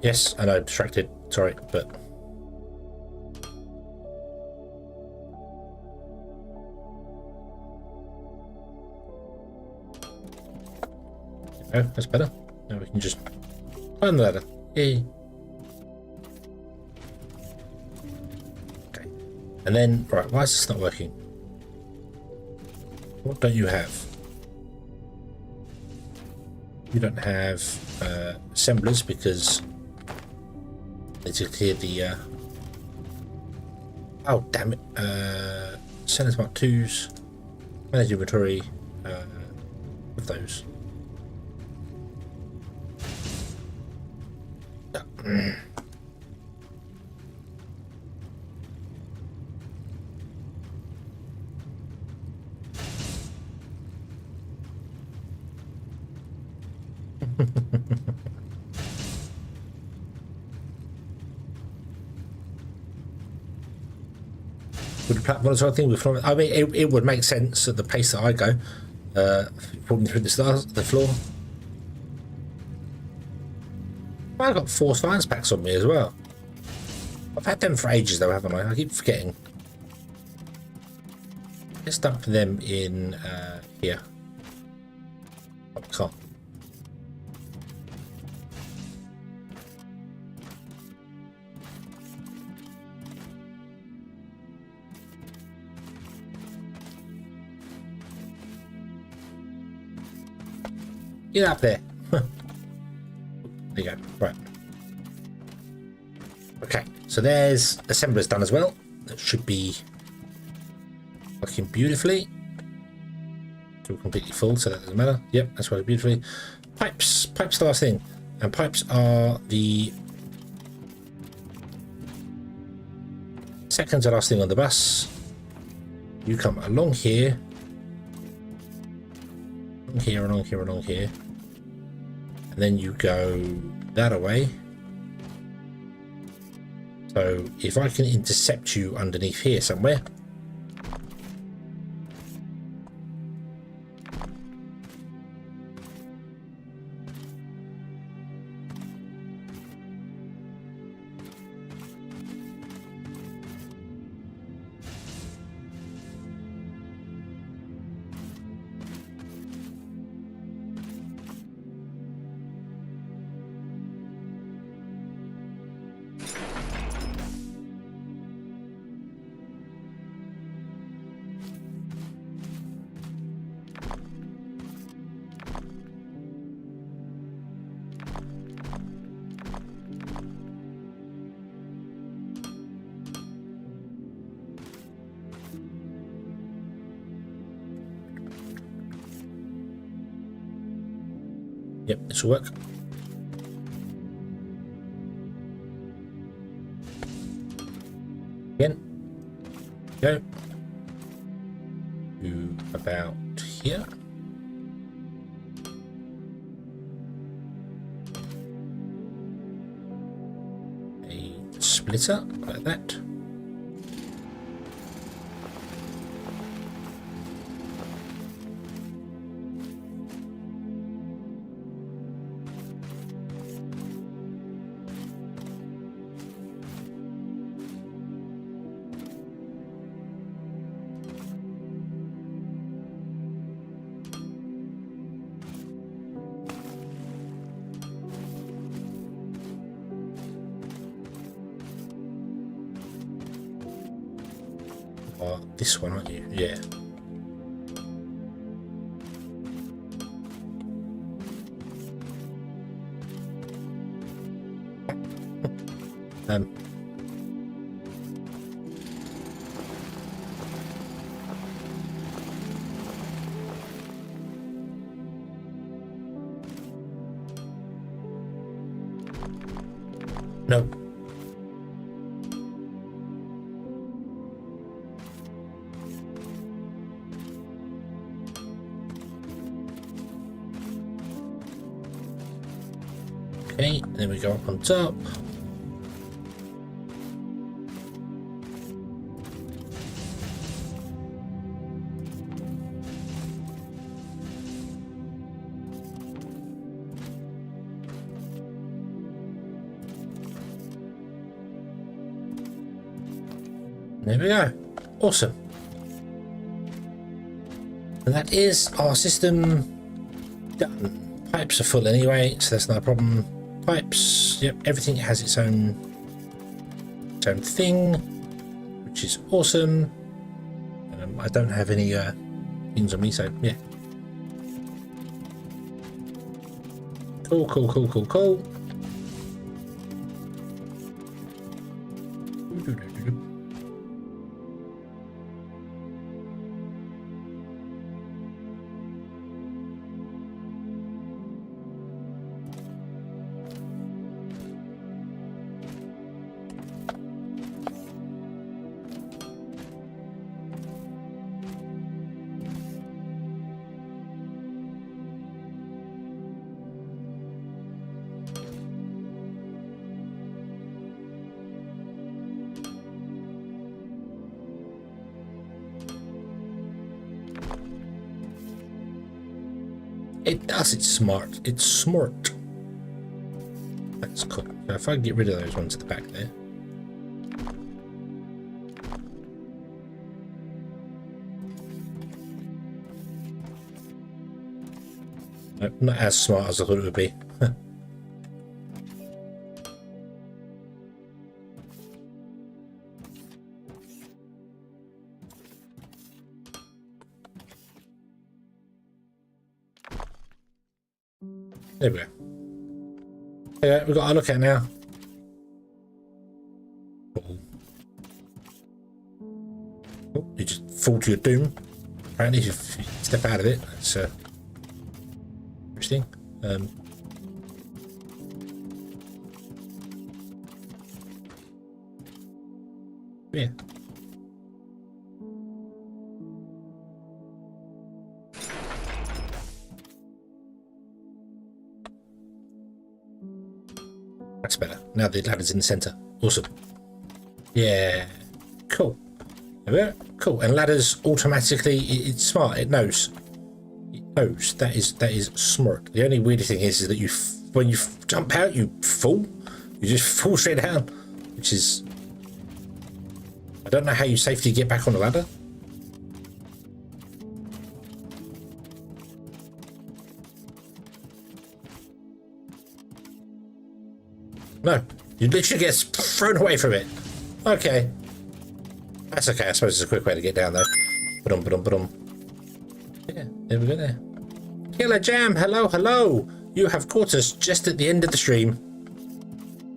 Yes, I know, distracted. Sorry, but Oh, that's better. Now we can just climb the ladder. Yay. Okay. And then, right, why is this not working? What don't you have? You don't have assemblers because they took here the oh damn it, Send Smart 2s, manage inventory of those. Would platform sort of thing with, I mean, it would make sense at the pace that I go, pulling through the floor. I've got 4 science packs on me as well. I've had them for ages though, haven't I? I keep forgetting. Let's dump them in here. Oh, I can't. Get up there. There you go. Right. Okay, so there's assemblers done as well. That should be working beautifully. It's all completely full, so that doesn't matter. Yep, that's working beautifully. Pipes. Pipes the last thing. And pipes are the second to last thing on the bus. You come along here. Along here, along here, along here. And then you go that away. So if I can intercept you underneath here somewhere. Yep, this will work. Again. Go. To about here. A splitter like that. This one, aren't you? Yeah. No. Okay, then we go up on top. There we go. Awesome. And that is our system done. Pipes are full anyway, so that's not a problem. Pipes, yep, everything has its own thing, which is awesome. I don't have any things on me, so yeah. Cool, cool, cool, cool, cool. It does, it's smart. It's smart. That's cool. So if I can get rid of those ones at the back there. No, not as smart as I thought it would be. There we go. Yeah, we've got to look at it now. Oh, you just fall to your doom. Apparently, if you step out of it, that's interesting. Yeah. That's better. Now the ladder's in the center. Awesome. Yeah. Cool. There we go. Cool. And ladders automatically, it's smart. It knows. It knows. That is smart. The only weird thing is that you, when you jump out, you fall. You just fall straight down, which is. I don't know how you safely get back on the ladder. No, you literally get thrown away from it. Okay. That's okay. I suppose it's a quick way to get down though. Ba-dum. Yeah, there we go there. Killer Jam, hello, hello. You have caught us just at the end of the stream.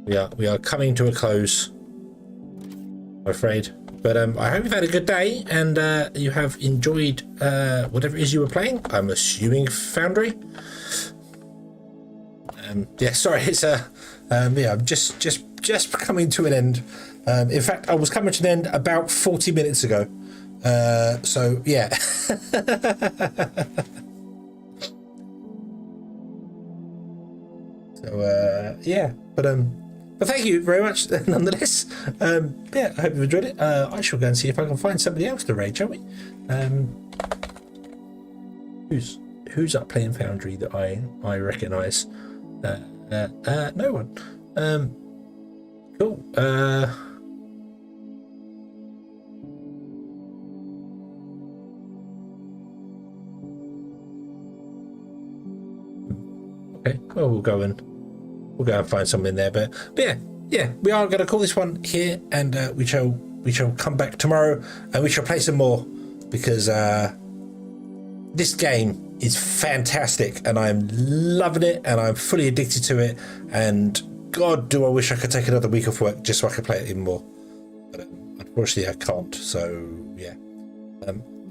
We are coming to a close, I'm afraid. But I hope you've had a good day and you have enjoyed whatever it is you were playing. I'm assuming Foundry. Yeah, sorry, it's yeah, I'm just coming to an end. In fact, I was coming to an end about 40 minutes ago. So yeah. So yeah, but thank you very much nonetheless. Yeah, I hope you've enjoyed it. I shall go and see if I can find somebody else to raid, shall we? Who's up playing Foundry that I recognise? No one. Cool. Okay. Well, we'll go and find something there. But yeah, we are going to call this one here, and we shall come back tomorrow, and we shall play some more because this game is fantastic and I'm loving it and I'm fully addicted to it, and God, do I wish I could take another week off work just so I could play it even more, but unfortunately I can't. So yeah,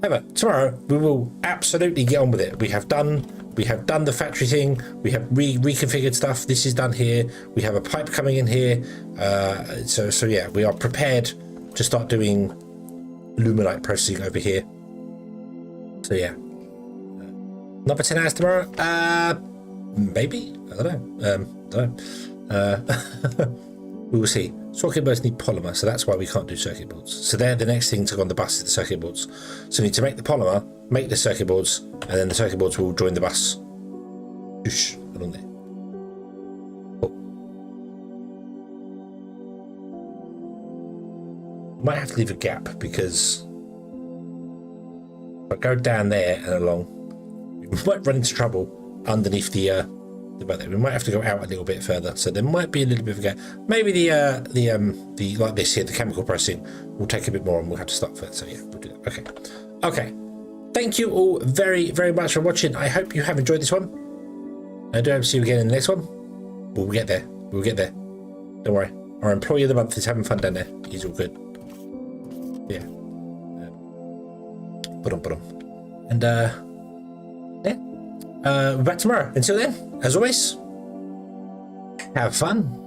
however, tomorrow we will absolutely get on with it. We have done the factory thing, we have reconfigured stuff, this is done here, we have a pipe coming in here, so yeah, we are prepared to start doing Luminite processing over here. So yeah, another 10 hours tomorrow? Maybe? I don't know. We will see. Circuit boards need polymer, so that's why we can't do circuit boards. So they're the next thing to go on the bus, is the circuit boards. So we need to make the polymer, make the circuit boards, and then the circuit boards will join the bus. Whoosh, along there. Cool. Might have to leave a gap because if I go down there and along, we might run into trouble underneath the boat there. We might have to go out a little bit further, so there might be a little bit of a gap. Maybe the like this here, the chemical processing will take a bit more, and we'll have to stop for it. So yeah, we'll do that. Okay. Thank you all very, very much for watching. I hope you have enjoyed this one. I do hope to see you again in the next one. We'll get there. We'll get there. Don't worry. Our employee of the month is having fun down there. He's all good. Yeah. And yeah. We're back tomorrow. Until then, as always, have fun.